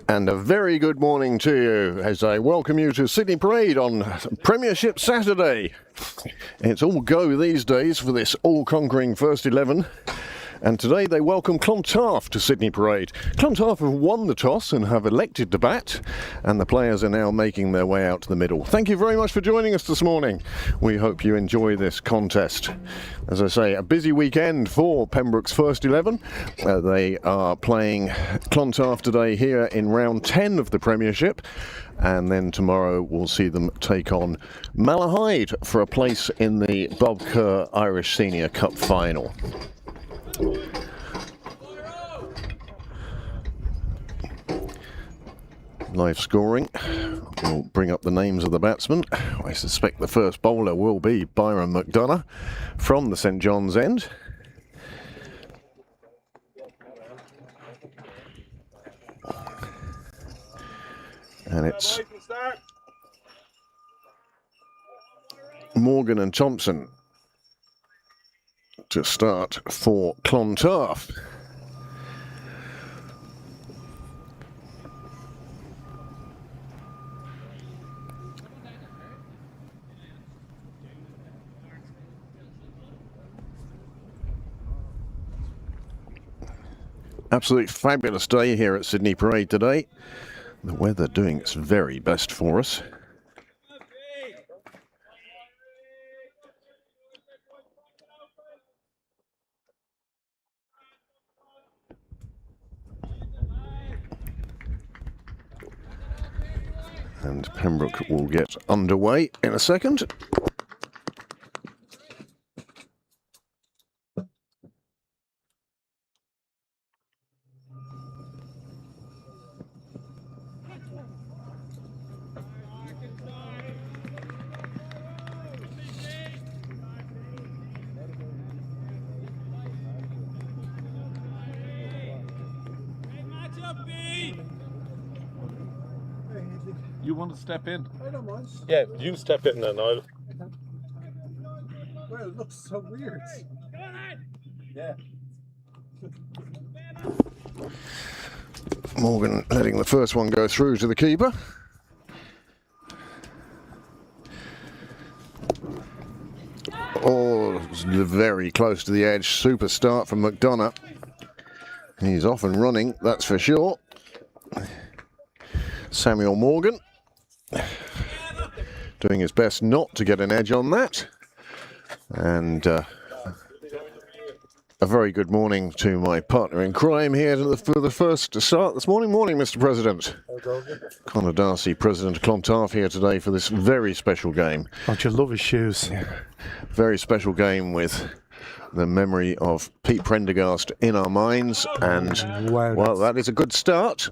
And a very good morning to you as I welcome you to Sydney Parade on Premiership Saturday. It's all go these days for this all-conquering first 11. And today they welcome Clontarf to Sydney Parade. Clontarf have won the toss and have elected to bat, and the players are now making their way out to the middle. Thank you very much for joining us this morning. We hope you enjoy this contest. As I say, a busy weekend for Pembroke's first 11. They are playing Clontarf today here in round 10 of the Premiership, and then tomorrow we'll see them take on Malahide for a place in the Bob Kerr Irish Senior Cup final. Live scoring. We'll bring up the names of the batsmen. I suspect the first bowler will be Byron McDonough from the St John's end. And it's Morgan and Thompson to start for Clontarf. Absolutely fabulous day here at Sydney Parade today. The weather doing its very best for us. And Pembroke will get underway in a second. You want to step in? I don't mind. Yeah, you step in then. Well, it looks so weird. Yeah. Morgan letting the first one go through to the keeper. Oh, very close to the edge. Super start from McDonough. He's off and running, that's for sure. Samuel Morgan doing his best not to get an edge on that. And a very good morning to my partner in crime here for the first start this morning. Morning, Mr. President. Conor Darcy, President of Clontarf, here today for this very special game. Don't you love his shoes? Very special game with the memory of Pete Prendergast in our minds. And, wow, well, that is a good start.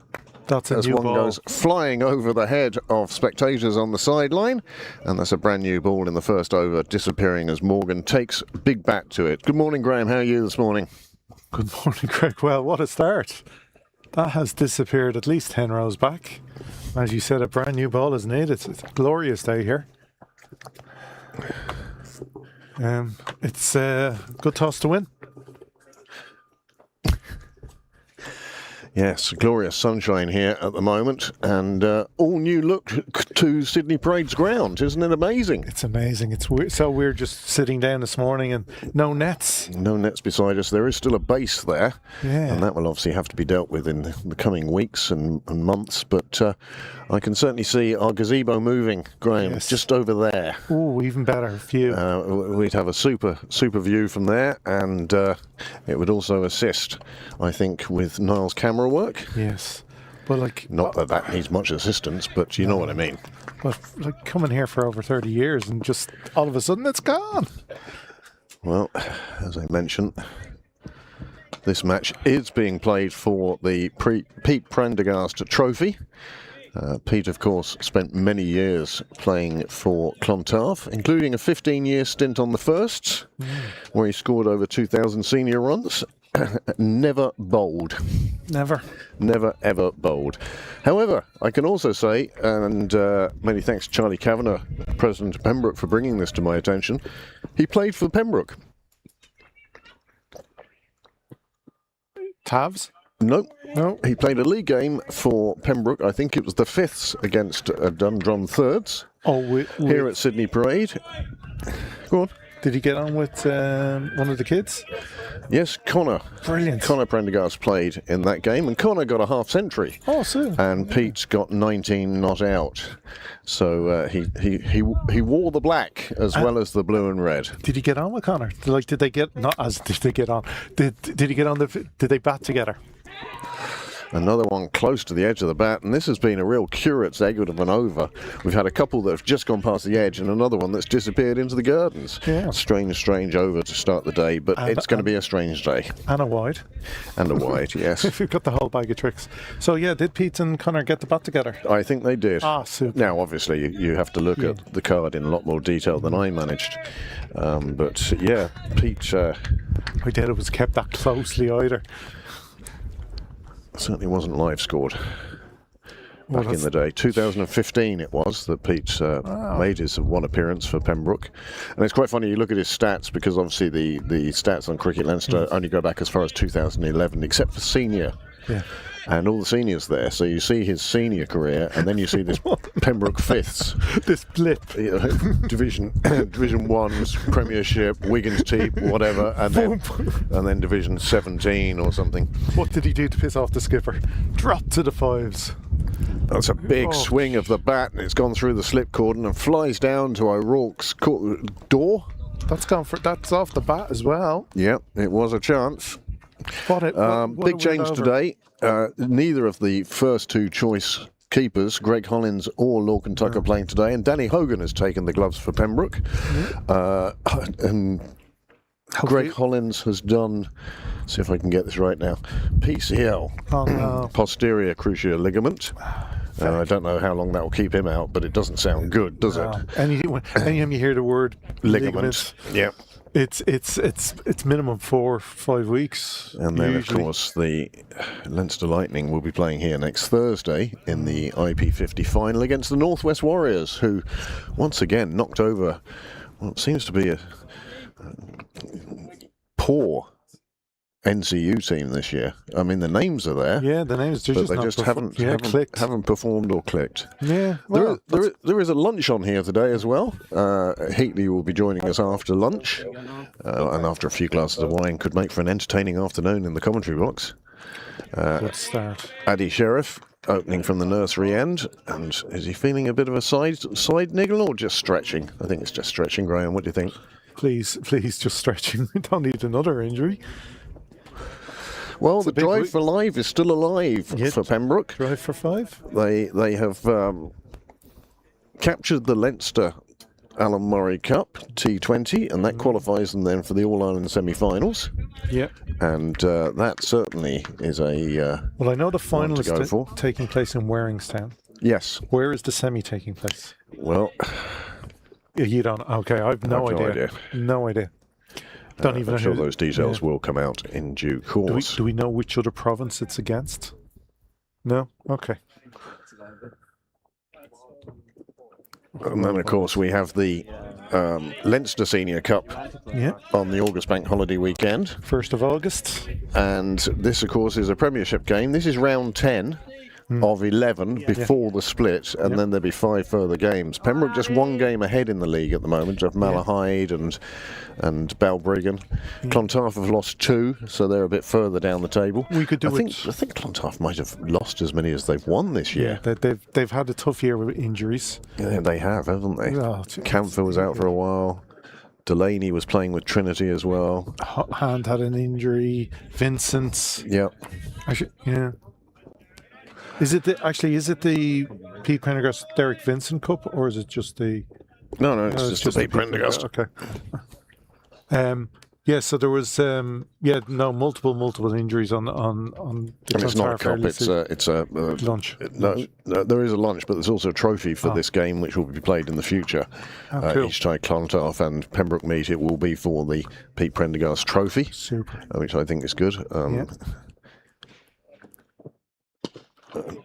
That's a as new one ball. goes flying over the head of spectators on the sideline, and that's a brand new ball in the first over, disappearing as Morgan takes big bat to it. Good morning, Graham. How are you this morning? Good morning, Craig. Well, what a start. That has disappeared at least 10 rows back. As you said, a brand new ball is needed. It's a glorious day here. It's a good toss to win. Yes, glorious sunshine here at the moment, and all new look to Sydney Parade's ground. Isn't it amazing? It's amazing. It's so weird just sitting down this morning and no nets. No nets beside us. There is still a base there, Yeah. and that will obviously have to be dealt with in the coming weeks and months. But I can certainly see our gazebo moving, Graham, Yes. just over there. Oh, even better view. We'd have a super view from there, and it would also assist, I think, with Niall's camera work. Yes. But like, Not that that needs much assistance, but you know what I mean. but like coming here for over 30 years and just all of a sudden it's gone. Well, as I mentioned, this match is being played for the Pete Prendergast Trophy. Pete, of course, spent many years playing for Clontarf, including a 15-year stint on the firsts, where he scored over 2,000 senior runs. Never bowled. Never. Never, ever bowled. However, I can also say, and many thanks to Charlie Kavanagh, President of Pembroke, for bringing this to my attention, he played for Pembroke. Tavs? Nope. No. He played a league game for Pembroke. I think it was the fifths against Dundrum thirds Oh, here at Sydney Parade. Go on. did he get on with one of the kids? Yes, Connor. Brilliant. Connor Prendergast played in that game, and Connor got a half century. Oh, so. And Pete got 19 not out. So he wore the black as well as the blue and red. Did he get on with Connor? Did they get not as did they get on? Did he get on did they bat together? Another one close to the edge of the bat, and this has been a real curate's egg of an over. We've had a couple that have just gone past the edge and another one that's disappeared into the gardens. Yeah. Strange over to start the day, but it's going to be a strange day. And a wide. And a wide, yes. We've got the whole bag of tricks. So yeah, did Pete and Connor get the bat together? I think they did. Ah, super. Now, obviously, you have to look at the card in a lot more detail than I managed. But yeah, Pete... I doubt it was kept that closely either. certainly wasn't live scored back in the day. 2015 it was that Pete made his one appearance for Pembroke. And it's quite funny, you look at his stats, because obviously the stats on Cricket Leinster only go back as far as 2011, except for senior. Yeah. And all the seniors there, so you see his senior career, and then you see this Pembroke fifths, This blip. Division 1's Premiership, Wigan's Teep, whatever, and then Division 17 or something. What did he do to piss off the skipper? Drop to the fives. That's a big swing of the bat, and it's gone through the slip cordon and flies down to O'Rourke's door. That's off the bat as well. Yep, it was a chance. What Big change today. Neither of the first two choice keepers, Greg Hollins or Lorcan Tucker, playing today, and Danny Hogan has taken the gloves for Pembroke. And Greg Hollins has done, see if I can get this right now, PCL, posterior cruciate ligament. I don't know how long that will keep him out, but it doesn't sound good, does it? Anytime you hear the word Ligament. Yeah. It's minimum 4 or 5 weeks. And then, usually. of course, the Leinster Lightning will be playing here next Thursday in the IP50 final against the Northwest Warriors, who once again knocked over what seems to be a poor NCU team this year. I mean, the names are there. Yeah, the names. But they just haven't performed or clicked. Yeah, well, there is a lunch on here today as well. Heatley will be joining us after lunch, and after a few glasses of wine, could make for an entertaining afternoon in the commentary box. good start. Addy Sheriff opening from the nursery end, and is he feeling a bit of a side niggle or just stretching? I think it's just stretching. Graham, what do you think? Please, just stretching. We don't need another injury. Well, the drive for live is still alive for Pembroke. Drive for 5. They have captured the Leinster Alan Murray Cup T20, and that qualifies them then for the All-Ireland semi-finals. Yeah. And that certainly is a well, I know the final is taking place in Waringstown. Yes. Where is the semi taking place? Well, you don't. Okay, I've no idea. No idea. Don't even I'm know. sure those details will come out in due course. Do we know which other province it's against? No? Okay. And then, of course, we have the Leinster Senior Cup on the August Bank Holiday weekend. 1st of August. And this, of course, is a Premiership game. This is round 10 of 11 before the split, and then there'll be 5 further games. Pembroke just 1 game ahead in the league at the moment of Malahide and Balbriggan. Clontarf have lost 2, so they're a bit further down the table. We could do I think Clontarf might have lost as many as they've won this year. Yeah, they've had a tough year with injuries. Yeah, they have, haven't they? Oh, Camphor was out for a while. Delaney was playing with Trinity as well. Hand had an injury. Vincent. Yeah. Is it the Pete Prendergast Derek Vincent Cup, or is it just the? No, it's just the Pete Prendergast. Okay. So there was multiple injuries on the and it's not a cup. It's a lunch. No, there is a lunch, but there's also a trophy for this game, which will be played in the future. Cool. Each time Clontarf and Pembroke meet, it will be for the Pete Prendergast Trophy. Super. Which I think is good.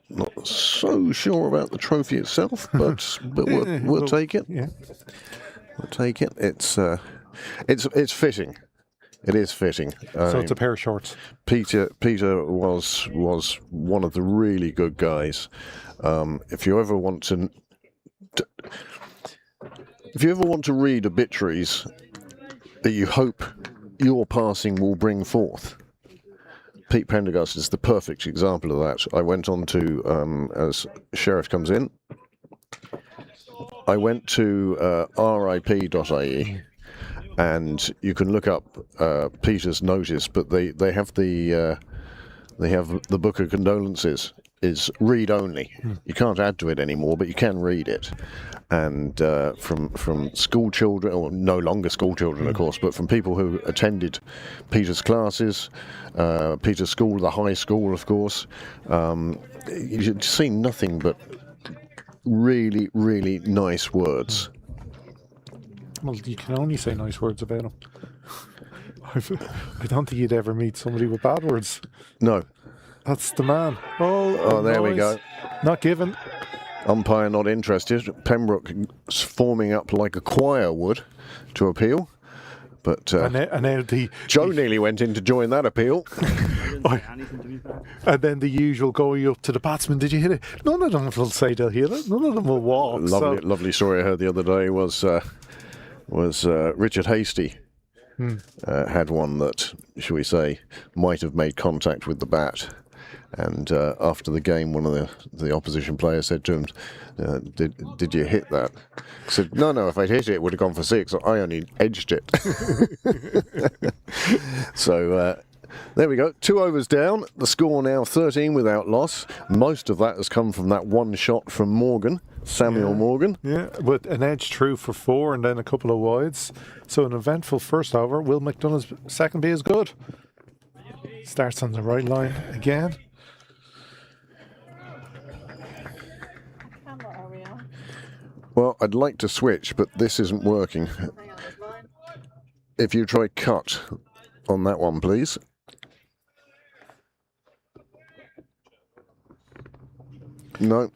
Not so sure about the trophy itself, but we'll take it. Yeah. We'll take it. It's fitting. It is fitting. So it's a pair of shorts. Peter was one of the really good guys. If you ever want to read obituaries that you hope your passing will bring forth, Pete Pendergast is the perfect example of that. I went on to, as Sheriff comes in, I went to rip.ie, and you can look up Peter's notice, but they have the book of condolences is read only. You can't add to it anymore, but you can read it. And from school children, or no longer school children, of course, but from people who attended Peter's classes, Peter's school, the high school, of course, you've seen nothing but really, really nice words. Well, you can only say nice words about him. I don't think you'd ever meet somebody with bad words. No. That's the man. Oh, there we go. Not given. Umpire not interested. Pembroke forming up like a choir would to appeal. But And now Joe nearly went in to join that appeal. And then the usual going up to the batsman. Did you hit it? None of them will say they'll hit it. None of them will walk. Lovely story I heard the other day was Richard Hastie. Had one that, shall we say, might have made contact with the bat. And after the game, one of the opposition players said to him, did you hit that? He said, no, if I'd hit it, it would have gone for 6. I only edged it. So there we go. 2 overs down. The score now 13 without loss. Most of that has come from that one shot from Morgan, Samuel Morgan. Yeah, with an edge through for 4 and then a couple of wides. So an eventful first over. Will McDonough's second be as good? Starts on the right line again. Well, I'd like to switch, but this isn't working. If you try cut on that one, please. No.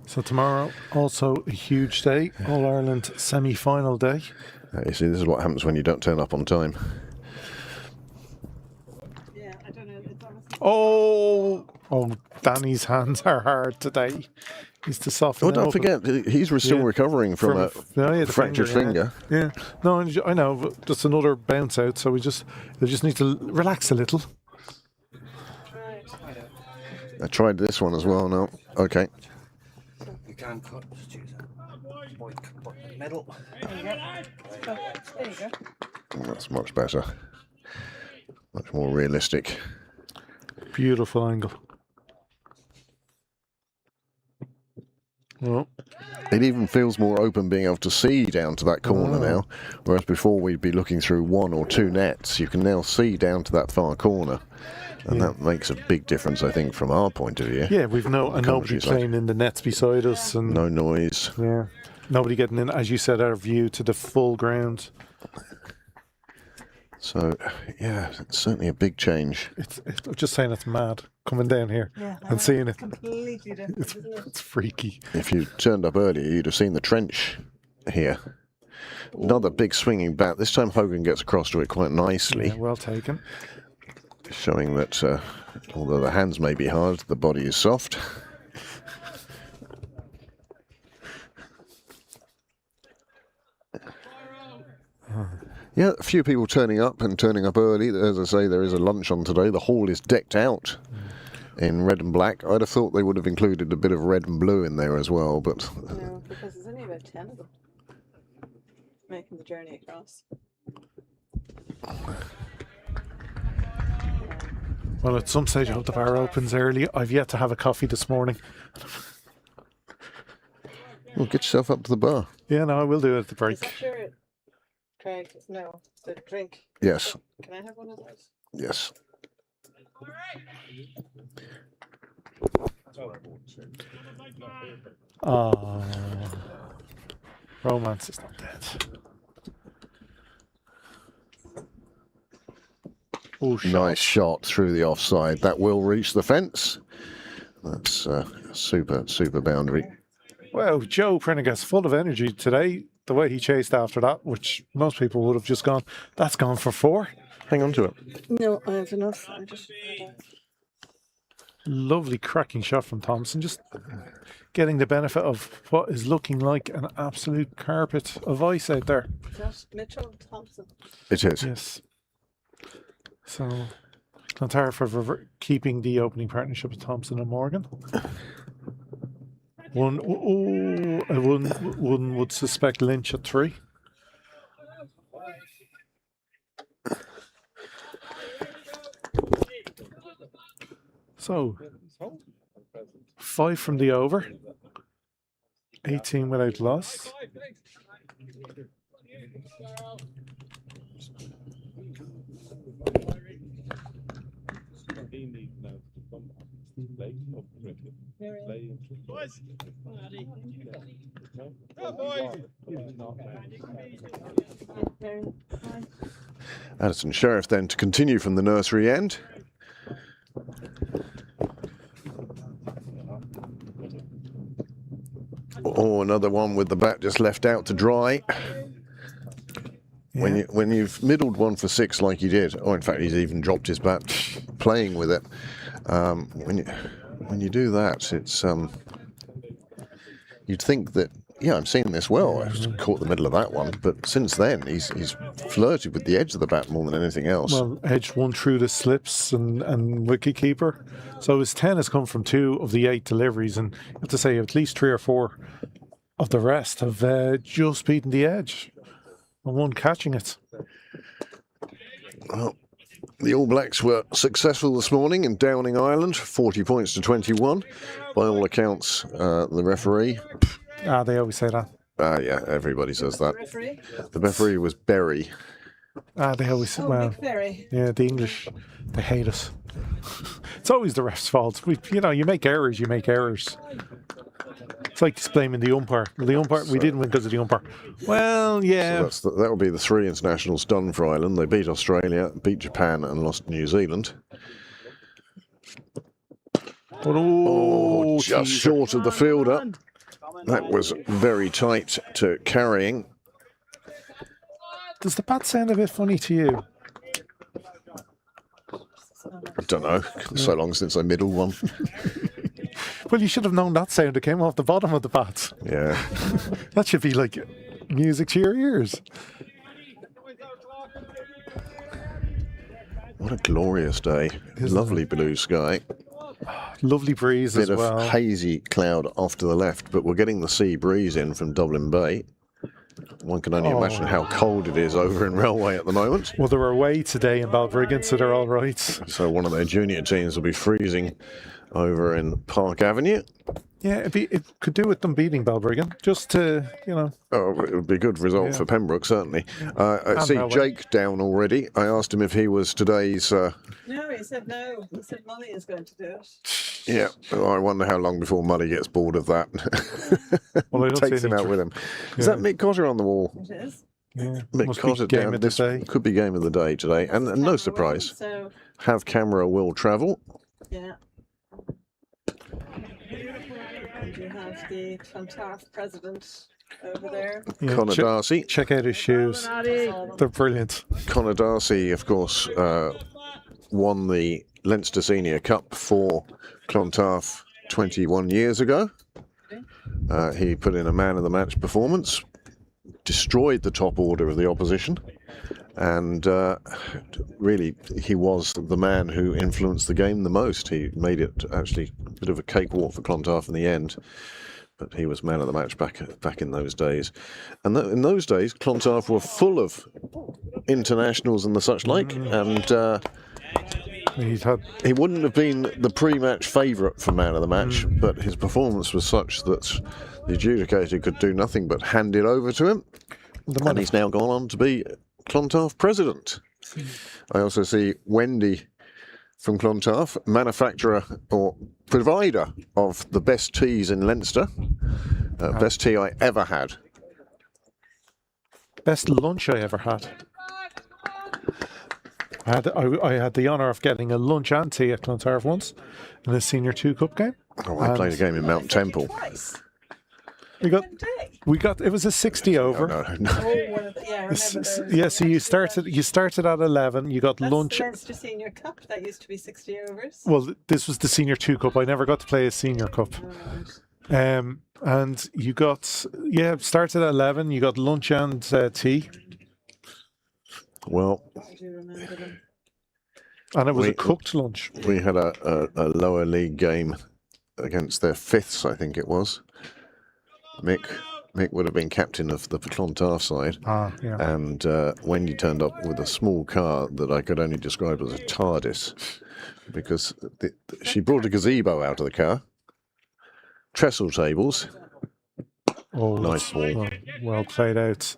So tomorrow, also a huge day. All-Ireland semi-final day. You see, this is what happens when you don't turn up on time. Yeah, I don't know. It's honestly... Oh, Danny's hands are hard today. He's to soften. Oh, don't forget, he's still recovering from a fractured finger. Yeah. No, I know, but just another bounce out. So they just need to relax a little. Right. I tried this one as well. No, okay. You can cut, just use a white metal. There you go. There you go. That's much better. Much more realistic. Beautiful angle. Well, it even feels more open being able to see down to that corner now, whereas before we'd be looking through 1 or 2 nets. You can now see down to that far corner, and that makes a big difference, I think, from our point of view. Yeah, we've nobody playing in the nets beside us, and no noise. Yeah, nobody getting in, as you said, our view to the full ground. So, yeah, it's certainly a big change. I'm just saying, it's mad coming down here and seeing it. Completely different, isn't it? It's freaky. If you turned up earlier, you'd have seen the trench here. Another big swinging bat. This time Hogan gets across to it quite nicely. Yeah, well taken. Showing that although the hands may be hard, the body is soft. Yeah, a few people turning up early. As I say, there is a lunch on today. The hall is decked out in red and black. I'd have thought they would have included a bit of red and blue in there as well, but... No, because there's only about 10 of them making the journey across. Well, at some stage, I hope the bar opens early. I've yet to have a coffee this morning. Well, get yourself up to the bar. Yeah, no, I will do it at the break. Is that sure, Craig? No, the drink. Yes. Can I have one of those? Yes. Oh, romance is not dead. Oh, Nice shot through the offside. That will reach the fence. That's super boundary. Well, Joe Prendergast full of energy today. The way he chased after that, which most people would have just gone, that's gone for 4. Hang on to it. No, I have enough. I just. Lovely cracking shot from Thompson. Just getting the benefit of what is looking like an absolute carpet of ice out there. Is that Mitchell Thompson? It is. Yes. So, Clontarf are keeping the opening partnership with Thompson and Morgan. One would suspect Lynch at 3. So, 5 from the over, 18 without loss. Addison Sheriff then to continue from the nursery end. Oh, another one with the bat just left out to dry. Yeah. When you've middled one for 6 like he did, oh, in fact, he's even dropped his bat playing with it. When you do that, it's you'd think that, yeah, I'm seeing this well. I just caught the middle of that one, but since then he's flirted with the edge of the bat more than anything else. Well, edged one through the slips and wicketkeeper. So his 10 has come from 2 of the 8 deliveries, and you have to say at least 3 or 4 of the rest have just beaten the edge, and one catching it. Well, the All Blacks were successful this morning in downing Ireland, 40 points to 21. By all accounts, the referee. They always say that. Yeah, everybody says that. Referee? The referee was Berry. They always say, Oh, well, Big Ferry. yeah, the English, they hate us. It's always the ref's fault. You make errors, you make errors. It's like just blaming the umpire. The umpire, we didn't win because of the umpire. Well, yeah. So that will be the 3 internationals done for Ireland. They beat Australia, beat Japan, and lost to New Zealand. Oh, just short of the fielder. That was very tight to carrying. Does the bat sound a bit funny to you? I don't know. So long since I middled one. Well, you should have known that sound that came off the bottom of the bat. Yeah. That should be like music to your ears. What a glorious day. Lovely blue sky. Lovely breeze Bit as of well. hazy cloud off to the left, but we're getting the sea breeze in from Dublin Bay. One can only imagine how cold it is over in Railway at the moment. Well, they're away today in Balbriggan, so they're all right. So one of their junior teams will be freezing over in Park Avenue. Yeah, it could do with them beating Balbriggan, just to, Oh, it would be a good result for Pembroke, certainly. I And see Railway. Jake down already. I asked him if he was today's... No, he said no. He said Molly is going to do it. Yeah, oh, I wonder how long before Muddy gets bored of that. Well, I don't Takes see him any out with him. Is that Mick Cotter on the wall? It is. Yeah, Mick must be Cotter game down. of the This day. could be game of the day today. And no Camera surprise, will, So, have camera will travel. yeah. And you have the Clontarf president over there. Yeah, Conor Darcy. check out his shoes. They're brilliant. Conor Darcy, of course, won the Leinster Senior Cup for Clontarf 21 years ago. He put in a man of the match performance, destroyed the top order of the opposition, and really he was the man who influenced the game the most. He made it actually a bit of a cakewalk for Clontarf in the end, but he was man of the match back in those days. And in those days, Clontarf were full of internationals and the such like, and he wouldn't have been the pre-match favourite for man of the match, but his performance was such that the adjudicator could do nothing but hand it over to him, and he's now gone on to be Clontarf president. I also see Wendy from Clontarf, manufacturer or provider of the best teas in Leinster. Best tea I ever had. Best lunch I ever had. I had the honour of getting a lunch and tea at Clontarf once in a Senior 2 Cup game. Oh, I played a game in Mount Temple. Twice. We got It was a 60 over. No. Oh, one of the, yeah, I remember those. Yeah, so you started at 11. You got That's lunch. the Leinster Senior Cup. That used to be 60 overs. Well, this was the Senior 2 Cup. I never got to play a Senior Cup. Right. And you got, started at 11. You got lunch and tea. Well, I do remember them. And it was a cooked lunch. we had a lower league game against their fifths, I think it was. Mick would have been captain of the Clontarf side. Yeah. And Wendy turned up with a small car that I could only describe as a TARDIS, because she brought a gazebo out of the car, trestle tables, Oh, nice ball, well played out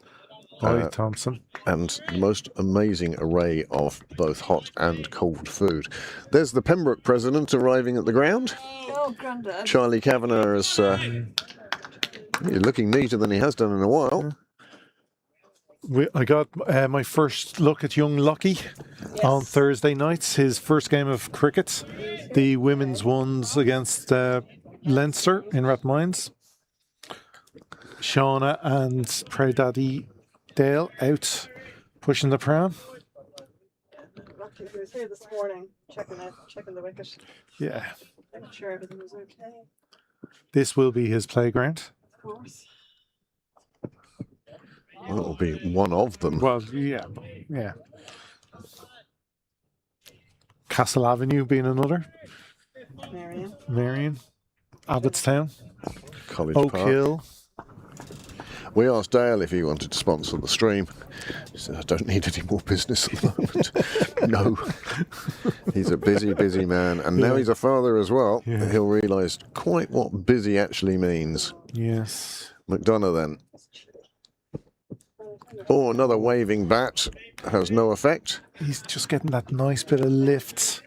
by Thompson. and the most amazing array of both hot and cold food. There's the Pembroke president arriving at the ground. Oh, Grandad. Charlie Kavanagh is he's looking neater than he has done in a while. I got my first look at young Lockie on Thursday nights. His first game of cricket, the women's ones against Leinster in Rathmines. Shauna and Proud Daddy Dale out pushing the pram. Lucky he was here this morning, checking the wicket, Yeah, making sure everything was okay. this will be his playground. Of course. Well, it'll be one of them. Well, yeah. Castle Avenue being another. Marion. Abbottstown. College Oak Park. Hill. We asked Dale if he wanted to sponsor the stream. He said, I don't need any more business at the moment. No. He's a busy man. And now he's a father as well. Yeah. He'll realise quite what busy actually means. Yes. McDonough then. Oh, another waving bat. Has no effect. He's just getting that nice bit of lift.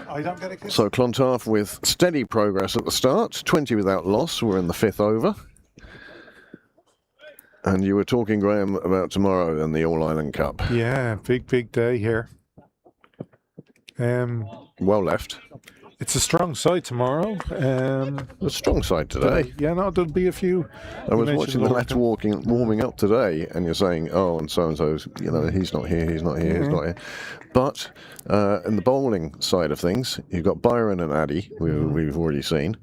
I don't get it. So Clontarf with steady progress at the start. 20 without loss. We're in the fifth over. And you were talking, Graham, about tomorrow and the All-Ireland Cup. Yeah, big day here. Well left. It's a strong side tomorrow. A strong side today. Yeah, no, there'll be a few. I was watching the lads warming up today, and you're saying, oh, and so-and-so's, he's not here, he's not here, he's not here. But in the bowling side of things, you've got Byron and Addy, we've already seen.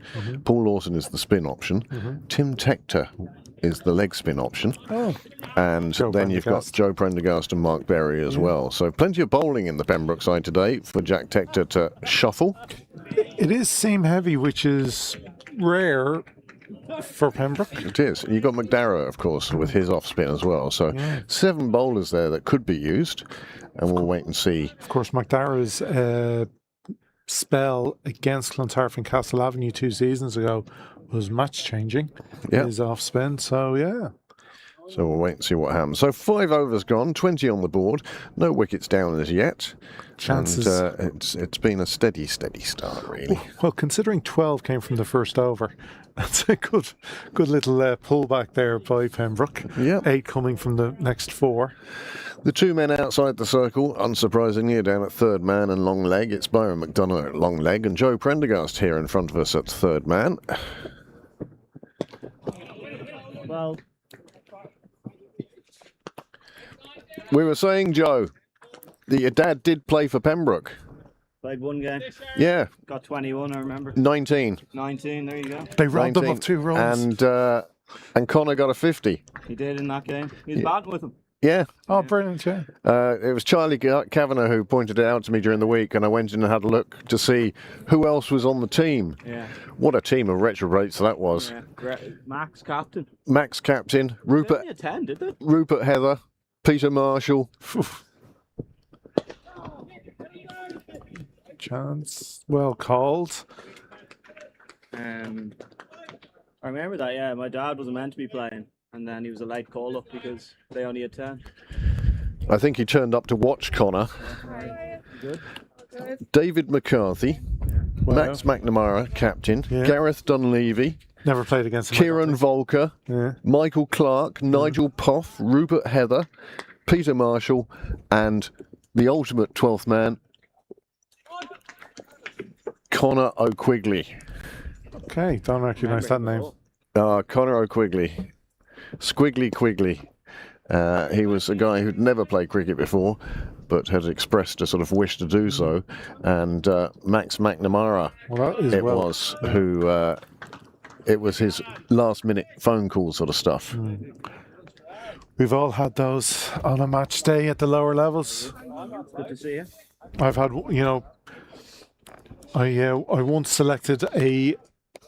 Paul Lawson is the spin option. Tim Tector is the leg spin option. Oh. And then you've got Joe Prendergast and Mark Berry as well. So plenty of bowling in the Pembroke side today for Jack Tector to shuffle. It is seam heavy, which is rare for Pembroke. It is. You've got McDarragh, of course, with his off spin as well. So 7 bowlers there that could be used, and we'll wait and see. Of course, McDarragh's spell against Clontarf and Castle Avenue 2 seasons ago was match changing. His off spin. So yeah. So we'll wait and see what happens. So 5 overs gone, 20 on the board, no wickets down as yet. Chances. And it's been a steady start, really. Well, considering 12 came from the first over, that's a good little pullback there by Pembroke. Yeah. 8 coming from the next 4. The 2 men outside the circle, unsurprisingly, are down at third man and long leg. It's Byron McDonough at long leg and Joe Prendergast here in front of us at third man. Well, we were saying, Joe, that your dad did play for Pembroke. played one game, Yeah, got 21, I remember. 19. 19, there you go. They robbed them 19. of 2 runs. And Connor got a 50. He did in that game. He was batting with him. Yeah. Oh, brilliant, yeah. It was Charlie Kavanagh who pointed it out to me during the week, and I went in and had a look to see who else was on the team. Yeah. What a team of retrobates that was. Yeah. Max captain. Max captain, They only had 10, did they? Rupert Heather, Peter Marshall. Chance well called. I remember that, yeah. My dad wasn't meant to be playing, and then he was a late call-up because they only had 10. I think he turned up to watch Connor. Good. David McCarthy, Max McNamara, captain, Gareth Dunleavy, Never played against him. Kieran Volker, Yeah. Michael Clark, Nigel Poff, Rupert Heather, Peter Marshall, and the ultimate 12th man, Connor O'Quigley. Okay, don't recognise that name. Connor O'Quigley. Squiggly Quigley. He was a guy who'd never played cricket before, but had expressed a sort of wish to do so. And Max McNamara, it was his last-minute phone call sort of stuff. We've all had those on a match day at the lower levels. Good to see you. I've had, I once selected a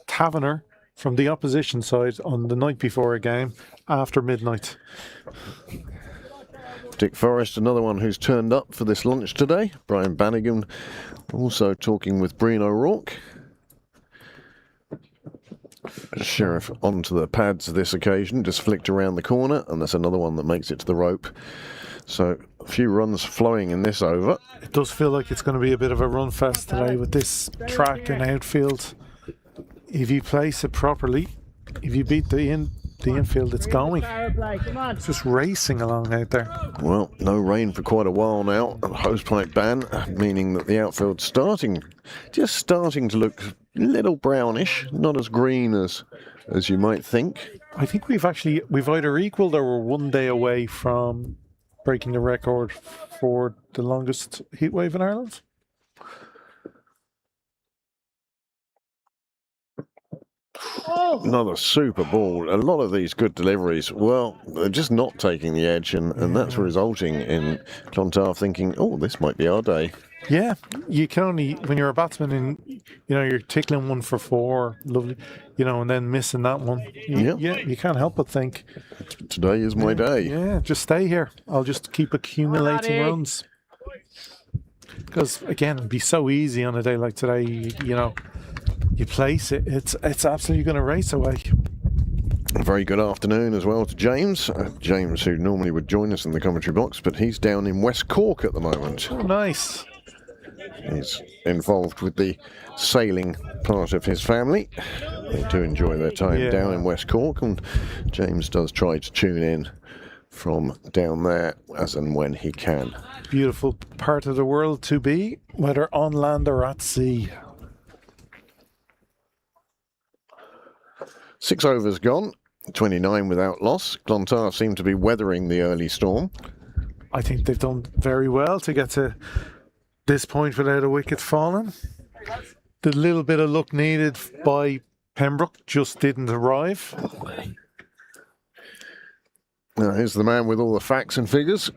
taverner from the opposition side on the night before a game after midnight. Dick Forrest, another one who's turned up for this lunch today. Brian Bannigan also talking with Breen O'Rourke. Sheriff onto the pads this occasion, just flicked around the corner, and that's another one that makes it to the rope. So a few runs flowing in this over. It does feel like it's going to be a bit of a run fest today with this track and outfield. If you place it properly, if you beat the infield, it's going. It's just racing along out there. Well, no rain for quite a while now. A hosepipe ban, meaning that the outfield's just starting to look a little brownish, not as green as you might think. I think we've either equalled or we're one day away from breaking the record for the longest heatwave in Ireland. Another super ball. A lot of these good deliveries, well, they're just not taking the edge, and that's resulting in Clontarf thinking, oh, this might be our day. Yeah, you can only, when you're a batsman and, you're tickling one for four, lovely, and then missing that one. You can't help but think, today is my day. Yeah, just stay here. I'll just keep accumulating runs. Because, again, it'd be so easy on a day like today, you place it, it's absolutely going to race away. A very good afternoon as well to James. James, who normally would join us in the commentary box, but he's down in West Cork at the moment. Oh, nice. He's involved with the sailing part of his family. They do enjoy their time down in West Cork, and James does try to tune in from down there as and when he can. Beautiful part of the world to be, whether on land or at sea. 6 overs gone, 29 without loss. Clontarf seem to be weathering the early storm. I think they've done very well to get to this point without a wicket falling. The little bit of luck needed by Pembroke just didn't arrive. Now, here's the man with all the facts and figures.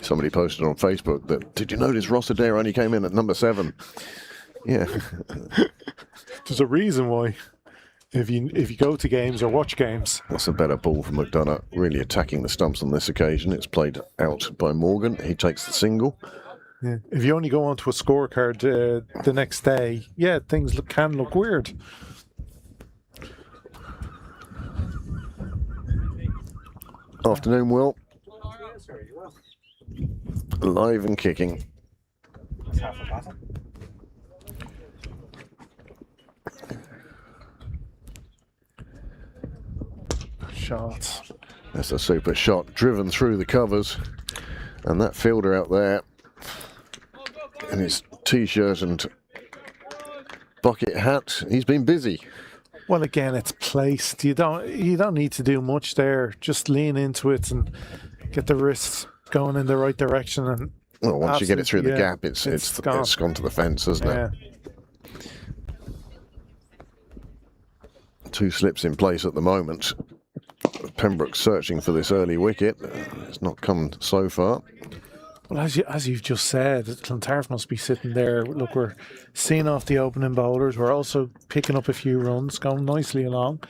Somebody posted on Facebook that, did you notice Ross Adair only came in at number 7? Yeah. There's a reason why. If you go to games or watch games. That's a better ball from McDonough, really attacking the stumps on this occasion. It's played out by Morgan. He takes the single. Yeah. If you only go onto a scorecard the next day, things can look weird. Afternoon, Will. Alive and kicking. Shot. That's a super shot, driven through the covers. And that fielder out there in his t-shirt and bucket hat, he's been busy. Well, again, it's placed. You don't need to do much there. Just lean into it and get the wrists going in the right direction. And well, once you get it through the gap, it's gone to the fence, hasn't it? 2 slips in place at the moment. Pembroke searching for this early wicket. It's not come so far. Well, as you've just said, Clontarf must be sitting there. Look, we're seeing off the opening bowlers. We're also picking up a few runs, going nicely along.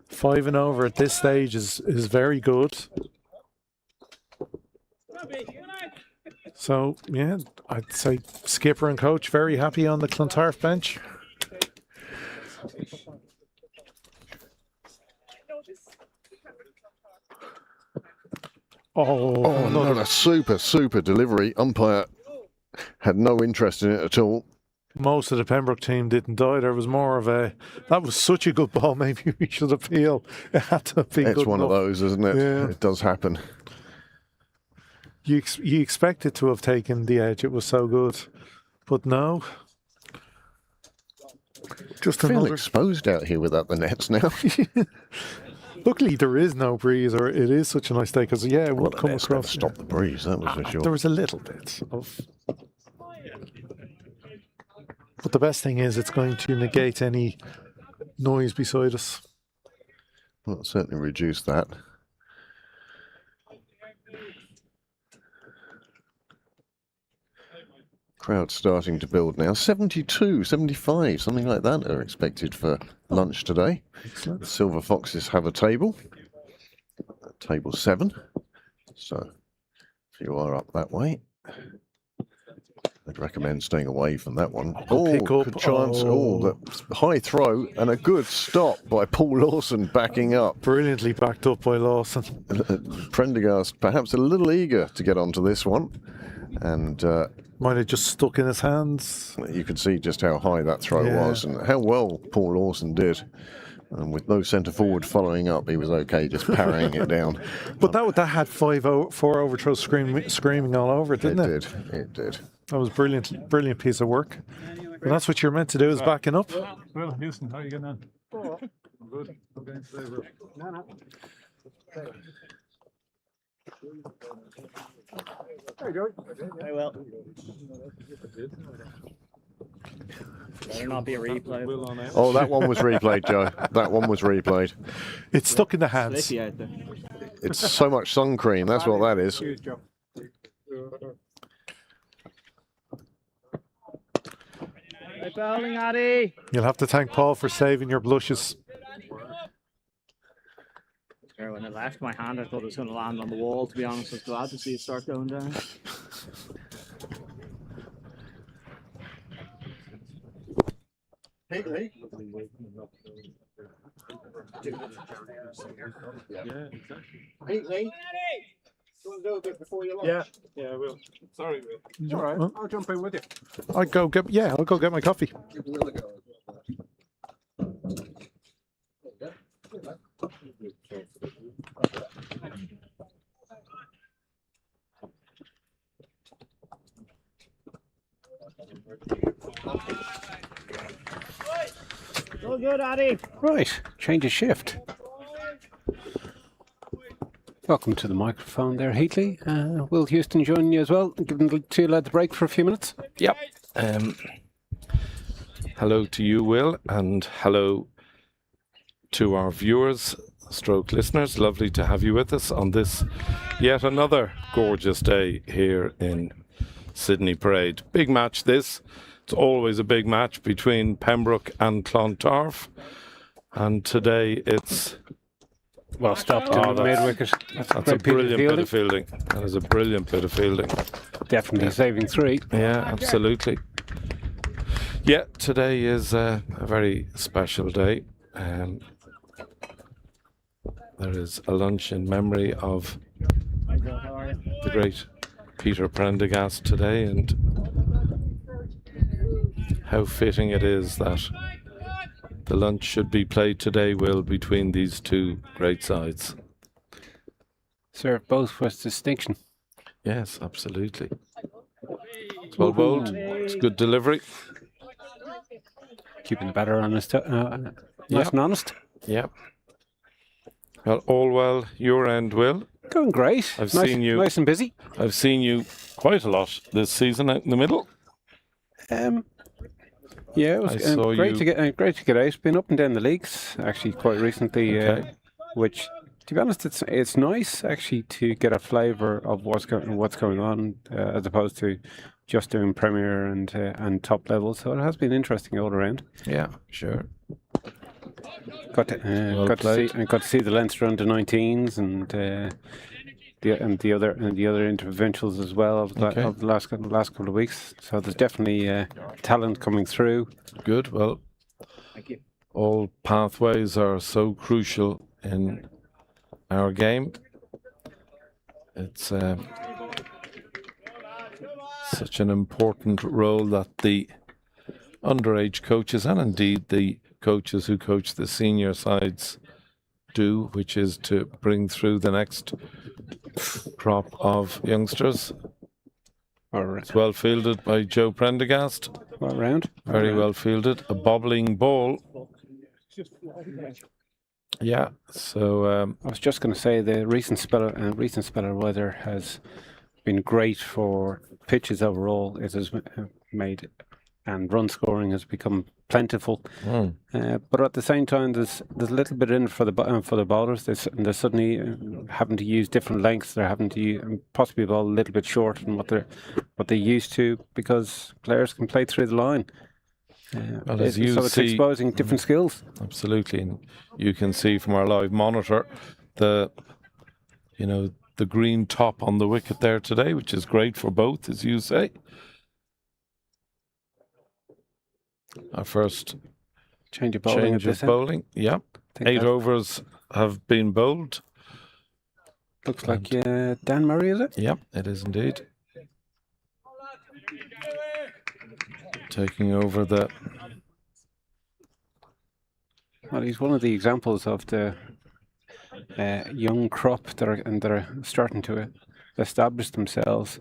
5 and over at this stage is very good. So, yeah, I'd say skipper and coach very happy on the Clontarf bench. Another super delivery. Umpire had no interest in it at all. most of the Pembroke team didn't either. It was more of a, that was such a good ball, maybe we should appeal. It had to be It's good one enough. of those, isn't it? Yeah. It does happen. You expect it to have taken the edge. It was so good. But no. Just I feel another. exposed out here without the nets now. Luckily, there is no breeze, or it is such a nice day, because, yeah, it Well, would the come nets never across. stop the breeze, that was for There sure. was a little bit of. But the best thing is it's going to negate any noise beside us. Well, it certainly reduced that. Crowd starting to build now. 72, 75, something like that are expected for lunch today. Excellent. The Silver Foxes have a table. Table 7. So if you are up that way, I'd recommend staying away from that one. Oh, pick up. good chance. Oh. The high throw and a good stop by Paul Lawson backing up. Brilliantly backed up by Lawson. Prendergast perhaps a little eager to get onto this one. And Might have just stuck in his hands. you could see just how high that throw Yeah. was and how well Paul Lawson did. And with no centre forward following up, he was okay just parrying it down. But that had 4 overthrows screaming all over it, didn't it? It did. That was brilliant piece of work. And that's what you're meant to do, is backing up. Well, Houston, how are you getting on? Good. Okay, Very well. Better not be a replay. Oh, that one was replayed, Joe. That one was replayed. It's stuck in the hands. Slippy out there. It's so much sun cream, that's what that is. Hey, bowling, Addy. You'll have to thank Paul for saving your blushes. Sure, when it left my hand, I thought it was going to land on the wall, to be honest. I was glad to see it start going down. Yeah, I will. Sorry, Will. All right, I'll jump in with you. I'll go get my coffee. So good, Addy. Right, change of shift. Welcome to the microphone there, Heatley. Will Houston join you as well? Give them the 2 lads a break for a few minutes. Yep. Hello to you, Will, and hello to our viewers, stroke listeners. Lovely to have you with us on this yet another gorgeous day here in Sydney Parade. Big match this. It's always a big match between Pembroke and Clontarf. And today it's... Well, stop Oh, doing that's- mid-wicket. That's a brilliant bit of fielding. That is a brilliant bit of fielding. Definitely saving 3. Yeah, absolutely. Yeah, today is a very special day. There is a lunch in memory of the great Peter Prendergast today, and how fitting it is that the lunch should be played today, Will, between these two great sides. Serve both with distinction. Yes, absolutely. It's well bowled. It's good delivery. Keeping the batter honest, nice Yep. and honest. Yep. Well, all well, your end, Will. Going great. I've nice, seen you- Nice and busy. I've seen you quite a lot this season out in the middle. Yeah, it was I saw great you- to get out. Been up and down the leagues actually quite recently, Okay. which, to be honest, it's nice actually to get a flavour of what's going on, as opposed to just doing Premier and top level. So it has been interesting all around. Yeah, sure. Got to see the Leinster under 19s and the other interventions as well of Okay. the last couple of weeks. So there's definitely talent coming through. Good. Well, Thank you. all pathways are so crucial in our game. It's such an important role that the underage coaches and indeed the coaches who coach the senior sides do, which is to bring through the next crop of youngsters. It's well fielded by Joe Prendergast. Well round. Very well fielded. A bobbling ball. Yeah, so I was just going to say the recent spell of weather has been great for pitches overall. It has made, and run scoring has become plentiful. But at the same time, there's a little bit in it for the bowlers. They're suddenly having to use different lengths. They're having to use, possibly bowl a little bit shorter than what they used to, because players can play through the line. well, as you so it's see, exposing different skills. absolutely, and you can see from our live monitor the green top on the wicket there today, which is great for both, as you say. Our first Change of bowling. change of bowling. Yeah, 8 overs have been bowled. Looks like Dan Murray, is it? Yep, it is indeed. Taking over the... Well, he's one of the examples of the young crop that are starting to establish themselves.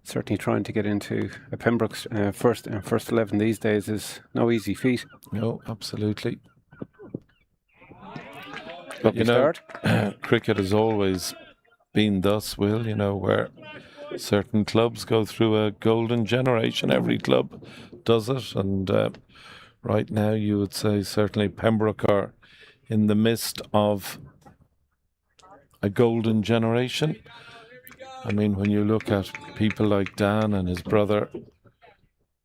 Certainly trying to get into a Pembroke's first 11 these days is no easy feat. No, absolutely. But you know, cricket has always been thus, Will, where certain clubs go through a golden generation. Every club does it. And right now, you would say certainly Pembroke are in the midst of a golden generation. I mean, when you look at people like Dan and his brother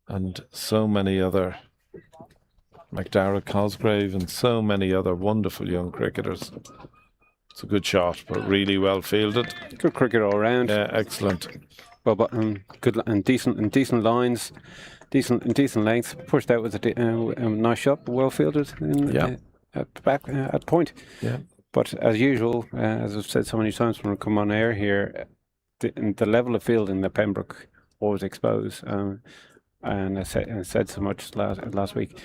and so many other, McDara Cosgrave and so many other wonderful young cricketers. It's a good shot, but really well fielded. Good cricket all round. Yeah, excellent. Well, but good and decent lines, decent length. Pushed out with a nice shot, well fielded. At point. Yeah. But as usual, as I've said so many times when we come on air here, the level of fielding that Pembroke always expose, and I said so much last week.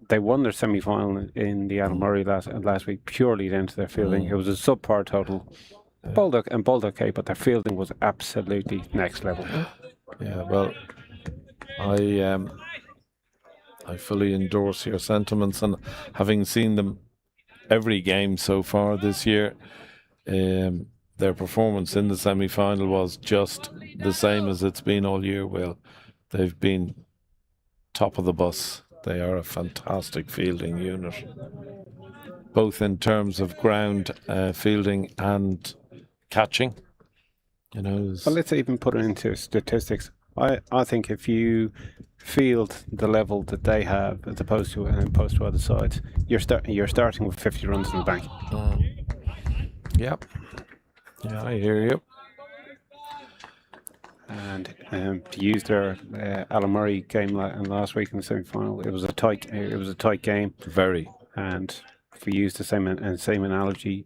They won their semi-final in the Alan Murray last week purely down to their fielding. It was a subpar total. Bowled okay, but their fielding was absolutely next level. Yeah, well, I fully endorse your sentiments, and having seen them every game so far this year, their performance in the semi-final was just the same as it's been all year. Well, they've been top of the bus. They are a fantastic fielding unit, both in terms of ground fielding and catching. Well, let's even put it into statistics. I think if you field the level that they have as opposed to other sides, you're starting with 50 runs in the bank. Yep. Yeah, I hear you. And to use their Alan Murray game last week in the semi-final, it was a tight game. Very. And if we use the same analogy,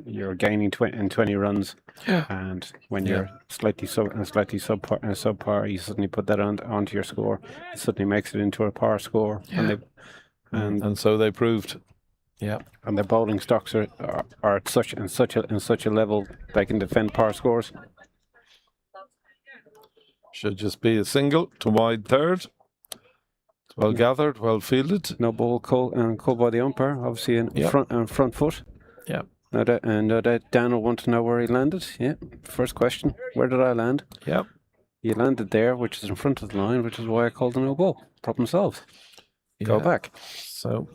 you're gaining 20 runs, and when you're slightly subpar, you suddenly put that onto your score. It suddenly makes it into a par score, and so they proved. Yeah, and their bowling stocks are at such a level they can defend par scores. Should just be a single to wide third. It's well gathered, well fielded. No ball called by the umpire, obviously in front foot. Yeah. No doubt Dan will want to know where he landed. Yeah. First question, where did I land? Yeah. You landed there, which is in front of the line, which is why I called a no ball. Problem solved. Go back. So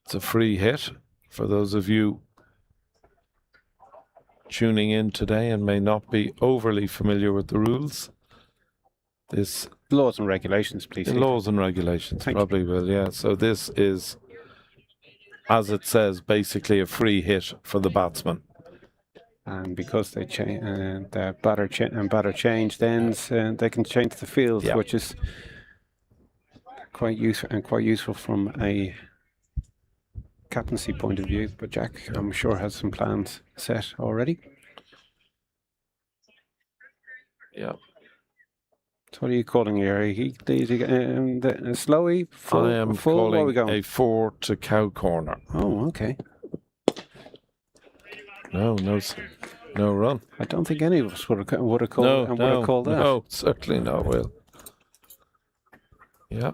it's a free hit for those of you tuning in today and may not be overly familiar with the rules. This laws and regulations, please. Laws and regulations, probably will, yeah. So this is, as it says, basically a free hit for the batsman. And because they change, the batter changed ends, they can change the field, which is quite useful from a captaincy point of view. But Jack, I'm sure, has some plans set already. Yeah. So what are you calling here? The slowy, full, I am full. What are we calling going? a 4 to Cow Corner. Oh, okay. No run. I don't think any of us would have called that. No, certainly not, Will. Yeah.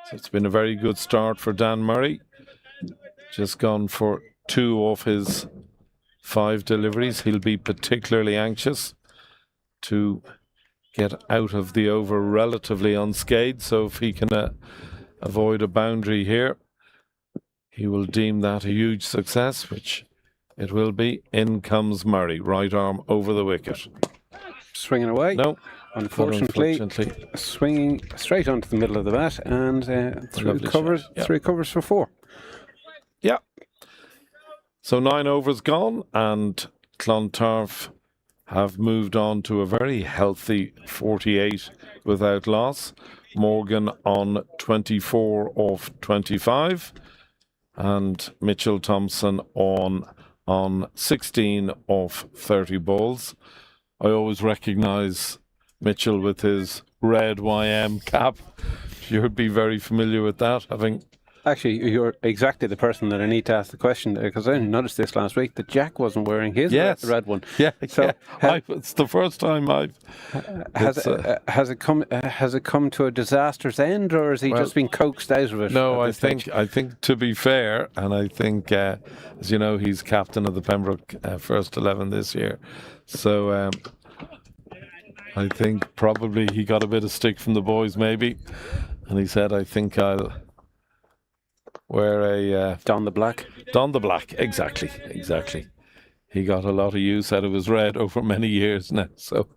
So it's been a very good start for Dan Murray. Just gone for 2 off his 5 deliveries. He'll be particularly anxious to get out of the over relatively unscathed. So if he can avoid a boundary here, he will deem that a huge success, which it will be. In comes Murray, right arm over the wicket. Swinging away. No, unfortunately, swinging straight onto the middle of the bat, and through covers for 4. Yeah. So 9 overs gone, and Clontarf have moved on to a very healthy 48 without loss. Morgan on 24 off 25. And Mitchell Thompson on 16 off 30 balls. I always recognise Mitchell with his red YM cap. You'd be very familiar with that, having... Actually, you're exactly the person that I need to ask the question, because I noticed this last week that Jack wasn't wearing his red one. Yeah, so it's the first time I've... Has it come to a disaster's end, or has he just been coaxed out of it? No, I think to be fair, and I think as you know, he's captain of the Pembroke first 11 this year, so I think probably he got a bit of stick from the boys, maybe, and he said, "I think I'll wear a Don the Black." Don the Black, exactly. He got a lot of use out of his red over many years now, so.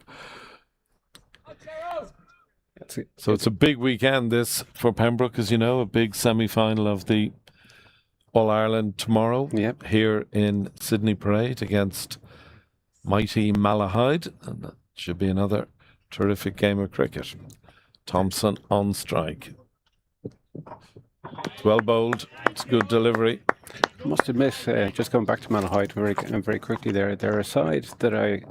So it's a big weekend this for Pembroke, as you know, a big semi-final of the All-Ireland tomorrow here in Sydney Parade against mighty Malahide, and that should be another terrific game of cricket. Thompson on strike. It's well bowled, it's good delivery. I must admit, just going back to Malahide very quickly there, they're a side that I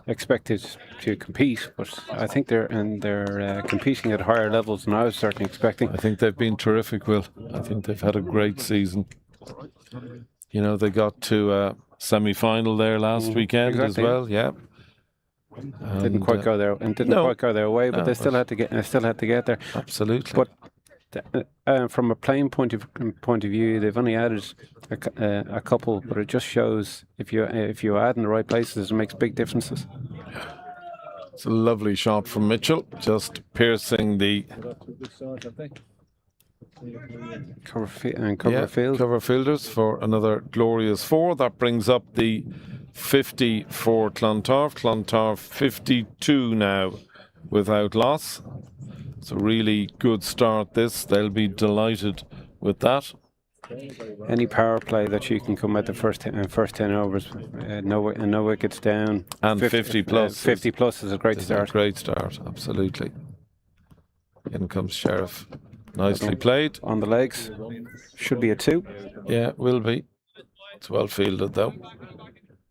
expected to compete, but I think they're competing at higher levels than I was certainly expecting. I think they've been terrific, Will. I think they've had a great season. You know, they got to a semi-final there last weekend as well. Yeah, didn't quite go there, and quite go their way, but they still had to get there. Absolutely. But from a playing point of view, they've only added a couple, but it just shows if you add in the right places, it makes big differences. It's a lovely shot from Mitchell, just piercing the cover field. Cover fielders for another glorious 4. That brings up the 50 for Clontarf. Clontarf 52 now without loss. It's a really good start this. They'll be delighted with that. Any power play that you can come at the first 10 overs, no wickets down, and 50 plus. 50 plus is a great start. A great start, absolutely. In comes Sheriff. Nicely played. On the legs. Should be a 2. Yeah, will be. It's well fielded though.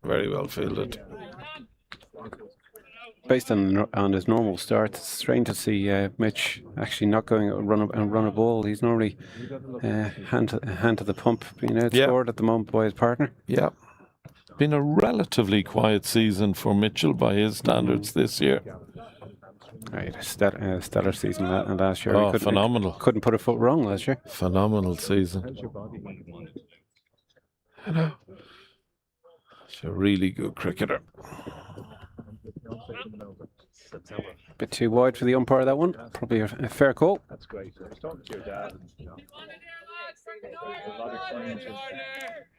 Very well fielded. Based on his normal start, it's strange to see Mitch actually not going and run a ball. He's normally hand to the pump, being outscored at the moment by his partner. Yeah, been a relatively quiet season for Mitchell by his standards this year. Right, stellar season last year. Oh, phenomenal! Couldn't put a foot wrong last year. Phenomenal season. You know, he's a really good cricketer. Bit too wide for the umpire, that one. Probably a fair call. That's great. I was talking to your dad.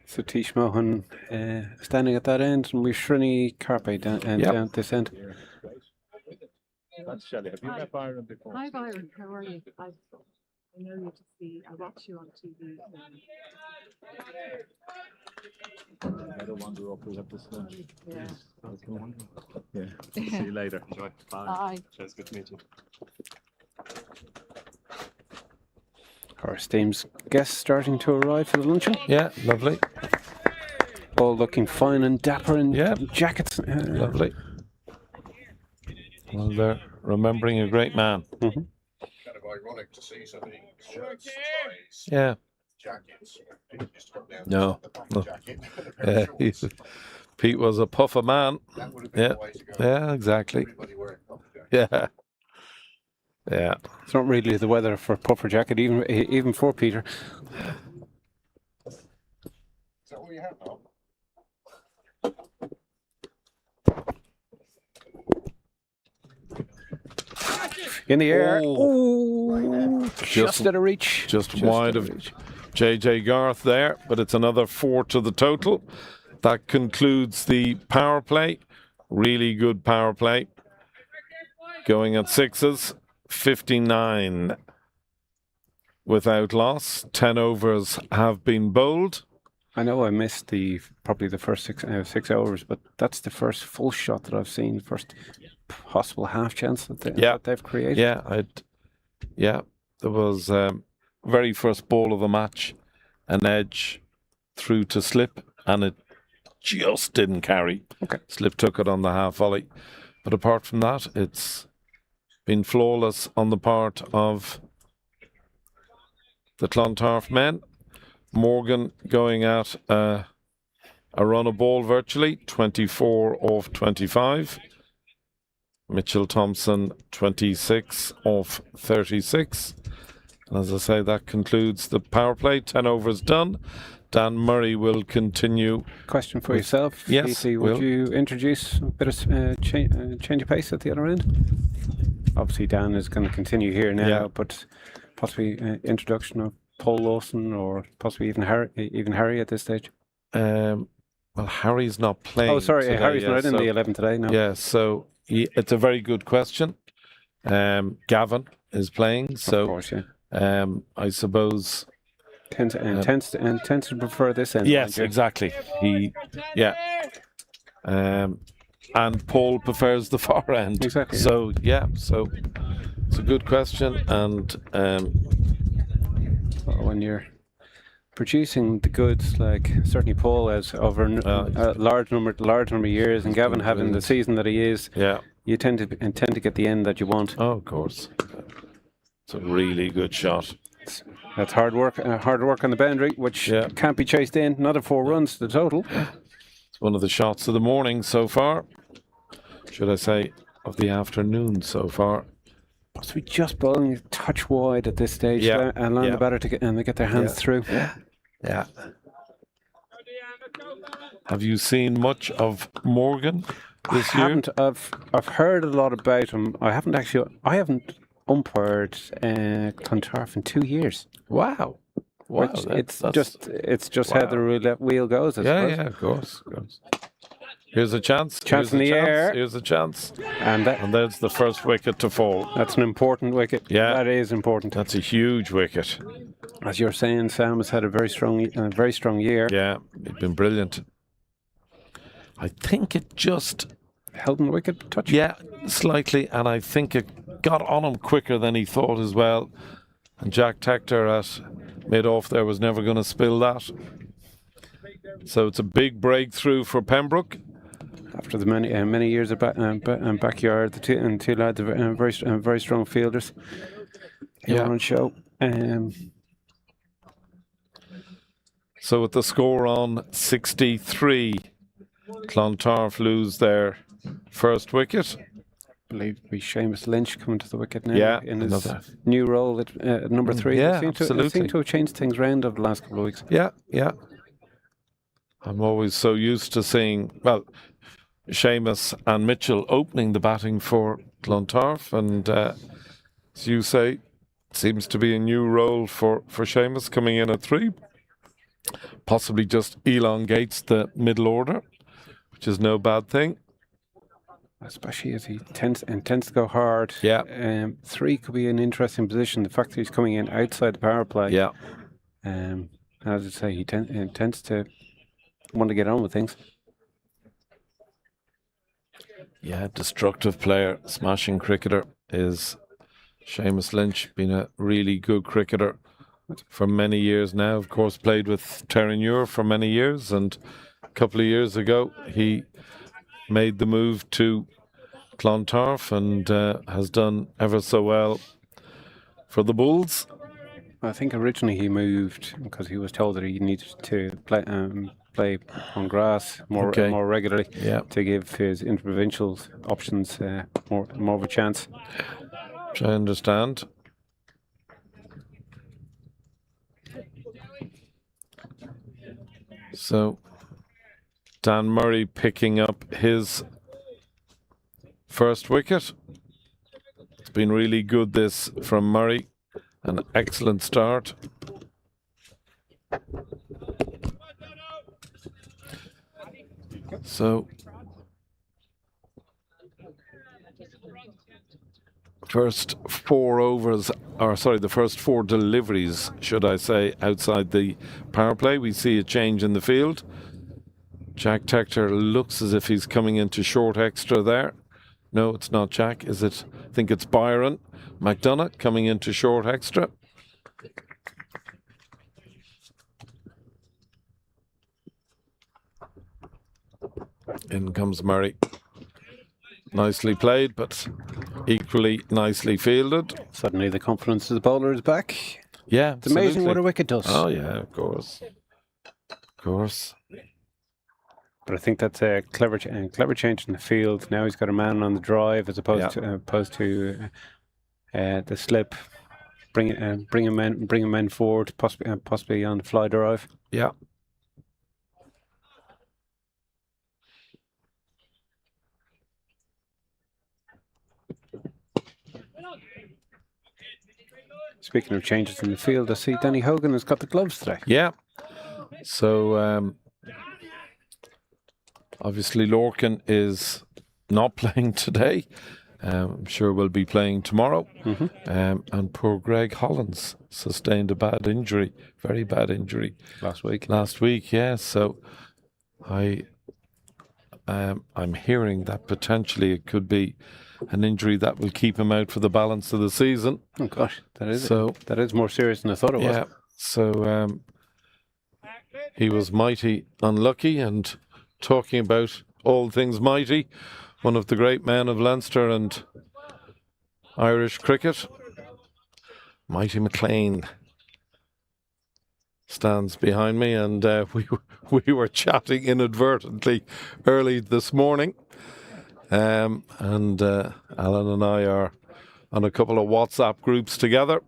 Satish Mohan standing at that end, and we've Srini Karpe down at this end. That's Shelley. Have you met Byron before? Hi Byron, how are you? I know you to see. I watch you on TV. I don't wander up. We'll have this lunch. Yeah. Yeah. See you later. Enjoy. Bye. Bye. Cheers. Good to meet you. Our esteemed guests starting to arrive for the luncheon. Yeah, lovely. all looking fine and dapper in jackets. Lovely. Well, they're remembering a great man. Kind of ironic to see so many shirts, ties, Yeah. jackets. Pete just got down No. the puffer jacket. Pete was a puffer man. That would have been the way to go. Yeah, exactly. Everybody wearing puffer jackets. Yeah. Yeah. It's not really the weather for puffer jacket, even for Peter. Is that all you have now? In the air. Oh. Just out of reach. Just wide of JJ Garth there, but it's another 4 to the total. That concludes the power play. Really good power play. Going at sixes, 59 without loss. 10 overs have been bowled. I know I missed probably the first 6 hours, but that's the first full shot that I've seen, first possible half chance that, that they've created. Yeah, there was very first ball of the match, an edge through to Slip, and it just didn't carry. Okay. Slip took it on the half volley. But apart from that, it's been flawless on the part of the Clontarf men. Morgan going at a run of ball virtually, 24 off 25. Mitchell Thompson, 26 off 36. And as I say, that concludes the power play. 10 overs done. Dan Murray will continue. Question for yourself. Yes, DC, would you introduce a bit of change of pace at the other end? Obviously, Dan is going to continue here now, but possibly introduction of Paul Lawson or possibly even Harry at this stage. Well, Harry's not playing. Oh, sorry, today, Harry's not in the 11 today. No. Yeah, so it's a very good question. Gavin is playing, so of course, I suppose tends to prefer this end. Yes, exactly. And Paul prefers the far end. Exactly. So so it's a good question, and when you're producing the goods, like certainly Paul has over a large number of years, and Gavin having the season that he is, you tend to get the end that you want. Oh, of course, it's a really good shot. That's hard work on the boundary, which can't be chased in. Another 4 runs to the total. It's one of the shots of the morning so far. Should I say of the afternoon so far? Possibly just bowling a touch wide at this stage, and allow the batter to get their hands through. Yeah. Have you seen much of Morgan this year? I've heard a lot about him. I haven't umpired Clontarf in 2 years. Wow. It's just how the roulette wheel goes. I suppose. Yeah, of course. Here's a chance. Chance in the air. Here's a chance. And there's the first wicket to fall. That's an important wicket. Yeah. That is important. That's a huge wicket. As you're saying, Sam has had a very strong year. Yeah, it's been brilliant. I think it just held the wicket touch. Yeah, slightly, and I think it got on him quicker than he thought as well. And Jack Tector at mid-off there was never going to spill that. So it's a big breakthrough for Pembroke. After the many years of backyard, the two lads are very strong fielders. On show. So with the score on 63, Clontarf lose their first wicket. I believe it'll be Seamus Lynch coming to the wicket now in his new role at number 3. Yeah, they seem to have changed things around over the last couple of weeks. Yeah. I'm always so used to seeing, Seamus and Mitchell opening the batting for Clontarf, and as you say, seems to be a new role for Seamus coming in at 3. Possibly just elongates the middle order, which is no bad thing. Especially as he tends to go hard. 3 could be an interesting position. The fact that he's coming in outside the power play. Yeah. As I say, he tends to want to get on with things. Yeah, destructive player, smashing cricketer is Seamus Lynch. Been a really good cricketer for many years now. Of course, played with Terranure for many years and couple of years ago, he made the move to Clontarf and has done ever so well for the Bulls. I think originally he moved because he was told that he needed to play on grass more regularly to give his interprovincial options more of a chance. Which I understand. So Dan Murray picking up his first wicket. It's been really good this from Murray. An excellent start. So first 4 overs, or sorry, the first 4 deliveries, should I say, outside the power play. We see a change in the field. Jack Tector looks as if he's coming into short extra there. No, it's not Jack, is it? I think it's Byron McDonough coming into short extra. In comes Murray. Nicely played, but equally nicely fielded. Suddenly the confidence of the bowler is back. Yeah, it's amazing what a wicket does. Oh yeah, of course. Of course. But I think that's a clever change in the field. Now he's got a man on the drive as opposed to the slip. Bring him in forward, possibly on the fly drive. Yeah. Speaking of changes in the field, I see Danny Hogan has got the gloves today. Yeah. So obviously Lorcan is not playing today. I'm sure we'll be playing tomorrow. And poor Greg Hollins sustained a bad injury, very bad injury. Last week, yeah. So I'm hearing that potentially it could be an injury that will keep him out for the balance of the season. Oh gosh, that is more serious than I thought it was. Yeah. So he was mighty unlucky, and talking about all things mighty, one of the great men of Leinster and Irish cricket, Mighty McLean, stands behind me, and we were chatting inadvertently early this morning, and Alan and I are on a couple of WhatsApp groups together,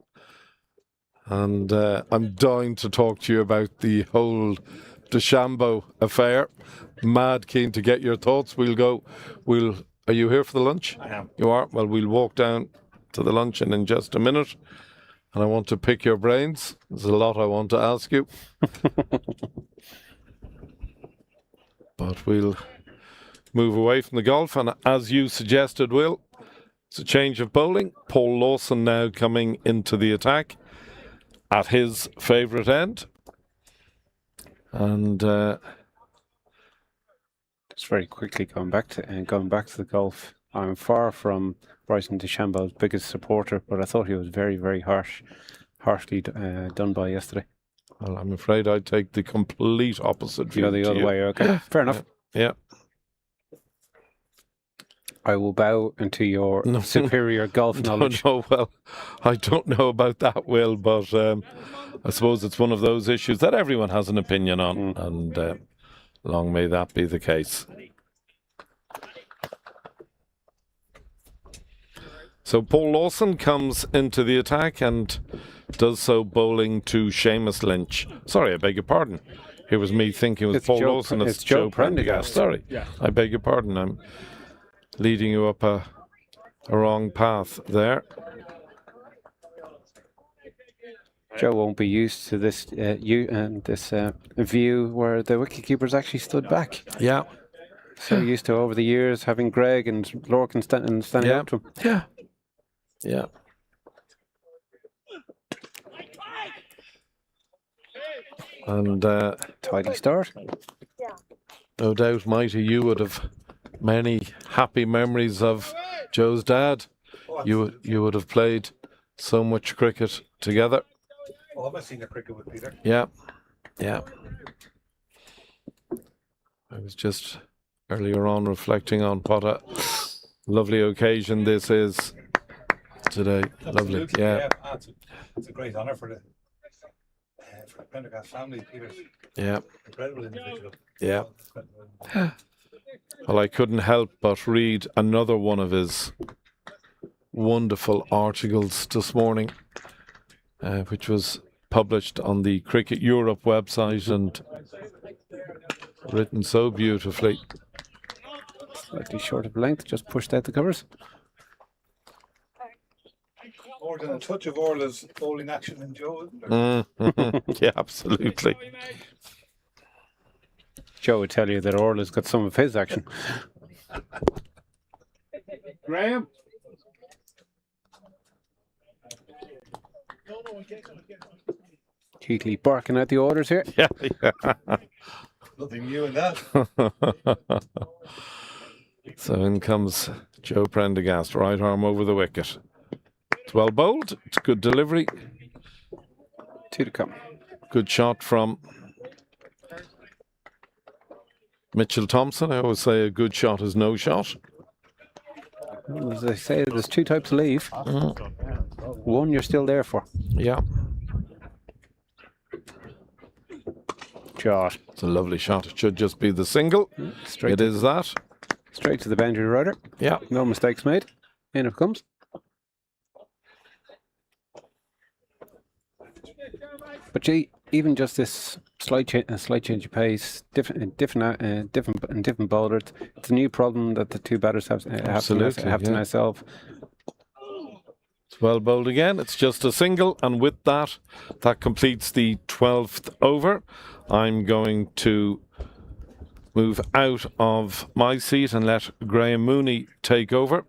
and I'm dying to talk to you about the whole DeChambeau affair. Mad keen to get your thoughts. Are you here for the lunch? I am. You are? Well, we'll walk down to the luncheon in just a minute, and I want to pick your brains. There's a lot I want to ask you. But we'll move away from the golf, and as you suggested, Will, it's a change of bowling. Paul Lawson now coming into the attack at his favourite end. And just very quickly going back to the golf. I'm far from Bryson DeChambeau's biggest supporter, but I thought he was very, very harshly done by yesterday. Well, I'm afraid I'd take the complete opposite view. You go the other way, okay. Fair enough. Yeah. I will bow into your superior golf knowledge. No, well, I don't know about that, Will, but I suppose it's one of those issues that everyone has an opinion on, and long may that be the case. So Paul Lawson comes into the attack and does so bowling to Seamus Lynch. Sorry, I beg your pardon. Here was me thinking it was Paul Lawson. It's Joe Prendergast. Sorry, I beg your pardon. I'm leading you up a wrong path there. Joe won't be used to this view where the wicketkeepers actually stood back. Yeah. So used to over the years having Greg and Lorcan standing up to him. Yeah. Yeah. And tidy start. No doubt, Mighty, you would have many happy memories of Joe's dad. You would have played so much cricket together. Oh, I've seen the cricket with Peter. Yeah, yeah. I was just earlier on reflecting on what a lovely occasion this is today. Lovely, yeah. It's a great honour for the Pembroke family, Peter's Yeah. incredible individual. Yeah. Well, I couldn't help but read another one of his wonderful articles this morning, which was published on the Cricket Europe website and written so beautifully. Slightly short of length, just pushed out the covers. More than a touch of Orla's bowling action in Joe, isn't there? Yeah, absolutely. Joe would tell you that Orla's got some of his action. Graham. Heatley barking out the orders here. Yeah. Nothing new in that. So in comes Joe Prendergast, right arm over the wicket. It's well bowled. It's good delivery. 2 to come. Good shot from Mitchell Thompson. I always say a good shot is no shot. Well, as I say, there's 2 types of leave. One you're still there for. Yeah. Shot. It's a lovely shot. It should just be the single. It is that. Straight to the boundary rider. Yeah. No mistakes made. In it comes. But gee, even just this slight change of pace, different bowlers. It's a new problem that the 2 batters have to myself. It's well bowled again. It's just a single, and with that, that completes the 12th over. I'm going to move out of my seat and let Graham Mooney take over.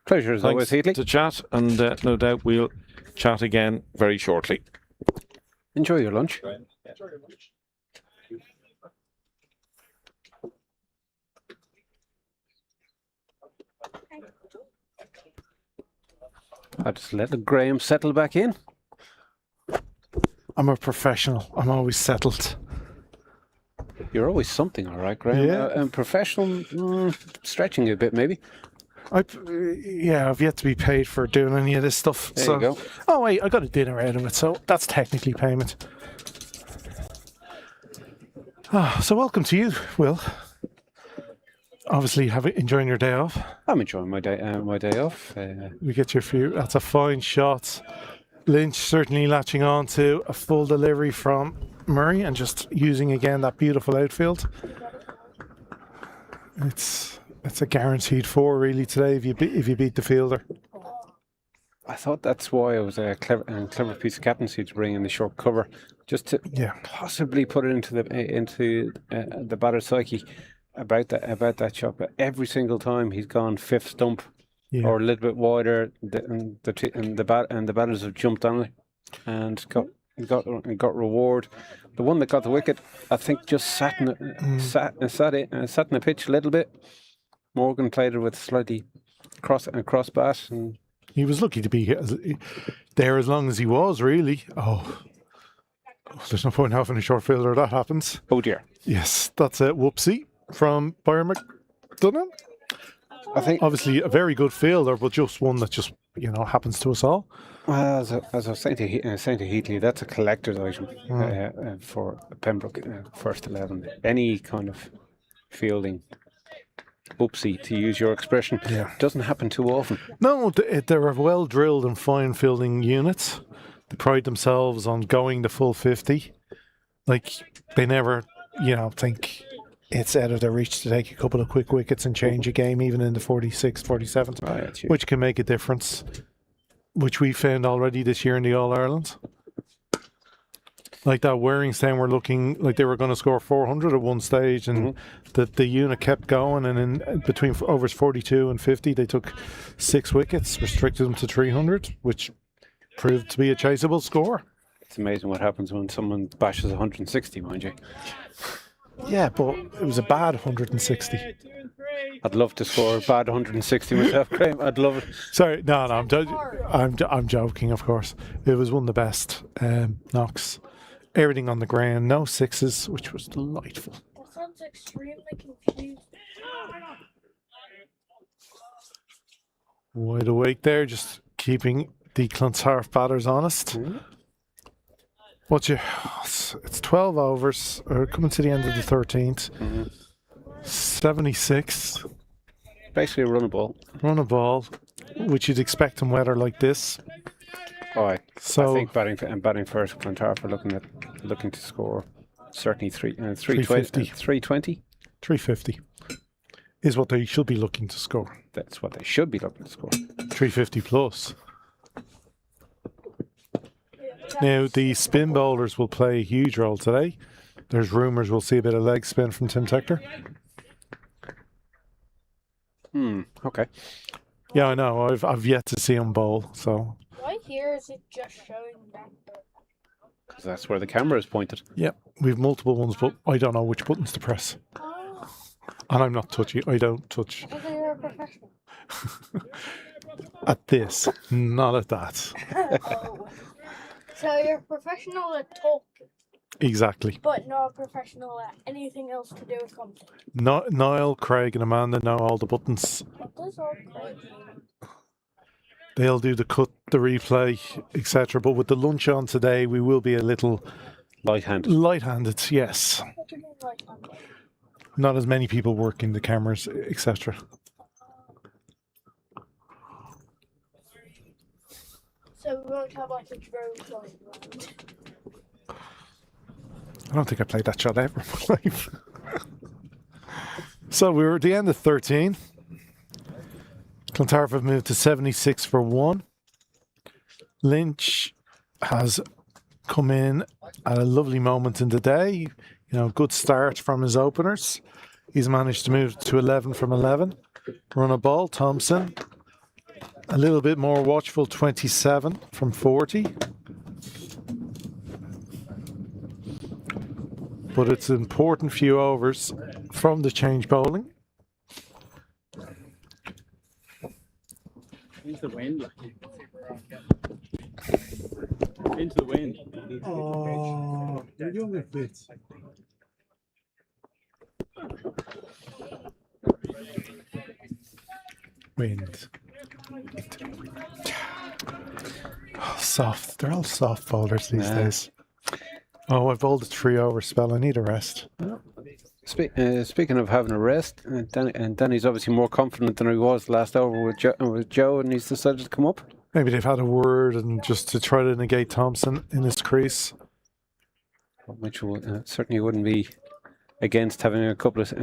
Pleasure as always, Heatley. To chat, and no doubt we'll chat again very shortly. Enjoy your lunch. I'll just let Graham settle back in. I'm a professional. I'm always settled. You're always something, all right, Graham. Yeah. And professional, stretching you a bit, maybe. I've yet to be paid for doing any of this stuff. There you go. Oh wait, I got a dinner out of it, so that's technically payment. So welcome to you, Will. Obviously, enjoying your day off. I'm enjoying my day off. We get your few. That's a fine shot. Lynch certainly latching on to a full delivery from Murray and just using again that beautiful outfield. It's a guaranteed 4 really today if you beat the fielder. I thought that's why it was a clever piece of captaincy to bring in the short cover, just to possibly put it into the batter's psyche about that shot. But every single time he's gone 5th stump or a little bit wider, the batters have jumped on it and got reward. The one that got the wicket, I think, just sat in the pitch a little bit. Morgan played it with slightly cross bat, and he was lucky to be there as long as he was. Really, there's no point in having a short fielder that happens. Oh dear. Yes, that's a whoopsie from Byron McDonough. I think obviously a very good fielder, but just one that just happens to us all. Well, as I was saying to Heatley, that's a collector's item for Pembroke first 11. Any kind of fielding oopsie, to use your expression, doesn't happen too often. No, they're well drilled and fine fielding units. They pride themselves on going the full 50. Like, they never, think it's out of their reach to take a couple of quick wickets and change a game, even in the 46th, 47th, which can make a difference, which we found already this year in the All-Ireland. Like that Warringstown were looking like they were going to score 400 at one stage, and the unit kept going, and in between overs 42 and 50 they took 6 wickets, restricted them to 300, which proved to be a chaseable score. It's amazing what happens when someone bashes 160, mind you. Yeah, but it was a bad 160. I'd love to score a bad 160 myself, Graham. I'd love it. Sorry, no, I'm joking, of course. It was one of the best knocks. Everything on the ground, no sixes, which was delightful. sounds extremely confused. Wide awake there, just keeping the Clontarf batters honest. It's 12 overs, coming to the end of the 13th. 76. Basically a run of ball. Run a ball, which you'd expect in weather like this. I So think batting first, Clontarf are looking to score certainly 350. 320. 350 is what they should be looking to score. That's what they should be looking to score. 350 plus. Now, the spin bowlers will play a huge role today. There's rumours we'll see a bit of leg spin from Tim Tector. Okay. Yeah, I know. I've yet to see him bowl, so. Why here is it just showing that? Because that's where the camera is pointed. Yeah, we've multiple ones, but I don't know which buttons to press. Oh, And I'm not touchy. I don't touch. I thought you were a professional. At this, not at that. Oh. So you're a professional at talking, Exactly. but not a professional at anything else to do with comedy. Niall, Craig, and Amanda know all the buttons. What does all crazy mean? They'll do the cut, the replay, etc. But with the lunch on today, we will be a little Light-handed. light-handed. Yes, What do you mean like that? not as many people working the cameras, etc. So we won't have like a drone flying around. I don't think I played that shot ever in my life. So we were at the end of 13. Clontarf have moved to 76 for 1. Lynch has come in at a lovely moment in the day. Good start from his openers. He's managed to move to 11 from 11. Run a ball, Thompson. A little bit more watchful, 27 from 40. But it's an important few overs from the change bowling. Into the wind. Into the wind. Oh, you're with bits. Wind. Soft. They're all soft bowlers these days. Oh, I bowled a 3-over spell. I need a rest. Speaking of having a rest, Danny's obviously more confident than he was last over with Joe, and he's decided to come up. Maybe they've had a word and just to try to negate Thompson in his crease. Which certainly wouldn't be against having a couple of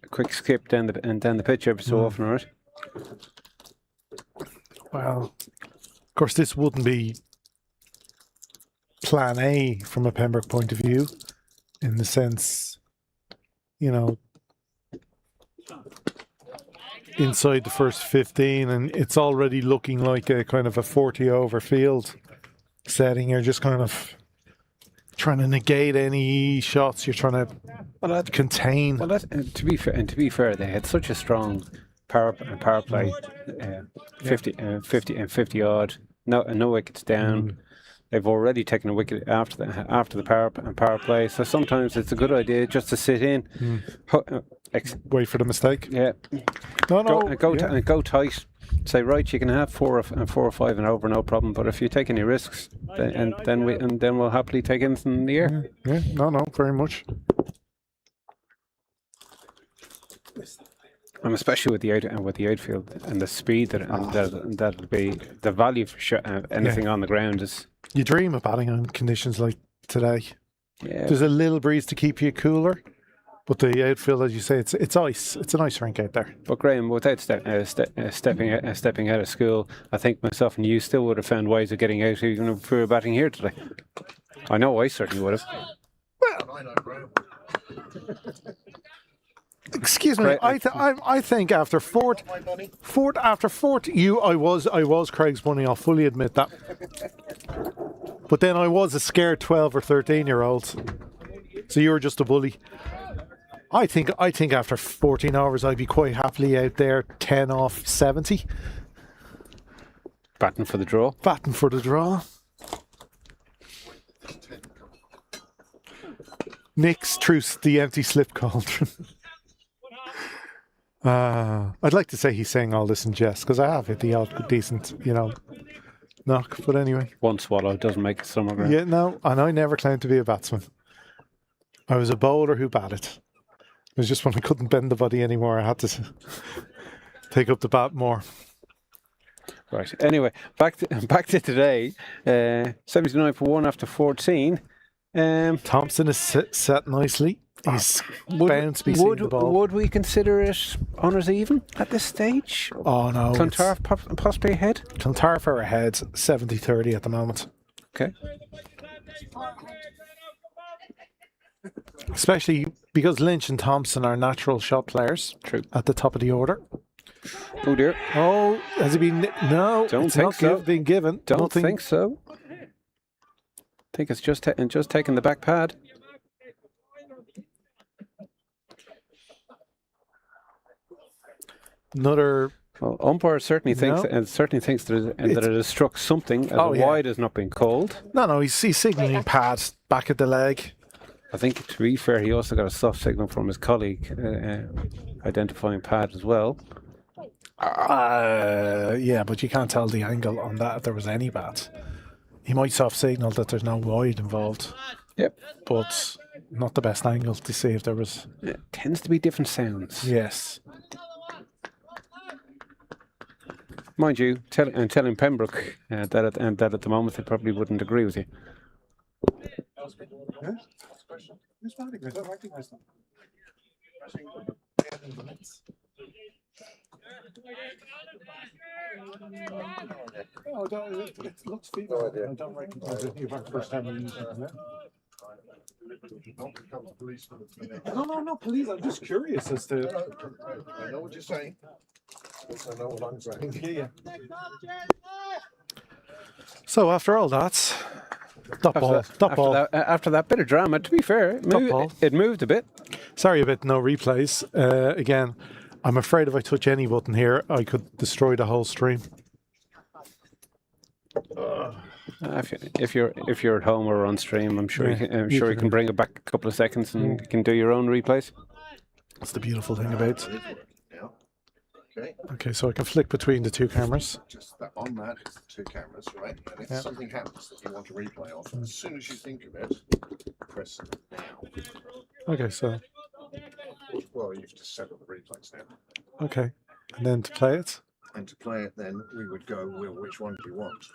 quick skip down the pitch every so often, right? Well, of course, this wouldn't be plan A from a Pembroke point of view, in the sense, inside the first 15, and it's already looking like a kind of a 40-over field setting. You're just kind of trying to negate any shots. You're trying to contain. Well, to be fair, they had such a strong power play, 50 odd. No wickets down. They've already taken a wicket after the power play. So sometimes it's a good idea just to sit in, wait for the mistake. Yeah. Go tight. Say right, you can have 4 or 5 and over, no problem. But if you take any risks, then we'll happily take anything in the air. Yeah. No, very much. And especially with the outfield and the speed that'll be the value for anything on the ground is. You dream of batting on conditions like today. Yeah. There's a little breeze to keep you cooler, but the outfield, as you say, it's ice. It's an ice rink out there. But Graham, without stepping out of school, I think myself and you still would have found ways of getting out even if we were batting here today. I know I certainly would have. Well, I know, Graham. Excuse me. I think after Fort, I was Craig's bunny. I'll fully admit that. But then I was a scared 12 or 13-year-old. So you were just a bully. I think after 14 hours I'd be quite happily out there 10 off 70. Batting for the draw. Nick's truce the empty slip cauldron. I'd like to say he's saying all this in jest, because I have hit the odd decent, knock. But anyway. One swallow doesn't make a summer ground. Yeah, no, and I never claimed to be a batsman. I was a bowler who batted. It was just when I couldn't bend the body anymore, I had to take up the bat more. Right. Anyway, back to today. 79 for 1 after 14. Thompson is set nicely. He's bound to be seeing the ball. Would we consider it honours even at this stage? Oh no. Clontarf possibly ahead? Clontarf are ahead 70-30 at the moment. Okay. Especially because Lynch and Thompson are natural shot players. True. At the top of the order. Oh dear. Oh, has he been? No, Don't it's think not so. been given. Don't Nothing. think so. I think it's just taking the back pad. Another. Well, umpire certainly thinks that it has struck something as wide has not been called. No, he's signalling pad back at the leg. I think, to be fair, he also got a soft signal from his colleague identifying pad as well. Yeah, but you can't tell the angle on that if there was any bad. He might soft signal that there's no wide involved. Yep. But not the best angle to see if there was. It tends to be different sounds. Yes. Mind you, telling Pembroke that at the moment they probably wouldn't agree with you. Yeah? Who's batting? I don't recognise them. Oh, it looks female. I don't recognise it. You've the first time you use it, yeah? No, police. I'm just curious as to. I know what you're saying. I know what I'm saying. Yeah. So after all that, After that bit of drama, to be fair, it moved a bit. Sorry about no replays. Again, I'm afraid if I touch any button here, I could destroy the whole stream. If you're at home or on stream, I'm sure you can bring it back a couple of seconds and you can do your own replays. That's the beautiful thing about. Okay. Okay, so I can flick between the two cameras. Just that on that is the two cameras, right? And if something happens that you want to replay of, as soon as you think of it, press now. Okay, so. Well, you've just set up the replays now. Okay, and then to play it. And to play it, then we would go, well, which one do you want?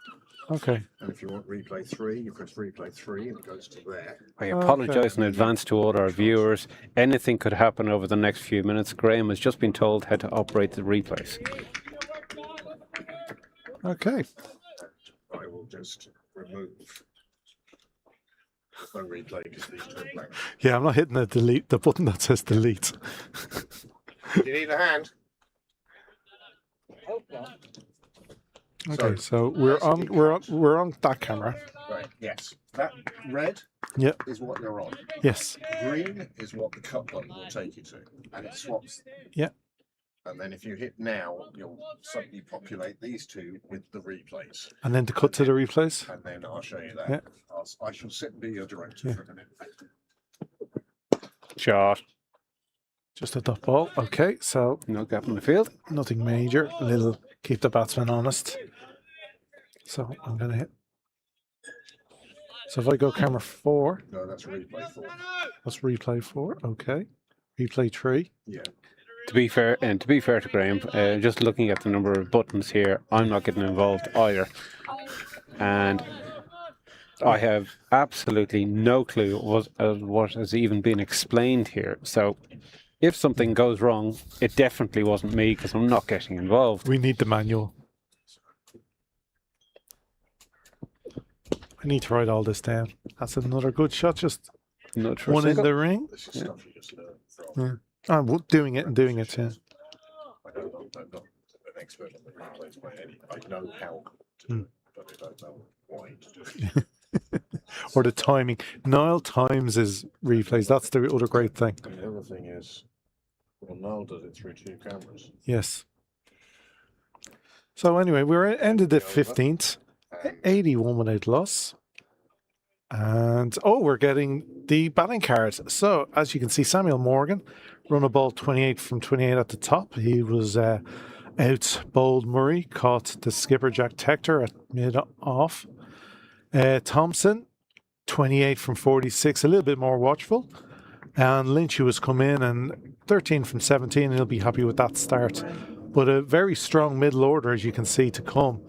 Okay. And if you want replay 3, you press replay 3 and it goes to there. I apologise in advance to all our viewers. Anything could happen over the next few minutes. Graham has just been told how to operate the replays. Okay. I will just remove the replay because these two are blank. Yeah, I'm not hitting the button that says delete. You need a hand? Okay, so we're on that camera. Right, yes. That red is what you're on. Yes. Green is what the cut button will take you to. And it swaps. Yeah. And then if you hit now, you'll suddenly populate these two with the replays. And then to cut to the replays? And then I'll show you that. Yeah. I shall sit and be your director for a minute. Shot. Just a dot ball. Okay, so no gap in the field. Nothing major. A little keep the batsman honest. So I'm gonna hit. So if I go camera 4. No, that's replay 4. That's replay 4. Okay. Replay 3. Yeah. To be fair to Graham, just looking at the number of buttons here, I'm not getting involved either, and I have absolutely no clue what has even been explained here. So, if something goes wrong, it definitely wasn't me because I'm not getting involved. We need the manual. I need to write all this down. That's another good shot. Just one in the ring. This is stuff you just learned from. Yeah. I'm doing it. Yeah. I'm not an expert on the replays by any. I know how to do it, but I don't know why to do it. Or the timing. Niall times his replays. That's the other great thing. And the other thing is, well, Niall does it through 2 cameras. Yes. So anyway, we're ended at 15th. 81 without loss. And, we're getting the batting card. So, as you can see, Samuel Morgan run a ball 28 from 28 at the top. He was out bowled Murray, caught the skipper Jack Tector at mid-off. Thompson, 28 from 46, a little bit more watchful. And Lynch, who has come in, and 13 from 17, he'll be happy with that start. But a very strong middle order, as you can see, to come.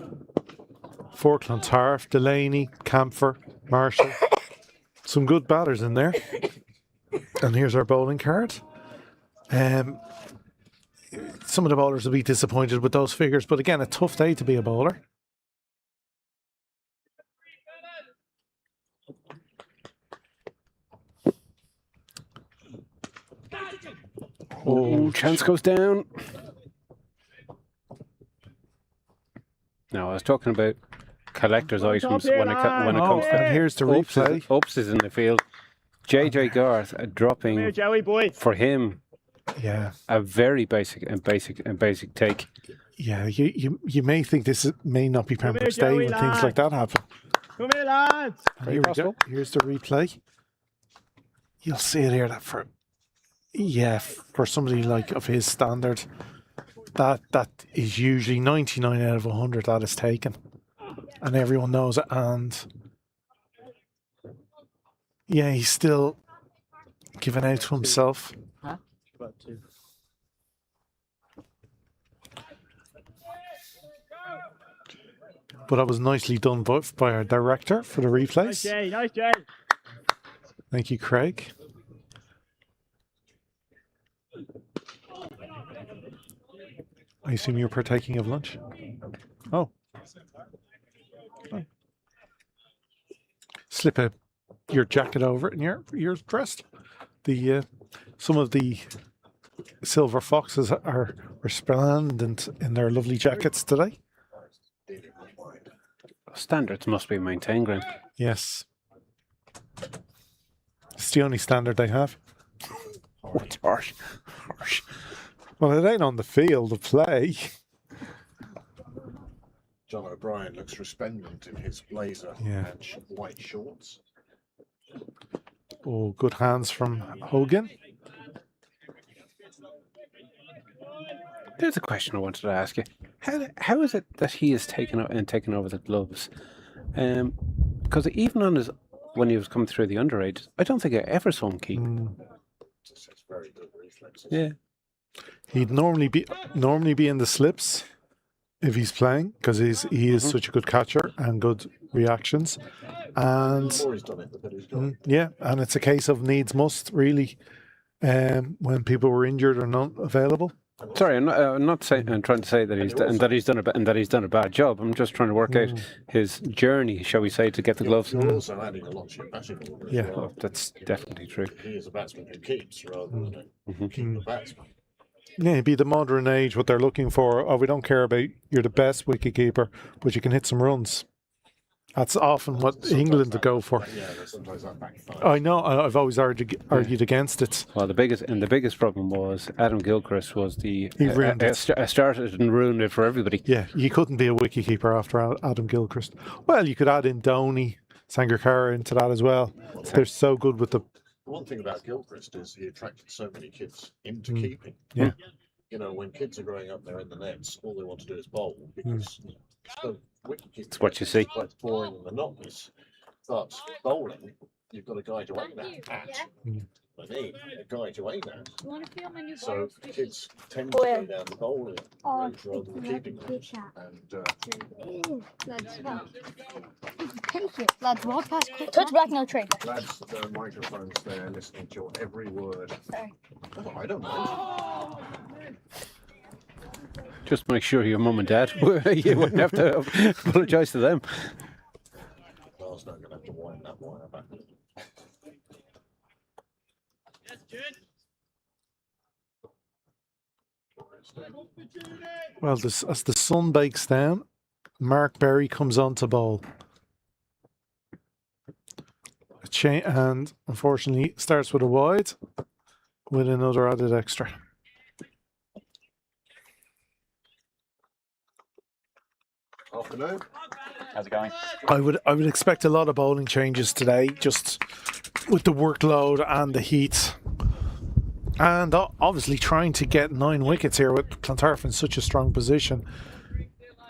For Clontarf, Delaney, Camphor, Marshall. Some good batters in there. And here's our bowling card. Some of the bowlers will be disappointed with those figures, but again, a tough day to be a bowler. Oh, chance goes down. No, I was talking about collector's items when it comes to. And here's the replay. Ups is in the field. JJ Garth dropping Here, Joey boy. for him. Yeah, A very basic take. yeah. You may think this may not be Pembroke Day Joey, when things lad. like that happen. Come here, lads. And here we go. Here's the replay. You'll see it here. That for somebody like of his standard, that is usually 99 out of 100 that is taken, and everyone knows it. And yeah, he's still giving out to himself. About two. But that was nicely done by our director for the Nice, replays. Jay. Nice, Jay. Thank you, Craig. I assume you're partaking of lunch. Oh. Slip your jacket over it and you're dressed. The some of the silver foxes are resplendent in their lovely jackets today. Standards must be maintained, Grant. Yes. It's the only standard they have. Oh, it's harsh. Well, it ain't on the field of play. John O'Brien looks resplendent in his blazer Yeah. and white shorts. Oh, good hands from Hogan. There's a question I wanted to ask you. How is it that he has taken over the gloves? Because even when he was coming through the underage, I don't think I ever saw him keep. It's very good reflexes. Yeah. He'd normally be in the slips if he's playing because he is such a good catcher and good reactions. And The more he's done it, the better he's got. yeah, and it's a case of needs must really. When people were injured or not available. Sorry, I'm not saying. I'm trying to say that he's done a bad job. I'm just trying to work out his journey, shall we say, to get the gloves. You're also adding a lot to your batting order. Yeah. As well. That's definitely true. He is a batsman who keeps rather than keep the batsman. Yeah, it'd be the modern age what they're looking for. Oh, we don't care about you're the best wicketkeeper, but you can hit some runs. That's often what England would go for. Yeah, sometimes that backfires. I know. I've always argued against it. Well, the biggest problem was Adam Gilchrist was He ruined it. started and ruined it for everybody. Yeah, you couldn't be a wicketkeeper after Adam Gilchrist. Well, you could add in Dhoni, Sangakkara into that as well. They're so good with the. One thing about Gilchrist is he attracted so many kids into keeping. Yeah. You know, when kids are growing up there in the nets, all they want to do is bowl because It's what you see. Quite boring and monotonous. But bowling, you've got a guy to aim at. I mean, a guy to aim at. So kids tend to go down the bowling route rather than keeping route. And Take it. Lads, walk past quick. Touch back, no trade. lads, there are microphones there listening to your every word. Sorry. Oh, I don't know. Just make sure your mum and dad, you wouldn't have to apologise to them. Carl's not going to have to wind that wire back. Well, as the sun bakes down, Mark Berry comes on to bowl. And unfortunately starts with a wide with another added extra. Afternoon. How's it going? I would expect a lot of bowling changes today, just with the workload and the heat. And obviously trying to get 9 wickets here with Clontarf in such a strong position.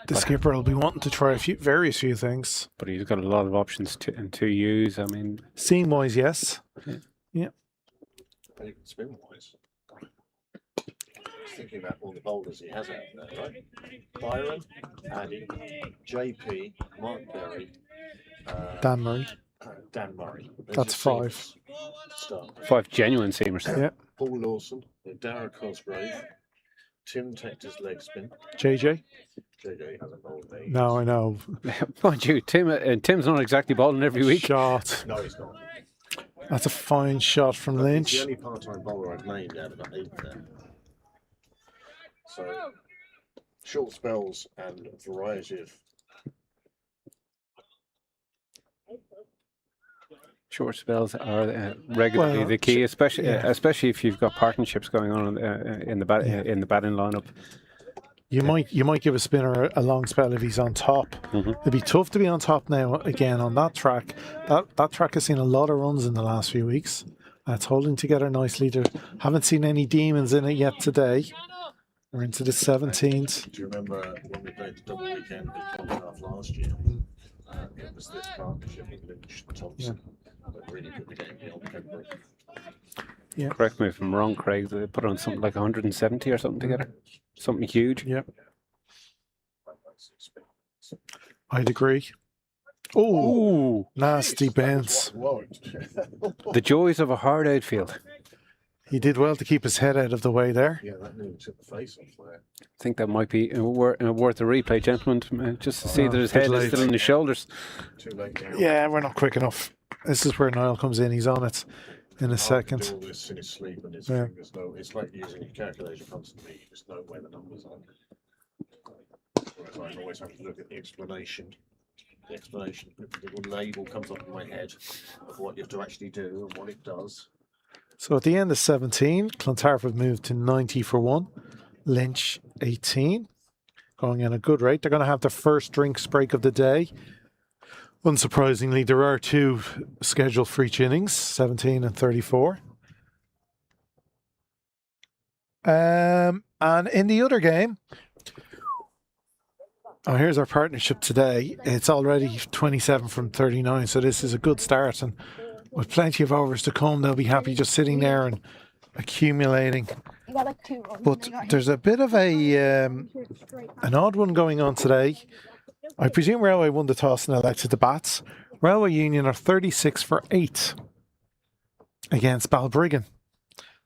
The skipper will be wanting to try various few things. But he's got a lot of options to use. I mean, seam wise, yes. Yeah. Spin wise. Thinking about all the bowlers he has out there, right? Byron, Paddy, JP, Mark Berry, Dan Murray. Dan Murray. That's 5. 5 genuine seamers. Yeah. Paul Lawson, Dara Cosgrave, Tim Tector's leg spin. JJ hasn't bowled there. No, I know. Mind you, Tim's not exactly bowling every week. Shot. No, he's not. That's a fine shot from Lynch. He's the only part-time bowler I've named out of 8 there. So, short spells and a variety of... Short spells are regularly the key, especially if you've got partnerships going on in the batting lineup. You might give a spinner a long spell if he's on top. It'd be tough to be on top now again on that track. That track has seen a lot of runs in the last few weeks. It's holding together nicely. Haven't seen any demons in it yet today. We're into the 17th. Do you remember when we played the double weekend with Clontarf last year? It was this partnership with Lynch and Thompson that really put the game beyond Pembroke. Yeah. Correct me if I'm wrong, Craig. They put on something like 170 or something together. Something huge. Yeah. I'd agree. Oh, nasty bends. The joys of a hard outfield. He did well to keep his head out of the way there. Yeah, that nearly took the face off there. I think that might be worth a replay, gentlemen, just to see that his head is still in his shoulders. Too late now. Yeah, we're not quick enough. This is where Niall comes in. He's on it in a second. Do all this in his sleep and his fingers know. It's like using a calculator constantly. You just know where the numbers are. Whereas I always have to look at the explanation. The explanation, the little label comes up in my head of what you have to actually do and what it does. So at the end of 17, Clontarf have moved to 90 for 1. Lynch 18, going in a good rate. They're going to have their first drinks break of the day. Unsurprisingly, there are 2 scheduled for each innings, 17 and 34. And in the other game, here's our partnership today. It's already 27 from 39, so this is a good start. And with plenty of overs to come, they'll be happy just sitting there and accumulating. But there's a bit of an odd one going on today. I presume Railway won the toss and elected the bats. Railway Union are 36 for 8 against Balbriggan.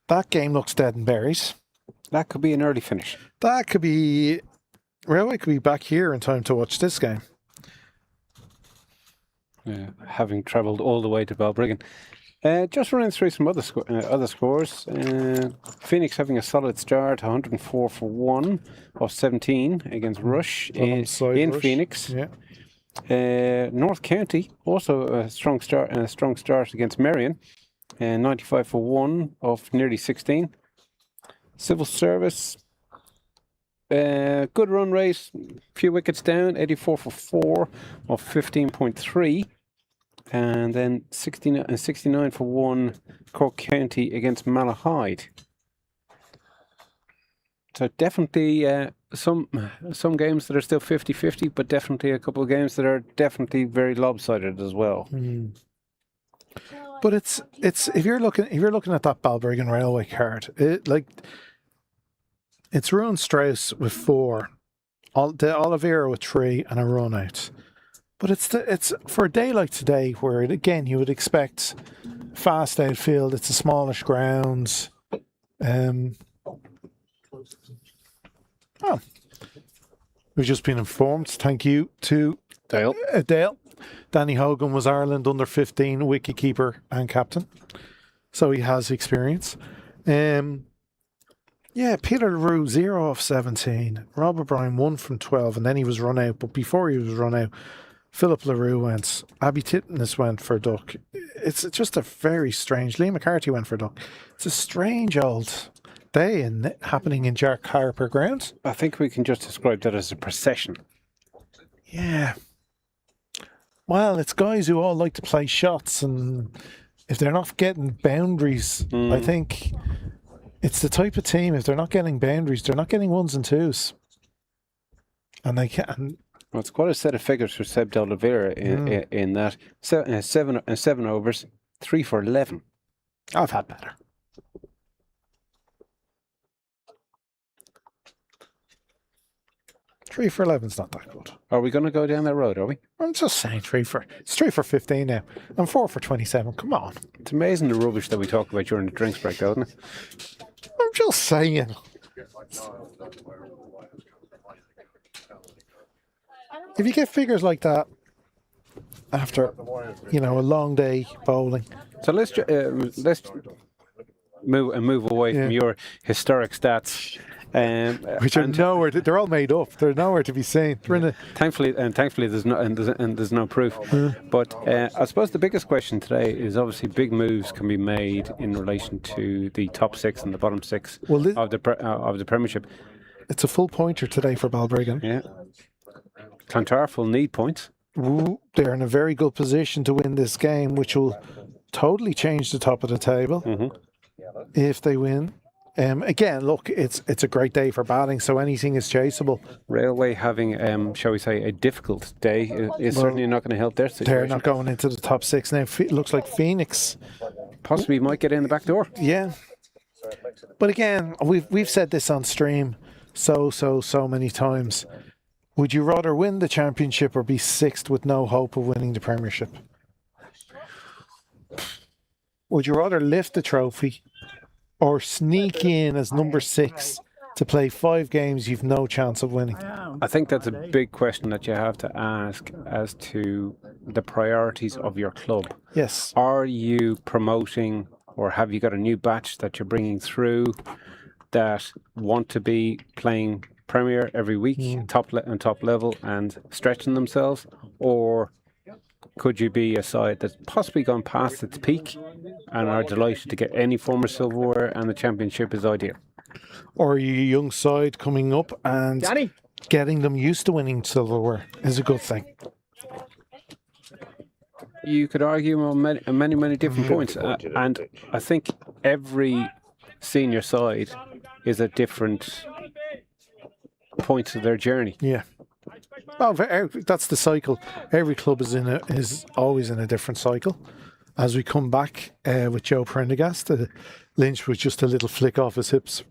That game looks dead and buried. That could be an early finish. That could be... Railway could be back here in time to watch this game. Having travelled all the way to Balbriggan. Just running through some other scores. Phoenix having a solid start, 104 for 1 of 17 against Rush in Rush. Phoenix. Yeah. North County also a strong start against Marion, 95 for 1 of nearly 16. Civil Service, good run rate, few wickets down, 84 for 4 of 15.3. And then 69 for 1 Cork County against Malahide. So definitely some games that are still 50-50, but definitely a couple of games that are definitely very lopsided as well. But it's if you're looking at that Balbriggan Railway card, it's Ruan Strauss with 4, the Oliveira with 3 and a run out. But it's for a day like today where, again, you would expect fast outfield. It's a smallish ground. We've just been informed. Thank you to Dale. Dale. Danny Hogan was Ireland under 15 wicketkeeper and captain, so he has experience. Peter LaRue 0 of 17. Rob O'Brien 1 from 12, and then he was run out. But before he was run out, Philip LaRue went. Abby Titmus went for duck. It's just a very strange. Lee McCarthy went for duck. It's a strange old day happening in Jack Harper ground. I think we can just describe that as a procession. Yeah. Well, it's guys who all like to play shots, and if they're not getting boundaries, I think it's the type of team. If they're not getting boundaries, they're not getting ones and twos, and they can. Well, it's quite a set of figures for Seb de Oliveira in that seven overs, 3 for 11. I've had better. 3 for 11's not that good. Are we going to go down that road, are we? I'm just saying it's 3 for 15 now. And 4 for 27. Come on. It's amazing the rubbish that we talk about during the drinks break, though, isn't it? I'm just saying. If you get figures like that after, a long day bowling. So let's move away from your historic stats. Which are nowhere. They're all made up. They're nowhere to be seen. Thankfully, there's no proof. But I suppose the biggest question today is obviously big moves can be made in relation to the top 6 and the bottom 6 of the Premiership. It's a full pointer today for Balbriggan. Yeah, Clontarf will need points. They're in a very good position to win this game, which will totally change the top of the table if they win. Again, look, it's a great day for batting, so anything is chaseable. Railway having, shall we say, a difficult day is certainly not going to help their situation. They're not going into the top 6 now. It looks like Phoenix possibly might get in the back door. Yeah, but again, we've said this on stream so many times. Would you rather win the championship or be 6th with no hope of winning the Premiership? Would you rather lift the trophy or sneak in as number 6 to play 5 games you've no chance of winning? I think that's a big question that you have to ask as to the priorities of your club. Yes. Are you promoting, or have you got a new batch that you're bringing through that want to be playing Premier every week, top level and stretching themselves? Or could you be a side that's possibly gone past its peak and are delighted to get any form of silverware and the championship is ideal? Or are you a young side coming up and getting them used to winning silverware is a good thing? You could argue on many different points. And I think every senior side is at different points of their journey. Yeah. Oh, that's the cycle. Every club is always in a different cycle. As we come back with Joe Prendergast, Lynch was just a little flick off his hips.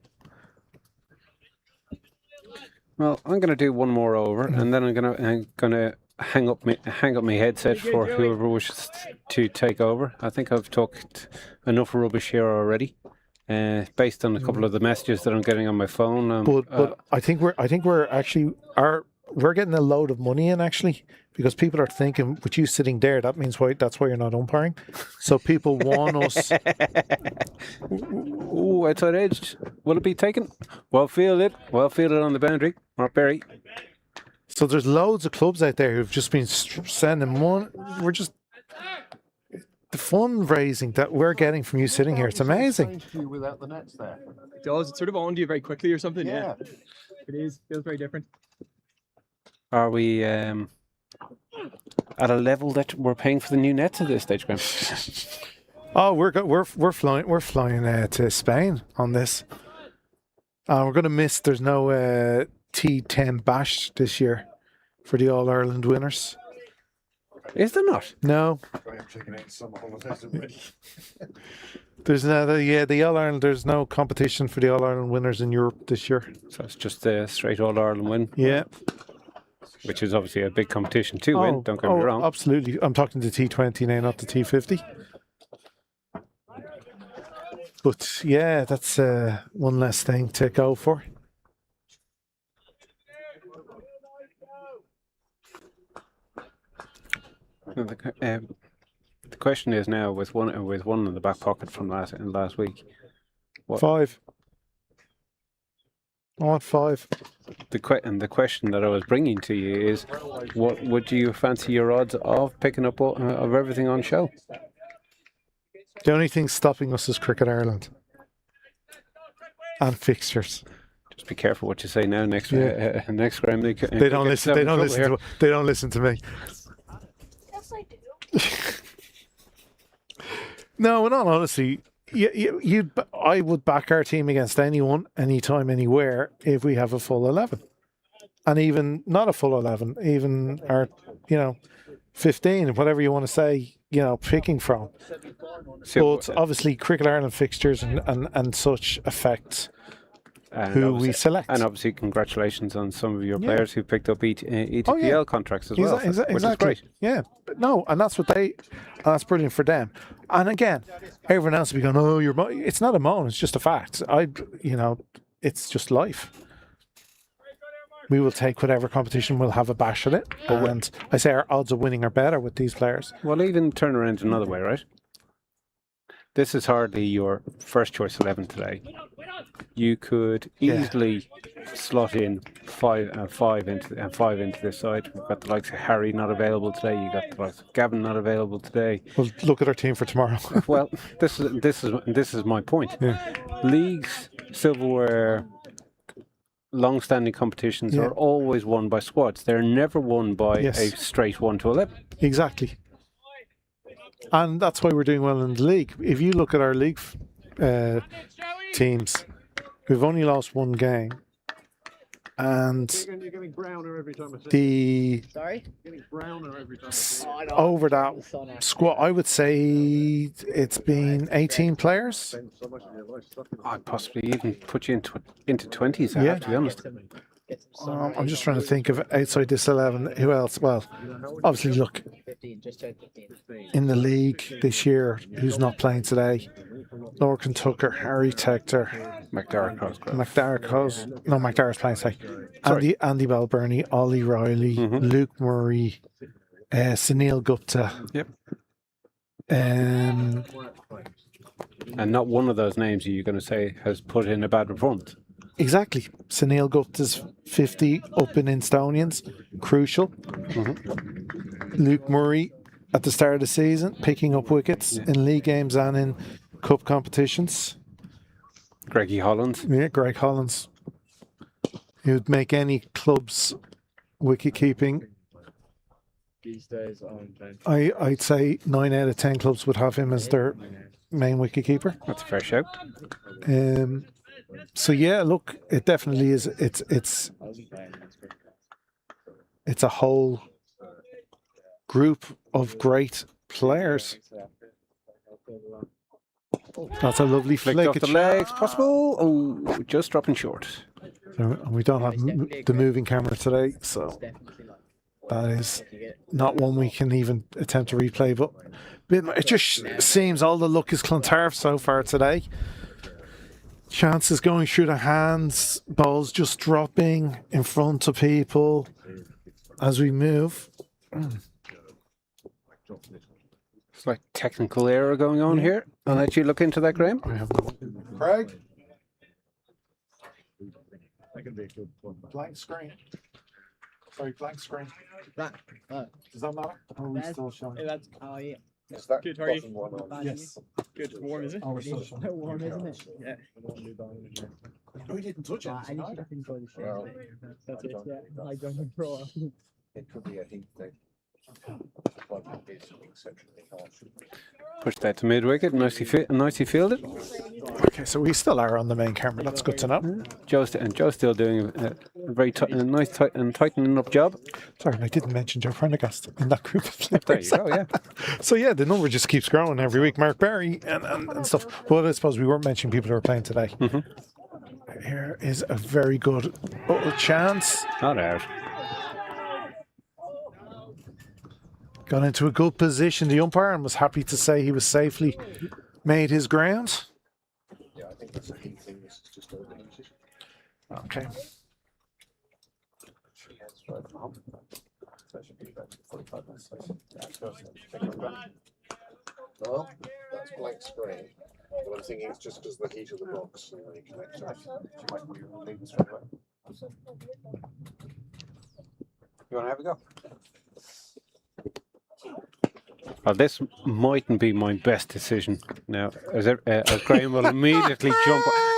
Well, I'm going to do one more over, and then I'm going to hang up my headset for whoever wishes to take over. I think I've talked enough rubbish here already, based on a couple of the messages that I'm getting on my phone. But I think we're actually we're getting a load of money in actually, because people are thinking with you sitting there, that's why you're not umpiring. So people want us. Ooh, outside edge. Will it be taken? Well fielded on the boundary. Mark Berry. So there's loads of clubs out there who've just been sending one. We're just the fundraising that we're getting from you sitting here. It's amazing. Without the nets there. It does. It's sort of on to you very quickly or something. Yeah. It is. Feels very different. Are we at a level that we're paying for the new nets at this stage, Graham? Oh, we're flying to Spain on this. We're going to miss. There's no T10 bash this year for the All Ireland winners. Is there not? No. There's the All Ireland. There's no competition for the All Ireland winners in Europe this year. So it's just a straight All Ireland win. Yeah. Which is obviously a big competition to win. Don't get me wrong. Absolutely. I'm talking to T20 now, not the T50. But yeah, that's one less thing to go for. The question is now with one in the back pocket from last week. What? 5. I want 5. The question that I was bringing to you is, what would you fancy your odds of picking up of everything on show? The only thing stopping us is Cricket Ireland and fixtures. Just be careful what you say now. Next Graham, they don't listen. They don't listen to me. No, in all honesty, I would back our team against anyone, anytime, anywhere, if we have a full 11. And even not a full 11, even our, 15, whatever you want to say, picking from. But obviously, Cricket Ireland fixtures and such affect who we select. And obviously, congratulations on some of your players who picked up ETPL contracts as well, exactly. which is great. Yeah, but no, and that's that's brilliant for them. And again, everyone else will be going, "Oh, it's not a moan; it's just a fact." It's just life. We will take whatever competition, we'll have a bash at it. And I say our odds of winning are better with these players. Well, even turn around another way, right? This is hardly your first choice 11 today. You could easily slot in five into this side. We've got the likes of Harry not available today. You got the likes of Gavin not available today. Well, look at our team for tomorrow. Well, this is my point. Yeah. Leagues, silverware, long-standing competitions are always won by squads. They're never won by a straight 1 to 11. Exactly. And that's why we're doing well in the league. If you look at our league teams, we've only lost one game. And over that squad, I would say it's been 18 players. I'd possibly even put you into 20s, I have to be honest. I'm just trying to think of outside this 11, who else? Well, obviously, look, in the league this year, who's not playing today? Lorcan Tucker, Harry Tector, McDarragh's playing today. Andy Balburney, Ollie Riley, Luke Murray, Sunil Gupta. Yep. And not one of those names you're going to say has put in a bad performance. Exactly. Sunil Gupta's 50 up in Estonians, crucial. Luke Murray at the start of the season, picking up wickets in league games and in cup competitions. Greggy Hollands. Yeah, Greg Hollands. He would make any club's wicket keeping. These days, I'd say 9 out of 10 clubs would have him as their main wicket keeper. That's a fair shout. So yeah, look, it definitely is. It's a whole group of great players. That's a lovely flick off the legs, possible. Oh, just dropping short. So we don't have the moving camera today, so that is not one we can even attempt to replay. But it just seems all the luck is Clontarf so far today. Chances going through the hands, balls just dropping in front of people as we move. It's like technical error going on here. I'll let you look into that, Graham. Craig? Blank screen. Sorry, blank screen. Does that matter? Or are we still showing? Yeah. Is that Good, how are you? bottom one on? Yes. Good. Warm, is it? Oh, we're still showing. Warm, isn't it? Yeah. We didn't touch it. Well, That's it. Yeah. I don't know. it could be a heat thing. Exceptionally harsh. Push that to mid wicket. Nicely fielded. Okay, so we still are on the main camera. That's good to know. Joe's still doing a very nice and tightening up job. Sorry, I didn't mention Joe Prendergast in that group of players. There you go, yeah. So yeah, the number just keeps growing every week. Mark Berry and stuff. But I suppose we weren't mentioning people who are playing today. Here is a very good chance. Not out. Got into a good position, the umpire, and was happy to say he was safely made his ground. Yeah, I think that's a heat thing. This is just over the position. Okay. No, that's blank screen. But I'm thinking it's just because of the heat of the box. And when you connect to it, you might be leaving straight away. You want to have a go? Well, this mightn't be my best decision now, as Graham will immediately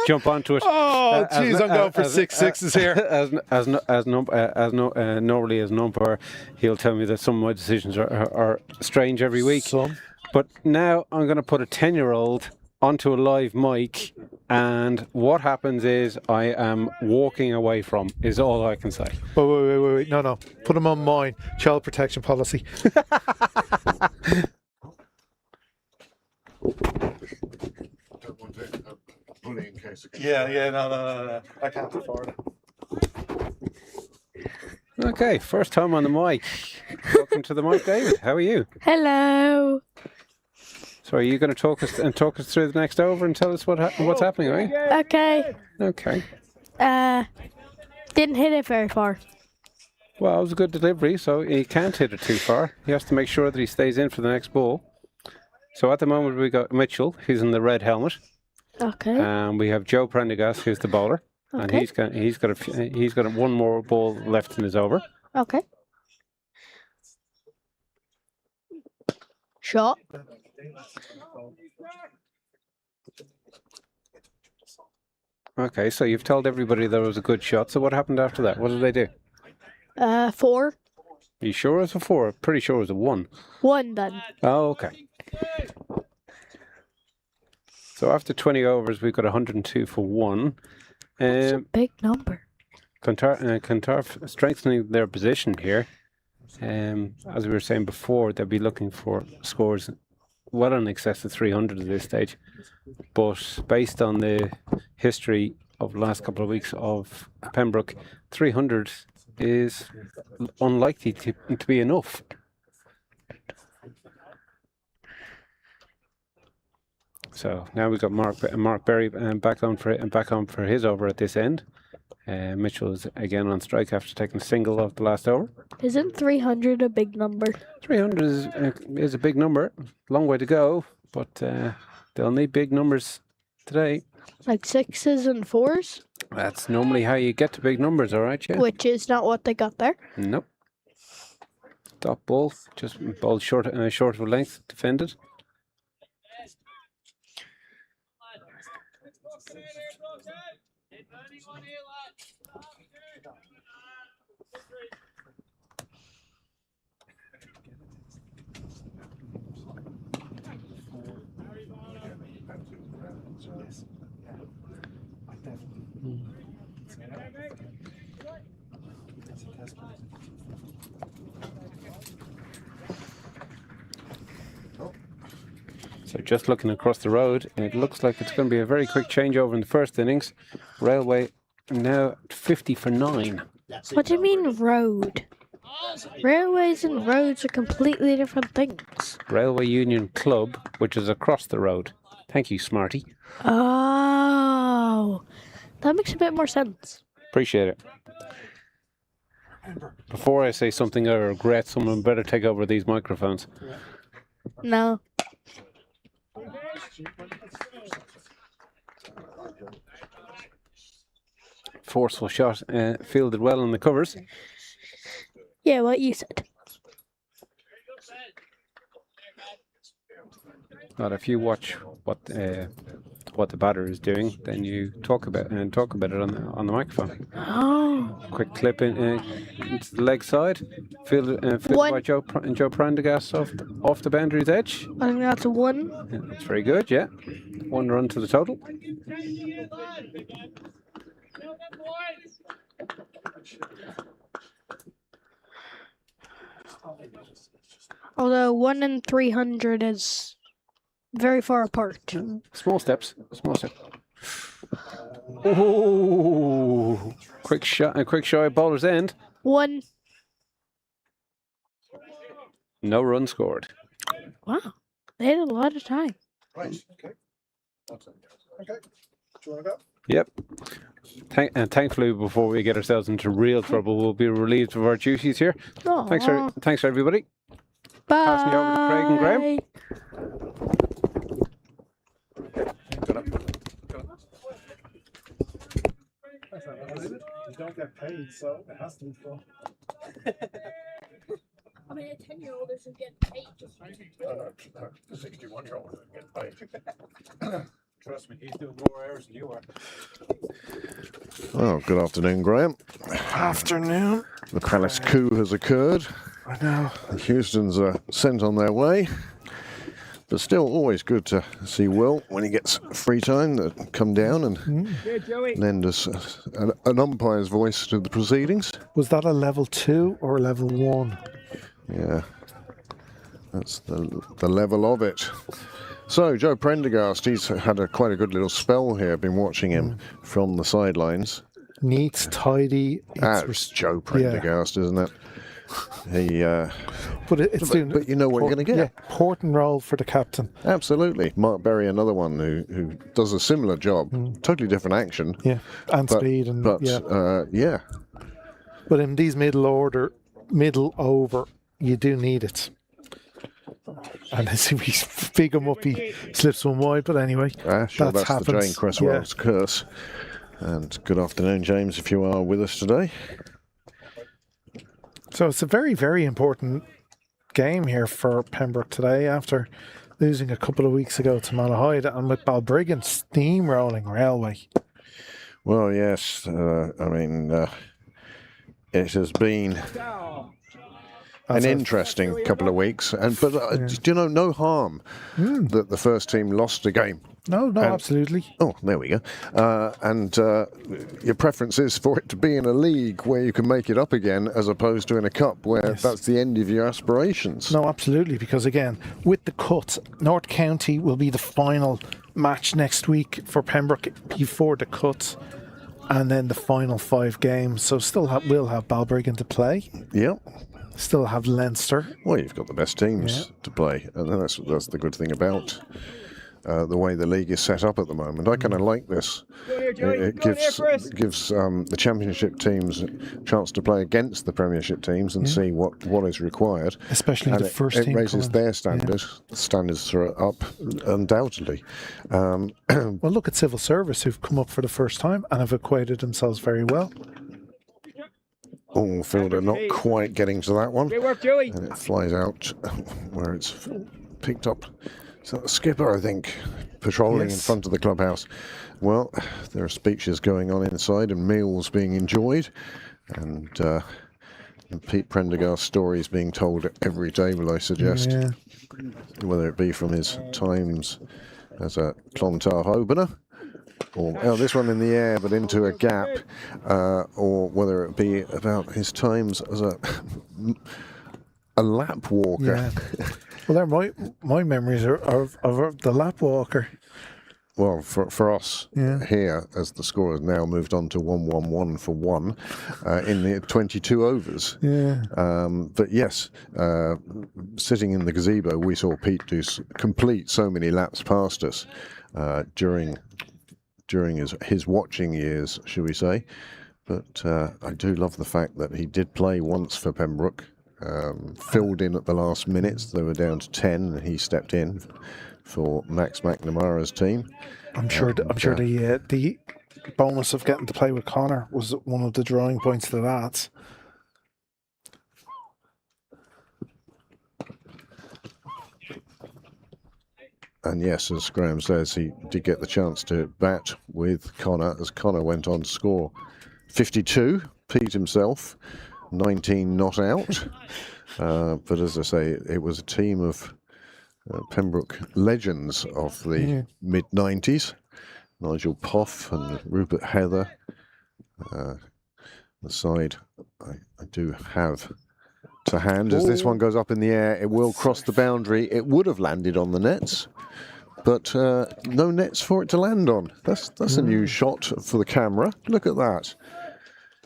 jump onto it. Oh, Oh, jeez, I'm going for 6 sixes here. Normally as an umpire, he'll tell me that some of my decisions are strange every week. But now I'm going to put a 10-year-old onto a live mic, and what happens is I am walking away from, is all I can say. Wait. No. Put him on mine. Child protection policy. Don't want a bullying case. No. I can't afford it. Okay, first time on the mic. Welcome to the mic, David. How are you? Hello. So are you going to talk us through the next over and tell us what's happening, are you? Okay. Okay. Didn't hit it very far. Well, it was a good delivery, so he can't hit it too far. He has to make sure that he stays in for the next ball. So at the moment we got Mitchell, who's in the red helmet. Okay. And we have Joe Prendergast, who's the bowler. Okay. And he's got one more ball left in his over. Okay. Shot. Okay, so you've told everybody there was a good shot. So what happened after that? What did they do? 4. Are you sure it was a 4? Pretty sure it was a 1. 1 then. Oh, okay. So after 20 overs, we've got 102 for 1. That's a big number. Clontarf strengthening their position here. As we were saying before, they'll be looking for scores well in excess of 300 at this stage. But based on the history of the last couple of weeks of Pembroke, 300 is unlikely to be enough. So now we've got Mark Berry back on for his over at this end. Mitchell is again on strike after taking a single off the last over. Isn't 300 a big number? 300 is a big number. Long way to go, but they'll need big numbers today. Like 6s and 4s? That's normally how you get to big numbers, all right, yeah? Which is not what they got there. Nope. Top ball, just ball short of a length, defended. So just looking across the road, it looks like it's going to be a very quick changeover in the first innings. Railway now 50 for 9. What do you mean road? Railways and roads are completely different things. Railway Union Club, which is across the road. Thank you, Smarty. Oh, that makes a bit more sense. Appreciate it. Before I say something I regret, someone better take over these microphones. No. Forceful shot, fielded well in the covers. Yeah, what you said. But if you watch what the batter is doing, then you talk about it on the microphone. Oh. Quick clip into the leg side, fielded by Joe Prendergast off the boundary's edge. I think that's a 1. Yeah, that's very good. Yeah, 1 run to the total. Although 1 and 300 is very far apart. Small steps. Oh, quick shot, a quick shy bowler's end. 1. No run scored. Wow, they had a lot of time. Right, okay. Okay. Do you want to go? Yep. And thankfully, before we get ourselves into real trouble, we'll be relieved of our duties here. Aww. Thanks for everybody. Bye. Passing you over to Craig and Graham. You don't get paid, so it has to be fun. I mean, a 10-year-old isn't getting paid. The 61-year-old isn't getting paid. Trust me, he's doing more hours than you are. Oh, good afternoon, Graham. Afternoon. The Palace coup has occurred. I know. The Houstons are sent on their way. But still, always good to see Will when he gets free time to come down and lend us an umpire's voice to the proceedings. Was that a level 2 or a level 1? Yeah, that's the level of it. So, Joe Prendergast, he's had quite a good little spell here. I've been watching him from the sidelines. Neat, tidy. That's Joe Prendergast, isn't it? He, but you know what you're going to get. Yeah, important role for the captain. Absolutely. Mark Berry, another one who does a similar job. Totally different action. Yeah, and speed. Yeah. But in these middle over, you do need it. And as we big him up, he slips one wide. But anyway, that's the Jane Cresswell's curse. And good afternoon, James, if you are with us today. So it's a very, very important game here for Pembroke today after losing a couple of weeks ago to Malahide and with Balbriggan steamrolling Railway. Well, yes. It has been an interesting couple of weeks. No harm that the first team lost a game. No, absolutely. Oh, there we go. Your preference is for it to be in a league where you can make it up again as opposed to in a cup where that's the end of your aspirations. No, absolutely, because again, with the cut, North County will be the final match next week for Pembroke before the cut, and then the final 5 games. So we'll have Balbriggan to play. Yep. Still have Leinster. Well, you've got the best teams to play, and that's the good thing about the way the league is set up at the moment. I kind of like this. It gives the championship teams a chance to play against the premiership teams and see what is required. Especially the first team. It raises their standards. The standards are up, undoubtedly. Well, look at civil service, who've come up for the first time and have acquitted themselves very well. Oh, Fielder not quite getting to that one. Great work, Joey. And it flies out where it's picked up. So the skipper, I think, patrolling in front of the clubhouse. Well, there are speeches going on inside and meals being enjoyed. And Pete Prendergast's stories being told every table, I suggest. Yeah. Whether it be from his times as a Clontarf opener, or this one in the air but into a gap, or whether it be about his times as a lap walker. Yeah. Well, my memories are of the lap walker. Well, for us here, as the score has now moved on to 1-1-1 for 1 in the 22 overs. Yeah. But yes, sitting in the gazebo, we saw Pete complete so many laps past us during his watching years, shall we say. But I do love the fact that he did play once for Pembroke. Filled in at the last minutes. They were down to 10 and he stepped in for Max McNamara's team. I'm sure the bonus of getting to play with Connor was one of the drawing points to that. And yes, as Graham says, he did get the chance to bat with Connor as Connor went on to score 52. Pete himself 19 not out. But as I say, it was a team of Pembroke legends of the mid-90s. Nigel Poff and Rupert Heather. The side I do have to hand. As this one goes up in the air, it will cross the boundary. It would have landed on the nets, but no nets for it to land on. That's a new shot for the camera. Look at that.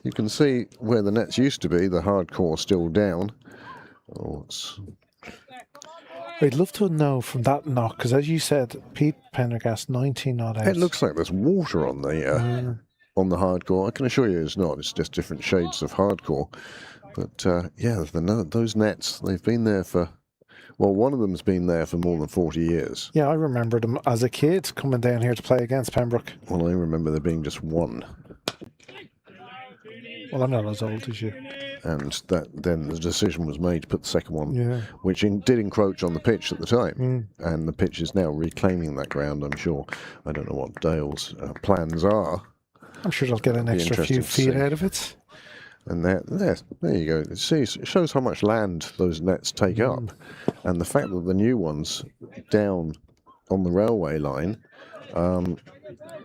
You can see where the nets used to be, the hardcore still down. I'd love to know from that knock, because as you said, Pete Prendergast 19 not out. It looks like there's water on the hardcore. I can assure you it's not. It's just different shades of hardcore. But those nets, they've been there for, well, one of them's been there for more than 40 years. Yeah, I remember them as a kid coming down here to play against Pembroke. Well, I remember there being just one. Well, I'm not as old as you. And then the decision was made to put the second one, which did encroach on the pitch at the time. And the pitch is now reclaiming that ground, I'm sure. I don't know what Dale's plans are. I'm sure they'll get an Be extra few interesting to feet see. out of it. And there you go. It shows how much land those nets take up, and the fact that the new ones down on the railway line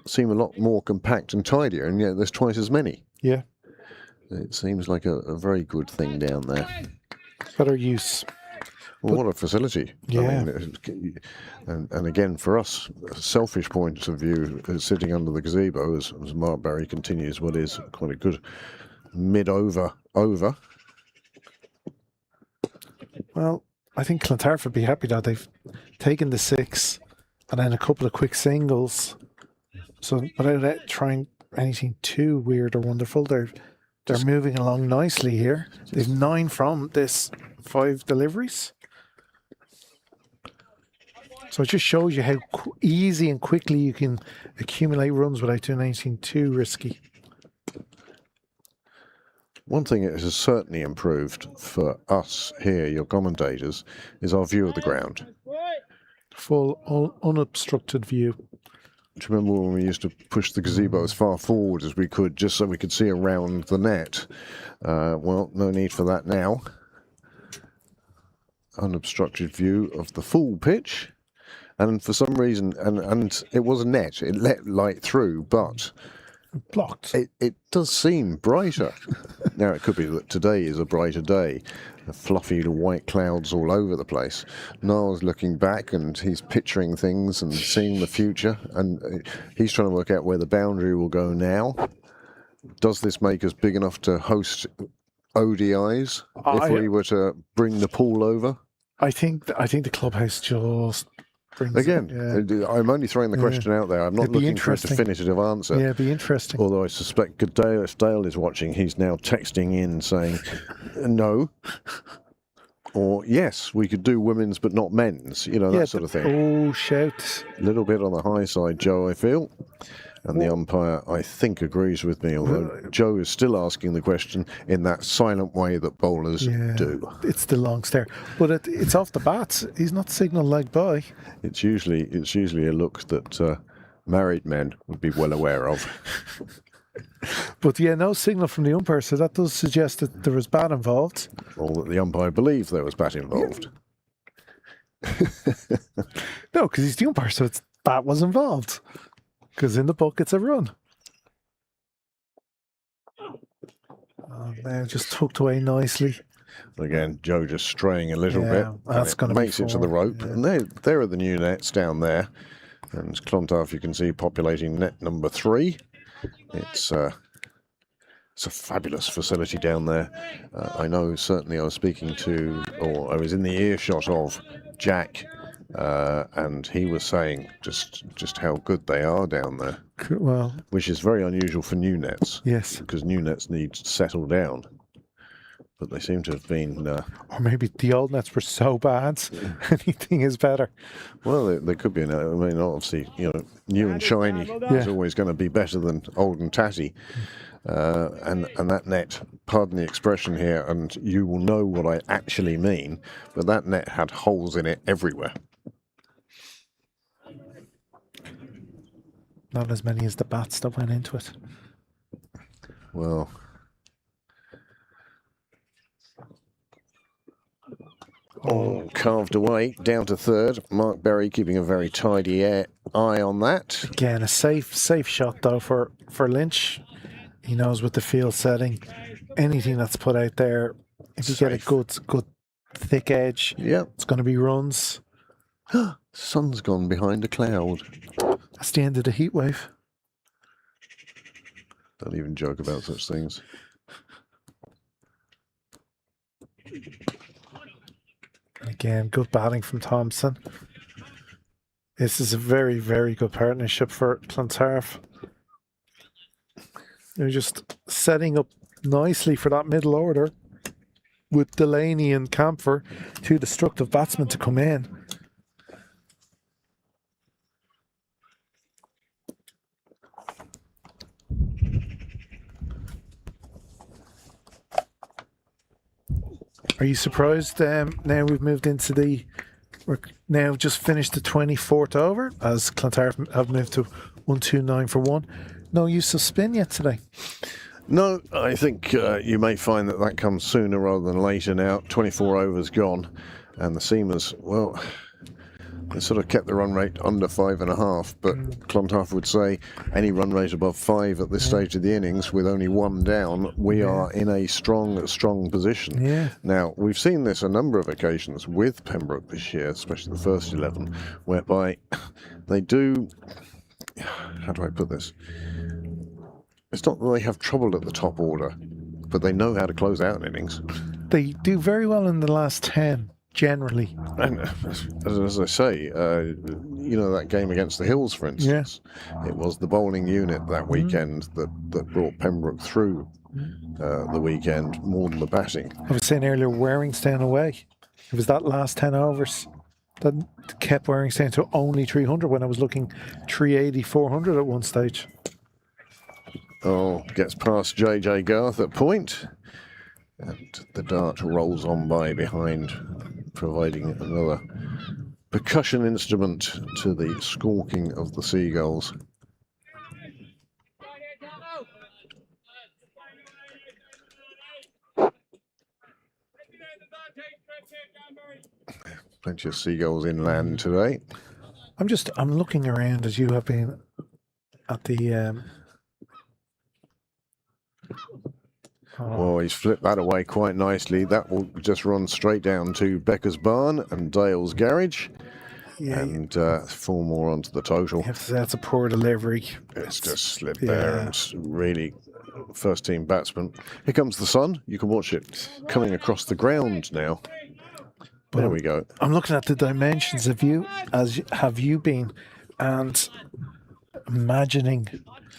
seem a lot more compact and tidier, and yet there's twice as many. Yeah. It seems like a very good thing down there. Better use. Well, what a facility. Yeah. I mean, and again, for us, a selfish point of view, sitting under the gazebo, as Mark Barry continues what is quite a good mid-over. Well, I think Clontarf would be happy that they've taken the 6 and then a couple of quick singles. So without trying anything too weird or wonderful, they're moving along nicely here. They've 9 from this 5 deliveries. So it just shows you how easy and quickly you can accumulate runs without doing anything too risky. One thing it has certainly improved for us here, your commentators, is our view of the ground. Full unobstructed view. Do you remember when we used to push the gazebo as far forward as we could, just so we could see around the net? Well, no need for that now. Unobstructed view of the full pitch. And for some reason, and it was a net, it let light through, but blocked. It does seem brighter. Now, it could be that today is a brighter day. The fluffy white clouds all over the place. Niall's looking back and he's picturing things and seeing the future. And he's trying to work out where the boundary will go now. Does this make us big enough to host ODIs if we were to bring the pool over? I think the clubhouse just brings again. Yeah. I'm only throwing the question out there. I'm not looking for a definitive answer. Yeah, it'd be interesting. Although I suspect if Dale is watching, he's now texting in saying no, or yes, we could do women's but not men's. You know, that sort of thing. Oh, shout! A little bit on the high side, Joe, I feel. And the umpire, I think, agrees with me, although Joe is still asking the question in that silent way that bowlers do. It's the long stare. But it's off the bat. He's not signal leg by. It's usually a look that married men would be well aware of. But yeah, no signal from the umpire, so that does suggest that there was bat involved. Or that the umpire believed there was bat involved. No, because he's the umpire, so it's bat was involved. Because in the book, it's a run. Oh, now just tucked away nicely. Again, Joe just straying a little bit. That's going to makes it to the rope. Yeah. And there are the new nets down there. And Clontarf, you can see, populating net number 3. It's a fabulous facility down there. I know certainly I was speaking to, or I was in the earshot of Jack, and he was saying just how good they are down there. Well, which is very unusual for new nets. Yes, because new nets need to settle down. But they seem to have been... or maybe the old nets were so bad, anything is better. Well, they could be. I mean, obviously, new and shiny is always going to be better than old and tatty. And that net, pardon the expression here, and you will know what I actually mean, but that net had holes in it everywhere. Not as many as the bats that went into it. Well... Oh, carved away, down to third. Mark Berry keeping a very tidy eye on that. Again, a safe shot though for Lynch. He knows with the field setting, anything that's put out there, if you get a good thick edge, it's going to be runs. Sun's gone behind a cloud. That's the end of the heat wave. Don't even joke about such things. Again, good batting from Thompson. This is a very, very good partnership for Clontarf. They're just setting up nicely for that middle order with Delaney and Camphor, 2 destructive batsmen to come in. Are you surprised now we've moved into we're now just finished the 24th over as Clontarf have moved to 129 for 1. no use of spin yet today. No, I think you may find that comes sooner rather than later now. 24 overs gone, and the seamers, well, they sort of kept the run rate under 5.5, but Clontarf would say any run rate above 5 at this stage of the innings with only 1 down, we are in a strong position. Yeah. Now, we've seen this a number of occasions with Pembroke this year, especially the first 11, whereby they do, how do I put this? It's not that they have trouble at the top order, but they know how to close out innings. They do very well in the last 10, generally. And as I say, you know, that game against the Hills, for instance, it was the bowling unit that weekend that brought Pembroke through the weekend more than the batting. I was saying earlier, Waringstown away. It was that last 10 overs that kept Waringstown to only 300 when I was looking 380, 400 at one stage. Oh, gets past JJ Garth at point, and the dart rolls on by behind, providing another percussion instrument to the squawking of the seagulls. Plenty of seagulls inland today. I'm looking around as you have been at the Oh, he's flipped that away quite nicely. That will just run straight down to Becker's Barn and Dale's Garage. And 4 more onto the total. That's a poor delivery. It's just slipped there, and it's really first team batsman. Here comes the sun. You can watch it coming across the ground now. There we go. I'm looking at the dimensions of you, as have you been, and imagining,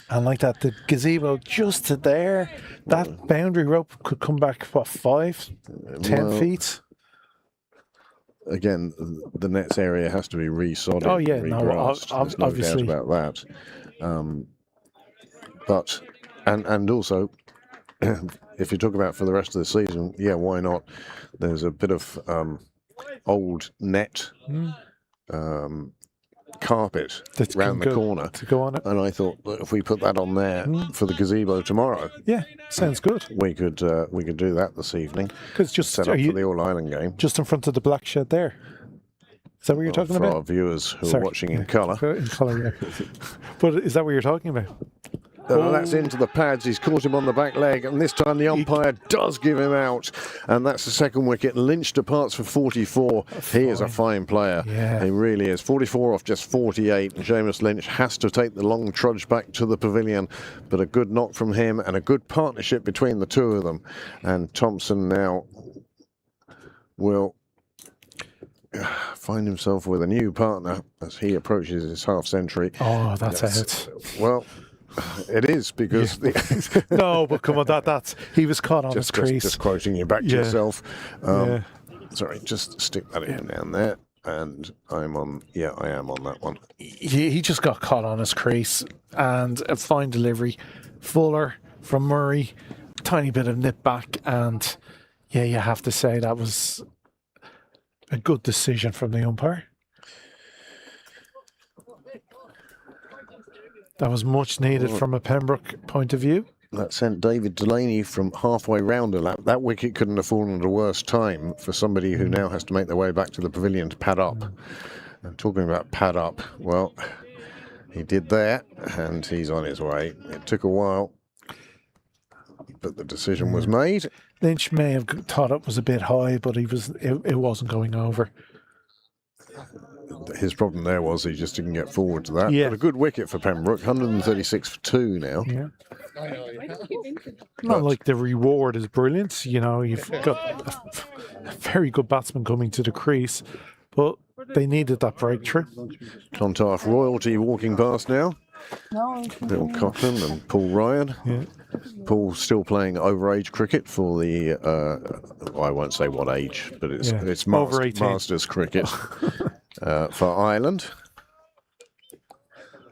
and like that, the gazebo just to there, that boundary rope could come back, what, 10 feet? Again, the nets area has to be resodded. Oh, yeah, regrassed. There's no obviously. doubt about that. But, and also, if you talk about for the rest of the season, yeah, why not? There's a bit of old net carpet round the corner to go on it, and I thought that if we put that on there for the gazebo tomorrow, sounds good. We could do that this evening. Because just set up for the All Ireland game, just in front of the black shed there. Is that what you're talking for about? our viewers who are watching in colour. In colour, yeah. But is that what you're talking about? That's into the pads. He's caught him on the back leg, and this time the umpire does give him out, and that's the second wicket. Lynch departs for 44. He is a fine player. He really is. 44 off just 48, and Seamus Lynch has to take the long trudge back to the pavilion, but a good knock from him and a good partnership between the two of them. And Thompson now will find himself with a new partner as he approaches his half century. Oh, that's out. Well, it is, because no, but come on, that's he was caught on his crease. Just quoting you back to yourself. Sorry, just stick that in down there, and I'm on. Yeah, I am on that one. He just got caught on his crease, and a fine delivery. Fuller from Murray, tiny bit of nip back, and you have to say that was a good decision from the umpire. That was much needed from a Pembroke point of view. That sent David Delaney from halfway round a lap. That wicket couldn't have fallen at a worse time for somebody who now has to make their way back to the pavilion to pad up. And talking about pad up, well, he did that, and he's on his way. It took a while, but the decision was made. Lynch may have thought it was a bit high, but it wasn't going over. His problem there was he just didn't get forward to that. Yeah. But a good wicket for Pembroke, 136 for 2 now. Yeah. Not like the reward is brilliant. You know, you've got a very good batsman coming to the crease, but they needed that breakthrough. Clontarf royalty walking past now. Bill Cochran and Paul Ryan. Yeah. Paul still playing overage cricket for the, I won't say what age, but it's Masters cricket for Ireland.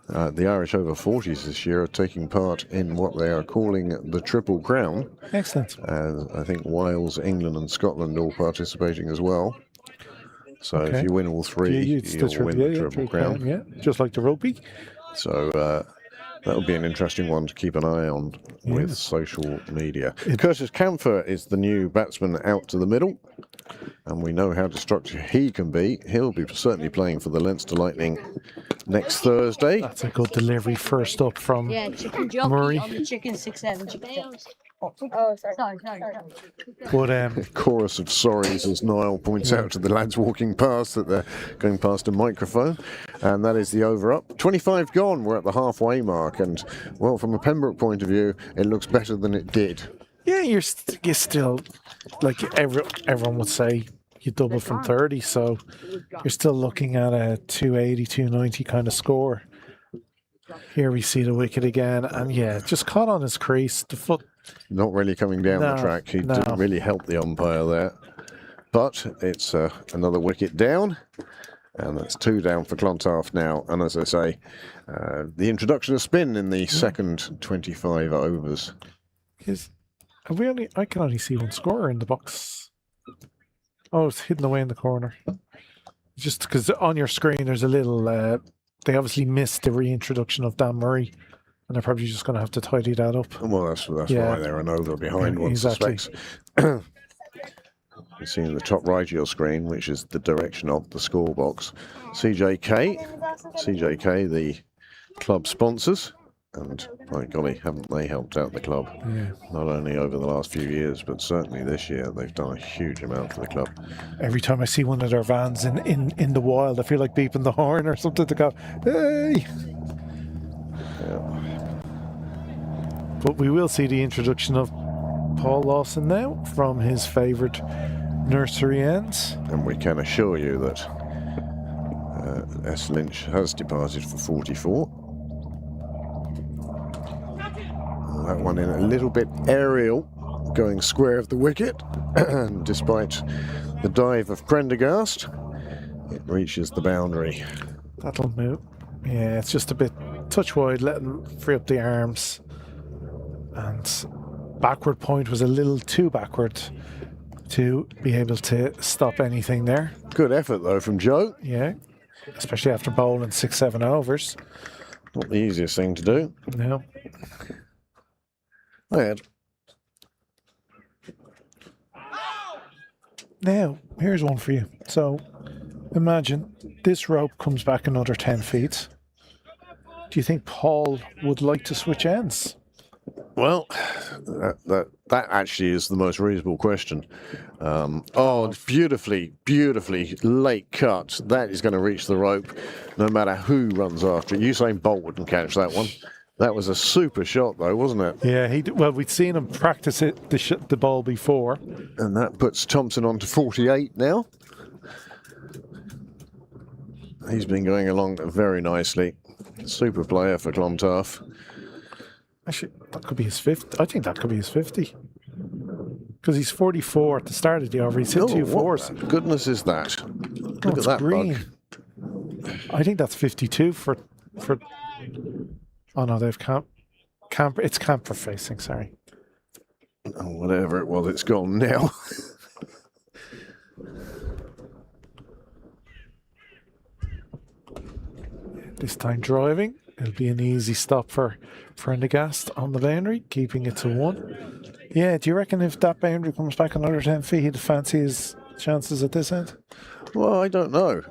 The Irish over 40s this year are taking part in what they are calling the Triple Crown. Excellent. And I think Wales, England and Scotland all participating as well. So if you win all three, you'll win the Triple Crown. Yeah, just like the rugby. So That would be an interesting one to keep an eye on with social media. Curtis Camphor is the new batsman out to the middle, and we know how destructive he can be. He'll be certainly playing for the Leinster Lightning next Thursday. That's a good delivery first up from chicken jockey Murray. on the chicken 6-7 chicken. Sorry. But Chorus of sorries as Niall points out to the lads walking past that they're going past a microphone. And that is the over up. 25 gone, we're at the halfway mark. And, well, from a Pembroke point of view, it looks better than it did. yeah, you're still, like everyone would say, you double from 30. So you're still looking at a 280, 290 kind of score. Here we see the wicket again. And, yeah, just caught on his crease. The foot. Not really coming down the track. He didn't really help the umpire there. But it's another wicket down. And that's 2 down for Clontarf now. And as I say, the introduction of spin in the second 25 overs. I can only see one scorer in the box. Oh, it's hidden away in the corner. Just because on your screen there's a little... they obviously missed the reintroduction of Dan Murray. And they're probably just going to have to tidy that up. Well, that's why they're an over behind, one suspects. You see in the top right of your screen, which is the direction of the score box. CJK, the club sponsors. And, my golly, haven't they helped out the club? Yeah. Not only over the last few years, but certainly this year. They've done a huge amount for the club. Every time I see one of their vans in the wild, I feel like beeping the horn or something to go, hey! Yeah. But we will see the introduction of Paul Lawson now from his favourite nursery ends. And we can assure you that S. Lynch has departed for 44. That one in a little bit aerial, going square of the wicket. And despite the dive of Prendergast, it reaches the boundary. That'll move. Yeah, it's just a bit touch wide, let him free up the arms. And backward point was a little too backward to be able to stop anything there. Good effort though from Joe. Yeah, especially after bowling 6-7 overs. Not the easiest thing to do. No. Now, here's one for you. So, imagine this rope comes back another 10 feet. Do you think Paul would like to switch ends? Well, that actually is the most reasonable question. Beautifully late cut. That is going to reach the rope no matter who runs after it. Usain Bolt wouldn't catch that one. That was a super shot, though, wasn't it? Yeah, we'd seen him practice the ball before. And that puts Thompson on to 48 now. He's been going along very nicely. Super player for Clontarf. Actually, that could be his 50. I think that could be his 50. Because he's 44 at the start of the over. He's hit 2 fours. What goodness is that? Look at that green. bug. I think that's 52 for. Oh no, they've camper. It's camper facing. Sorry. Oh, whatever it was, it's gone now. This time driving. It'll be an easy stop for Prendergast on the boundary, keeping it to 1. Yeah, do you reckon if that boundary comes back another 10 feet, he'd fancy his chances at this end? Well, I don't know.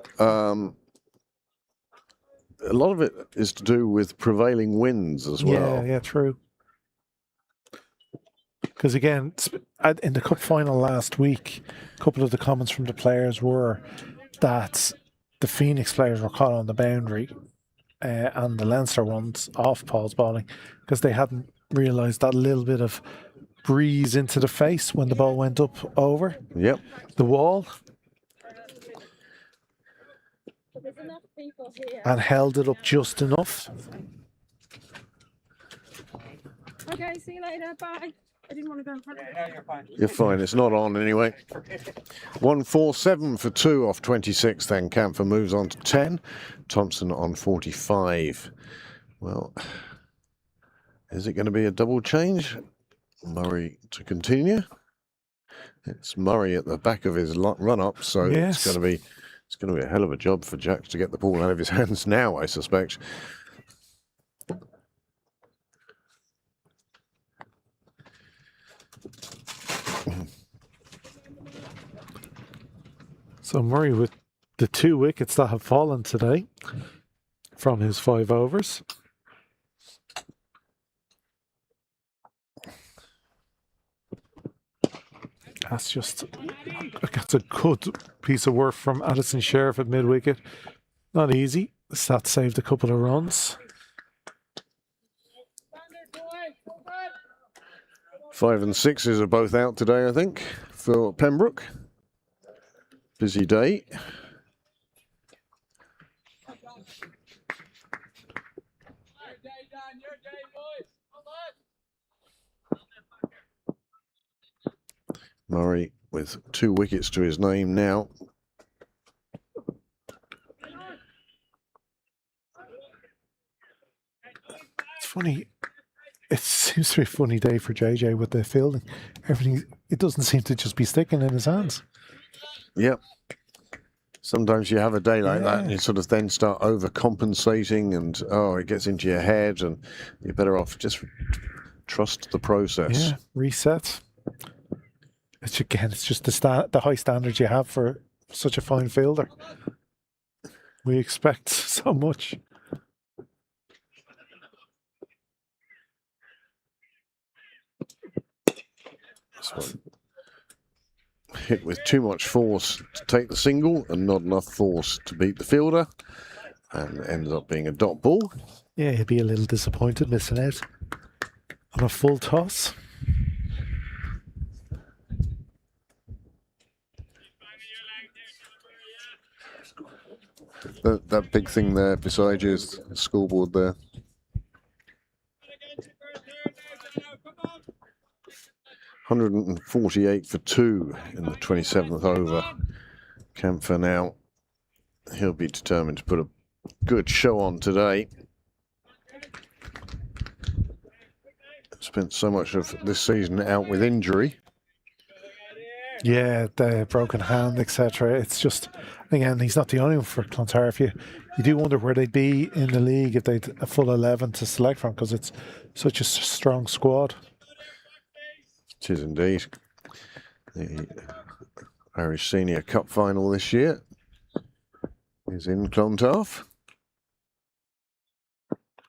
A lot of it is to do with prevailing winds as well. Yeah, true. Because again, in the cup final last week, a couple of the comments from the players were that the Phoenix players were caught on the boundary and the Leinster ones off Paul's bowling because they hadn't realised that little bit of breeze into the face when the ball went up over the wall. And held it up just enough. Okay, see you later. Bye. I didn't want to go in front of you. Yeah, you're fine. You're fine. It's not on anyway. 147 for 2 off 26. Then Camphor moves on to 10. Thompson on 45. Well, is it going to be a double change? Murray to continue. It's Murray at the back of his run-up, so it's going to be a hell of a job for Jack to get the ball out of his hands now, I suspect. So Murray with the 2 wickets that have fallen today from his 5 overs. That's a good piece of work from Addison Sheriff at mid-wicket. Not easy. That saved a couple of runs. 5 and 6s are both out today, I think, for Pembroke. Busy day. Murray with 2 wickets to his name now. It's funny. It seems to be a funny day for JJ with the fielding. Everything, it doesn't seem to just be sticking in his hands. Yep. Sometimes you have a day like that and you sort of then start overcompensating and, it gets into your head and you're better off just trust the process. Yeah, reset. It's just the high standards you have for such a fine fielder. We expect so much. So, hit with too much force to take the single and not enough force to beat the fielder, and ends up being a dot ball. Yeah, he'd be a little disappointed missing out on a full toss. That big thing there beside you is the scoreboard there. $148 for 2 in the 27th over. Camphor now, he'll be determined to put a good show on today. Spent so much of this season out with injury. Yeah, the broken hand, etc. It's just, again, he's not the only one for Clontarf. You do wonder where they'd be in the league if they'd a full 11 to select from, because it's such a strong squad. It is indeed. The Irish Senior Cup final this year is in Clontarf.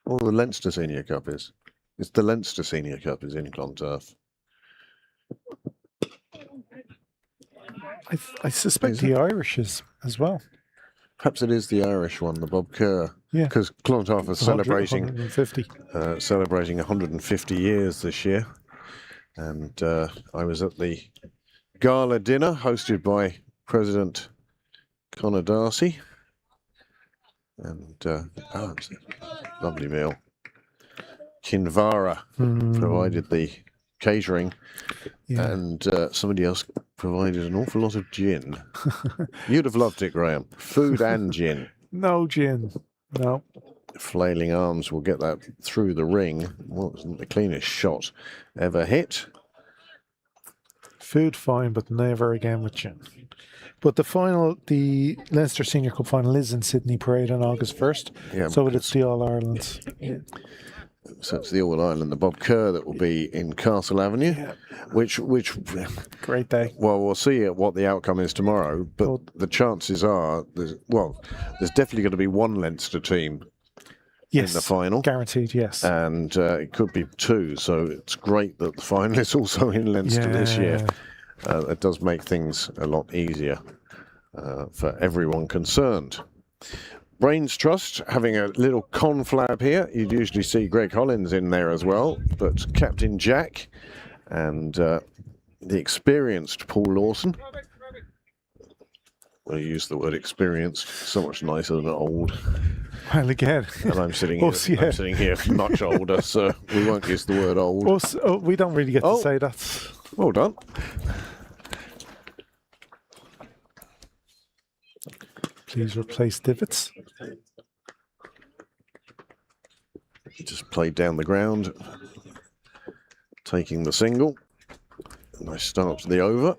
Or the Leinster Senior Cup is. It's the Leinster Senior Cup is in Clontarf. I suspect the Irish is as well. Perhaps it is the Irish one, the Bob Kerr. Yeah. Because Clontarf is celebrating 150. Celebrating 150 years this year. And I was at the gala dinner hosted by President Conor Darcy. And it's a lovely meal. Kinvara provided the catering, and somebody else provided an awful lot of gin. You'd have loved it, Graham. Food and gin. No gin. No. Flailing arms will get that through the ring. Wasn't the cleanest shot ever hit. Food fine, but never again with gin. But the final, the Leinster Senior Cup final is in Sydney Parade on August 1st. Yeah, so it's the All-Ireland. So it's the All-Ireland, the Bob Kerr that will be in Castle Avenue, which great day. Well, we'll see what the outcome is tomorrow, but the chances are, there's definitely going to be one Leinster team in the final. Guaranteed, yes. And it could be 2, so it's great that the final is also in Leinster this year. It does make things a lot easier for everyone concerned. Brains Trust having a little conflab here. You'd usually see Greg Hollins in there as well, but Captain Jack and the experienced Paul Lawson. Well, you use the word experienced, so much nicer than old. Well, again, and I'm sitting here. I'm sitting here much older, so we won't use the word old. We don't really get to say that. Well done. Please replace divots. Just played down the ground, taking the single. Nice start to the over.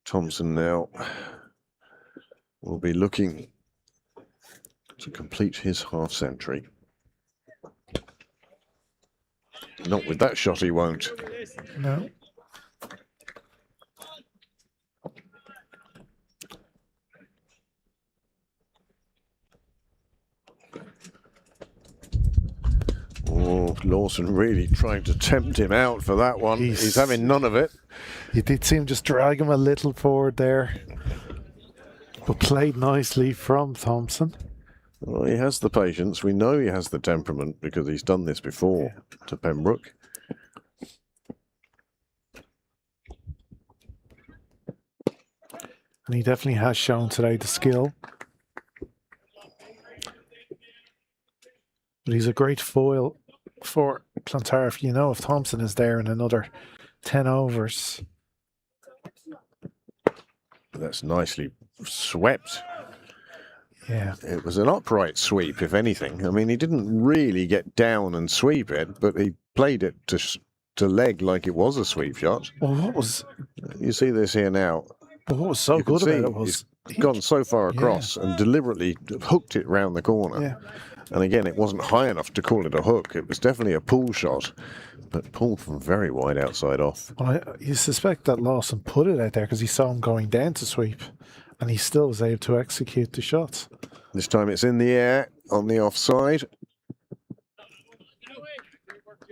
Thompson now will be looking to complete his half century. Not with that shot, he won't. No. Lawson really trying to tempt him out for that one. He's having none of it. You did see him just drag him a little forward there. But played nicely from Thompson. Well, he has the patience. We know he has the temperament because he's done this before to Pembroke. And he definitely has shown today the skill. But he's a great foil for Clontarf. You know, if Thompson is there in another 10 overs. That's nicely swept. Yeah. It was an upright sweep, if anything. I mean, he didn't really get down and sweep it, but he played it to leg like it was a sweep shot. Well, what was... You see this here now. But what was so You can good see about it was... He's gone so far across and deliberately hooked it round the corner. Yeah. And again, it wasn't high enough to call it a hook. It was definitely a pull shot, but pulled from very wide outside off. Well, you suspect that Lawson put it out there because he saw him going down to sweep, and he still was able to execute the shots. This time it's in the air on the offside.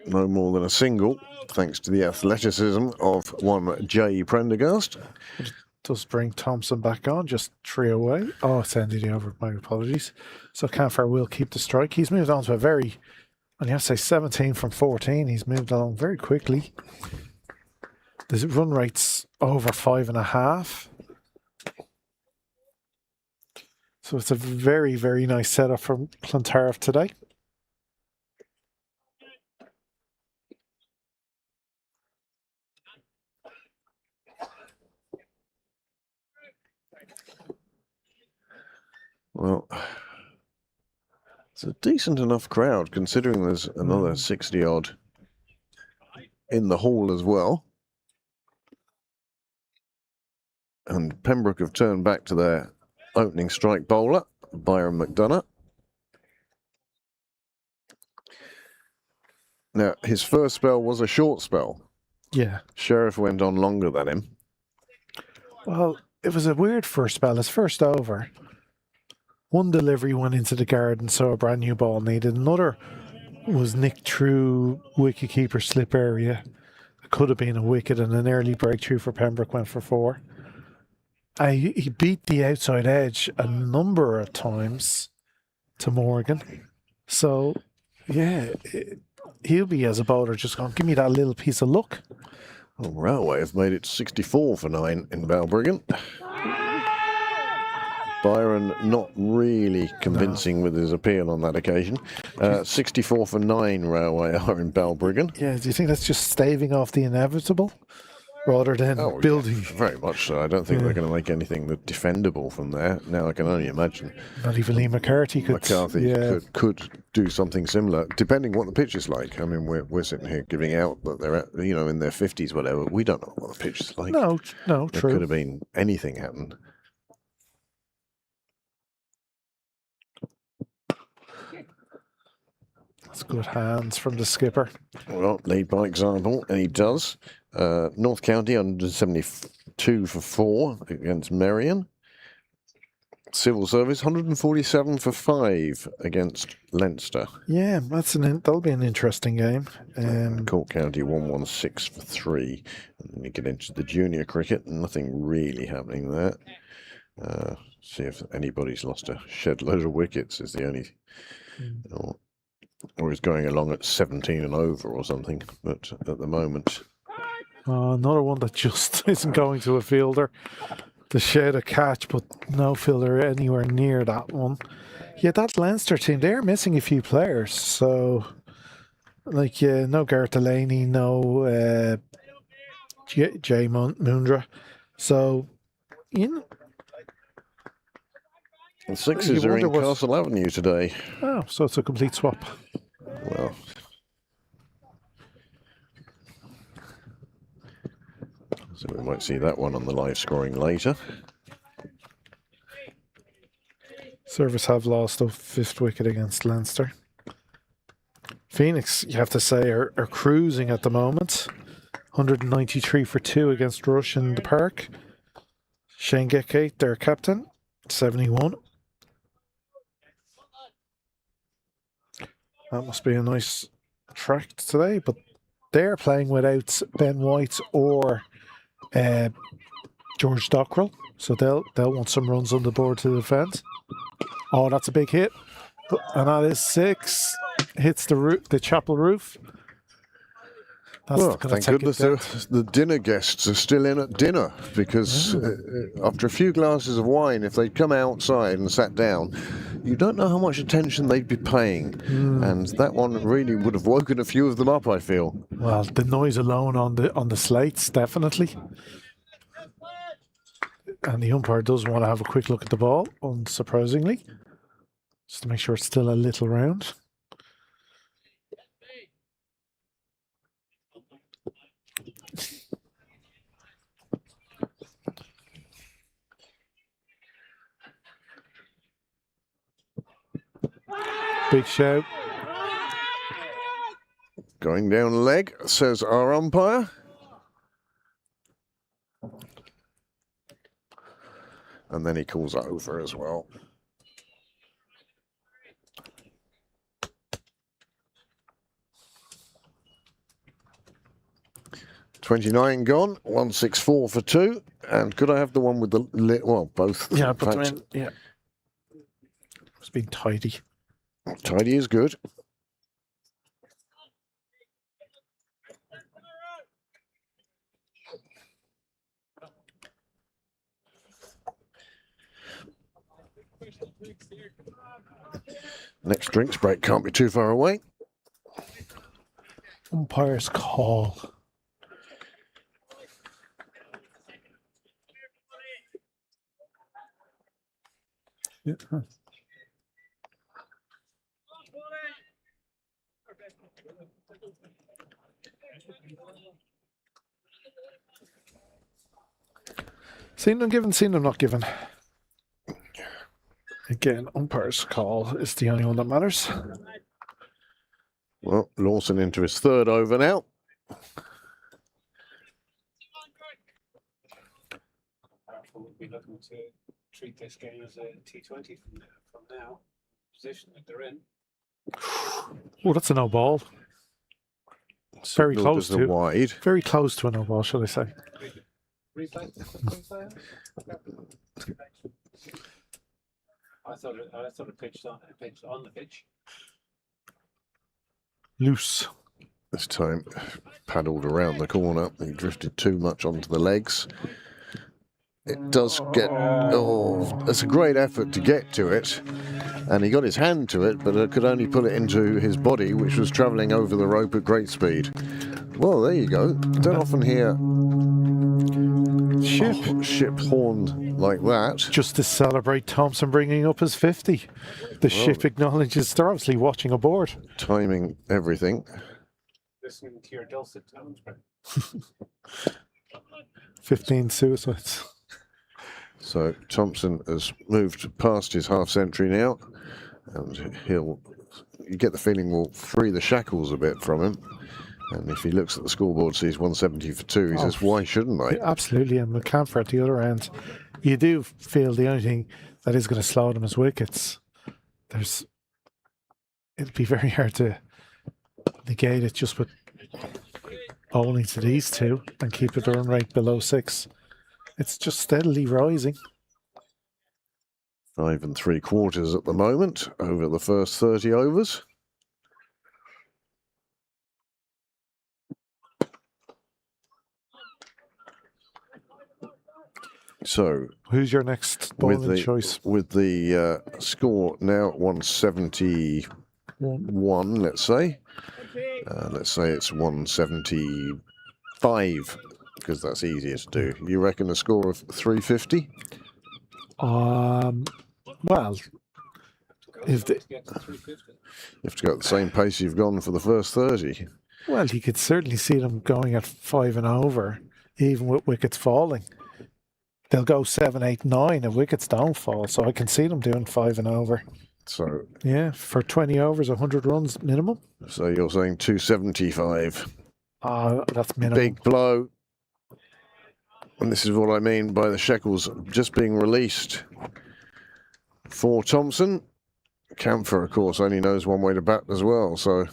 No more than a single, thanks to the athleticism of one Jay Prendergast. Does bring Thompson back on, just 3 away. Oh, it's ended over, my apologies. So Canfar will keep the strike. He's moved on to a very, and you have to say 17 from 14. He's moved along very quickly. The run rate's over 5.5. So it's a very, very nice setup from Clontarf today. Well, it's a decent enough crowd considering there's another 60 odd in the hall as well. And Pembroke have turned back to their opening strike bowler, Byron McDonough. Now, his first spell was a short spell. Yeah. Sheriff went on longer than him. Well, it was a weird first spell. His first over. One delivery went into the garden, so a brand new ball needed. Another was nicked through wicketkeeper slip area. It could have been a wicket, and an early breakthrough for Pembroke went for 4. He beat the outside edge a number of times to Morgan. So, yeah, he'll be as a bowler just going, give me that little piece of luck. Well, Railway have made it 64 for 9 in Balbriggan. Byron not really convincing with his appeal on that occasion. 64 for 9 Railway are in Balbriggan. Yeah, do you think that's just staving off the inevitable rather than building? Yeah, very much so. I don't think they're going to make anything that defendable from there. Now I can only imagine. Not even Lee McCarthy could. Could do something similar, depending what the pitch is like. I mean, we're sitting here giving out that they're in their 50s, whatever. We don't know what the pitch is like. No, there true. Could have been anything happened. That's good hands from the skipper. Well, lead by example, and he does. North County 172 for 4 against Merion. Civil Service 147 for 5 against Leinster. Yeah, that'll be an interesting game. Cork County 116 for 3. And then you get into the junior cricket, nothing really happening there. See if anybody's lost a shed load of wickets is the only... Or he's going along at 17 and over or something, but at the moment... Another one that just isn't going to a fielder. The shed a catch, but no fielder anywhere near that one. Yeah, that Leinster team, they're missing a few players. So, no Gareth Delaney, no Jay Mundra. So, The Sixers are in Castle Avenue today. Oh, so it's a complete swap. Well, so we might see that one on the live scoring later. Service have lost a 5th wicket against Leinster. Phoenix, you have to say, are cruising at the moment. 193 for 2 against Rush in the park. Shane Getgate, their captain, 71. That must be a nice tracked today, but they're playing without Ben White or George Dockrell, so they'll want some runs on the board to defend. Oh, that's a big hit, and that is 6. Hits the chapel roof. That's Well, thank goodness the dinner guests are still in at dinner, because after a few glasses of wine, if they'd come outside and sat down, you don't know how much attention they'd be paying. And that one really would have woken a few of them up, I feel. Well, the noise alone on the slates, definitely. And the umpire does want to have a quick look at the ball, unsurprisingly, just to make sure it's still a little round. Big shout. Going down leg, says our umpire. And then he calls it over as well. $29 gone, 164 for 2. And could I have the one with the well, both? Yeah, put them in. Yeah. It's been tidy. Tidy is good. Next drinks break can't be too far away. Umpire's call. Yeah. Seen them given, seen them not given. Again, umpire's call is the only one that matters. Well, Lawson into his 3rd over now. We'll be looking to treat this game as a T20 from now. Position that they're in. Oh, that's a no ball. Very close to wide. Very close to a no ball, shall I say? Replay. I thought it pitched on the pitch. Loose. This time paddled around the corner. He drifted too much onto the legs. It does get, it's a great effort to get to it. And he got his hand to it, but could only pull it into his body, which was travelling over the rope at great speed. Well, there you go. Don't often hear ship horned like that. Just to celebrate Thompson bringing up his 50. The ship acknowledges they're obviously watching aboard. Timing everything. Listening to your dulcet tones, Brent. 15 suicides. So Thompson has moved past his half century now, and you get the feeling will free the shackles a bit from him. And if he looks at the scoreboard, sees 170 for 2, he says, why shouldn't I? Absolutely, and McCamfer at the other end, you do feel the only thing that is going to slow them is wickets. It'd be very hard to negate it just with only to these two and keep the run rate below 6. It's just steadily rising. 5 3/4 at the moment over the first 30 overs. So, who's your next bowling choice? With the score now at 171, let's say. Let's say it's 175, because that's easier to do. You reckon a score of 350? Well, you have to go at the same pace you've gone for the first 30. Well, you could certainly see them going at 5 and over, even with wickets falling. They'll go 7, 8, 9 if wickets don't fall. So I can see them doing 5 and over. So yeah, for 20 overs, 100 runs minimum. So you're saying 275. That's minimum. Big blow. And this is what I mean by the shekels just being released for Thompson. Camphor, of course, only knows one way to bat as well. So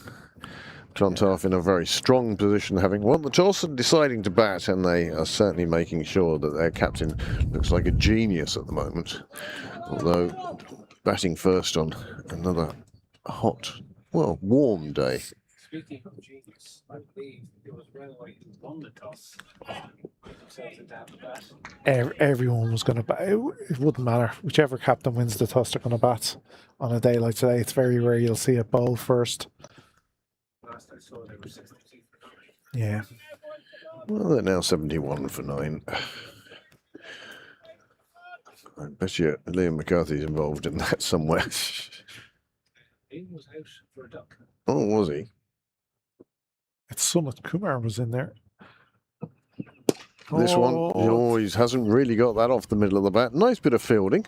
Clontarf in a very strong position, having won the toss and deciding to bat, and they are certainly making sure that their captain looks like a genius at the moment. Although batting first on another hot, well, warm day. Speaking of genius, I believe it was Railway who won the toss. Themselves into having a bat. Everyone was going to bat. It wouldn't matter. Whichever captain wins the toss, they're going to bat on a day like today. It's very rare you'll see a bowl first. Last I saw, they were 60 for 9. Yeah. Well, they're now 71 for 9. I bet you Liam McCarthy's involved in that somewhere. He was out for a duck. Oh, was he? It's Sumit Kumar was in there. This one, he always hasn't really got that off the middle of the bat. Nice bit of fielding.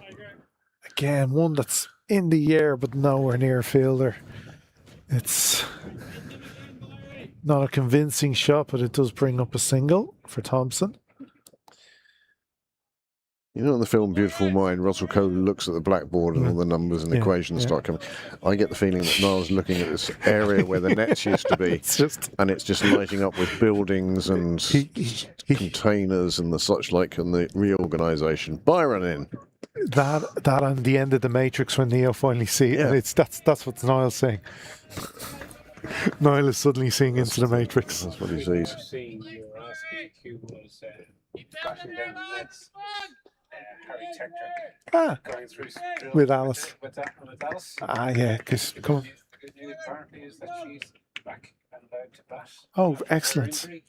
Again, one that's in the air but nowhere near a fielder. It's not a convincing shot, but it does bring up a single for Thompson. You know, in the film Beautiful Mind, Russell Crowe looks at the blackboard and all the numbers and equations start coming. I get the feeling that Niall's looking at this area where the nets used to be, and it's just lighting up with buildings and containers and the such like, and the reorganisation. Byron in. That and the end of the Matrix when Neo finally see it. And that's what Niall's saying. Niall is suddenly seeing into the Matrix. That's what he sees. Seeing you were asking who was bashing down the nets. Harry Tector going through some drills with Alice. With Alice. Yeah, because come on. The good news apparently is that she's back and allowed to bat. Oh, excellent. It'll be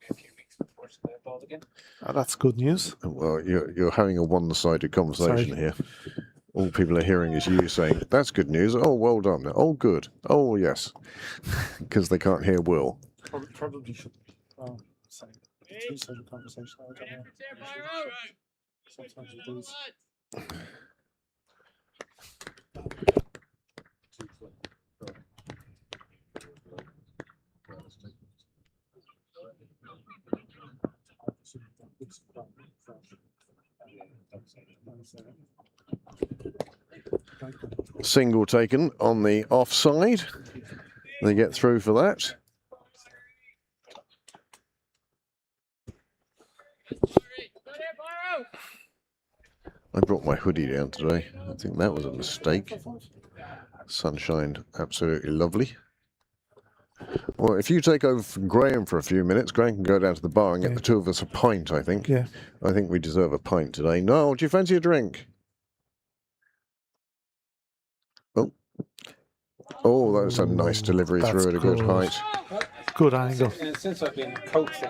a few weeks before she's allowed to ball again. Oh, that's good news. Well, you're having a one-sided conversation here. All people are hearing is you saying, that's good news. Oh, well done. Oh, good. Oh, yes. Because they can't hear Will. Probably should say two-sided conversation. I don't know. Sometimes it is. Single taken on the offside. They get through for that. I brought my hoodie down today. I think that was a mistake. Sunshine, absolutely lovely. Well, if you take over from Graham for a few minutes, Graham can go down to the bar and get the two of us a pint, I think. Yeah. I think we deserve a pint today. Noel, do you fancy a drink? Oh, that's a nice delivery through at a good height. Good angle. Since I've been coached,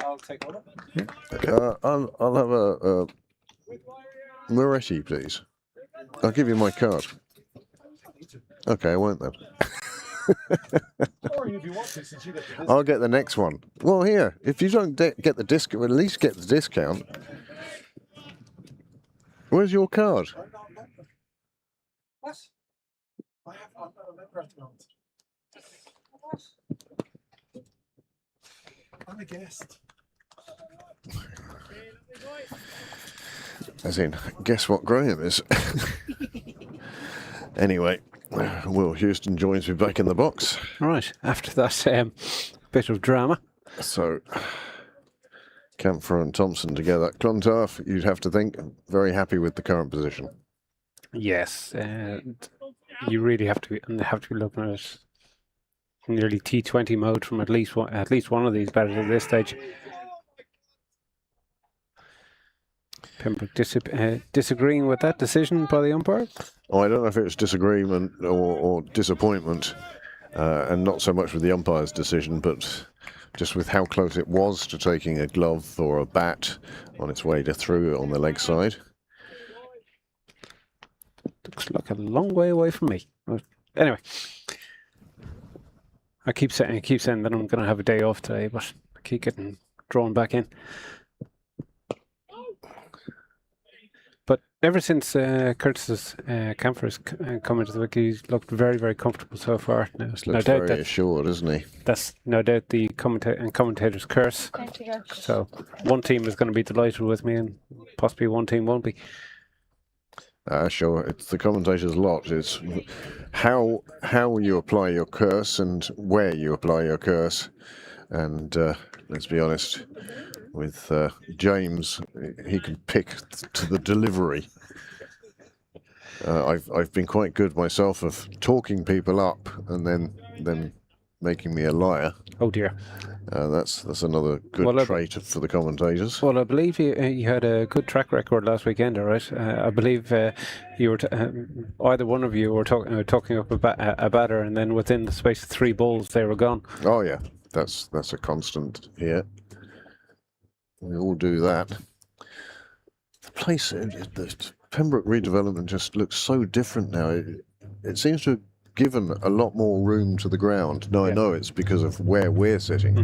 I'll take over. I'll have a Moretti, please. I'll give you my card. Okay, I won't then. I'll get the next one. Well, here, if you don't get the discount, at least get the discount. Where's your card? What? I have not a member at the moment. I'm a guest. As in, guess what Graham is. Anyway, Will Houston joins me back in the box. All right, after that bit of drama. So, Camphor and Thompson together. Clontarf, you'd have to think, very happy with the current position. Yes, you really have to be looking at it nearly T20 mode from at least one of these batters at this stage. Pembroke disagreeing with that decision by the umpire? Oh, I don't know if it was disagreement or disappointment, and not so much with the umpire's decision, but just with how close it was to taking a glove or a bat on its way to through on the leg side. Looks like a long way away from me. But anyway, I keep saying that I'm going to have a day off today, but I keep getting drawn back in. But ever since Curtis's Camphor has come into the wicket, he's looked very, very comfortable so far. No doubt very assured, isn't he? That's no doubt the commentator's curse. So one team is going to be delighted with me, and possibly one team won't be. Sure, it's the commentator's lot. It's how you apply your curse and where you apply your curse. And let's be honest, with James, he can pick to the delivery. I've been quite good myself of talking people up and then them making me a liar. Oh dear. That's another good trait for the commentators. Well, I believe you had a good track record last weekend, all right? I believe you were either one of you were talking up a batter, and then within the space of 3 balls, they were gone. Oh yeah, that's a constant here. We all do that. The place, the Pembroke redevelopment just looks so different now. It seems to have given a lot more room to the ground. Now, I know it's because of where we're sitting,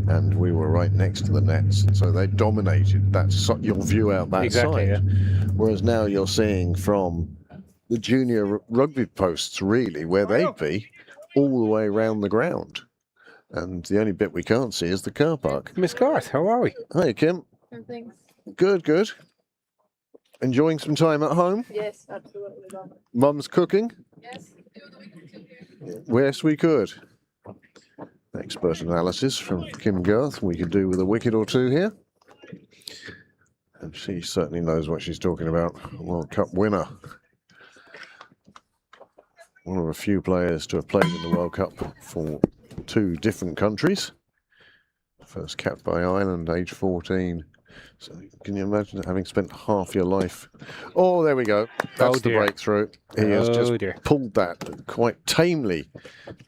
and we were right next to the nets, so they dominated your view out that side. Yeah. Whereas now you're seeing from the junior rugby posts, really, where they'd be, all the way around the ground. And the only bit we can't see is the car park. Miss Garth, how are we? Hi, Kim. Thanks. Good, good. Enjoying some time at home? Yes, absolutely. Mum's cooking? Yes. Yes, we could. Expert analysis from Kim Garth. We could do with a wicket or two here. And she certainly knows what she's talking about. World Cup winner. One of a few players to have played in the World Cup for 2 different countries. First capped by Ireland, age 14. So can you imagine having spent half your life? Oh, there we go. That's the breakthrough. He has just pulled that quite tamely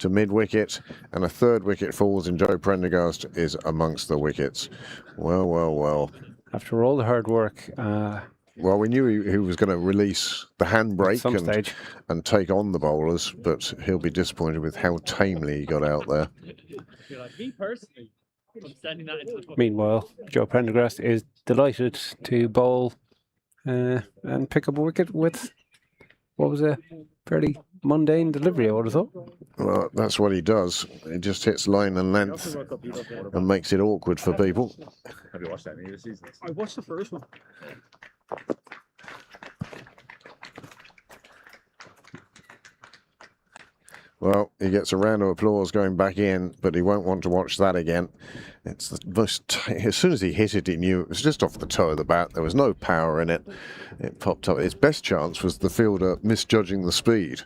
to mid-wicket, and a 3rd wicket falls, and Joe Prendergast is amongst the wickets. Well, well, well. After all the hard work. Well, we knew he was going to release the handbrake and take on the bowlers, but he'll be disappointed with how tamely he got out there. You're like, me personally, I'm sending that into the Meanwhile, Joe Prendergast is delighted to bowl and pick up a wicket with what was a fairly mundane delivery, I would have thought. Well, that's what he does. He just hits line and length and makes it awkward for people. Have you watched that any of the seasons? I watched the first one. Well, he gets a round of applause going back in, but he won't want to watch that again. It's the most. As soon as he hit it, he knew it was just off the toe of the bat. There was no power in it. It popped up. His best chance was the fielder misjudging the speed.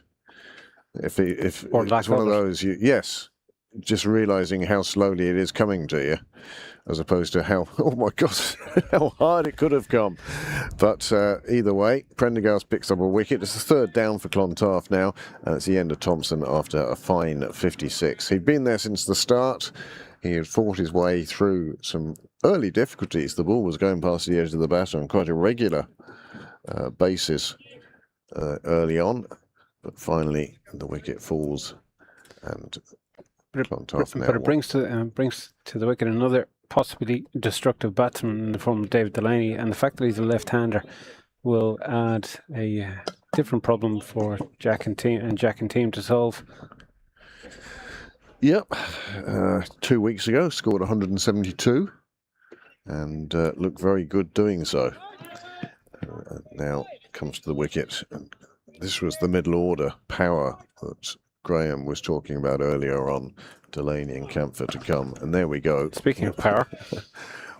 If it's one of those, yes, just realizing how slowly it is coming to you, as opposed to how, oh my God, how hard it could have come. But either way, Prendergast picks up a wicket. It's the 3rd down for Clontarf now, and it's the end of Thompson after a fine 56. He'd been there since the start. He had fought his way through some early difficulties. The ball was going past the edge of the bat on quite a regular basis early on, but finally the wicket falls, and Clontarf now. But it brings to the wicket another possibly destructive batsman in the form of David Delaney, and the fact that he's a left-hander will add a different problem for Jack and team to solve. Yep, 2 weeks ago scored 172 and looked very good doing so. Now comes to the wicket. This was the middle order power that Graham was talking about earlier on. Delaney and Camphor to come, and there we go. Speaking of power,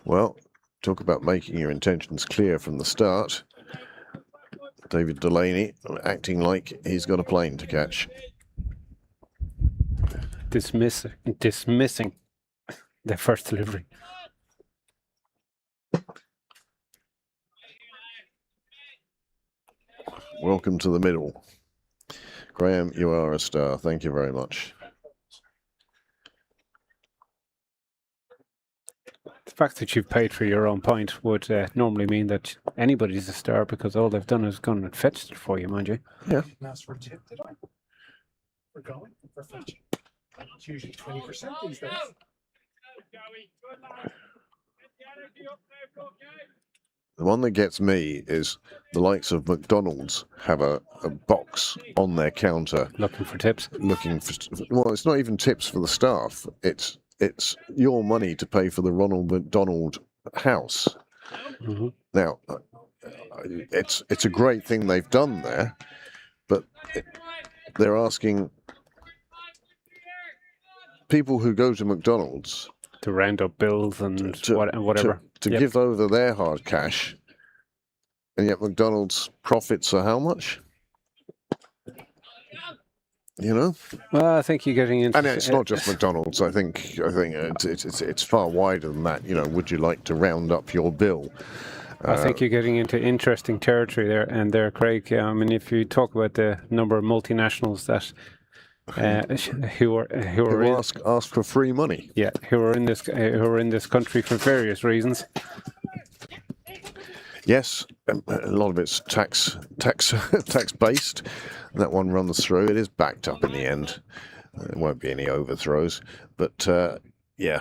well, talk about making your intentions clear from the start. David Delaney acting like he's got a plane to catch. Dismissing their first delivery. Welcome to the middle. Graham, you are a star. Thank you very much. The fact that you've paid for your own point would normally mean that anybody's a star, because all they've done is gone and fetched it for you, mind you. Yeah. Asked for a tip, did I? We're going for fetching. It's usually 20% these days. The one that gets me is the likes of McDonald's have a box on their counter. Looking for tips? Well, it's not even tips for the staff. It's your money to pay for the Ronald McDonald house. Mm-hmm. Now, it's a great thing they've done there, but they're asking people who go to McDonald's to round up bills and whatever to give over their hard cash, and yet McDonald's profits are how much? You know. Well, I think you're getting into. And it's not just McDonald's. I think it's far wider than that. You know, would you like to round up your bill? I think you're getting into interesting territory there, Craig. I mean, if you talk about the number of multinationals that who ask for free money, who are in this country for various reasons. Yes, a lot of it's tax based. That one runs through. It is backed up in the end. There won't be any overthrows, but yeah.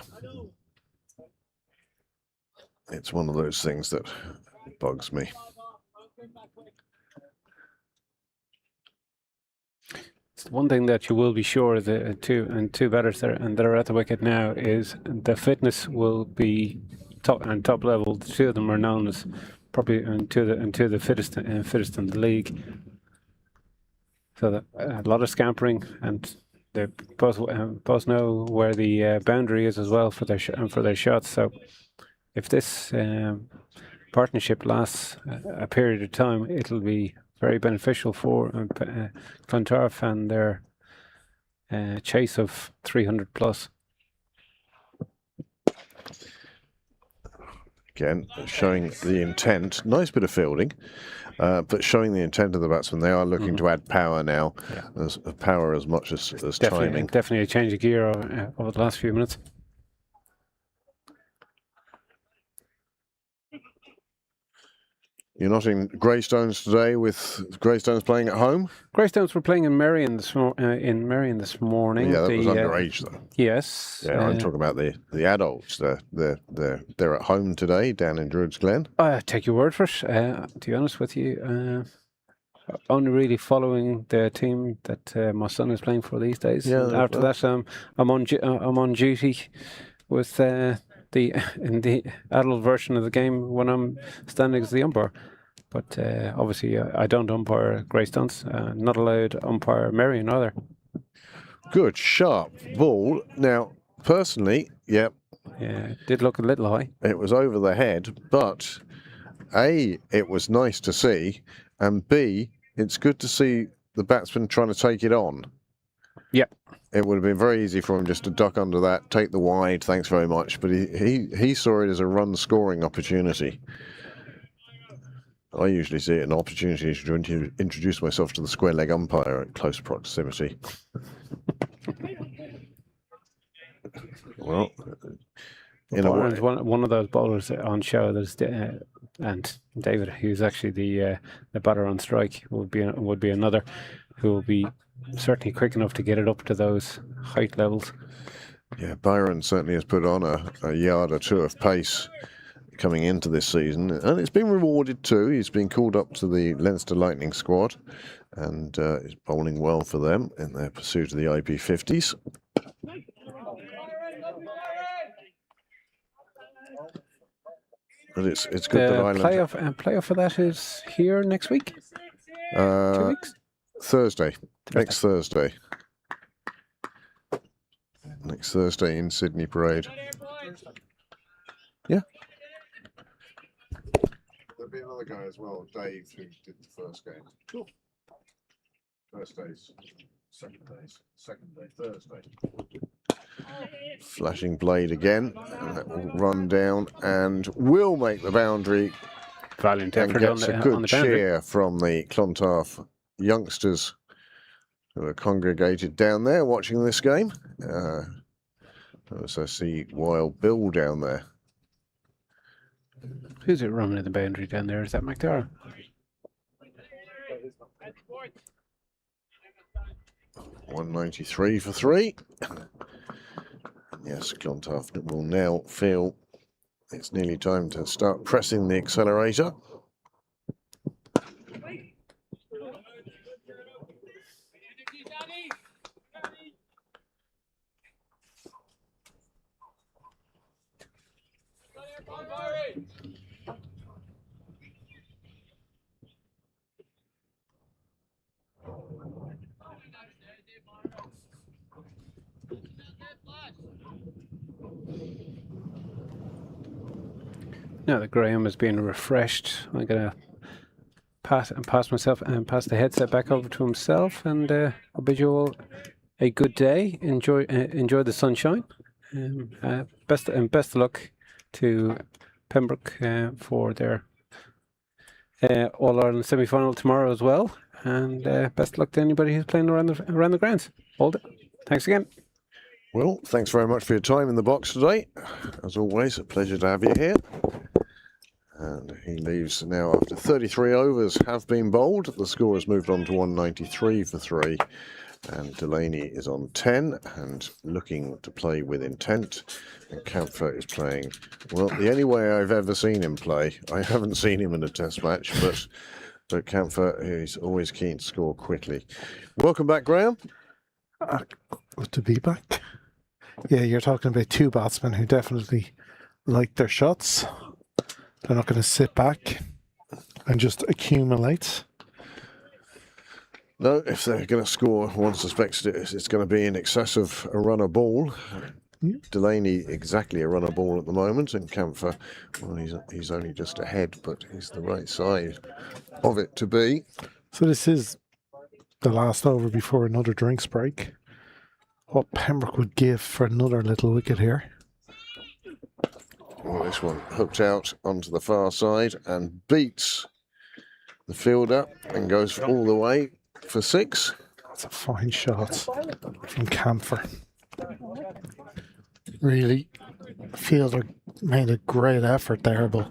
It's one of those things that bugs me. It's one thing that you will be sure the two batters that are at the wicket now is the fitness will be top level. The two of them are known as probably two of the fittest in the league. So that, a lot of scampering, and they both know where the boundary is as well for their shots. So if this partnership lasts a period of time, it'll be very beneficial for Clontarf and their chase of 300 plus. Again, showing the intent. Nice bit of fielding, but showing the intent of the batsmen. They are looking to add power now, as much as timing. Definitely a change of gear over the last few minutes. You're not in Greystones today, with Greystones playing at home? Greystones were playing in Marion this morning. Yeah, that was underage though. Yes. Yeah, I'm talking about the adults. They're at home today down in Druids Glen. I take your word for it. To be honest with you, only really following the team that my son is playing for these days. Yeah. And after that, I'm on duty with in the adult version of the game when I'm standing as the umpire. But obviously, I don't umpire Greystones. Not allowed to umpire Marion either. Good, sharp ball. Now, personally, yeah, it did look a little high. It was over the head, but A, it was nice to see, and B, it's good to see the batsman trying to take it on. Yep. It would have been very easy for him just to duck under that, take the wide, thanks very much. But he saw it as a run-scoring opportunity. I usually see it an opportunity to introduce myself to the square leg umpire at close proximity. Well, one of those bowlers on show and David, who's actually the batter on strike, would be another who will be certainly quick enough to get it up to those height levels. Yeah, Byron certainly has put on a yard or two of pace coming into this season, and it's been rewarded too. He's been called up to the Leinster Lightning squad, and is bowling well for them in their pursuit of the IP50s. But it's good that Ireland... Playoff for that is here next week? 2 weeks? Thursday. Next Thursday. Next Thursday in Sydney Parade. Yeah. There'll be another guy as well, Dave, who did the first game. Cool. First days, second day, Thursday. Flashing blade again, and that will run down and will make the boundary. Valiant and effort gets on a good the cheer from the Clontarf youngsters who are congregated down there watching this game. As I see Wild Bill down there. Who's it running the boundary down there? Is that McDara? .193 for 3. Yes, Clontarf will now feel it's nearly time to start pressing the accelerator. now that Graham is being refreshed, I'm gonna pass the headset back over to himself, and I bid you all a good day. Enjoy the sunshine. Best of luck to Pembroke for their All Ireland semi-final tomorrow as well. And best of luck to anybody who's playing around the grounds. Thanks again. Well, thanks very much for your time in the box today. As always, a pleasure to have you here. And he leaves now after 33 overs have been bowled. The score has moved on to 193 for 3. And Delaney is on 10 and looking to play with intent. And Camphor is playing, well, the only way I've ever seen him play. I haven't seen him in a test match, but Camphor is always keen to score quickly. Welcome back, Graham. Good to be back. Yeah, you're talking about two batsmen who definitely like their shots. They're not going to sit back and just accumulate. No, if they're going to score, one suspects it's going to be in excess of a runner ball. Yeah. Delaney exactly a runner ball at the moment, and Camphor, well, he's only just ahead, but he's the right side of it to be. So this is the last over before another drinks break. What Pembroke would give for another little wicket here. Well, this one hooked out onto the far side and beats the fielder and goes all the way for 6. That's a fine shot from Camphor. Really, fielder made a great effort there, but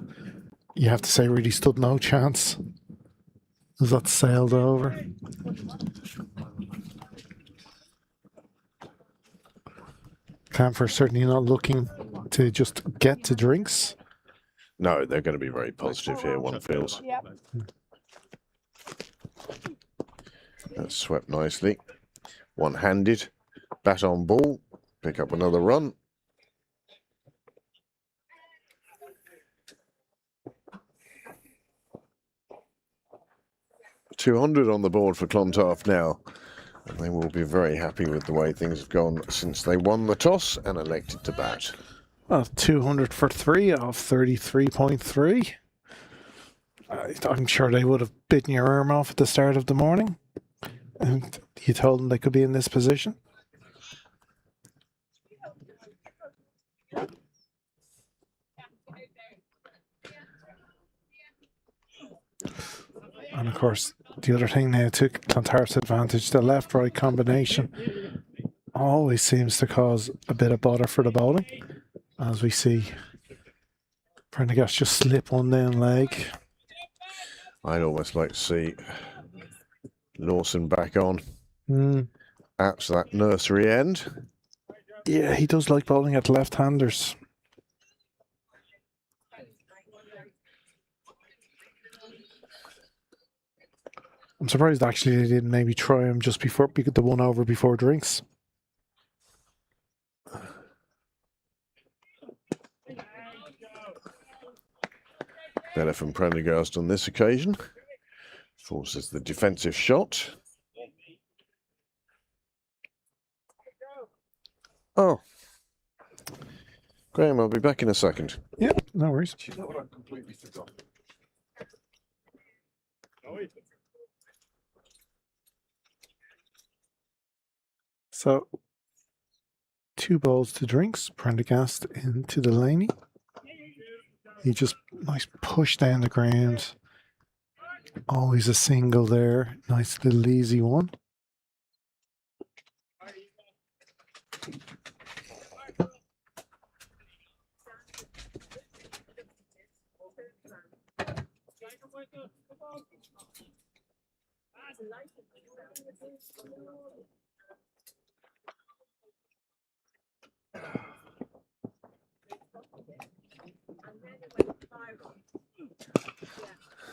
you have to say really stood no chance as that sailed over. Camphor certainly not looking to just get to drinks. No, they're going to be very positive here, one feels. Yep. That's swept nicely. One-handed, bat on ball, pick up another run. $200 on the board for Clontarf now. And they will be very happy with the way things have gone since they won the toss and elected to bat. Well, 200 for 3 off 33.3. I'm sure they would have bitten your arm off at the start of the morning. And you told them they could be in this position. And of course, the other thing now took Clontarf's advantage, the left-right combination always seems to cause a bit of bother for the bowling. As we see Prendergast just slip one down leg. I'd almost like to see Lawson back on at that nursery end. Yeah, he does like bowling at left-handers. I'm surprised actually they didn't maybe try him just before the one over before drinks. Better from Prendergast on this occasion. Forces the defensive shot. Oh. Graham, I'll be back in a second. Yeah, no worries. Do you know what I completely forgot? So, 2 balls to drinks. Prendergast into Delaney. He just nice push down the ground. Always a single there. Nice little easy one.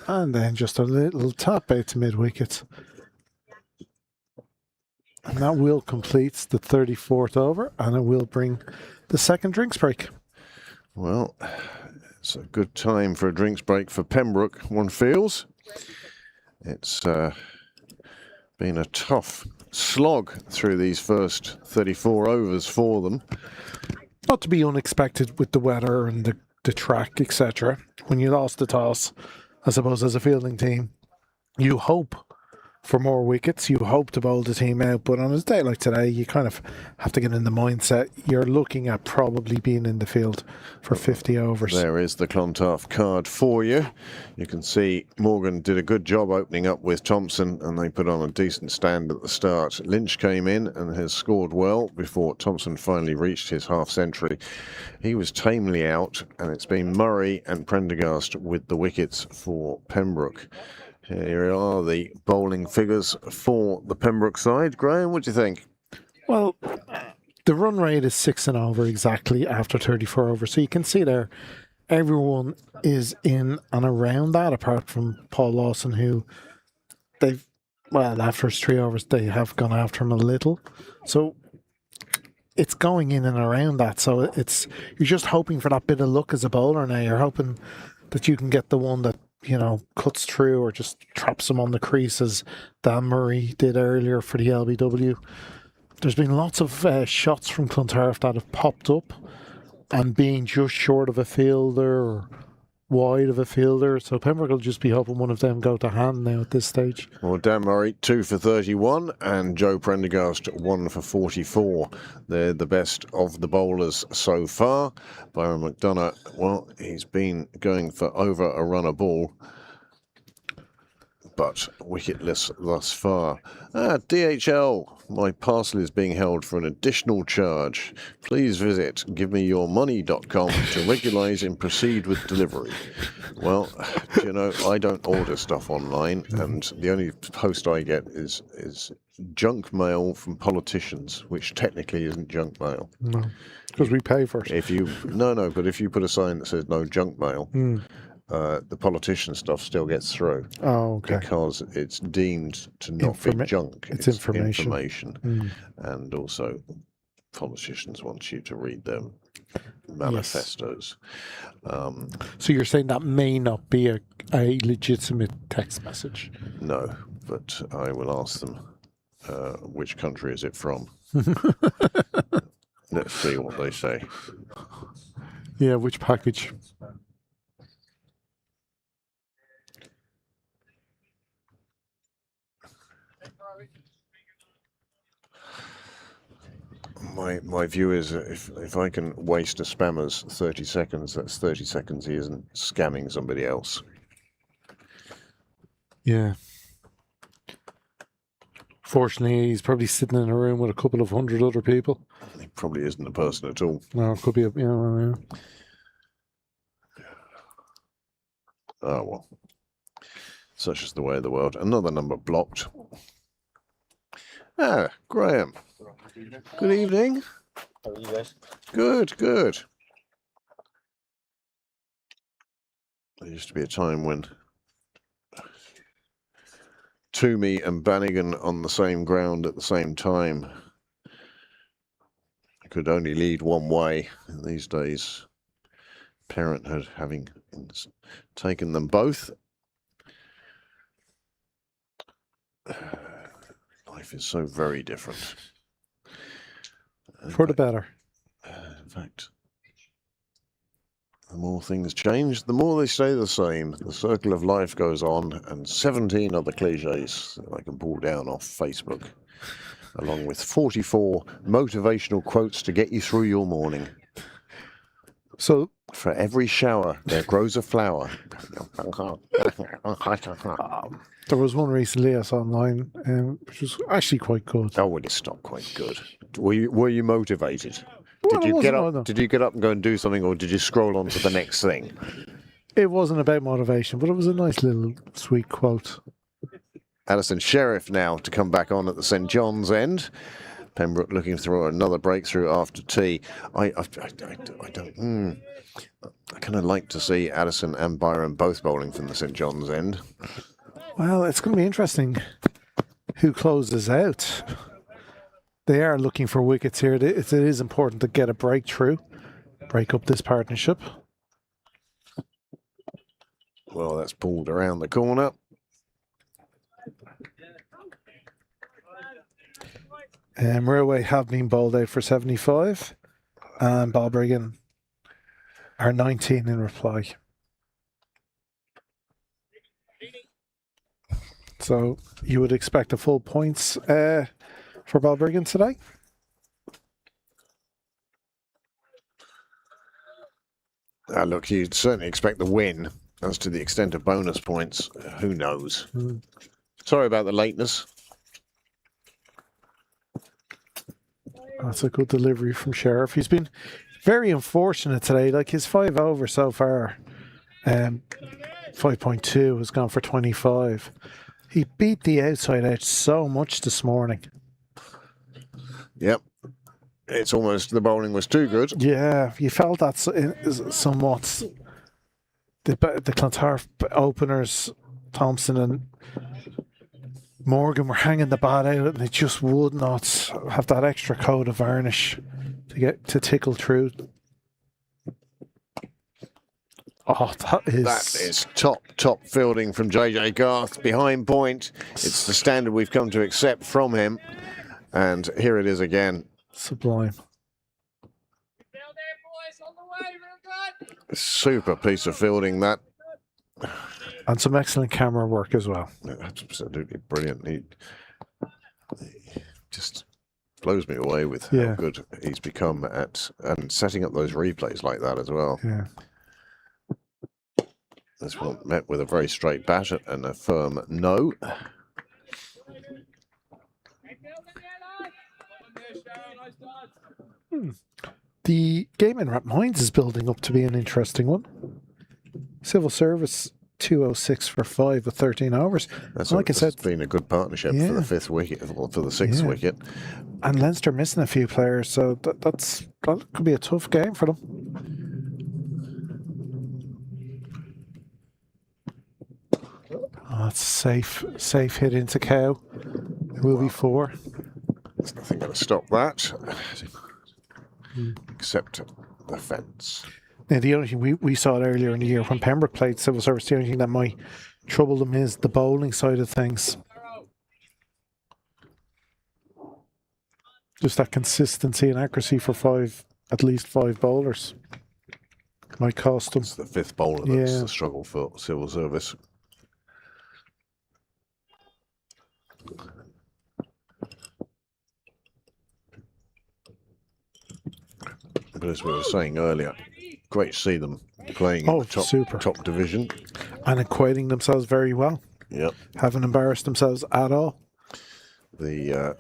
And then just a little tap out to mid-wicket. And that will complete the 34th over, and it will bring the second drinks break. Well, it's a good time for a drinks break for Pembroke, one feels. It's been a tough slog through these first 34 overs for them. Not to be unexpected with the weather and the the track, etc. When you lost the toss, I suppose as a fielding team, you hope for more wickets. You hope to bowl the team out, but on a day like today, you kind of have to get in the mindset. You're looking at probably being in the field for 50 overs. There is the Clontarf card for you. You can see Morgan did a good job opening up with Thompson, and they put on a decent stand at the start. Lynch came in and has scored well before Thompson finally reached his half century. He was tamely out, and it's been Murray and Prendergast with the wickets for Pembroke. Here are the bowling figures for the Pembroke side. Graham, what do you think? Well, the run rate is 6 and over exactly after 34 overs. So you can see there, everyone is in and around that, apart from Paul Lawson, who after his 3 overs, they have gone after him a little. So it's going in and around that. So you're just hoping for that bit of luck as a bowler now. You're hoping that you can get the one that, cuts through or just traps them on the crease, as Dan Murray did earlier for the LBW. There's been lots of shots from Clontarf that have popped up and being just short of a fielder or wide of a fielder. So Pembroke will just be hoping one of them go to hand now at this stage. Well, Dan Murray, 2 for 31, and Joe Prendergast, 1 for 44. They're the best of the bowlers so far. Byron McDonough, well, he's been going for over a run a ball, but wicketless thus far. DHL, my parcel is being held for an additional charge. Please visit givemeyourmoney.com to regulise and proceed with delivery. Well, I don't order stuff online, and the only post I get is junk mail from politicians, which technically isn't junk mail. No, because we pay for it. But if you put a sign that says no junk mail, the politician stuff still gets through. Oh, okay. Because it's deemed to not be junk. It's information. And also, politicians want you to read their manifestos. So you're saying that may not be a legitimate text message? No, but I will ask them, which country is it from? Let's see what they say. Yeah, which package? My view is if I can waste a spammer's 30 seconds, that's 30 seconds he isn't scamming somebody else. Yeah. Fortunately, he's probably sitting in a room with a couple of 100 other people. He probably isn't a person at all. No, it could be yeah. Oh, well. Such is the way of the world. Another number blocked. Graham. Good evening. How are you guys? Good. There used to be a time when Toomey and Bannigan on the same ground at the same time could only lead one way. And these days, Parenthood having taken them both, life is so very different. For the better. In fact, the more things change, the more they stay the same. The circle of life goes on, and 17 other cliches that I can pull down off Facebook, along with 44 motivational quotes to get you through your morning. So, for every shower, there grows a flower. There was one recently I saw online, which was actually quite good. Oh, well, it's not quite good. Were you motivated? Did you get up and go and do something, or did you scroll on to the next thing? It wasn't about motivation, but it was a nice little sweet quote. Alison Sheriff now to come back on at the St John's end. Pembroke looking through another breakthrough after tea. I kind of like to see Addison and Byron both bowling from the St John's end. Well, it's going to be interesting who closes out. They are looking for wickets here. It is important to get a breakthrough, break up this partnership. Well, that's pulled around the corner. Railway have been bowled out for 75, and Balbriggan Our 19 in reply. So you would expect a full points for Balbriggan today? Look, you'd certainly expect the win. As to the extent of bonus points, who knows? Sorry about the lateness. That's a good delivery from Sheriff. He's been very unfortunate today. Like his 5 over so far, 5.2 has gone for 25. He beat the outside edge so much this morning. Yep. It's almost the bowling was too good. Yeah, you felt that somewhat. The Clontarf openers, Thompson and Morgan, were hanging the bat out, and they just would not have that extra coat of varnish to get to tickle through. Oh, that is top fielding from JJ Garth behind point. It's the standard we've come to accept from him, and here it is again. Sublime. Super piece of fielding that. And some excellent camera work as well. Absolutely brilliant. He just blows me away with how good he's become at and setting up those replays like that as well. Yeah. This one met with a very straight bat and a firm no. The game in Rathmines is building up to be an interesting one. Civil Service 206 for 5 with 13 overs. Like I said, it's been a good partnership for the 5th wicket, or for the 6th wicket. And Leinster missing a few players, so that could be a tough game for them. Oh, it's safe hit into Cow. It will be 4. There's nothing going to stop that. Except the fence. Now, the only thing we saw it earlier in the year when Pembroke played Civil Service, the only thing that might trouble them is the bowling side of things. Just that consistency and accuracy for at least 5 bowlers might cost them. It's the 5th bowler that's the struggle for Civil Service. But as we were saying earlier, great to see them playing in the top division. And acquitting themselves very well. Yep. Haven't embarrassed themselves at all. The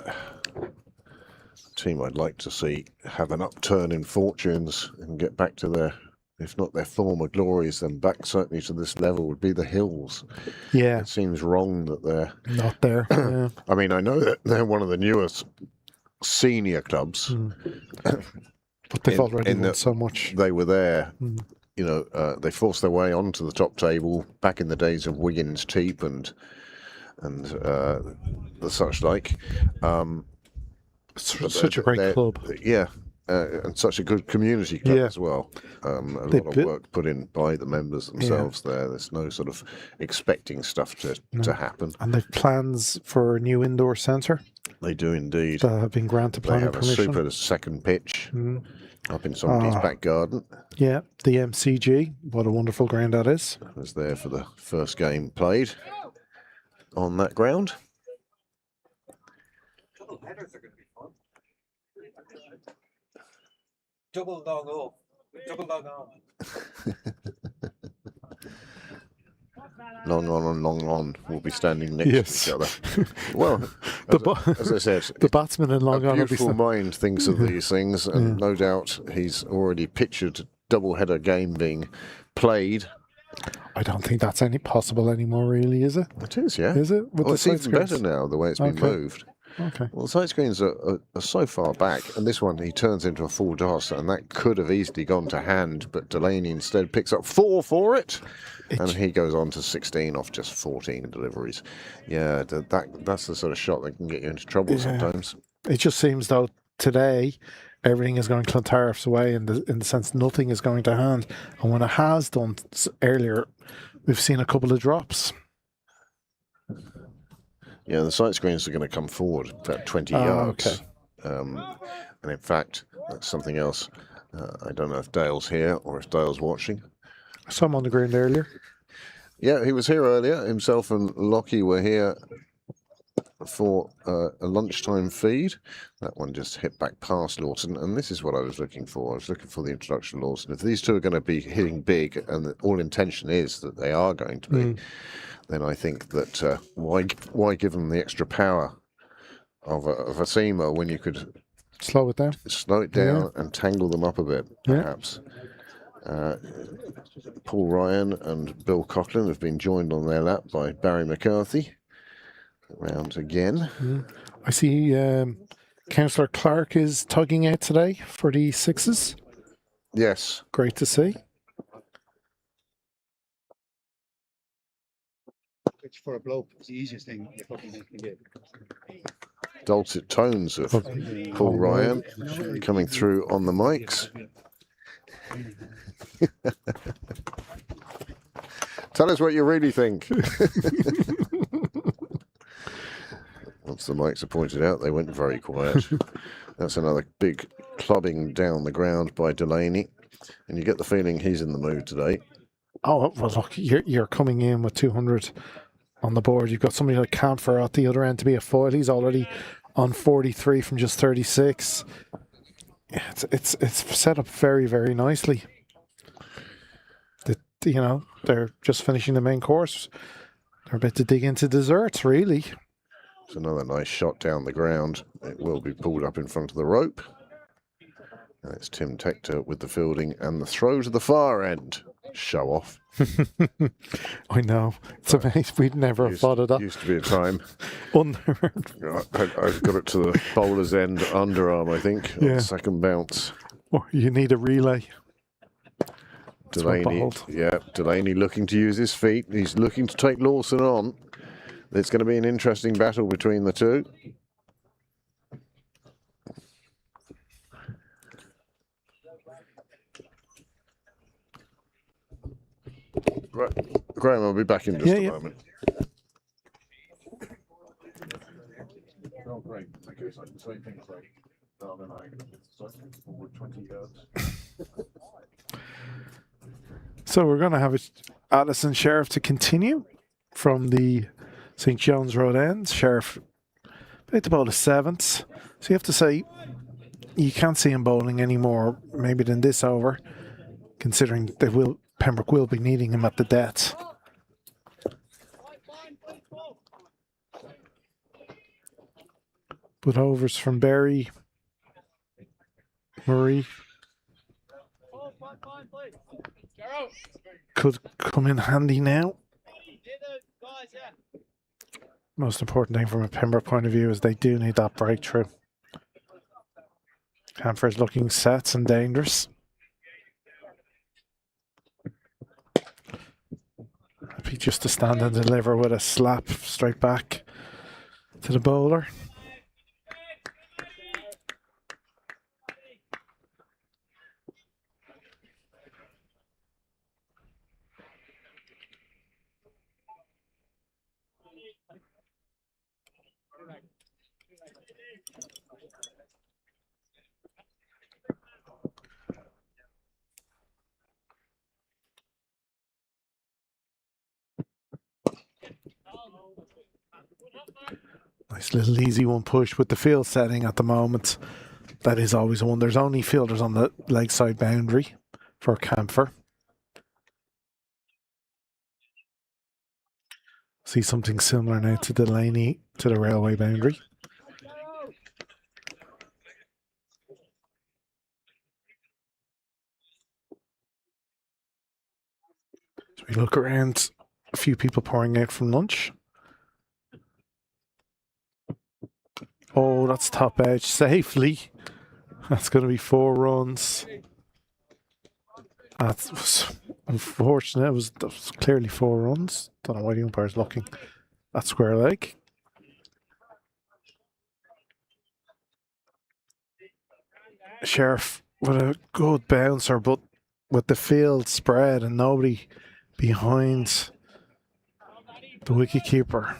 team I'd like to see have an upturn in fortunes and get back to their, if not their former glories, then back certainly to this level would be the Hills. Yeah. It seems wrong that they're not there. Yeah. I mean, I know that they're one of the newest senior clubs. But they've already won so much. They were there, you know, they forced their way onto the top table back in the days of Wiggins, Teep and the such like. Such a great club. Yeah, and such a good community club as well. A lot of work put in by the members themselves there. There's no sort of expecting stuff to happen. And they've plans for a new indoor centre. They do indeed. That have been granted planning permission. They have a super second pitch up in somebody's back garden. Yeah, the MCG. What a wonderful ground that is. I was there for the first game played on that ground. Double headers are going to be fun. Double long off. Double long on. Long on and long on will be standing next to each other. Well, as I said, the batsman in long on. A beautiful mind thinks of these things, and no doubt he's already pictured double-header game being played. I don't think that's possible anymore, really, is it? It is, yeah. Is it? Well, it's even better now, the way it's been moved. Okay. Well, the side screens are so far back, and this one he turns into a full toss, and that could have easily gone to hand, but Delaney instead picks up 4 for it, and he goes on to 16 off just 14 deliveries. Yeah, that's the sort of shot that can get you into trouble sometimes. It just seems though today everything is going Clontarf's way in the sense nothing is going to hand, and when it has done earlier, we've seen a couple of drops. Yeah, the sight screens are going to come forward about 20 yards. Okay. And in fact, that's something else. I don't know if Dale's here or if Dale's watching. I saw him on the ground earlier. Yeah, he was here earlier. Himself and Lockie were here for a lunchtime feed. That one just hit back past Lawson, and this is what I was looking for. I was looking for the introduction of Lawson. If these two are going to be hitting big, and all intention is that they are going to be, then I think that why give them the extra power of a seamer when you could slow it down and tangle them up a bit, perhaps. Paul Ryan and Bill Coughlin have been joined on their lap by Barry McCarthy. Round again. I see Councillor Clark is tugging out today for the sixes. Yes. Great to see. Which for a bloke is the easiest thing you fucking can do. Dulcet tones of Paul Ryan coming through on the mics. Tell us what you really think. Once the mics are pointed out, they went very quiet. That's another big clubbing down the ground by Delaney. And you get the feeling he's in the mood today. Oh, well, look, you're coming in with 200 on the board. You've got somebody like Camphor at the other end to be a foil. He's already on 43 from just 36. Yeah, it's set up very, very nicely. They're just finishing the main course. They're about to dig into desserts, really. It's another nice shot down the ground. It will be pulled up in front of the rope. And it's Tim Tector with the fielding and the throw to the far end. Show off. I know. It's amazing. We'd never have thought of that. Used to be a time. I've got it to the bowler's end underarm, I think, on the second bounce. Or you need a relay. Delaney looking to use his feet. He's looking to take Lawson on. It's going to be an interesting battle between the two. Right, Graham, I'll be back in just a moment. Oh, great. Okay, so I can say things like, rather than I forward 20 yards. So we're going to have Addison Sheriff to continue from the St. John's Road end. Sheriff about to bowl the seventh. So you have to say you can't see him bowling any more maybe than this over, considering Pembroke will be needing him at the death. But overs from Barry, Murray could come in handy now. Most important thing from a Pembroke point of view is they do need that breakthrough. Camphor's looking set and dangerous. Happy just to stand and deliver with a slap straight back to the bowler. Nice little easy one push with the field setting at the moment. That is always one. There's only fielders on the leg side boundary for Camphor. See something similar now to Delaney to the railway boundary. So we look around, a few people pouring out from lunch. Oh, that's top edge safely. That's going to be 4 runs. That's unfortunate. That was clearly 4 runs. Don't know why the umpire's looking at square leg. Sheriff with a good bouncer, but with the field spread and nobody behind the wicketkeeper.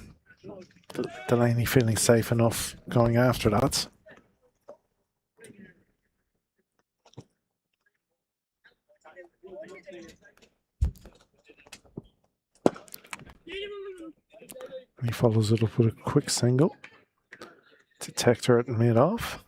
Delaney feeling safe enough going after that. He follows it up with a quick single. Detector at mid-off.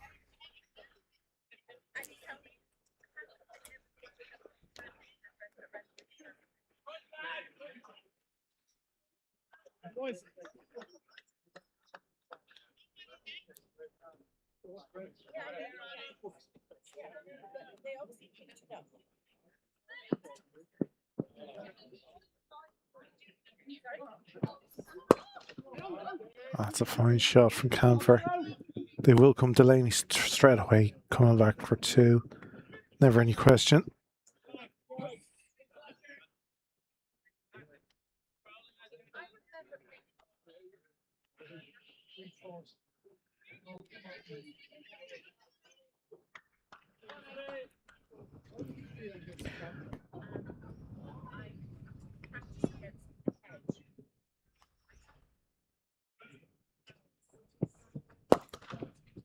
That's a fine shot from Camphor. They will come Delaney straight away, coming back for two. Never any question.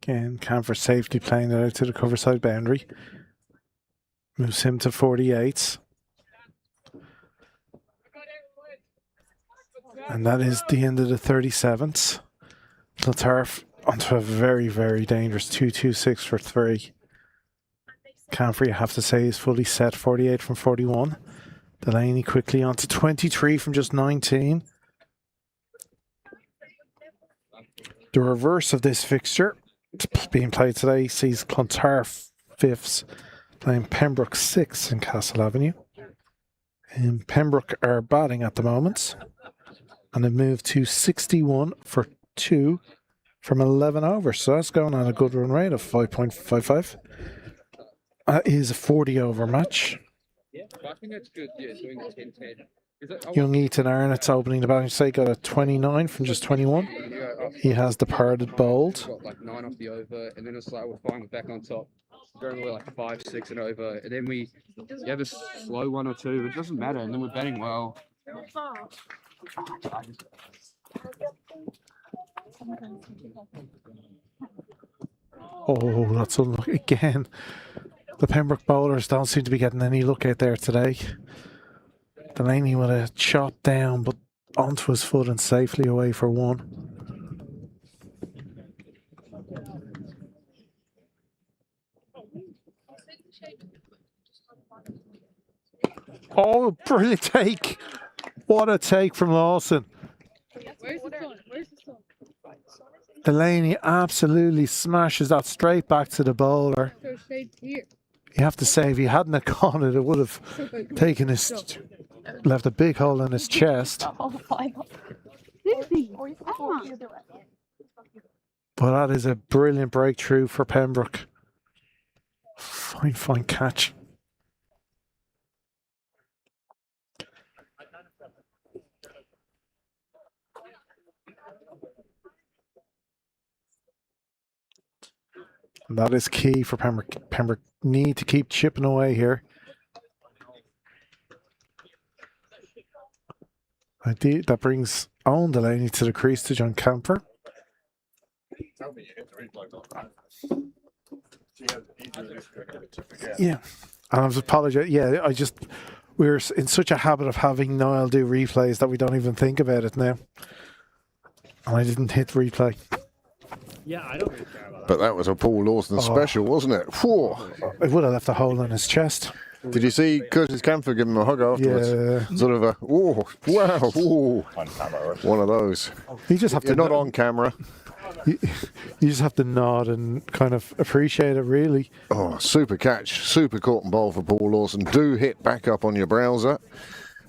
Again, Camphor safely playing it out to the cover side boundary. Moves him to 48. And that is the end of the 37th. Clontarf onto a very, very dangerous 2-2-6 for 3. Camphor, you have to say, is fully set, 48 from 41. Delaney quickly onto 23 from just 19. The reverse of this fixture being played today sees Clontarf 5ths playing Pembroke 6th in Castle Avenue. And Pembroke are batting at the moment. And they've moved to 61 for 2 from 11 overs. So that's going on a good run rate of 5.55. That is a 40 over match. Yeah, I think that's good. Yeah, doing the 10-10. Young Ethan Arnott's opening the batting today, got a 29 from just 21. He has departed bowled. Got like 9 off the over, and then it's like we're fine, we're back on top. Going away like 5, 6 and over, and then we have a slow 1 or 2. It doesn't matter, and then we're batting well. Oh, that's unlucky again. The Pembroke bowlers don't seem to be getting any luck out there today. Delaney with a chop down, but onto his foot and safely away for 1. Oh, brilliant take. What a take from Lawson. Delaney absolutely smashes that straight back to the bowler. You have to say, if he hadn't have gone it, it would have taken his, left a big hole in his chest. But that is a brilliant breakthrough for Pembroke. Fine, fine catch. And that is key for Pembroke. Pembroke need to keep chipping away here. That brings Owen Delaney to the crease to John Camphor. Yeah, and I was apologizing. Yeah, we're in such a habit of having Niall do replays that we don't even think about it now. And I didn't hit replay. Yeah, I don't really care about that. But that was a Paul Lawson special, wasn't it? Whew. It would have left a hole in his chest. Did you see Curtis Camphor give him a hug afterwards? Yeah. Sort of a, oh, wow, ooh. One of those. You just have to not on camera. You just have to nod and kind of appreciate it, really. Oh, super catch, super caught and bowl for Paul Lawson. Do hit back up on your browser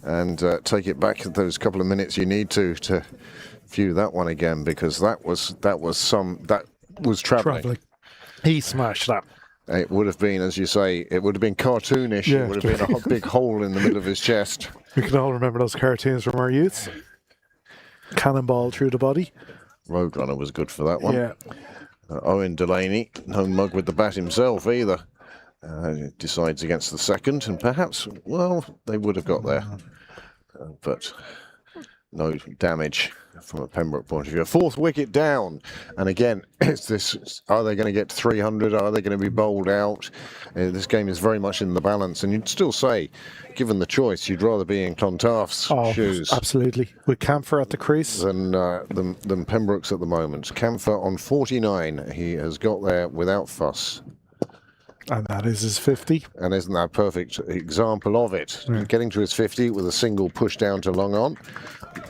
and take it back those couple of minutes you need to view that one again, because that was travelling. He smashed that. It would have been, as you say, it would have been cartoonish. Yeah. It would have been a big hole in the middle of his chest. We can all remember those cartoons from our youth. Cannonball through the body. Roadrunner was good for that one. Yeah. Owen Delaney, no mug with the bat himself either. Decides against the second, and perhaps, well, they would have got there. But no damage from a Pembroke point of view. A fourth wicket down, and again, it's this: are they going to get 300? Are they going to be bowled out? This game is very much in the balance, and you'd still say, given the choice, you'd rather be in Clontarf's shoes. Absolutely, with Camphor at the crease than Pembroke's at the moment. Camphor on 49. He has got there without fuss. And that is his 50. And isn't that a perfect example of it? Yeah. Getting to his 50 with a single push down to long on.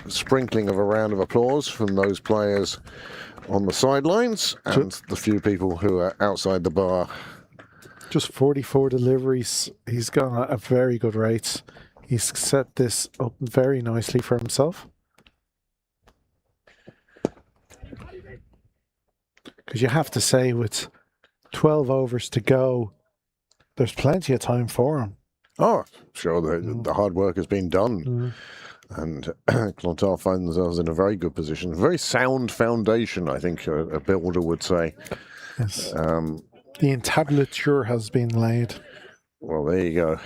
Sprinkling of a round of applause from those players on the sidelines and the few people who are outside the bar. Just 44 deliveries. He's gone at a very good rate. He's set this up very nicely for himself. Because you have to say, with 12 overs to go, there's plenty of time for him. Oh, sure, the hard work has been done. And Clontarf finds themselves in a very good position. Very sound foundation, I think a builder would say. Yes. The entablature has been laid. Well, there you go.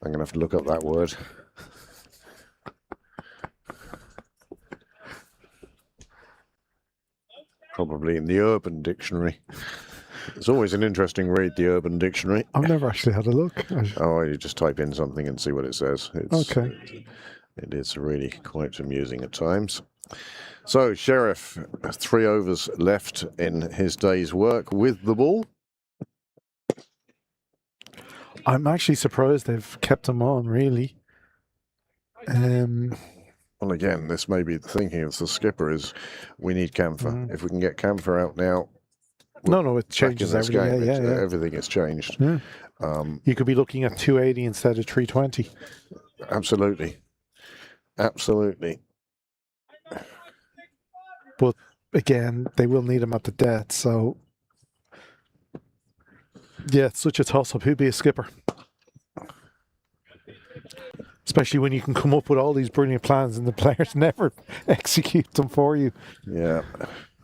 I'm going to have to look up that word. Probably in the Urban Dictionary. It's always an interesting read, the Urban Dictionary. I've never actually had a look. Oh, you just type in something and see what it says. Okay. It is really quite amusing at times. So, Sheriff, 3 overs left in his day's work with the ball. I'm actually surprised they've kept him on, really. Well, again, this may be the thinking of the skipper is we need Camphor. If we can get Camphor out now, no, it changes everything. Everything has changed. Yeah. You could be looking at 280 instead of 320. Absolutely. Absolutely. But again, they will need him at the death, so yeah, it's such a toss-up. Who'd be a skipper? Especially when you can come up with all these brilliant plans and the players never execute them for you. Yeah.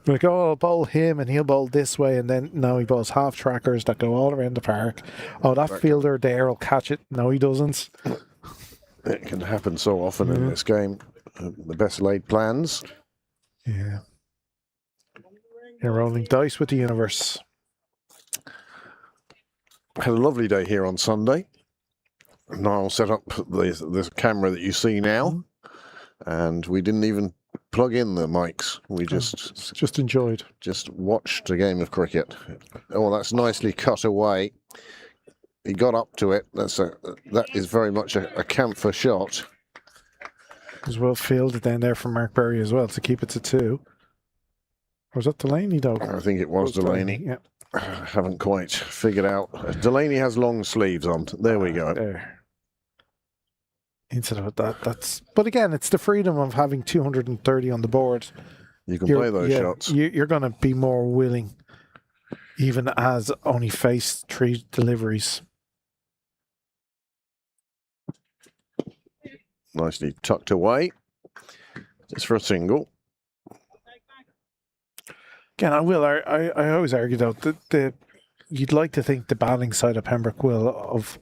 Like, oh, I'll bowl him and he'll bowl this way, and then now he bowls half trackers that go all around the park. Oh, that fielder there will catch it. No, he doesn't. It can happen so often in this game. The best laid plans. Yeah. You're rolling dice with the universe. Had a lovely day here on Sunday. Niall set up this camera that you see now, and we didn't even plug in the mics. We just enjoyed. Just watched a game of cricket. Oh, that's nicely cut away. He got up to it. That is very much a Camphor shot. It was well fielded down there from Mark Berry as well to keep it to 2. Or was that Delaney, though? I think it was Delaney. Yeah. I haven't quite figured out. Delaney has long sleeves on. There we go. There. Instead of that's. But again, it's the freedom of having 230 on the board. You can play those shots. You're going to be more willing, even as only face 3 deliveries. Nicely tucked away. Just for a single. Again, I always argue though that you'd like to think the batting side of Pembroke will, of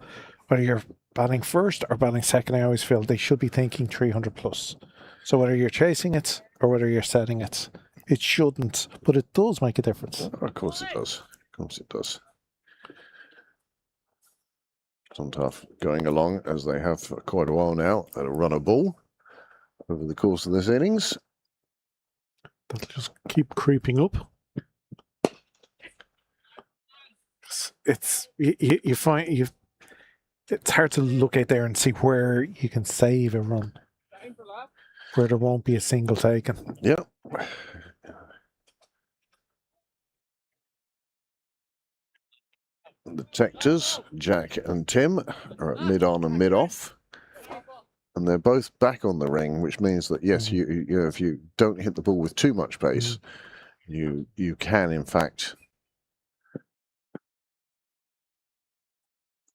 whether you're batting first or batting second, I always feel they should be thinking 300 plus. So whether you're chasing it or whether you're setting it, it shouldn't, but it does make a difference. Of course it does. Of course it does. Clontarf going along as they have for quite a while now at a run of ball over the course of this innings. That'll just keep creeping up. It's you find it's hard to look out there and see where you can save a run, where there won't be a single taken. Yeah. The Tectors, Jack and Tim, are at mid-on and mid-off. And they're both back on the ring, which means that, yes, you know, if you don't hit the ball with too much pace, you can, in fact,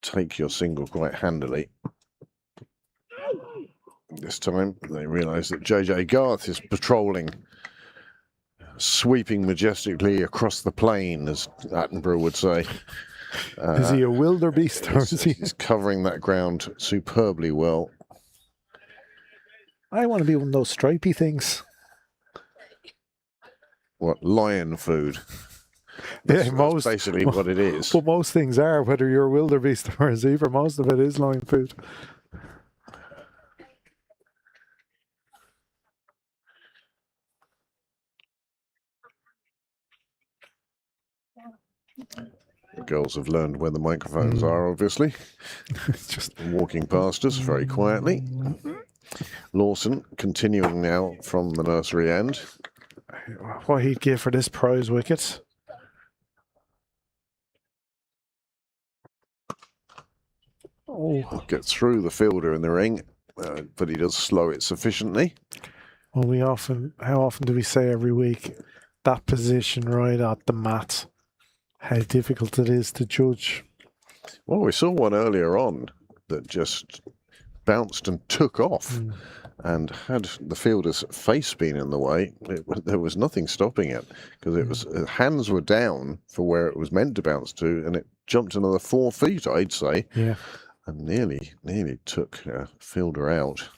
take your single quite handily. This time, they realise that JJ Garth is patrolling, sweeping majestically across the plain, as Attenborough would say. Is he a wildebeest, or is he? He's covering that ground superbly well. I want to be one of those stripy things. What, lion food? That's basically what it is. But most things are, whether you're a wildebeest or a zebra, most of it is lion food. The girls have learned where the microphones are, obviously. Just walking past us very quietly. Lawson continuing now from the nursery end. What he'd give for this prize wicket. Oh, gets through the fielder in the ring, but he does slow it sufficiently. Well, how often do we say every week that position right at the mat? How difficult it is to judge. Well, we saw one earlier on that just bounced and took off. And had the fielder's face been in the way, there was nothing stopping it, because it was hands were down for where it was meant to bounce to, and it jumped another 4 feet, I'd say, and nearly took fielder out.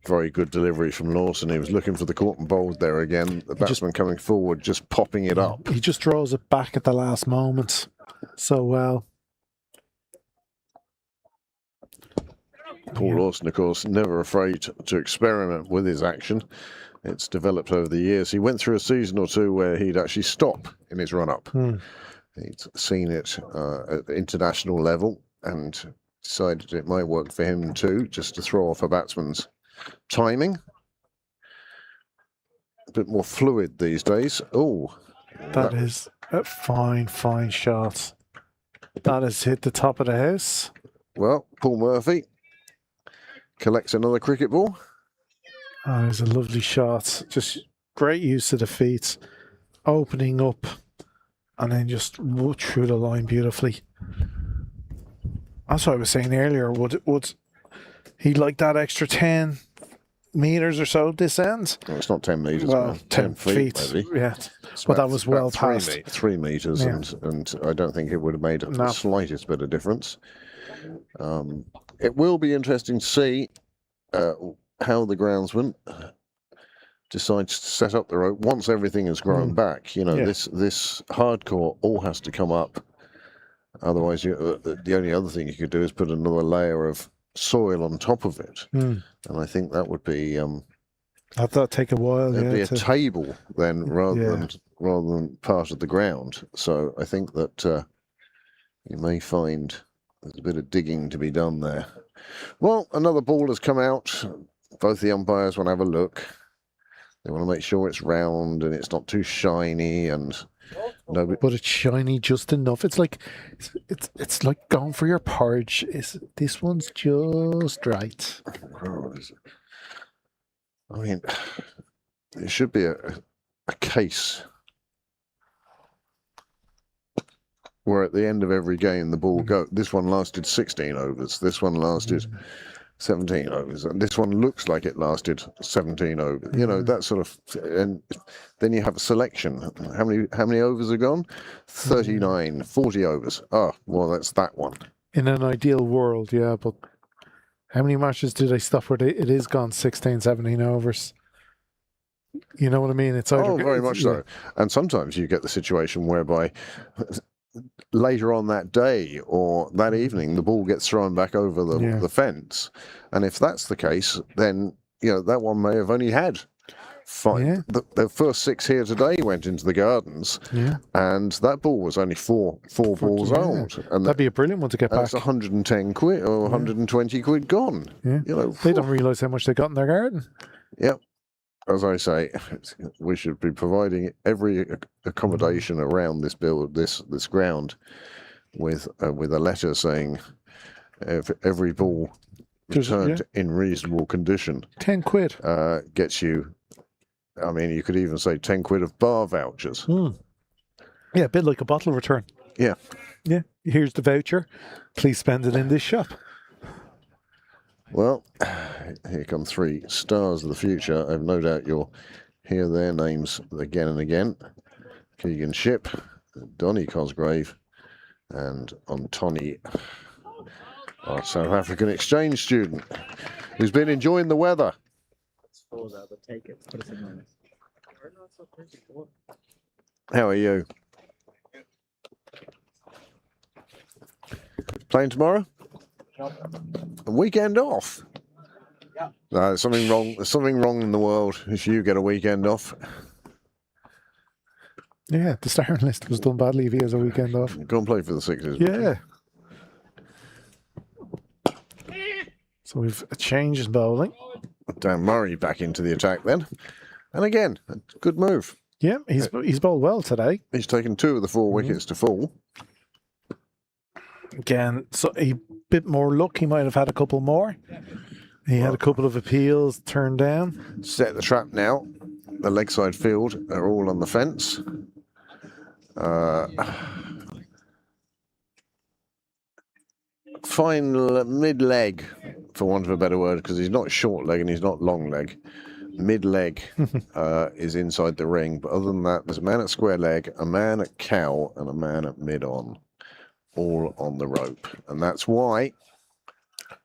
Very good delivery from Lawson. He was looking for the caught and bowled there again. The batsman coming forward, just popping it up. He just draws it back at the last moment so well. Paul Lawson, of course, never afraid to experiment with his action. It's developed over the years. He went through a season or two where he'd actually stop in his run-up. He'd seen it at the international level and decided it might work for him too, just to throw off a batsman's timing. A bit more fluid these days. Oh, that is a fine shot. That has hit the top of the house. Well, Paul Murphy collects another cricket ball. Oh, it's a lovely shot. Just great use of the feet, opening up, and then just through the line beautifully. That's what I was saying earlier. Would he like that extra 10 meters or so this end? Well, it's not 10 meters. Well, 10 feet maybe. Yeah, but that was well past 3 meters, and I don't think it would have made the slightest bit of difference. It will be interesting to see how the groundsman decides to set up the rope once everything has grown back. You know, this hardcore all has to come up. Otherwise, the only other thing you could do is put another layer of soil on top of it, and I think that would be that'd take a while. It'd be a table then, rather than part of the ground. So I think that you may find there's a bit of digging to be done there. Well, another ball has come out. Both the umpires want to have a look. They want to make sure it's round and it's not too shiny, and but it's shiny just enough. It's like it's like going for your porridge. This one's just right. I mean, it should be a case where at the end of every game the ball go. This one lasted 16 overs. This one lasted 17 overs, and this one looks like it lasted 17 overs. You know, that sort of, and then you have a selection. How many overs are gone? 39, 40 overs. Oh, well, that's that one. In an ideal world, yeah, but how many matches do they stop where it is gone 16, 17 overs? You know what I mean? It's very much so. And sometimes you get the situation whereby later on that day or that evening, the ball gets thrown back over the fence, and if that's the case, then that one may have only had 5. The first 6 here today went into the gardens, and that ball was only four balls old, and that'd be a brilliant one to get back. That's 110 quid or 120 quid gone. They don't realise how much they got in their garden. As I say, we should be providing every accommodation around this this ground with a letter saying if every ball returned in reasonable condition, 10 quid gets you. I mean, you could even say 10 quid of bar vouchers. Yeah, a bit like a bottle return. Yeah. Here's the voucher. Please spend it in this shop. Well, here come 3 stars of the future. I've no doubt you'll hear their names again and again. Keegan Shipp, Donny Cosgrave, and Ontoni, our South African exchange student. who's been enjoying the weather. Take it. Put us in there. How are you? Playing tomorrow? A weekend off? Yeah. No, there's something wrong. There's something wrong in the world if you get a weekend off. Yeah, the starting list was done badly if he has a weekend off. Go and play for the Sixers. Yeah. So we've a change in bowling. Dan Murray back into the attack then. And again, a good move. Yeah, he's bowled well today. He's taken 2 of the 4 wickets to fall. Again, so a bit more luck. He might have had a couple more. He had a couple of appeals turned down. Set the trap now. The leg side field are all on the fence. Final mid-leg, for want of a better word, because he's not short leg and he's not long leg. Mid-leg is inside the ring, but other than that, there's a man at square leg, a man at cow, and a man at mid-on, all on the rope. And that's why...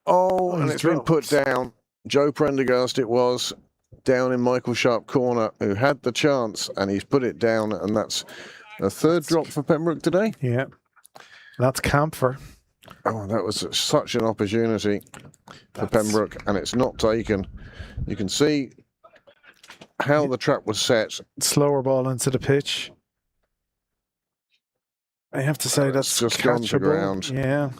Oh, and it's been put down. Joe Prendergast it was, down in Michael Sharp corner, who had the chance, and he's put it down, and that's a 3rd drop for Pembroke today. Yeah, that's Camphor. Oh, that was such an opportunity for Pembroke, and it's not taken. You can see how the trap was set. Slower ball into the pitch. I have to say that's just gone to catchable. ground. Yeah.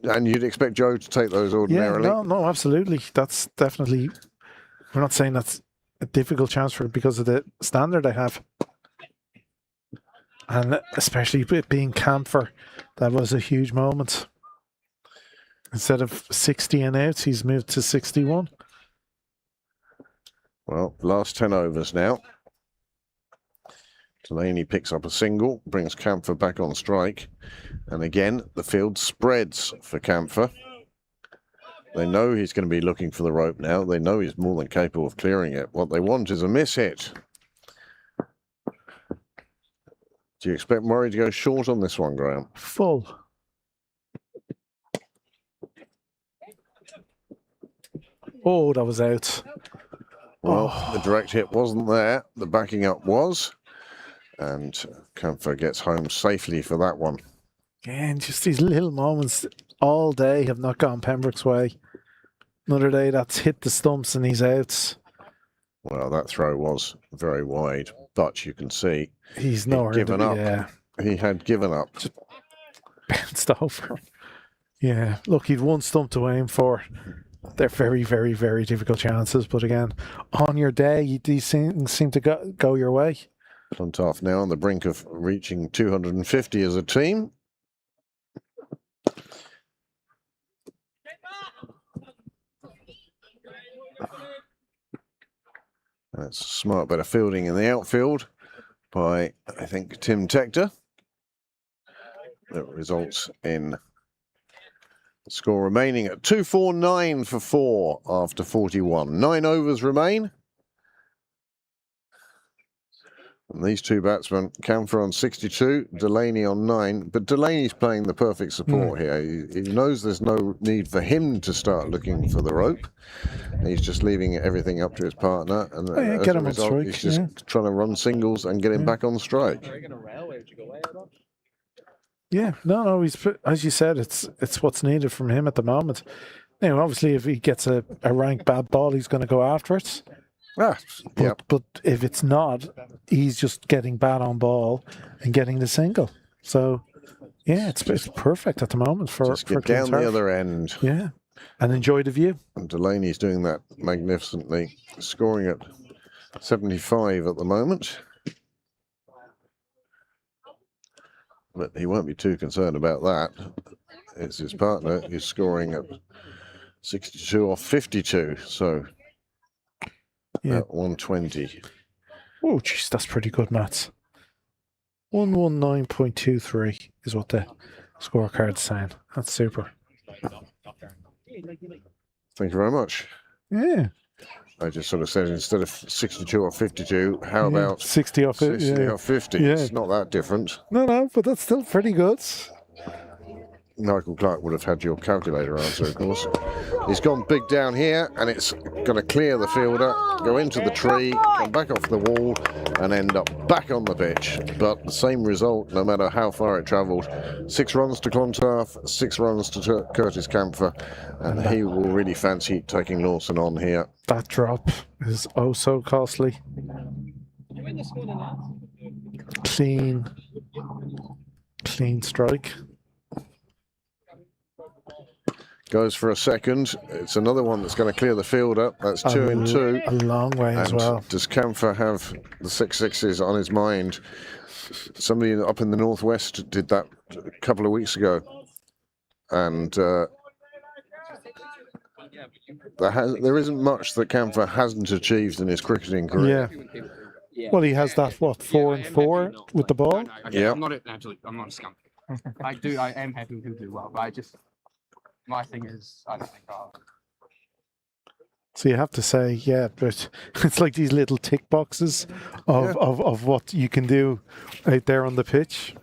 And you'd expect Joe to take those ordinarily. Yeah, no, absolutely. That's definitely... We're not saying that's a difficult chance for it because of the standard they have. And especially it being Camphor, that was a huge moment. Instead of 60 and out, he's moved to 61. Well, last 10 overs now. Delaney picks up a single, brings Camphor back on strike. And again, the field spreads for Camphor. They know he's going to be looking for the rope now. They know he's more than capable of clearing it. What they want is a miss hit. Do you expect Murray to go short on this one, Graham? Full. Oh, that was out. Well, the direct hit wasn't there. The backing up was. And Camphor gets home safely for that one. Again, just these little moments all day have not gone Pembroke's way. Another day that's hit the stumps and he's out. Well, that throw was very wide, but you can see he's nowhere given up. Yeah. He had given up. Just bounced over. Yeah, look, he'd one stump to aim for. They're very, very, very difficult chances. But again, on your day, these things seem to go your way. Clontarf now on the brink of reaching 250 as a team. That's smart bit of fielding in the outfield by, I think, Tim Tector. That results in the score remaining at 249 for 4 after 41. 9 overs remain. And these two batsmen, Camphor on 62, Delaney on 9. But Delaney's playing the perfect support here. He knows there's no need for him to start looking for the rope. He's just leaving everything up to his partner. And as get a him on result, strike. he's just trying to run singles and get him back on strike. Yeah, no, he's, as you said, it's what's needed from him at the moment. Now, obviously, if he gets a rank bad ball, he's going to go after it. But if it's not, he's just getting bad on ball and getting the single. So, yeah, it's perfect at the moment for Just get down the other end. Yeah, and enjoy the view. And Delaney's doing that magnificently, scoring at 75 at the moment. But he won't be too concerned about that. It's his partner who's scoring at 62 off 52. So, at 120. Oh, jeez, that's pretty good, Matt. 119.23 is what the scorecard's saying. That's super. Thank you very much. Yeah. I just sort of said instead of 62 or 52, how about 60 or 50? 60 or 50? Yeah. It's not that different. No, but that's still pretty good. Michael Clark would have had your calculator answer, of course. He's gone big down here, and it's going to clear the fielder, go into the tree, come back off the wall, and end up back on the pitch. But the same result, no matter how far it travelled. 6 runs to Clontarf, 6 runs to Curtis Camphor, and he will really fancy taking Lawson on here. That drop is oh so costly. Clean strike. Goes for a second. It's another one that's going to clear the field up. That's 2 and 2. A long way as well. Does Camphor have the 6-6s on his mind? Somebody up in the northwest did that a couple of weeks ago, and there isn't much that Camphor hasn't achieved in his cricketing career. Yeah. Well, he has that 4 and 4 with the ball. Yeah. I'm not a scum. I am happy to do well, but my thing is, I don't think So you have to say, yeah, but it's like these little tick boxes of what you can do out there on the pitch.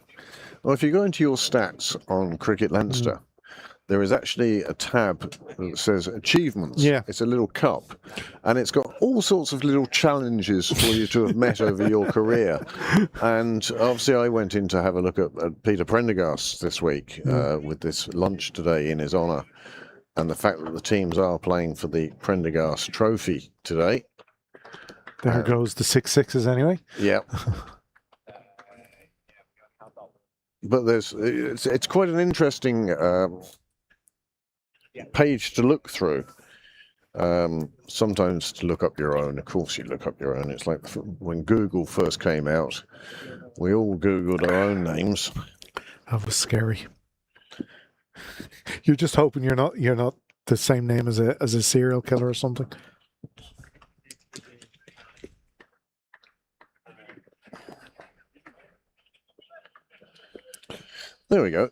Well, if you go into your stats on Cricket Leinster, there is actually a tab that says achievements. Yeah. It's a little cup, and it's got all sorts of little challenges for you to have met over your career. And obviously I went in to have a look at Peter Prendergast this week with this lunch today in his honour, and the fact that the teams are playing for the Prendergast Trophy today. There goes the 6-6s anyway. Yeah. But it's quite an interesting page to look through. Sometimes to look up your own. Of course you look up your own. It's like when Google first came out, we all Googled our own names. That was scary. You're just hoping you're not the same name as a serial killer or something. There we go.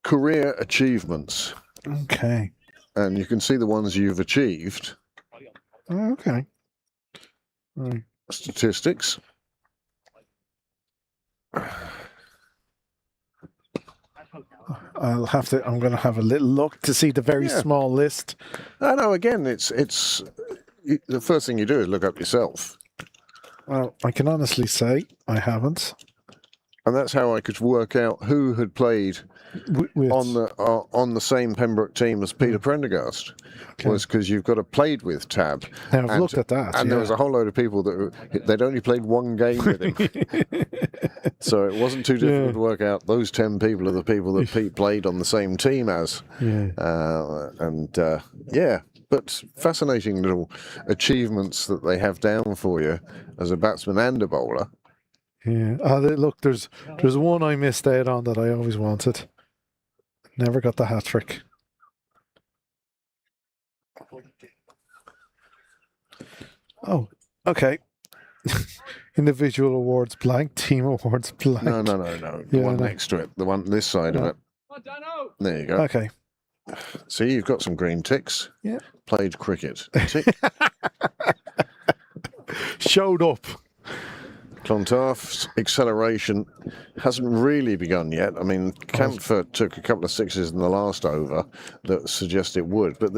Career achievements. Okay. And you can see the ones you've achieved. Okay. Right. Statistics. I'm going to have a little look to see the very small list. I know, again, it's the first thing you do is look up yourself. Well, I can honestly say I haven't. And that's how I could work out who had played on the same Pembroke team as Peter Prendergast. Was because you've got a played with tab. Now, I've looked at that. And there was a whole load of people they'd only played one game with him. So it wasn't too difficult to work out those 10 people are the people that Pete played on the same team as. But fascinating little achievements that they have down for you as a batsman and a bowler. Yeah. Look, there's one I missed out on that I always wanted. Never got the hat trick. Oh, okay. Individual awards blank, team awards blank. No. The one next to it, the one this side of it. There you go. Okay. See, you've got some green ticks. Yeah. Played cricket. Tick. Showed up. Clontarf's acceleration hasn't really begun yet. I mean, Camphor took a couple of 6s in the last over that suggest it would, but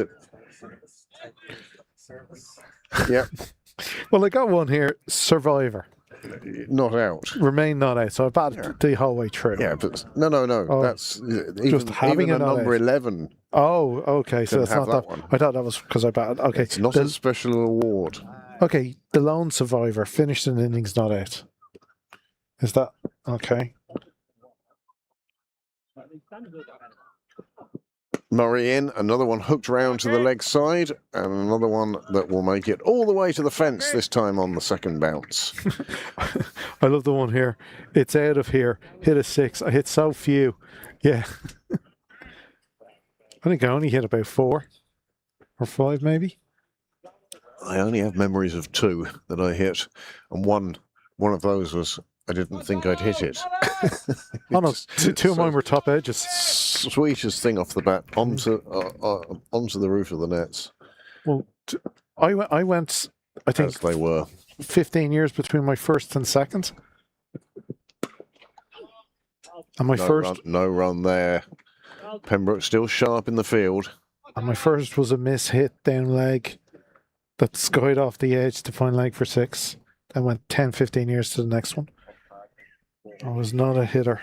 yeah. Well, I got one here. Survivor. Not out. Remain not out. So I batted the whole way through. Yeah, but no. Oh, That's just having even a number out. 11. Oh, okay. So it's not that one. I thought that was because I batted. Okay. It's not a special award. Okay, the lone survivor finished an innings not out. Is that okay? Murray in, another one hooked round to the leg side, and another one that will make it all the way to the fence, this time on the second bounce. I love the one here. It's out of here. Hit a 6. I hit so few. Yeah. I think I only hit about 4 or 5 maybe. I only have memories of 2 that I hit, and one of those was I didn't think I'd hit it. Oh no, 2 of mine were top edges. Sweetest thing off the bat onto the roof of the nets. Well, I went. I think as they were 15 years between my first and second. And my first no run there. Pembroke still sharp in the field. And my first was a miss hit down leg that skied off the edge to find leg for 6. Then went 10, 15 years to the next one. I was not a hitter.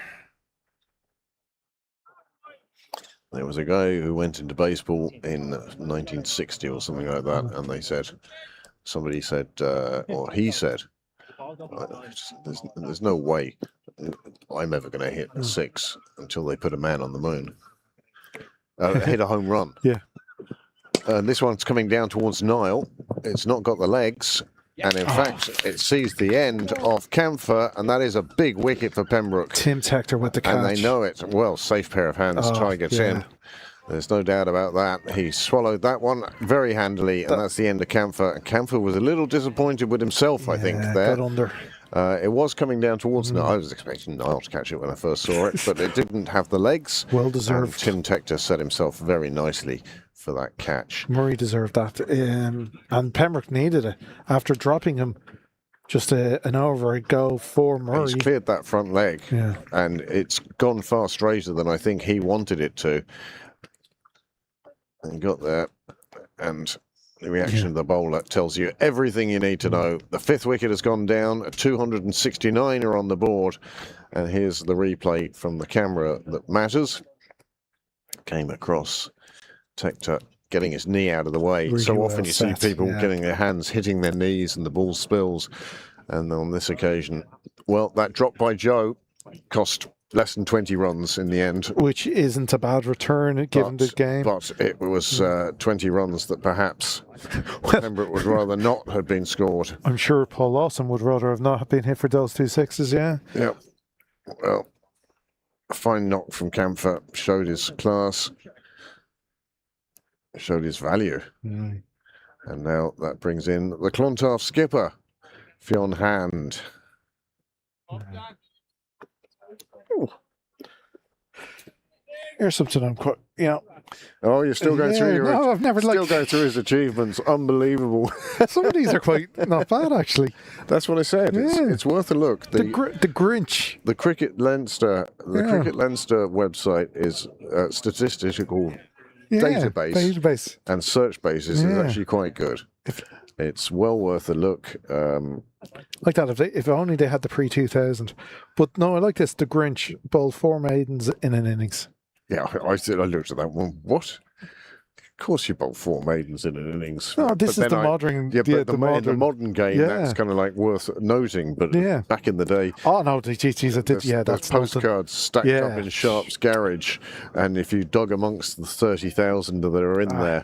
There was a guy who went into baseball in 1960 or something like that, and they said, somebody said, or he said, there's no way I'm ever going to hit a 6 until they put a man on the moon. Hit a home run. Yeah. This one's coming down towards Nile. It's not got the legs. And in fact, it sees the end of Camphor, and that is a big wicket for Pembroke. Tim Tector with the catch. And they know it. Well, safe pair of hands. Try gets in. There's no doubt about that. He swallowed that one very handily, and that's the end of Camphor. And Camphor was a little disappointed with himself, I think, there. Got under. It was coming down towards Nile. I was expecting Nile to catch it when I first saw it, but it didn't have the legs. Well deserved. And Tim Tector set himself very nicely for that catch. Murray deserved that. And Pembroke needed it. After dropping him just an over go for Murray. He's cleared that front leg, yeah. And it's gone far straighter than I think he wanted it to. And he got there, and the reaction of the bowler tells you everything you need to know. The 5th wicket has gone down, 269 are on the board, and here's the replay from the camera that matters. Came across Tector getting his knee out of the way. Really so well often you set, see people yeah. getting their hands hitting their knees and the ball spills. And on this occasion, well, that drop by Joe cost less than 20 runs in the end. Which isn't a bad return given the game. But it was 20 runs that perhaps Pembroke would rather not have been scored. I'm sure Paul Lawson would rather have not been hit for those 2 6s, yeah. Yeah. Well, a fine knock from Camphor showed his class, showed his value. Mm. And now that brings in the Clontarf skipper, Fionn Hand. Here's something I'm quite, Oh, you're still going through your... No, I've never still going through his achievements. Unbelievable. Some of these are quite not bad, actually. That's what I said. It's worth a look. The Grinch. The Cricket Leinster, Cricket Leinster website is a statistical database, and search basis is actually quite good. It's well worth a look. Like that, if only they had the pre-2000. But no, I like this. The Grinch bowled 4 maidens in an innings. Yeah, I looked at that one. What? Of course you bowl 4 maidens in an innings. No, this is the modern... Yeah, but in the modern game, that's kind of like worth noting. But back in the day... Oh, no, geez, I did, that's postcards stacked up in Sharp's garage. And if you dug amongst the 30,000 that are in there,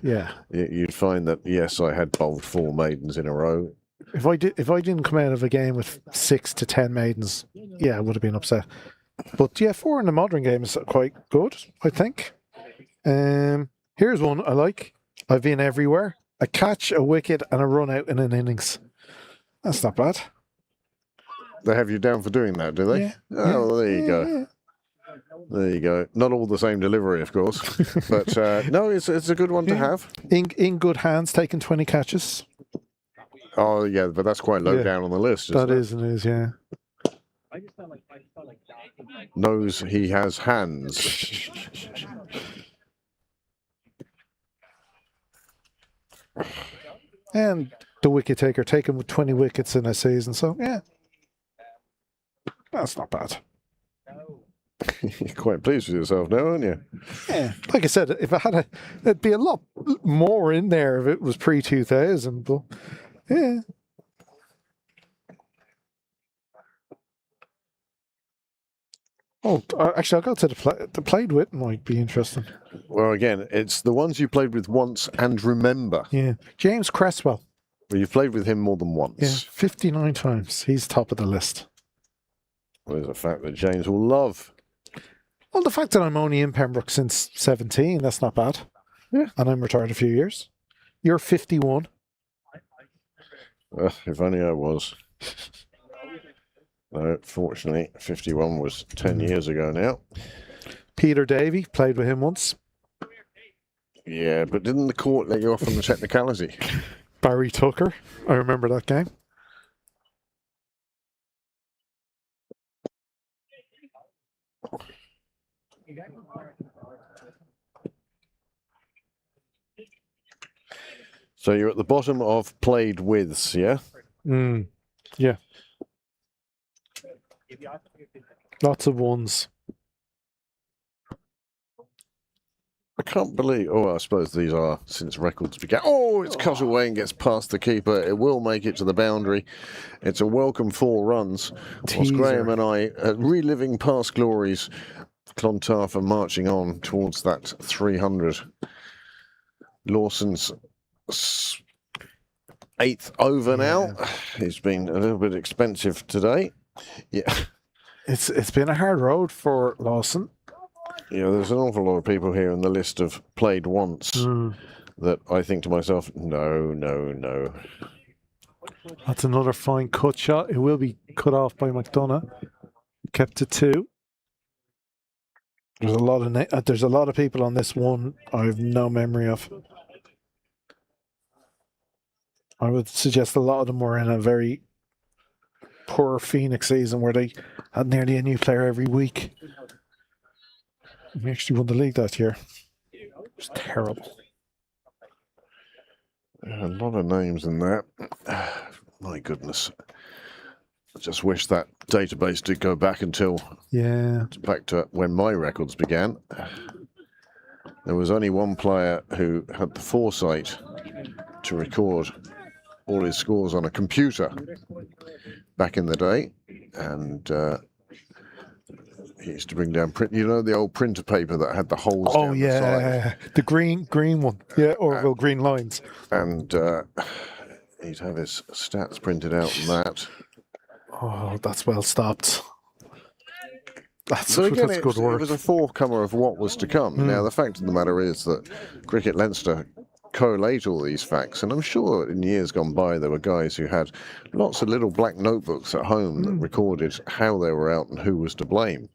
you'd find that, yes, I had bowled 4 maidens in a row. If I didn't come out of a game with 6 to 10 maidens, I would have been upset. But 4 in the modern game is quite good, I think. Here's one I like. I've been everywhere. A catch, a wicket, and a run out in an innings. That's not bad. They have you down for doing that, do they? Yeah. Oh, well, there you go. There you go. Not all the same delivery, of course. But no, it's a good one to have. In good hands, taking 20 catches. Oh, yeah, but that's quite low down on the list. That is, yeah. Knows he has hands. And the wicket taker taken with 20 wickets in a season, so that's not bad. You're quite pleased with yourself now, aren't you? Yeah, like I said, if I had there'd be a lot more in there if it was pre-2000, but yeah. Oh, actually, I'll go to the played with might be interesting. Well, again, it's the ones you played with once and remember. Yeah, James Cresswell. Well, you've played with him more than once. Yeah, 59 times. He's top of the list. Well, there's a fact that James will love. Well, the fact that I'm only in Pembroke since 17, that's not bad. Yeah. And I'm retired a few years. You're 51. If only I was. No, fortunately, 51 was 10 years ago now. Peter Davey, played with him once. Yeah, but didn't the court let you off on the technicality? Barry Tucker, I remember that game. So you're at the bottom of played withs, yeah? Yeah. Lots of ones. I can't believe. Oh, I suppose these are since records began. Oh, it's cut away and gets past the keeper. It will make it to the boundary. It's a welcome 4 runs. Whilst Graham and I are reliving past glories, Clontarf are marching on towards that 300. Lawson's 8th over now. He's been a little bit expensive today. Yeah, it's been a hard road for Lawson. Yeah, there's an awful lot of people here in the list of played once that I think to myself, no. That's another fine cut shot. It will be cut off by McDonough. Kept to 2. There's a lot of people on this one I have no memory of. I would suggest a lot of them were in a very poor Phoenix season where they had nearly a new player every week. We actually won the league that year. It was terrible. A lot of names in that. My goodness. I just wish that database did go back until back to when my records began. There was only one player who had the foresight to record all his scores on a computer back in the day, and he used to bring down print. You know, the old printer paper that had the holes. Oh down yeah, the green one. Yeah, or green lines. And he'd have his stats printed out on that. Oh, that's well stopped. That's good work. It was a forecomer of what was to come. Now, the fact of the matter is that Cricket Leinster collate all these facts, and I'm sure in years gone by there were guys who had lots of little black notebooks at home that recorded how they were out and who was to blame.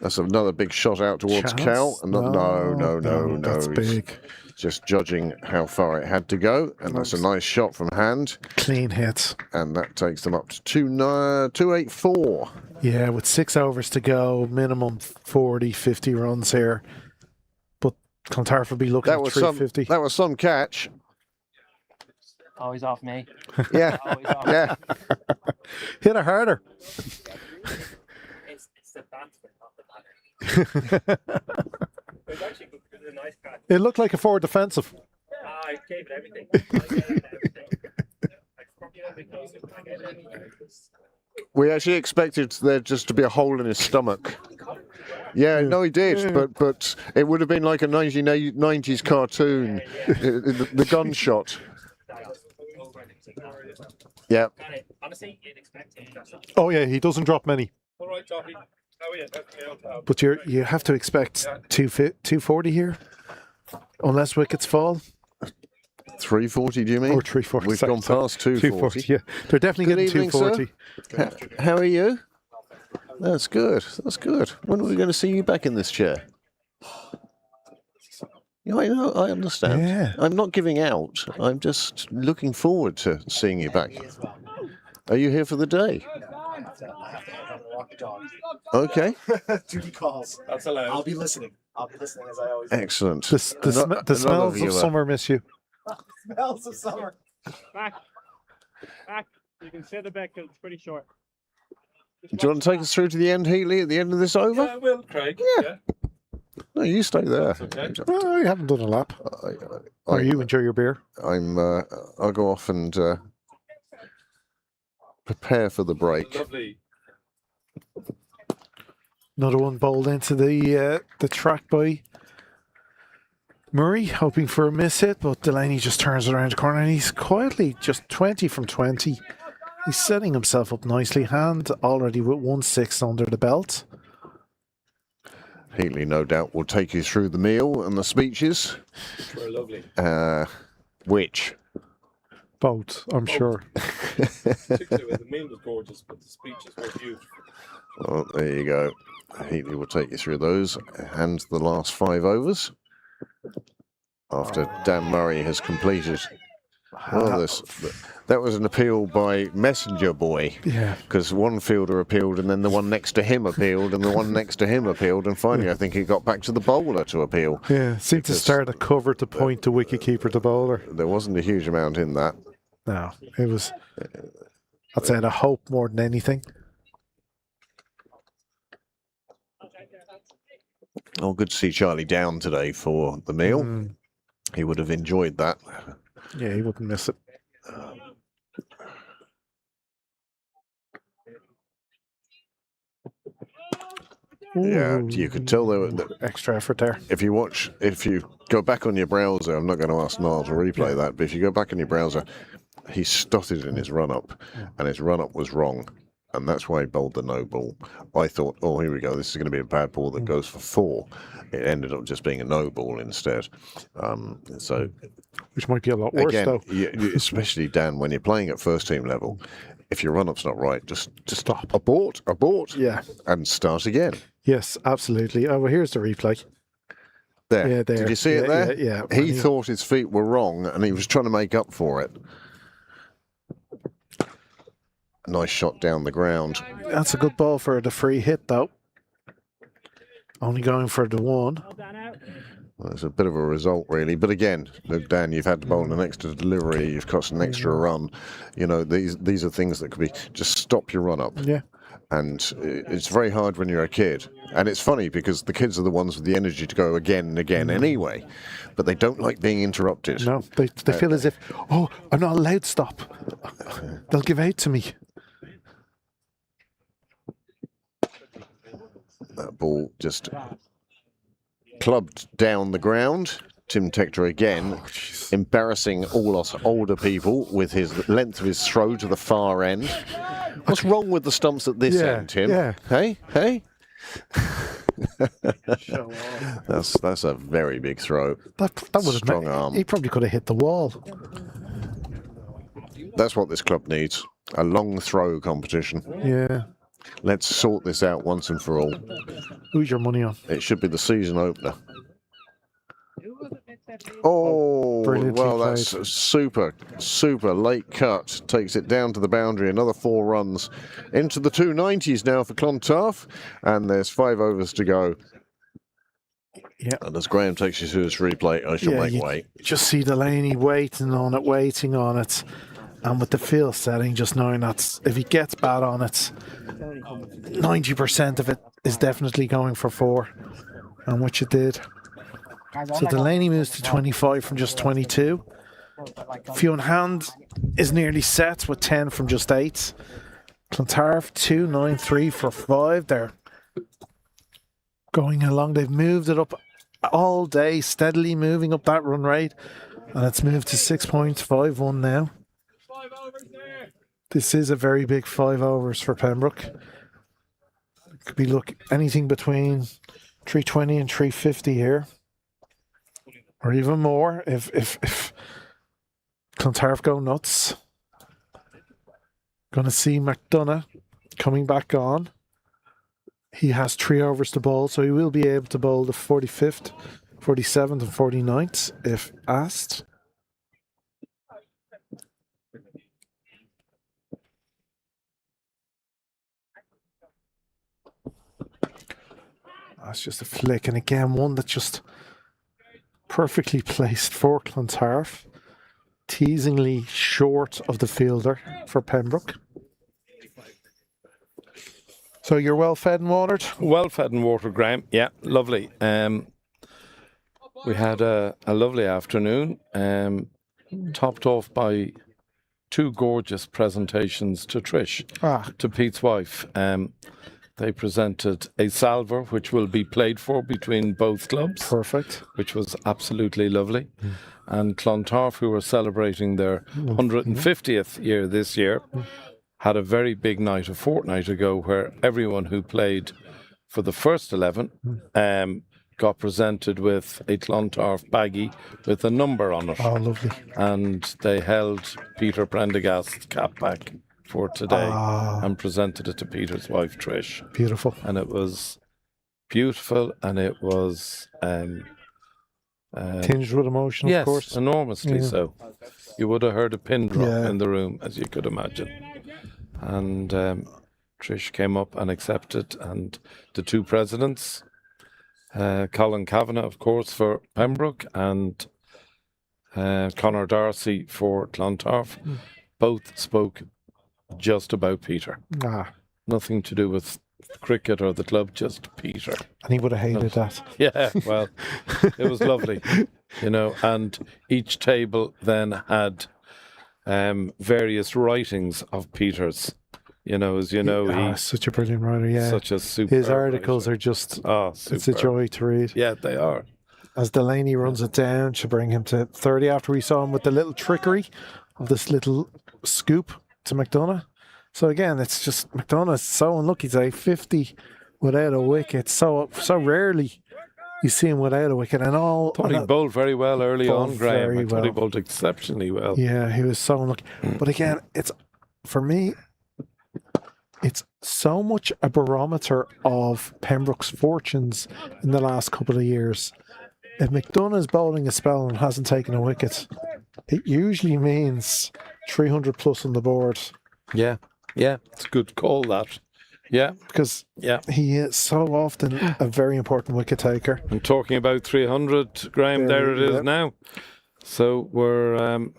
That's another big shot out towards Cal. No. That's big. Just judging how far it had to go, and that's a nice shot from hand. Clean hit. And that takes them up to 284. Yeah, with 6 overs to go, minimum 40, 50 runs here. But Clontarf will be looking at 350. That was some catch. Oh, he's off me. Yeah. Oh, he's off. Yeah. Hit it harder. It's the batsman, not the batter. It was actually good. It was a nice catch. It looked like a forward defensive. I gave it everything. I probably only close it. I gave it everything. We actually expected there just to be a hole in his stomach. Yeah, no, he did, but it would have been like a 1990s cartoon, the gunshot. Yeah. Honestly, you'd expect him. Oh yeah, he doesn't drop many. All right, Toppy. How are you? But you have to expect 240 here, unless wickets fall. 340, do you mean? Or 340. We've gone past 240. Yeah, they're definitely Good getting evening, 240. sir. How are you? That's good. That's good. When are we going to see you back in this chair? Yeah, I know. I understand. Yeah. I'm not giving out. I'm just looking forward to seeing you back. Are you here for the day? Okay. Duty calls. That's allowed. I'll be listening. As I always do. Excellent. The smells of summer miss you. Smells of summer. Back. You can sit it back because it's pretty short. Do you want to take us through to the end, Heatley, at the end of this over? Yeah, I will, Craig. Yeah. No, you stay there. Okay. Oh, you haven't done a lap. Or you enjoy your beer. I'll go off and prepare for the break. Lovely. Another one bowled into the track by Murray, hoping for a miss hit, but Delaney just turns around the corner and he's quietly just 20 from 20. He's setting himself up nicely. Hand already with 1/6 under the belt. Heatley, no doubt, will take you through the meal and the speeches. Which were lovely. Which? Both, I'm sure. Particularly the meal was gorgeous, but the speeches were beautiful. Well, there you go. Heatley will take you through those and the last 5 overs after Dan Murray has completed Well, that was an appeal by messenger boy. Yeah. Because one fielder appealed, and then the one next to him appealed, and the one next to him appealed, and finally I think it got back to the bowler to appeal. Yeah, seemed to start a cover to point the wicketkeeper to bowler. There wasn't a huge amount in that. No, it was, I'd say, a hope more than anything. Oh, good to see Charlie down today for the meal. He would have enjoyed that. Yeah, he wouldn't miss it. Yeah, you could tell there were extra effort there. If you go back on your browser, I'm not going to ask Niall to replay that, but if you go back on your browser, he stuttered in his run-up, and his run-up was wrong, and that's why he bowled the no ball. I thought, oh, here we go, this is going to be a bad ball that goes for 4. It ended up just being a no ball instead. So, which might be a lot worse, again, though. Especially, Dan, when you're playing at first team level, if your run-up's not right, just stop. Abort, yeah, and start again. Yes, absolutely. Oh, well, here's the replay. There. Yeah, there. Did you see it there? Yeah. He thought his feet were wrong, and he was trying to make up for it. Nice shot down the ground. That's a good ball for the free hit, though. Only going for the 1. Well, it's a bit of a result, really. But again, look, Dan, you've had to bowl an extra delivery. You've cost an extra run. You know, these are things that could be just stop your run up. Yeah. And it's very hard when you're a kid. And it's funny because the kids are the ones with the energy to go again and again anyway. But they don't like being interrupted. No, they feel as if, oh, I'm not allowed to stop. They'll give out to me. That ball just clubbed down the ground. Tim Tector again, embarrassing all us older people with his length of his throw to the far end. What's wrong with the stumps at this end, Tim? Yeah. Hey? That's a very big throw. That would have strong arm. He probably could have hit the wall. That's what this club needs. A long throw competition. Yeah. Let's sort this out once and for all. Who's your money on? It should be the season opener. Oh, Brilliantly well, that's a super late cut. Takes it down to the boundary. Another 4 runs into the 290s now for Clontarf. And there's 5 overs to go. Yeah. And as Graham takes you to his replay, I shall make way. Just see Delaney waiting on it. And with the field setting, just knowing that if he gets bad on it, 90% of it is definitely going for 4. And which it did. So Delaney moves to 25 from just 22. Few in hand is nearly set with 10 from just 8. Clontarf 2-9-3 for 5. They're going along. They've moved it up all day, steadily moving up that run rate. And it's moved to 6.51 now. This is a very big 5 overs for Pembroke. It could be anything between 320 and 350 here. Or even more if Clontarf go nuts. Going to see McDonough coming back on. He has 3 overs to bowl, so he will be able to bowl the 45th, 47th and 49th if asked. That's just a flick, and again, one that just perfectly placed for Clontarf, teasingly short of the fielder for Pembroke. So you're well fed and watered? Well fed and watered, Graham. Yeah, lovely. We had a lovely afternoon, topped off by 2 gorgeous presentations to Trish, to Pete's wife. They presented a salver, which will be played for between both clubs. Perfect. Which was absolutely lovely. And Clontarf, who were celebrating their 150th year this year, had a very big night a fortnight ago where everyone who played for the first 11 got presented with a Clontarf baggie with a number on it. Oh, lovely. And they held Peter Prendergast's cap back for today and presented it to Peter's wife, Trish. Beautiful. And it was beautiful, and it was Tinged with emotion, yes, of course. enormously Yeah. so. You would have heard a pin drop Yeah. in the room, as you could imagine. And Trish came up and accepted, and the two presidents, Colin Kavanagh, of course, for Pembroke, and Conor Darcy for Clontarf, both spoke just about Peter. Nothing to do with cricket or the club, just Peter. And he would have hated that. Yeah, well, it was lovely, you know, and each table then had various writings of Peter's, you know, as you know, he's such a brilliant writer, yeah. such a super. His articles are just, it's a superb. joy to read. Yeah, they are. As Delaney runs it down to bring him to 30 after we saw him with the little trickery of this little scoop to McDonough. So again, it's just McDonough's so unlucky today. 50 without a wicket. So rarely you see him without a wicket. And all. Thought he bowled very well early on, Graham. very I thought he well. bowled exceptionally well. Yeah, he was so unlucky. But again, it's for me, it's so much a barometer of Pembroke's fortunes in the last couple of years. If McDonough's bowling a spell and hasn't taken a wicket, it usually means 300 plus on the board. Yeah, yeah, it's a good call, that. Yeah, because he is so often a very important wicket taker. I'm talking about 300, Graham. There it is now. So we're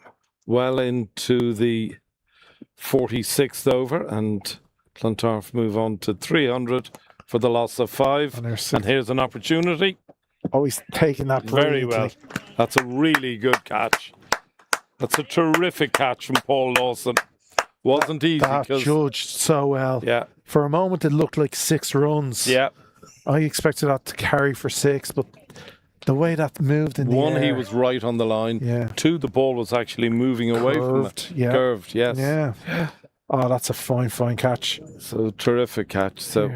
well into the 46th over, and Clontarf move on to 300 for the loss of 5. And here's an opportunity. Oh, he's taking that very well. That's a really good catch. That's a terrific catch from Paul Lawson. Wasn't easy. That judged so well. Yeah. For a moment, it looked like 6 runs. Yeah. I expected that to carry for 6, but the way that moved in the One, air. he was right on the line. Yeah. 2, the ball was actually moving away from it. Yeah. Curved, yes. Yeah. Oh, that's a fine catch. So terrific catch. So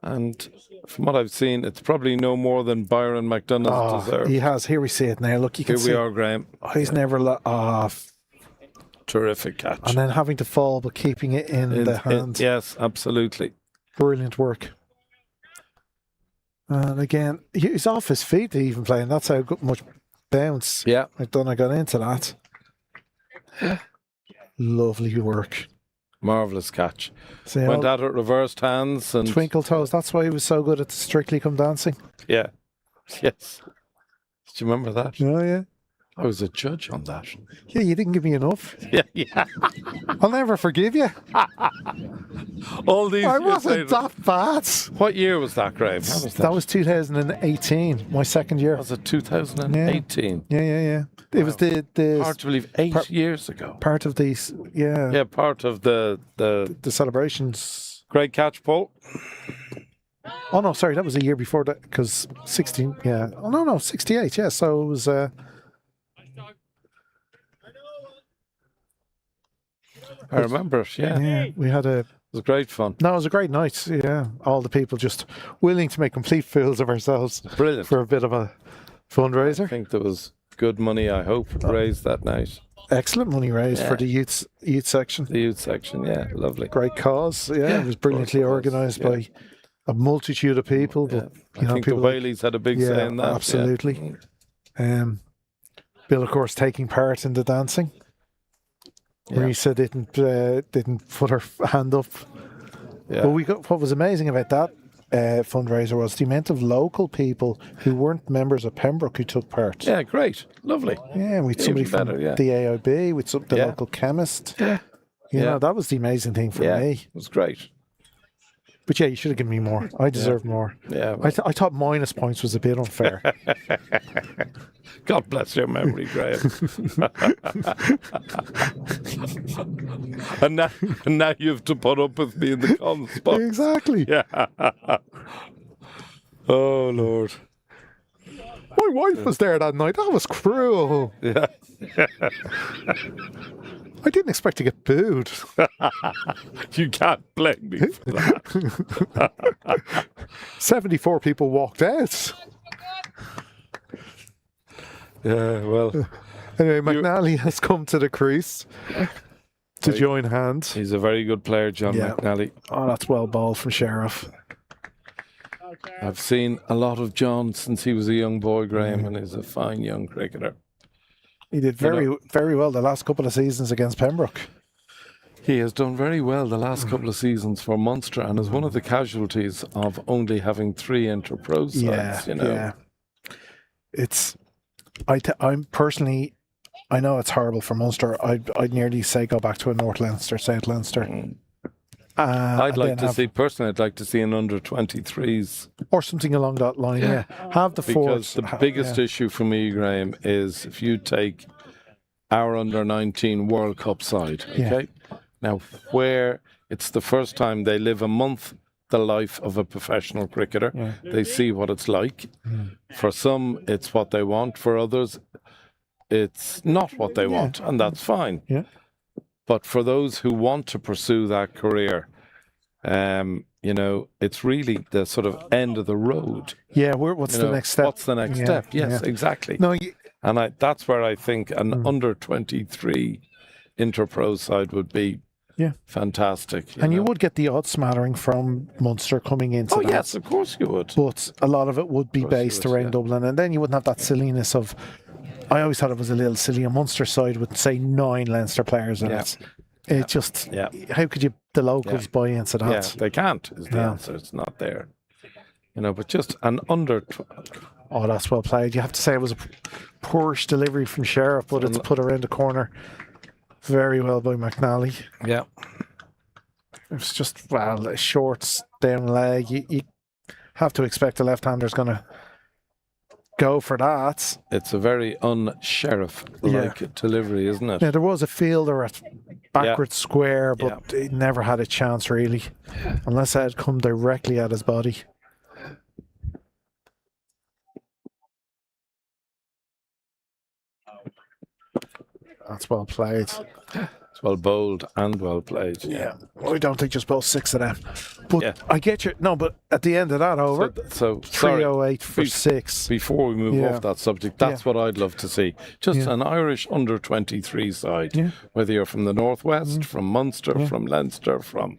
and from what I've seen, it's probably no more than Byron McDonough's deserved. He has. Here we see it now. Look, you can see. Here we are, Graham. Oh, he's never terrific catch. And then having to fall, but keeping it in the hand. Yes, absolutely. Brilliant work. And again, he's off his feet to even play, and that's how much bounce McDonough got into that. Lovely work. Marvellous catch. See, went at it reversed hands and twinkle toes. That's why he was so good at Strictly Come Dancing. Yeah. Yes. Do you remember that? Oh, yeah. I was a judge on that. Yeah, you didn't give me enough. Yeah. I'll never forgive you. All these. I wasn't that bad. What year was that, Graham? How was that? That was 2018, my second year. Was it 2018? Yeah. It was the hard to believe 8 years ago. Part of these, Yeah, part of the celebrations. Great catch, Paul. Oh no, sorry, that was a year before that, because 16. Yeah. Oh no, 68. Yeah, so it was. I remember it. Yeah. We had a. It was great fun. No, it was a great night. Yeah, all the people just willing to make complete fools of ourselves. Brilliant. For a bit of a fundraiser. I think there was good money, I hope, raised that night. Excellent money raised for the youth section. The youth section, yeah, lovely. Great cause. Yeah, it was brilliantly organised by a multitude of people. But I think the Whaleys had a big say in that. Absolutely. Bill, of course, taking part in the dancing. Marisa didn't put her hand up. Yeah. But what was amazing about that fundraiser was the amount of local people who weren't members of Pembroke who took part. Yeah, great, lovely. Yeah, with somebody from the AIB, with the local chemist. Yeah, you know, that was the amazing thing for me. It was great. But yeah, you should have given me more. I deserve more. Yeah, I thought minus points was a bit unfair. God bless your memory, Graham. and now you have to put up with me in the comms box. Exactly. Yeah. Oh Lord. My wife was there that night. That was cruel. Yeah. I didn't expect to get booed. You can't blame me for that. 74 people walked out. Yeah, well. Anyway, McNally has come to the crease to join hands. He's a very good player, John McNally. Oh, that's well bowled from Sheriff. I've seen a lot of John since he was a young boy, Graham, and he's a fine young cricketer. He did very well the last couple of seasons against Pembroke. He has done very well the last couple of seasons for Munster and is one of the casualties of only having 3 inter-pro sides, you know. Yeah. I'm personally, I know it's horrible for Munster. I'd nearly say go back to a North Leinster, South Leinster. I'd like to see, personally, I'd like to see an under-23s. Or something along that line, yeah. Have the Because forwards. the biggest issue for me, Graham, is if you take our under-19 World Cup side, okay? Now, where it's the first time they live a month the life of a professional cricketer, they see what it's like. For some, it's what they want. For others, it's not what they want, and that's fine. But for those who want to pursue that career, you know, it's really the sort of end of the road. Yeah, what's the next step? What's the next step? Yes, exactly. No, and that's where I think an under-23 inter-pro side would be fantastic. And you would get the odd smattering from Munster coming into that. Yes, of course you would. But a lot of it would be based around Dublin, and then you wouldn't have that silliness of. I always thought it was a little silly. A Munster side would say 9 Leinster players in it. It just, how could the locals buy into that? Yeah, they can't, is the answer. It's not there. You know, but just an under. Oh, that's well played. You have to say it was a poorish delivery from Sheriff, but it's put around the corner very well by McNally. Yeah. It was just, well, shorts down leg. You have to expect the left-hander's going to go for that. It's a very un-Sheriff-like delivery, isn't it? Yeah, there was a fielder at backward square, but he never had a chance, really, unless it had come directly at his body. That's well played. It's well bowled and well played. Yeah. I don't think just both 6 of them. But I get you. No, but at the end of that over, so 308 for 6. Before we move off that subject, that's what I'd love to see. Just an Irish under-23 side, whether you're from the Northwest, from Munster, from Leinster, from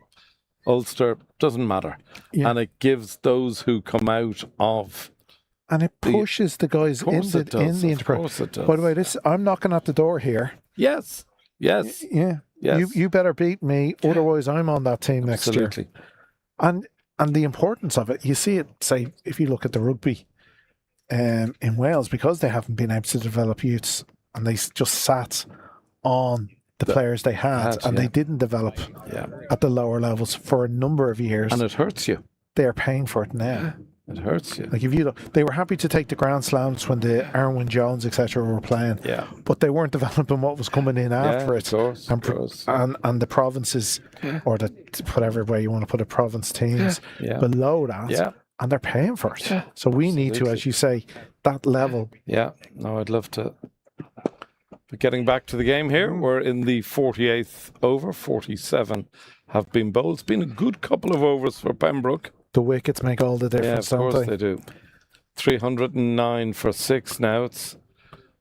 Ulster, doesn't matter. And it gives those who come out of... And it pushes the guys in the interpro. By the way, I'm knocking at the door here. Yes. Yes. Yeah. Yes. You better beat me, otherwise I'm on that team next year. And the importance of it, you see it, say, if you look at the rugby in Wales, because they haven't been able to develop youths, and they just sat on the players they had, and they didn't develop at the lower levels for a number of years. And it hurts you. They're paying for it now. It hurts you. Like if you look, they were happy to take the Grand Slams when the Erwin Jones, etc., were playing. Yeah. But they weren't developing what was coming in after it. And the provinces, or the whatever way you want to put it, province teams below that. Yeah. And they're paying for it. So we need to, as you say, that level. Yeah. No, I'd love to. But getting back to the game here, we're in the 48th over. 47 have been bowled. It's been a good couple of overs for Pembroke. The wickets make all the difference, don't they? Of course they do. 309 for 6 now. It's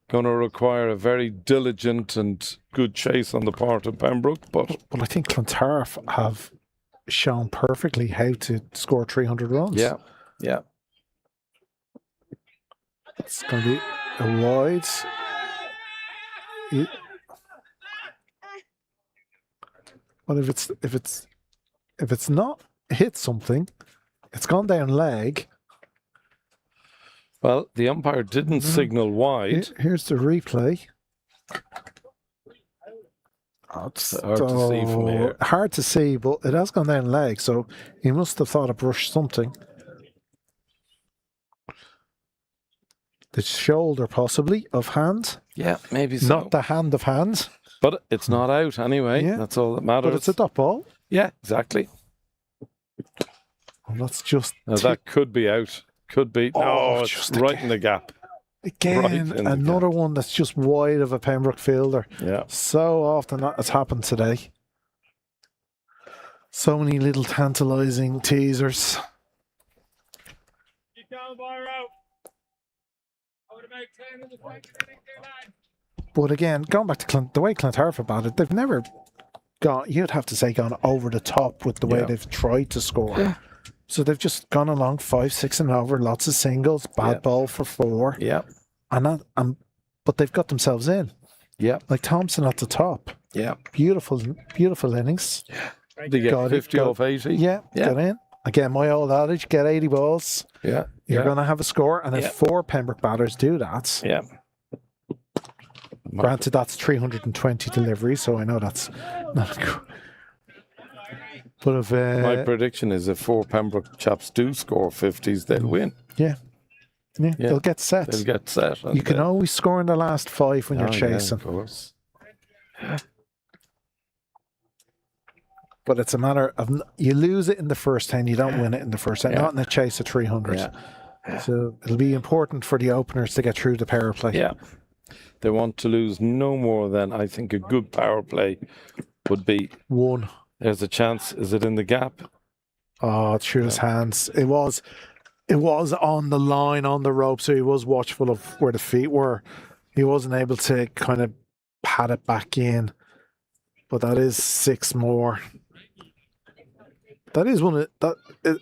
going to require a very diligent and good chase on the part of Pembroke. But I think Clontarf have shown perfectly how to score 300 runs. Yeah, yeah. It's going to be a wide. But if it's not hit something, it's gone down leg. Well, the umpire didn't signal wide. Here's the replay. It's hard to see from here. Hard to see, but it has gone down leg, so he must have thought it brushed something. The shoulder, possibly, of hand. Yeah, maybe so. Not the hand of hand. But it's not out anyway. Yeah. That's all that matters. But it's a dot ball. Yeah, exactly. Well, that's just... Now, that could be out. Could be. No, it's just right in the gap. Again, another one that's just wide of a Pembroke fielder. Yeah. So often that has happened today. So many little tantalising teasers. Keep going, Byro. I would have made 10 in the 20. But again, going back to the way Clontarf about it, they've never gone, you'd have to say, gone over the top with the way they've tried to score. So they've just gone along 5, 6 and over, lots of singles, bad ball for 4. Yeah. But they've got themselves in. Yeah. Like Thompson at the top. Yeah. Beautiful innings. They get 50 off 80. Yeah, got in. Again, my old adage, get 80 balls. Yeah. You're going to have a score. And if 4 Pembroke batters do that. Yeah. Granted, that's 320 deliveries, so I know that's not good. But if my prediction is if 4 Pembroke chaps do score 50s, they'll win. Yeah, they'll get set. They'll get set. You can always score in the last 5 when you're chasing. Yeah, of course. But it's a matter of you lose it in the first 10, you don't win it in the first 10, not in a chase of 300. Yeah. So it'll be important for the openers to get through the power play. Yeah. They want to lose no more than, I think, a good power play would be 1. There's a chance. Is it in the gap? Oh, it's through his hands. It was on the line, on the rope, so he was watchful of where the feet were. He wasn't able to kind of pat it back in. But that is 6 more. That is one of that.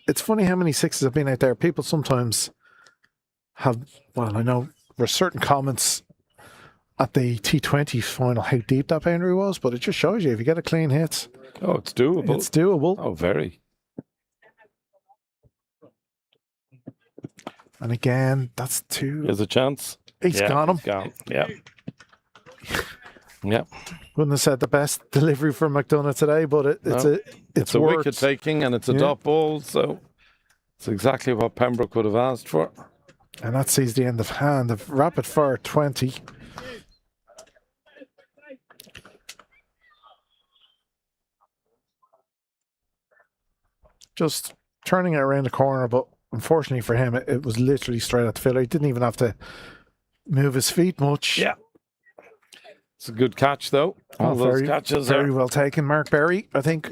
It's funny how many 6s have been out there. People sometimes have, well, I know there's certain comments at the T20 final how deep that boundary was, but it just shows you if you get a clean hit. Oh, it's doable. It's doable. Oh, very. And again, that's 2. There's a chance. He's got him. Gone. Yeah. Yeah. Wouldn't have said the best delivery from McDonough today, but it's a worked. wicket taking and it's a dot ball, so it's exactly what Pembroke would have asked for. And that sees the end of hand of rapid fire 20. Just turning it around the corner, but unfortunately for him, it was literally straight at the fielder. He didn't even have to move his feet much. Yeah. It's a good catch, though. All those catches very well taken. Mark Berry, I think,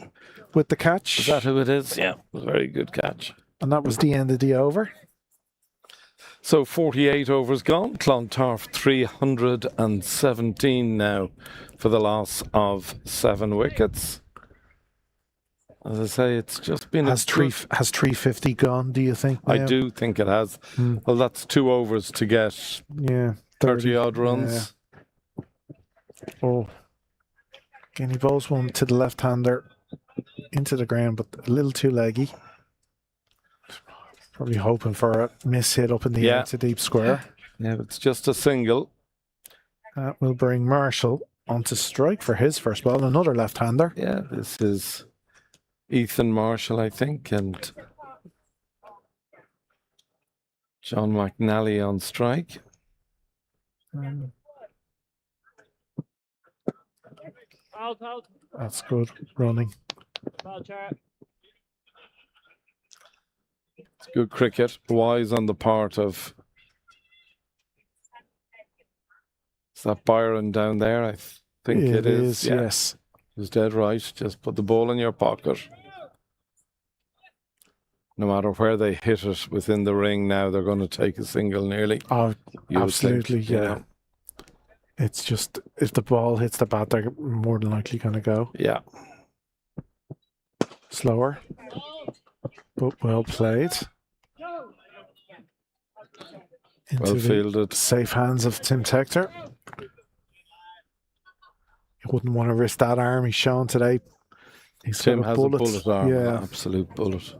with the catch. Is that who it is? Yeah, very good catch. And that was the end of the over. So 48 overs gone. Clontarf 317 now for the loss of 7 wickets. As I say, it's just been has 350 gone, do you think? I do think it has. Well, that's 2 overs to get 30 odd runs. Yeah. Oh, again, he bowls one to the left-hander into the ground, but a little too leggy. Probably hoping for a miss hit up in the air to deep square. Yeah, it's just a single. That will bring Marshall onto strike for his first ball. Another left-hander. Yeah, this is Ethan Marshall, I think, and John McNally on strike. That's good running. It's good cricket. Wise on the part of. Is that Byron down there? I think it is. Yeah. Yes. He's dead right. Just put the ball in your pocket. No matter where they hit it within the ring now, they're going to take a single nearly. Oh, absolutely, yeah. It's just, if the ball hits the bat, they're more than likely going to go. Yeah. Slower, but well played. Well fielded. Safe hands of Tim Tector. You wouldn't want to risk that arm he's shown today. Tim has a bullet arm, yeah. An absolute bullet.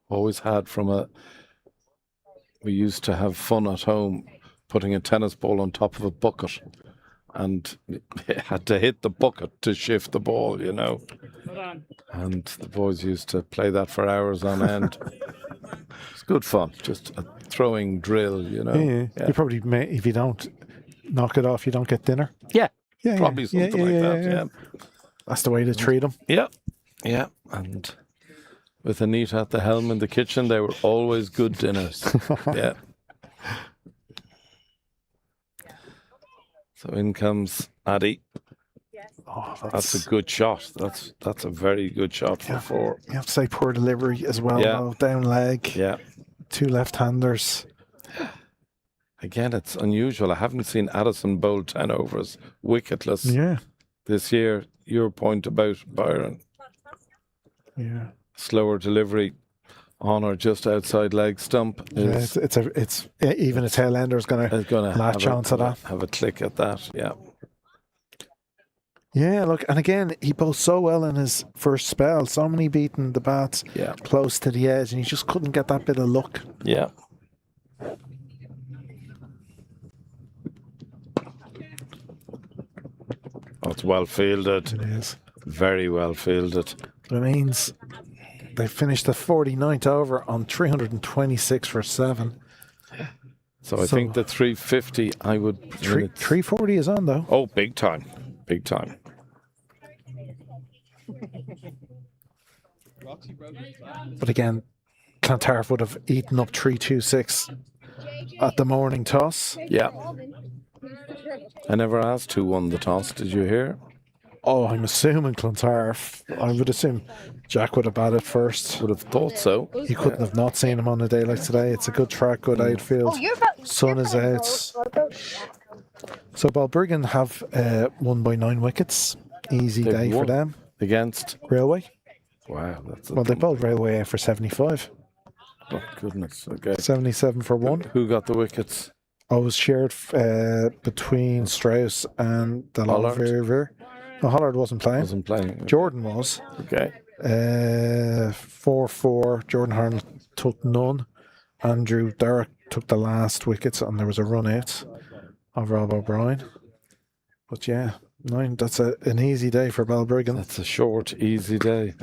Always had we used to have fun at home putting a tennis ball on top of a bucket, and it had to hit the bucket to shift the ball, you know. And the boys used to play that for hours on end. It's good fun, just a throwing drill, you know. Yeah. You probably may, if you don't knock it off, you don't get dinner. Yeah, probably something like that. Yeah, that's the way to treat them. Yeah, and with Anita at the helm in the kitchen, they were always good dinners. Yeah. So in comes Addy. Oh, that's a good shot. That's a very good shot for 4. You have to say poor delivery as well. Yeah. Though. Down leg. Yeah. 2 left-handers. Again, it's unusual. I haven't seen Addison bowl 10 overs wicketless. Yeah. This year. Your point about Byron. Yeah. Slower delivery on or just outside leg stump. Is, It's even a tail ender is going to latch onto that. Have a click at that, yeah. Yeah, look, and again, he bowled so well in his first spell. So many beating the bats close to the edge, and he just couldn't get that bit of luck. Yeah. Oh, it's well fielded. It is. Very well fielded. But it means they finished the 49th over on 326 for 7. So I think the 350, I would... 340 is on, though. Oh, big time. Big time. But again, Clontarf would have eaten up 326 at the morning toss. Yeah. I never asked who won the toss. Did you hear? Oh, I'm assuming Clontarf. I would assume Jack would have batted first. Would have thought so. You couldn't have not seen him on a day like today. It's a good track, good outfield. Sun is out. So Balbriggan have won by 9 wickets. Easy day for them. Against? Railway. Wow. Well, they bowled Railway out for 75. Oh, goodness. Okay. 77 for 1. Who got the wickets? I was shared between Strauss and the Hollard? No, Hollard wasn't playing. Wasn't playing. Jordan was. Okay. 4-4. Jordan Harnell took none. Andrew Derrick took the last wickets, and there was a run out of Rob O'Brien. But yeah, 9. That's an easy day for Balbriggan. That's a short, easy day.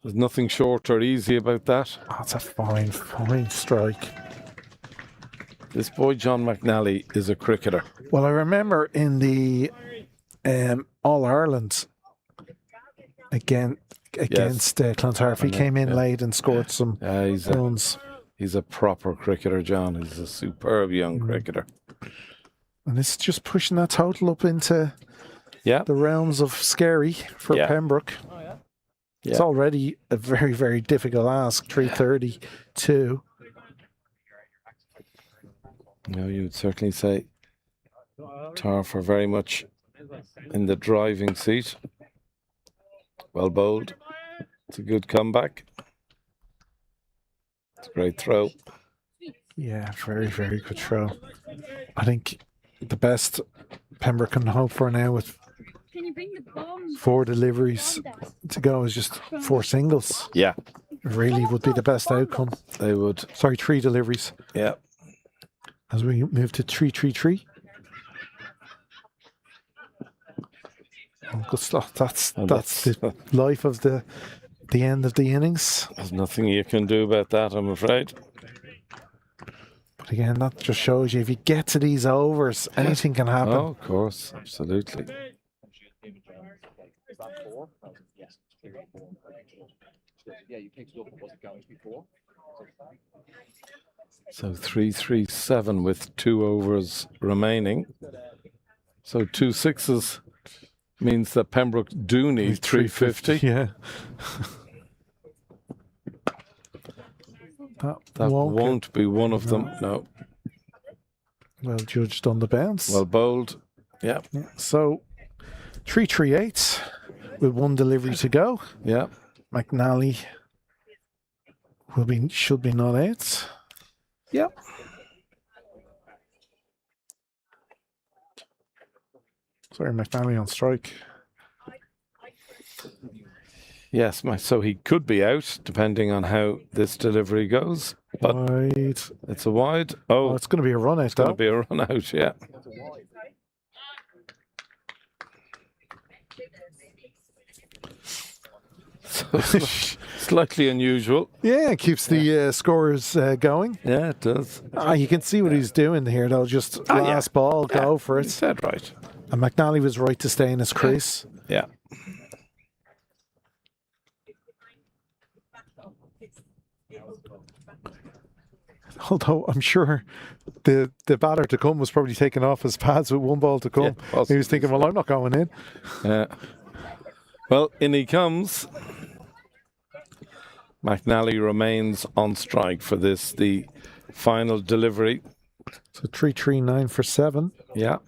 There's nothing short or easy about that. Oh, it's a fine, fine strike. This boy, John McNally, is a cricketer. Well, I remember in the All-Ireland against Clontarf, he came in late and scored some runs. He's a proper cricketer, John. He's a superb young cricketer. And this is just pushing that total up into the realms of scary for Pembroke. It's already a very, very difficult ask, 332. No, you would certainly say Tarf are very much in the driving seat. Well bowled. It's a good comeback. It's a great throw. Yeah, very, very good throw. I think the best Pembroke can hope for now with 4 deliveries to go is just 4 singles. Yeah. Really would be the best outcome. They would. Sorry, 3 deliveries. Yeah. As we move to 3-3-3. Good stuff. That's the life of the end of the innings. There's nothing you can do about that, I'm afraid. But again, that just shows you if you get to these overs, anything can happen. Oh, of course, absolutely. So 3-3-7 with 2 overs remaining. So 2 sixes means that Pembroke do need 350. Yeah. That won't be one of them. No. Well judged on the bounce. Well bowled. Yeah. So 3-3-8 with 1 delivery to go. Yeah. McNally should be not out. Yep. Sorry, McNally on strike. Yes, so he could be out depending on how this delivery goes. But wide. It's a wide. Oh, it's going to be a run out. It's going to be a run out, yeah. So slightly unusual. Yeah, it keeps the scores going. Yeah, it does. You can see what he's doing here. They'll just last ball, go for it. He said right. And McNally was right to stay in his crease. Yeah. Although I'm sure the batter to come was probably taking off his pads with 1 ball to come. Yeah, he was thinking, well, I'm not going in. Well, in he comes. McNally remains on strike for this, the final delivery. So 3-3-9 for 7. Yeah.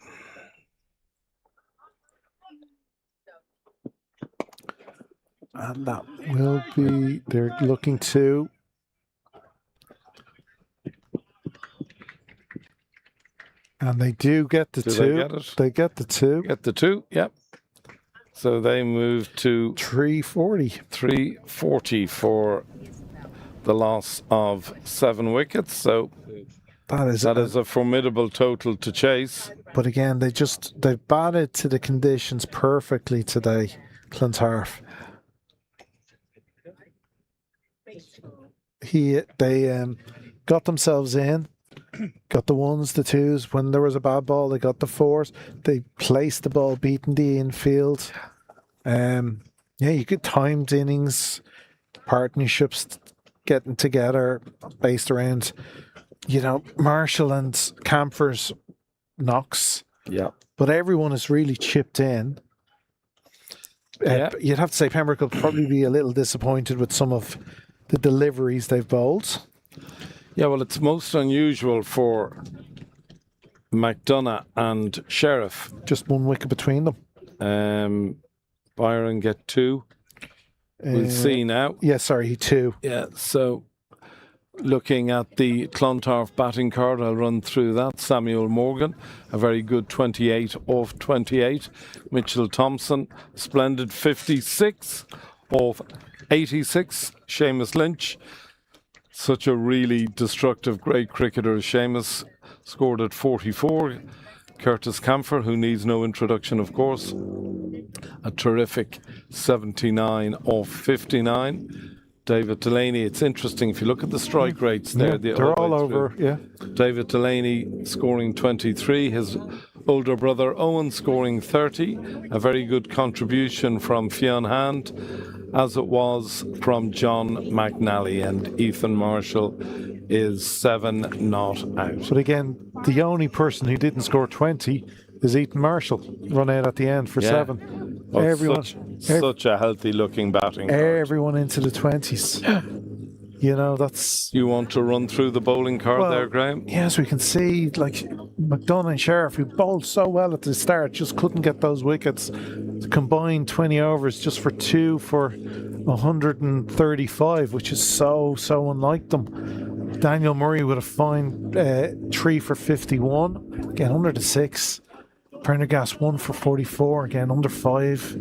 And that will be, they're looking to. And they do get the 2. They get it? They get the 2. Get the 2, yep. So they move to 340. 340 for the loss of 7 wickets. So that is a formidable total to chase. But again, they've batted to the conditions perfectly today, Clontarf. They got themselves in, got the 1s, the 2s. When there was a bad ball, they got the 4s. They placed the ball, beating the infield. You get timed innings, partnerships getting together based around, Marshall and Camphor's knocks. Yeah. But everyone is really chipped in. You'd have to say Pembroke will probably be a little disappointed with some of the deliveries they've bowled. Yeah, well, it's most unusual for McDonough and Sheriff. Just 1 wicket between them. Byron get 2. We'll see now. Yeah, sorry, 2. Yeah, so looking at the Clontarf batting card, I'll run through that. Samuel Morgan, a very good 28 off 28. Mitchell Thompson, splendid 56 off 86. Seamus Lynch, such a really destructive, great cricketer as Seamus, scored at 44. Curtis Camphor, who needs no introduction, of course, a terrific 79 off 59. David Delaney, it's interesting if you look at the strike rates there. They're all over, yeah. David Delaney scoring 23, his older brother Owen scoring 30, a very good contribution from Fionn Hand, as it was from John McNally, and Ethan Marshall is 7 not out. But again, the only person who didn't score 20 is Ethan Marshall, run out at the end for 7. Oh, Everyone, such a healthy looking batting card. Everyone into the 20s. That's... You want to run through the bowling card there, Graham? Yes, we can see, McDonough and Sheriff, who bowled so well at the start, just couldn't get those wickets. The combined 20 overs just for 2 for 135, which is so unlike them. Daniel Murray with a fine 3 for 51, again under the 6. Prendergast 1 for 44, again under 5.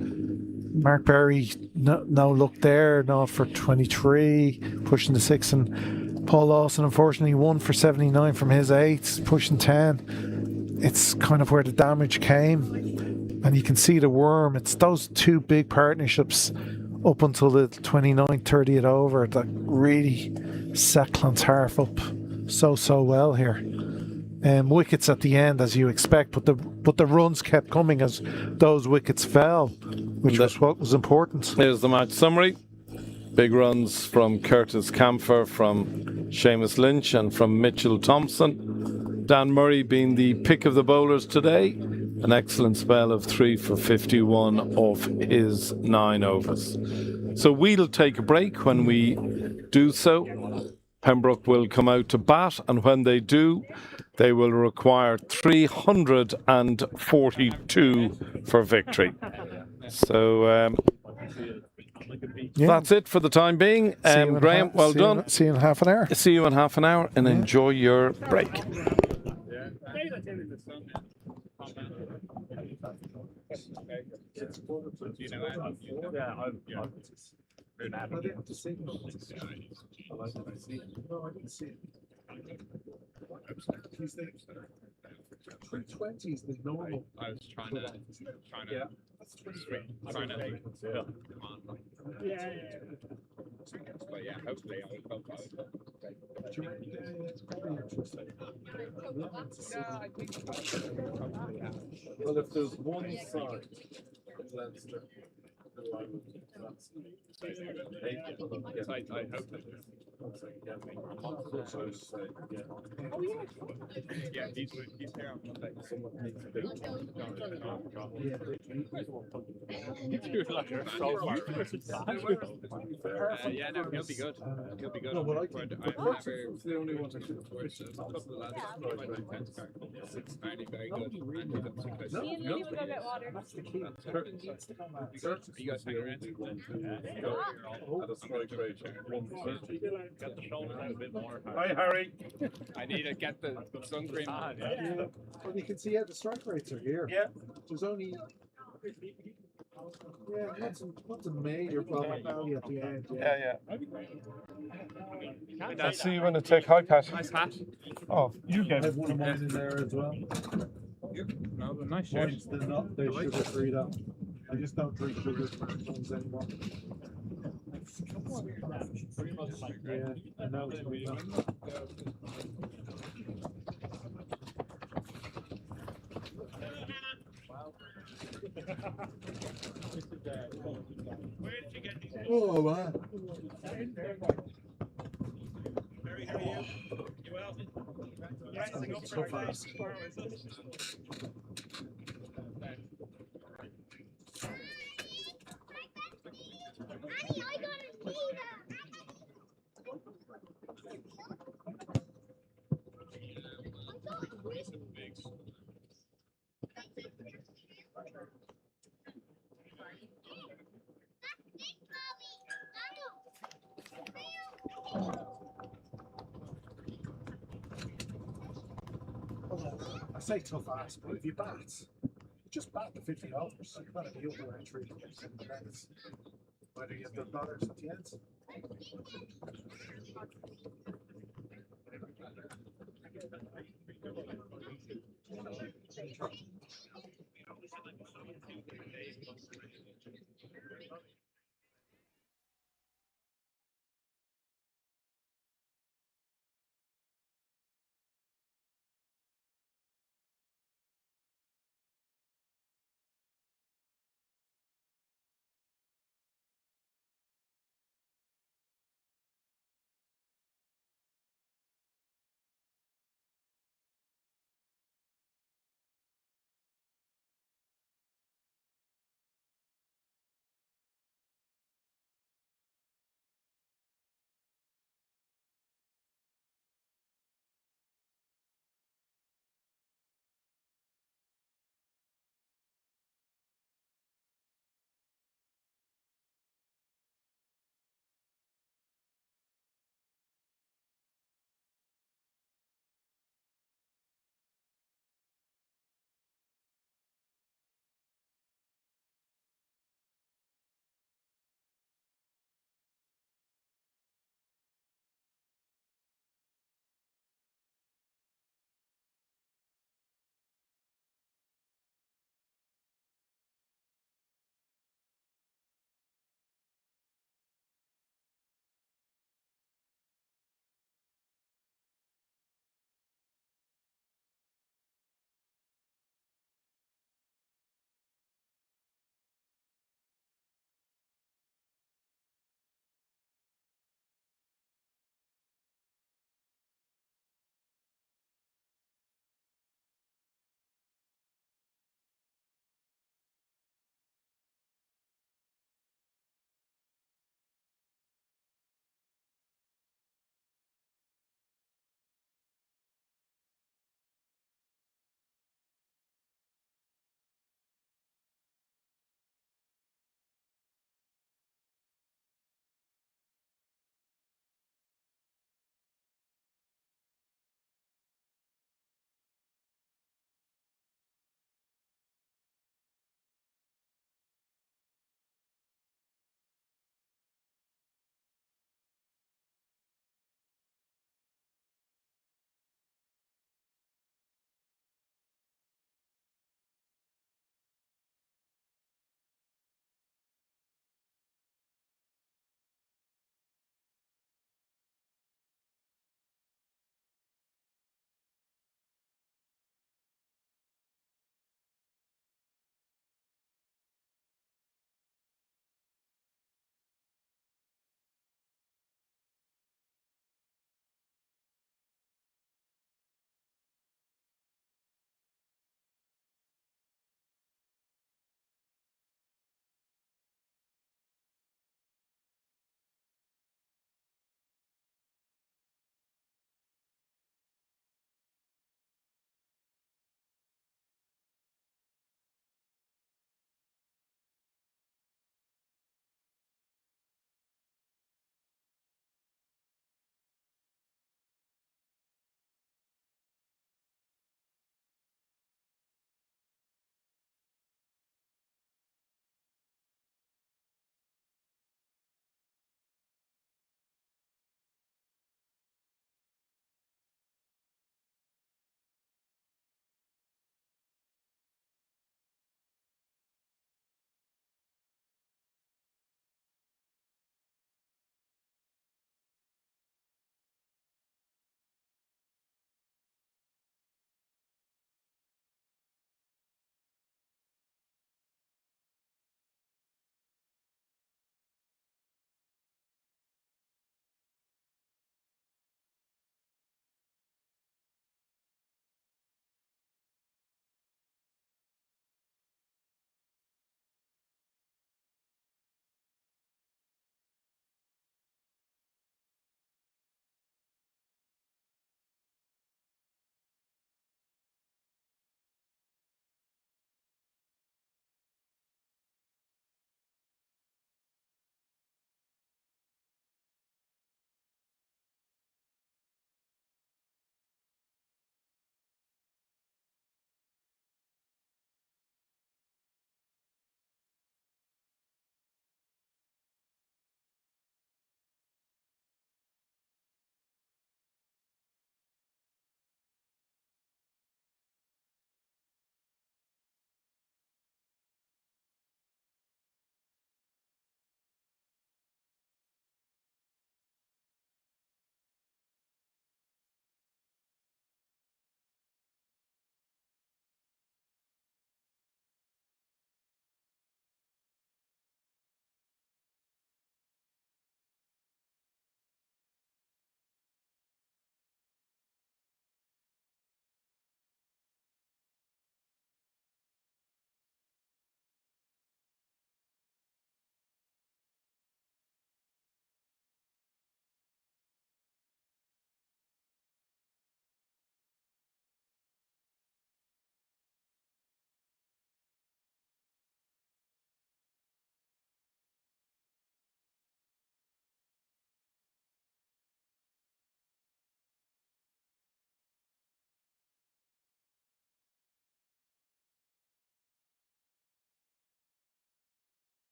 Mark Berry, no look there, not for 23, pushing the 6. And Paul Lawson, unfortunately, 1 for 79 from his 8, pushing 10. It's kind of where the damage came. And you can see the worm. It's those 2 big partnerships up until the 29th, 30th over that really set Clontarf up so well here. Wickets at the end, as you expect, but the runs kept coming as those wickets fell, which was what was important. Here's the match summary. Big runs from Curtis Camphor, from Seamus Lynch, and from Mitchell Thompson. Dan Murray being the pick of the bowlers today. An excellent spell of 3 for 51 off his 9 overs. So we'll take a break. When we do so, Pembroke will come out to bat, and when they do, they will require 342 for victory. So that's it for the time being. Graham, well done. See you in half an hour. See you in half an hour, and enjoy your break. $320 is the normal. I was trying to come on. But yeah, hopefully I will help out. Well, if there's one side, Leinster, I hope that Yeah, he's there on Monday. Someone needs to do it. You're like, you're so far. Yeah, no, he'll be good. He'll be good. No, but I I've think never. It's the only one that can afford it. A couple of lads like the tenth car. It's apparently very good. And he's up to Me and Lily will go get water. That's the key. You guys hang around. At a strike rate of 130. Get the shoulders out a bit more. Hi, Harry. I need to get the sun cream on. Yeah. Well, you can see how the strike rates are here. Yeah. There's only. Yeah, what's a major problem value at the end? Yeah. I'll see you when I take high pat. Nice hat. Oh, you I get have one of mine in there as well. No, but nice shirt. Mine's the not the sugar free though. I just don't drink sugar ones anymore. Yeah, I know. Oh man. That's so fast. I say tough ass, but if you bat, you just bat the $50. You're going to be over there 3 minutes. Whether you have the dollars at the end.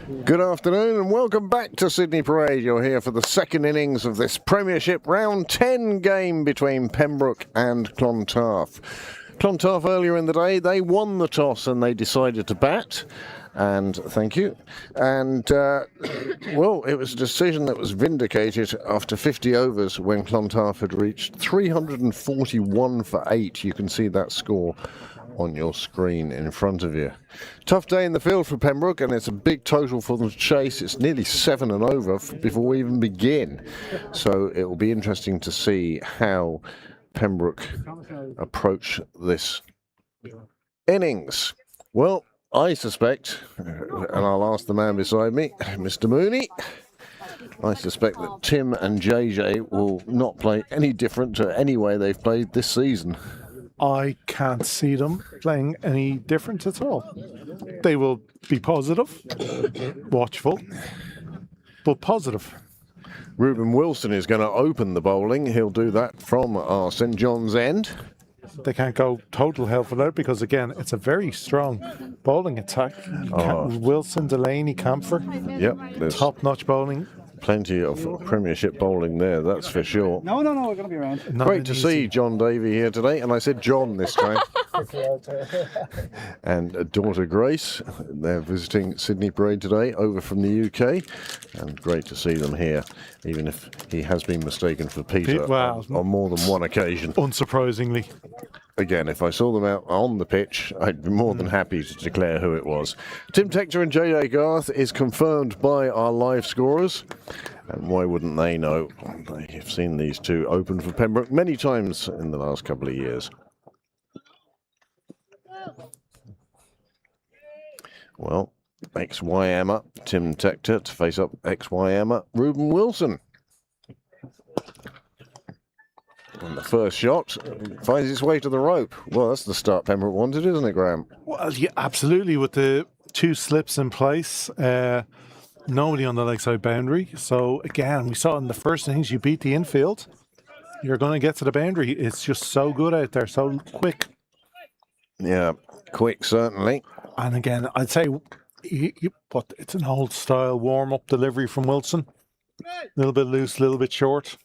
Good afternoon and welcome back to Sydney Parade. You're here for the second innings of this Premiership Round 10 game between Pembroke and Clontarf. Clontarf earlier in the day, they won the toss and they decided to bat. And thank you. And, well, it was a decision that was vindicated after 50 overs when Clontarf had reached 341 for 8. You can see that score on your screen in front of you. Tough day in the field for Pembroke, and it's a big total for them to chase. It's nearly 7 and over before we even begin. So it will be interesting to see how Pembroke approach this innings. Well, I suspect, and I'll ask the man beside me, Mr. Mooney, I suspect that Tim and JJ will not play any different to any way they've played this season. I can't see them playing any different at all. They will be positive, watchful, but positive. Reuben Wilson is going to open the bowling. He'll do that from our St John's end. They can't go total hell for that because, again, it's a very strong bowling attack. Wilson, Delaney, Camphor. Yep. Top-notch bowling. Plenty of Premiership bowling there, that's for sure. No, we're going to be around. Great to see John Davey here today, and I said John this time. And daughter Grace, they're visiting Sydney Parade today, over from the UK, and great to see them here, even if he has been mistaken for Peter on more than one occasion. Unsurprisingly. Again, if I saw them out on the pitch, I'd be more than happy to declare who it was. Tim Tector and JJ Garth is confirmed by our live scorers. And why wouldn't they know? They have seen these two open for Pembroke many times in the last couple of years. Well, ex-YMer Tim Tector to face up ex-YMer Reuben Wilson. And the first shot finds its way to the rope. Well, that's the start Pembroke wanted, isn't it, Graham? Well, yeah, absolutely. With the 2 slips in place, nobody on the leg side boundary. So, again, we saw in the first innings, you beat the infield, you're going to get to the boundary. It's just so good out there, so quick. Yeah, quick, certainly. And again, I'd say but it's an old-style warm-up delivery from Wilson. A little bit loose, a little bit short.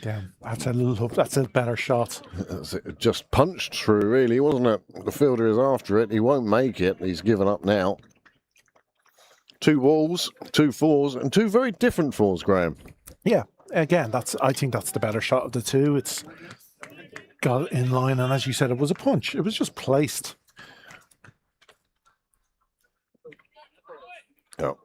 Yeah, that's a better shot. It just punched through, really, wasn't it? The fielder is after it. He won't make it. He's given up now. 2 balls, 2 fours, and 2 very different fours, Graham. Yeah, again, I think that's the better shot of the 2. It's got in line, and as you said, it was a punch. It was just placed. Oh.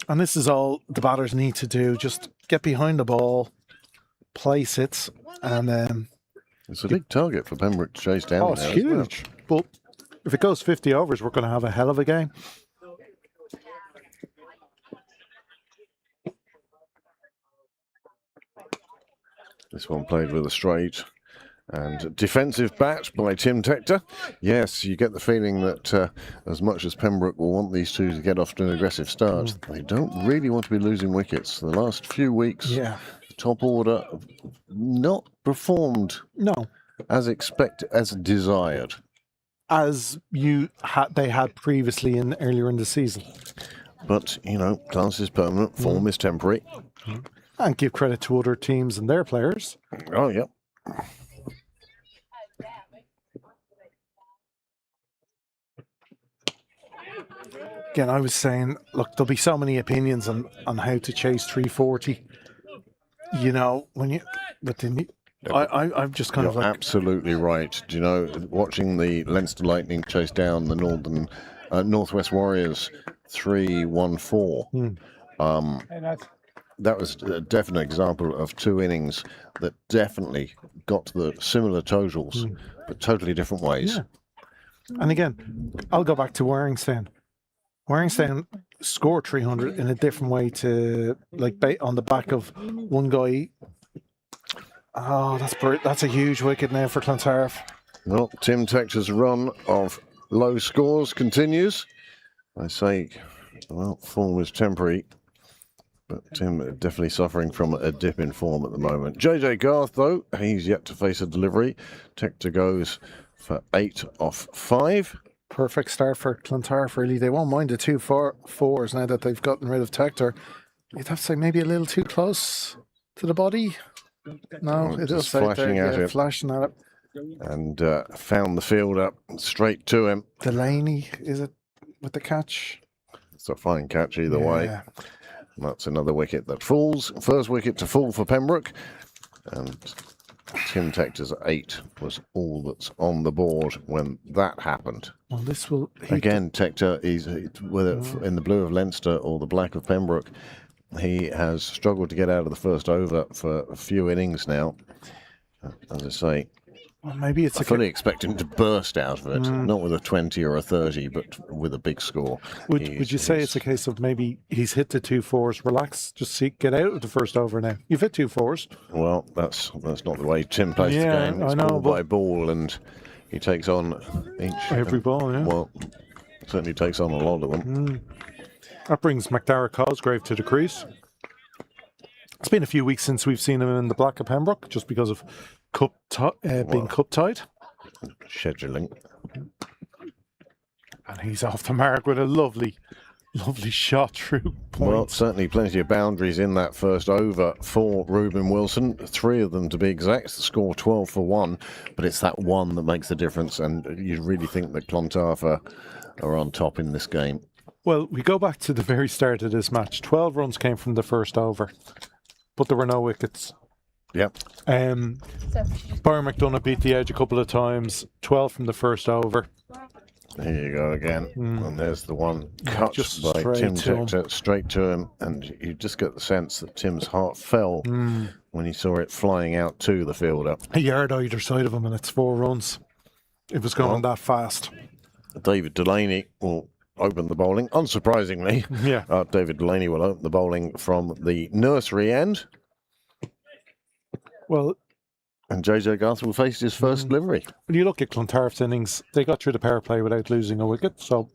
And this is all the batters need to do. Just get behind the ball, place it, and it's a big target for Pembroke to chase down. Oh, it's huge. Well. But if it goes 50 overs, we're going to have a hell of a game. This one played with a straight and defensive bat by Tim Tector. Yes, you get the feeling that as much as Pembroke will want these two to get off to an aggressive start, they don't really want to be losing wickets. The last few weeks, the top order not performed as expected, as desired. As they had previously earlier in the season. But, you know, class is permanent, form is temporary. And give credit to other teams and their players. Oh, yeah. Again, I was saying, look, there'll be so many opinions on how to chase 340. You know, when you... But then I'm just kind of like... absolutely right. Do you know, watching the Leinster Lightning chase down the Northwest Warriors 3-1-4, that was a definite example of 2 innings that definitely got to the similar totals, but totally different ways. Yeah. And again, I'll go back to Warringstown. Warringstown scored 300 in a different way to, like, on the back of one guy. Oh, that's a huge wicket now for Clontarf. Well, Tim Tector's run of low scores continues. I say, well, form is temporary. But Tim definitely suffering from a dip in form at the moment. JJ Garth, though, he's yet to face a delivery. Tector goes for 8 off 5. Perfect start for Clontarf, really. They won't mind the 2-4s now that they've gotten rid of Tector. You'd have to say maybe a little too close to the body. No, it does say flashing at him. Flashing at it. And found the field up straight to him. Delaney, is it, with the catch? It's a fine catch either way. And that's another wicket that falls. First wicket to fall for Pembroke. And Tim Tector's 8 was all that's on the board when that happened. Well, this will... Again, Tector, whether in the blue of Leinster or the black of Pembroke, he has struggled to get out of the first over for a few innings now. As I say, well, maybe it's I fully expect him to burst out of it, not with a 20 or a 30, but with a big score. Would you say it's a case of maybe he's hit the 2-4s, relax, just get out of the first over now? You've hit 2-4s. Well, that's not the way Tim plays the game. It's ball by ball, and he takes on every ball. Yeah. Well, certainly takes on a lot of them. That brings McDarragh Cosgrave to the crease. It's been a few weeks since we've seen him in the black of Pembroke, just because of being cup tied. Scheduling. And he's off the mark with a lovely shot through point. Well, certainly plenty of boundaries in that first over for Reuben Wilson. 3 of them to be exact. The score 12 for 1, but it's that one that makes the difference. And you really think that Clontarf are on top in this game. Well, we go back to the very start of this match. 12 runs came from the first over, but there were no wickets. Yep. Byron McDonough beat the edge a couple of times. 12 from the first over. Here you go again. And there's the one cut just by straight Tim to Tector, straight to him. And you just get the sense that Tim's heart fell when he saw it flying out to the fielder. A yard either side of him, and it's 4 runs. It was going that fast. David Delaney will open the bowling. Unsurprisingly, David Delaney will open the bowling from the nursery end. Well, and JJ Garth will face his first delivery. When you look at Clontarf's innings, they got through the power play without losing a wicket, so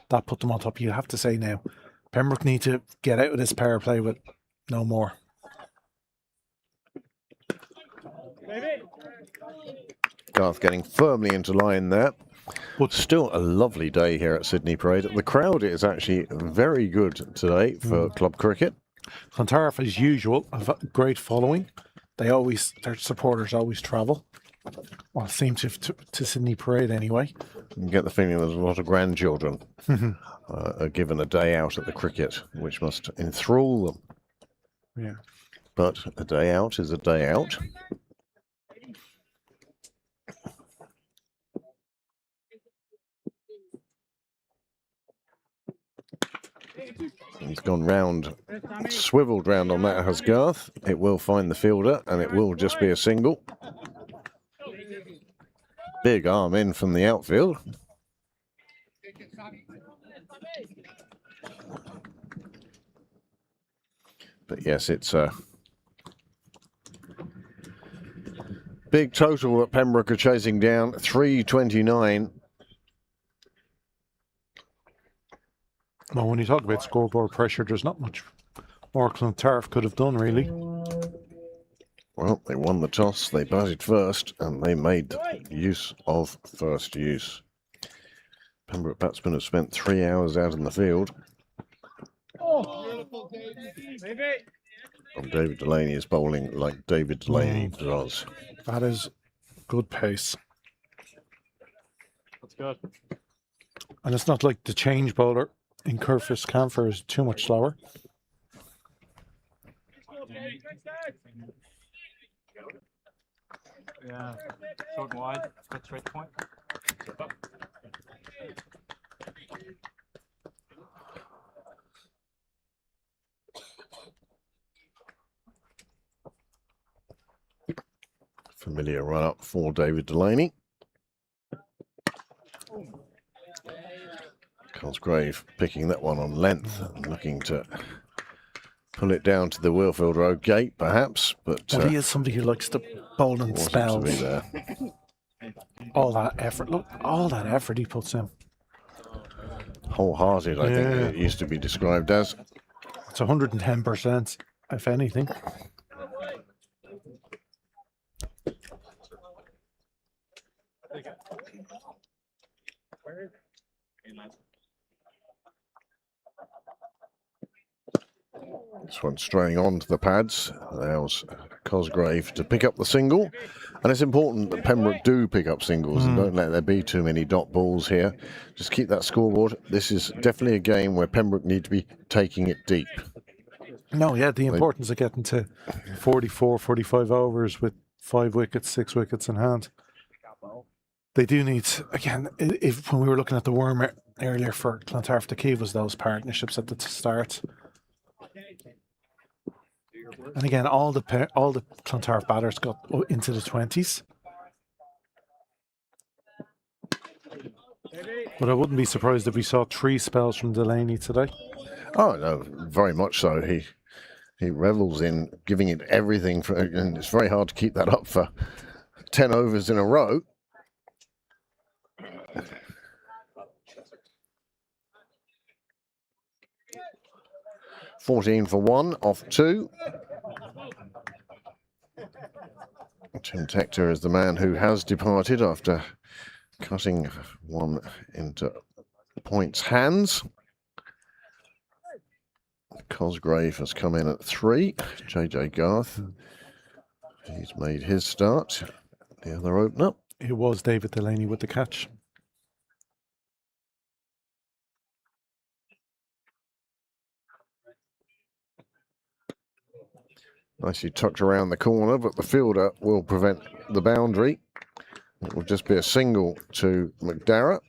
that put them on top. You have to say now, Pembroke need to get out of this power play with no more. Garth getting firmly into line there. But still a lovely day here at Sydney Parade. The crowd is actually very good today for club cricket. Clontarf, as usual, have a great following. Their supporters always travel. Well, it seems to Sydney Parade anyway. You get the feeling there's a lot of grandchildren are given a day out at the cricket, which must enthrall them. Yeah. But a day out is a day out. He's gone round, swiveled round on that, has Garth. It will find the fielder, and it will just be a single. Big arm in from the outfield. But yes, it's a big total that Pembroke are chasing down, 329. Well, when you talk about scoreboard pressure, there's not much more Clontarf could have done, really. Well, they won the toss, they batted first, and they made use of first use. Pembroke batsmen have spent 3 hours out in the field. And David Delaney is bowling like David Delaney does. That is good pace. That's good. And it's not like the change bowler in Curtis Camphor is too much slower. Yeah, short and wide, cut straight to point. Familiar run up for David Delaney. Cosgrave picking that one on length and looking to pull it down to the Wheelfield Road gate, perhaps. But well, he is somebody who likes to bowl in spells. All that effort, look, all that effort he puts in. Wholehearted, I think it used to be described as. It's 110%, if anything. This one straying onto the pads allows Cosgrave to pick up the single. And it's important that Pembroke do pick up singles and don't let there be too many dot balls here. Just keep that scoreboard. This is definitely a game where Pembroke need to be taking it deep. No, yeah, the importance of getting to 44, 45 overs with 5 wickets, 6 wickets in hand. They do need, again, if when we were looking at the worm earlier for Clontarf, the key was those partnerships at the start. And again, all the Clontarf batters got into the 20s. But I wouldn't be surprised if we saw 3 spells from Delaney today. Oh, no, very much so. He revels in giving it everything, and it's very hard to keep that up for 10 overs in a row. $14 for 1 off 2. Tim Tector is the man who has departed after cutting one into points hands. Cosgrave has come in at 3. JJ Garth, he's made his start. The other opener. It was David Delaney with the catch. Nicely tucked around the corner, but the fielder will prevent the boundary. It will just be a single to McDarrett.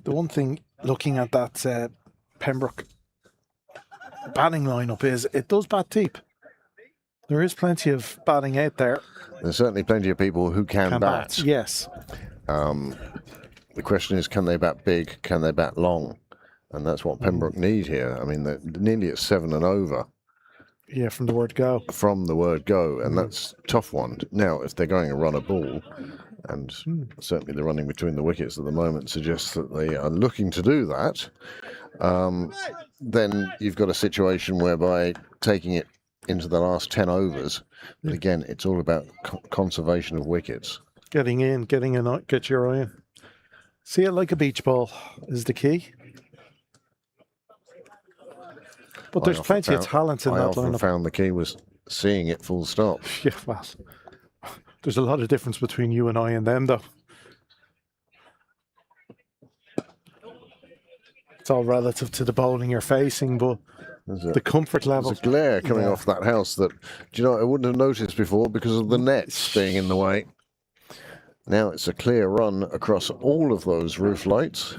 The one thing looking at that Pembroke batting lineup is it does bat deep. There is plenty of batting out there. There's certainly plenty of people who can bat. Yes. The question is, can they bat big? Can they bat long? And that's what Pembroke need here. I mean, they're nearly at 7 and over. Yeah, from the word go. From the word go, and that's a tough one. Now, if they're going to run a ball, and certainly the running between the wickets at the moment suggests that they are looking to do that, then you've got a situation whereby taking it into the last 10 overs, but again, it's all about conservation of wickets. Getting in, get your eye in. See it like a beach ball is the key. But there's plenty of talent in that lineup. I often found the key was seeing it full stop. Yeah, well, there's a lot of difference between you and I and them, though. It's all relative to the bowling you're facing, but the comfort level. There's a glare coming off that house that, do you know, I wouldn't have noticed before because of the nets being in the way. Now it's a clear run across all of those roof lights.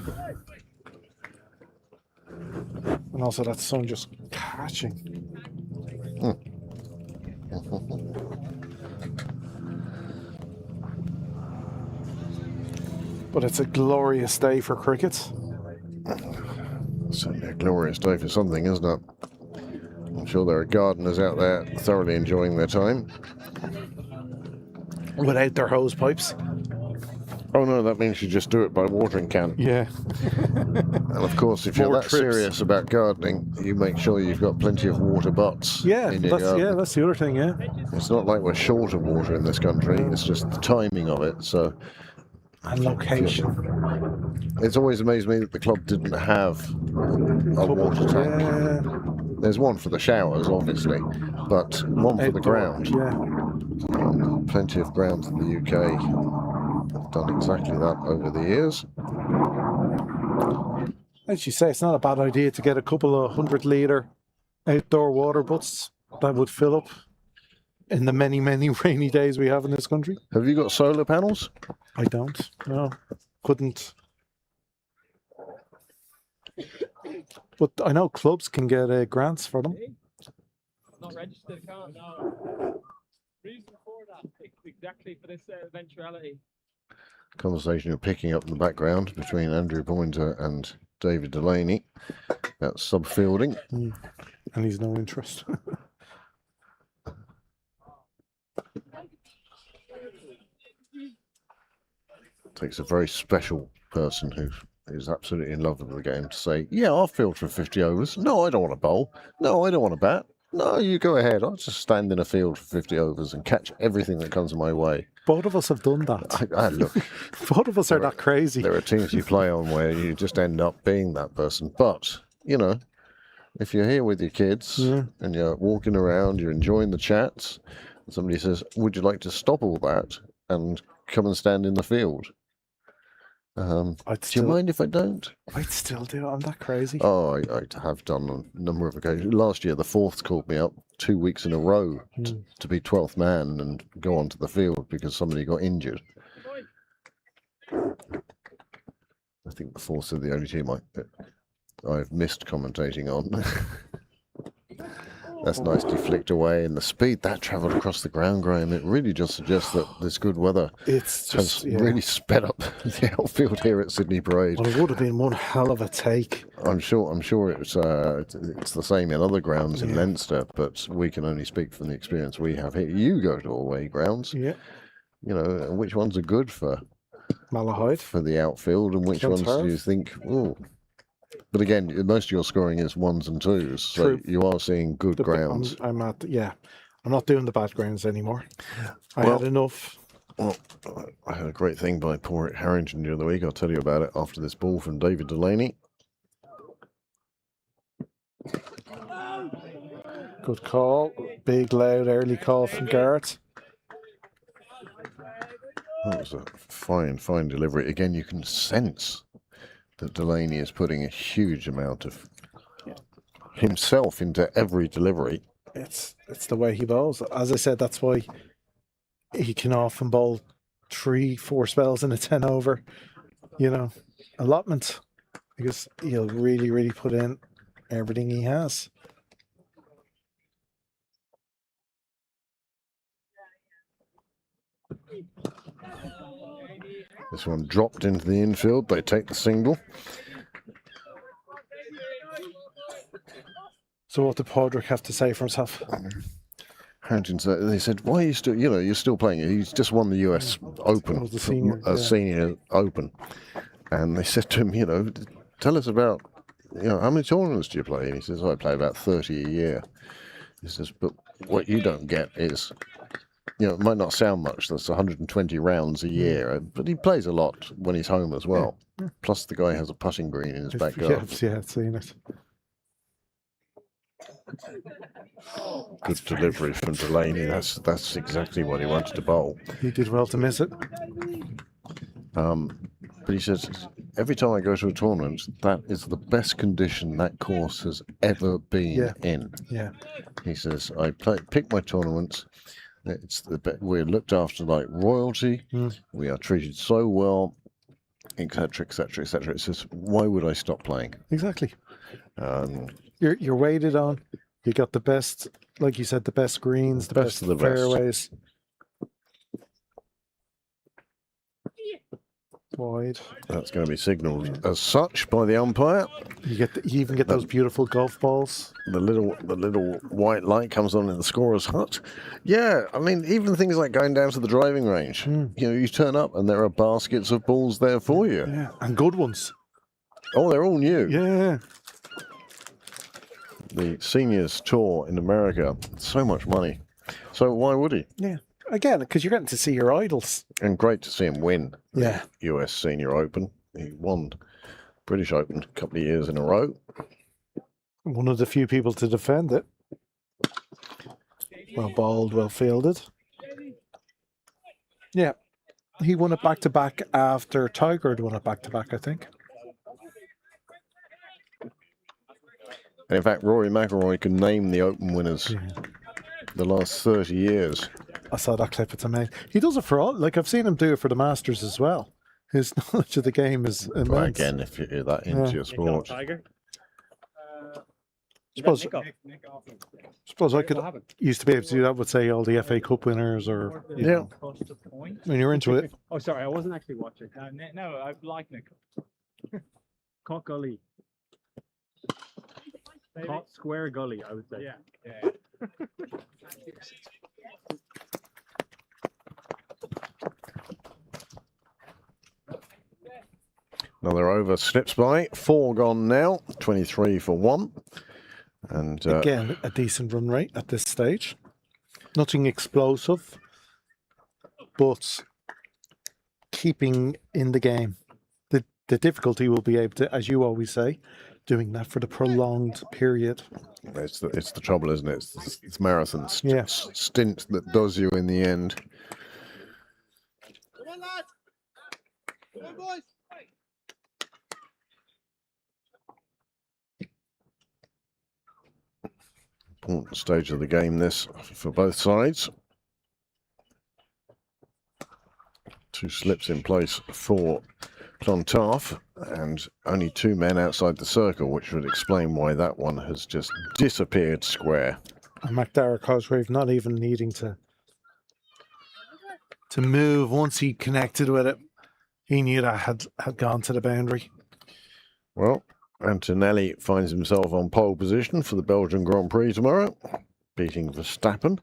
And also that sun just catching. But it's a glorious day for cricket. Certainly a glorious day for something, isn't it? I'm sure there are gardeners out there thoroughly enjoying their time. Without their hose pipes. Oh no, that means you just do it by watering can. Yeah. And of course, if you're that serious about gardening, you make sure you've got plenty of water butts. Yeah, in your garden. that's the other thing, yeah. It's not like we're short of water in this country, it's just the timing of it. So, and location. It's always amazed me that the club didn't have a water tank. Yeah. There's one for the showers, obviously, but one for the ground. Yeah. Plenty of grounds in the UK have done exactly that over the years. As you say, it's not a bad idea to get a couple of 100-litre outdoor water butts that would fill up in the many, many rainy days we have in this country. Have you got solar panels? I don't. No, couldn't. But I know clubs can get grants for them. Not registered, can't. No. Reason for that, exactly for this eventuality. Conversation you're picking up in the background between Andrew Pointer and David Delaney about subfielding. And he's no interest. Takes a very special person who is absolutely in love with the game to say, yeah, I'll field for 50 overs. No, I don't want to bowl. No, I don't want to bat. No, you go ahead. I'll just stand in a field for 50 overs and catch everything that comes my way. Both of us have done that. Look, both of us are that crazy. There are teams you play on where you just end up being that person. But, you know, if you're here with your kids and you're walking around, you're enjoying the chats, and somebody says, would you like to stop all that and come and stand in the field? Do you mind if I don't? I'd still do it. I'm that crazy. Oh, I have done on a number of occasions. Last year, the Fourths called me up 2 weeks in a row to be 12th man and go onto the field because somebody got injured. I think the Fourths are the only team I've missed commentating on. That's nicely flicked away, and the speed that travelled across the ground, Graham, it really just suggests that this good weather has really sped up the outfield here at Sydney Parade. Well, it would have been one hell of a take. I'm sure it's the same in other grounds in Leinster, but we can only speak from the experience we have here. You go to away grounds, you know, which ones are good for Malahide for the outfield, and which ones do you think? Oh. But again, most of your scoring is 1s and 2s, so you are seeing good grounds. I'm not doing the bad grounds anymore. I had enough. Well, I had a great thing by poor Harrington the other week. I'll tell you about it after this ball from David Delaney. Good call. Big, loud, early call from Garrett. That was a fine delivery. Again, you can sense that Delaney is putting a huge amount of himself into every delivery. It's the way he bowls. As I said, that's why he can often bowl 3-4 spells in a 10 over, allotment, because he'll really, really put in everything he has. This one dropped into the infield. They take the single. So what did Pembroke have to say for himself? Harrington said, they said, why are you still, you're still playing it? He's just won the US Open, senior Open. And they said to him, tell us about, how many tournaments do you play? And he says, I play about 30 a year. He says, but what you don't get is, it might not sound much, that's 120 rounds a year, but he plays a lot when he's home as well. Yeah. Plus the guy has a putting green in his backyard. Yeah, I've seen it. Good delivery from Delaney. That's exactly what he wanted to bowl. He did well to miss it. But he says, every time I go to a tournament, that is the best condition that course has ever been in. Yeah. He says, I pick my tournaments. We're looked after like royalty. We are treated so well, etc., etc., etc. It says, why would I stop playing? Exactly. You're weighted on. You got the best, like you said, the best greens, the best fairways. Wide. That's going to be signalled as such by the umpire. You even get those beautiful golf balls. The little white light comes on in the scorer's hut. Yeah, I mean, even things like going down to the driving range. You turn up and there are baskets of balls there for you. Yeah, and good ones. Oh, they're all new. Yeah. The seniors tour in America, so much money. So why would he? Yeah. Again, because you're getting to see your idols. And great to see him win the US Senior Open. He won British Open a couple of years in a row. One of the few people to defend it. Well bowled, well fielded. Yeah. He won it back-to-back after Tiger had won it back-to-back, I think. And in fact, Rory McIlroy can name the Open winners the last 30 years. I saw that clip. It's amazing. He does it for all. Like, I've seen him do it for the Masters as well. His knowledge of the game is immense. Well, again, if you're that into your sport. Tiger. Suppose I used to be able to do that with, say, all the FA Cup winners or... Yeah. When you're into it. Oh, sorry, I wasn't actually watching. No, I like Nick. Cock Gully. Hot Square Gully, I would say. Yeah. Another over slips by. 4 gone now. 23 for 1. And again, a decent run rate at this stage. Nothing explosive, but keeping in the game. The difficulty will be able to, as you always say, doing that for the prolonged period. It's the trouble, isn't it? It's marathon Yes. stint that does you in the end. Come on, lads! Come on, boys! Important stage of the game, this, for both sides. 2 slips in place for Clontarf, and only 2 men outside the circle, which would explain why that one has just disappeared square. And McDara Cosgrave not even needing to move once he connected with it. He knew that had gone to the boundary. Well, Antonelli finds himself on pole position for the Belgian Grand Prix tomorrow, beating Verstappen.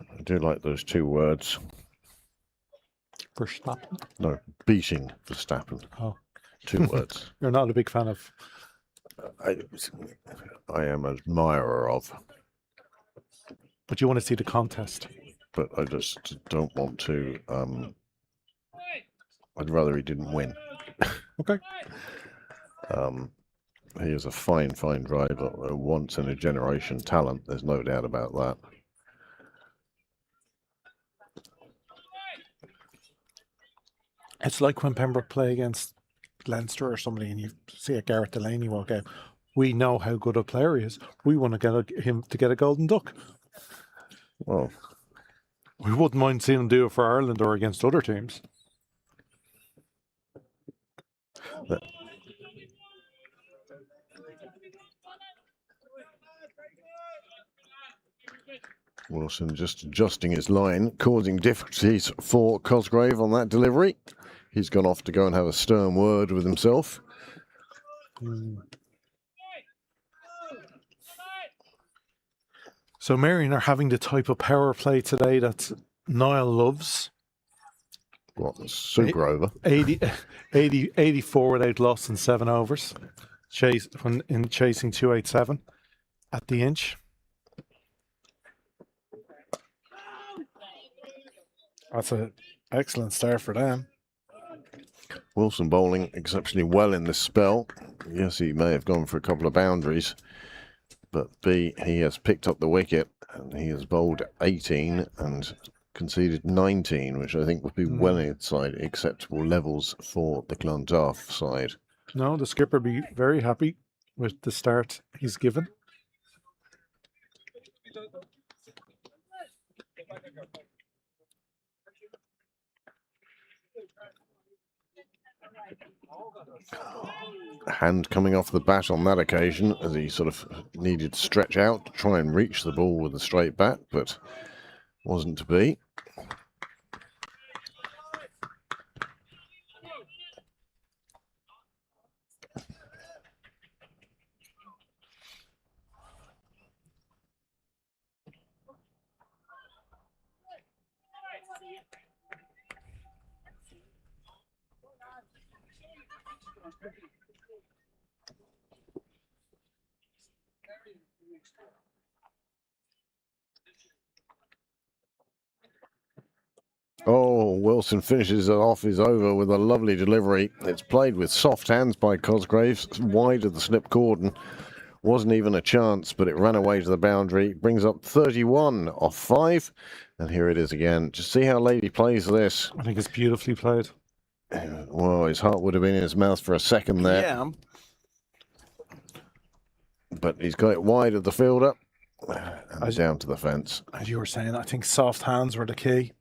I do like those 2 words. Verstappen? No, beating Verstappen. Oh. 2 words. You're not a big fan of... I am an admirer of. But you want to see the contest. But I just don't want to... I'd rather he didn't win. Okay. He is a fine driver, a once in a generation talent. There's no doubt about that. It's like when Pembroke play against Leinster or somebody and you see a Gareth Delaney walk out. We know how good a player he is. We want to get him to get a golden duck. Well, we wouldn't mind seeing him do it for Ireland or against other teams. Wilson just adjusting his line, causing difficulties for Cosgrave on that delivery. He's gone off to go and have a stern word with himself. So Marion are having the type of power play today that Niall loves. What, super over? 84 without loss in 7 overs. Chasing 287 at the inch. That's an excellent start for them. Wilson bowling exceptionally well in this spell. Yes, he may have gone for a couple of boundaries, but B, he has picked up the wicket and he has bowled 18 and conceded 19, which I think would be well inside acceptable levels for the Clontarf side. No, the skipper be very happy with the start he's given. Hand coming off the bat on that occasion as he sort of needed to stretch out to try and reach the ball with a straight bat, but wasn't to be. Oh, Wilson finishes it off his over with a lovely delivery. It's played with soft hands by Cosgrave, wide of the slip cordon. Wasn't even a chance, but it ran away to the boundary. Brings up 31 off 5. And here it is again. Just see how late he plays this. I think it's beautifully played. Well, his heart would have been in his mouth for a second there. Yeah. But he's got it wide of the fielder and down to the fence. As you were saying, I think soft hands were the key.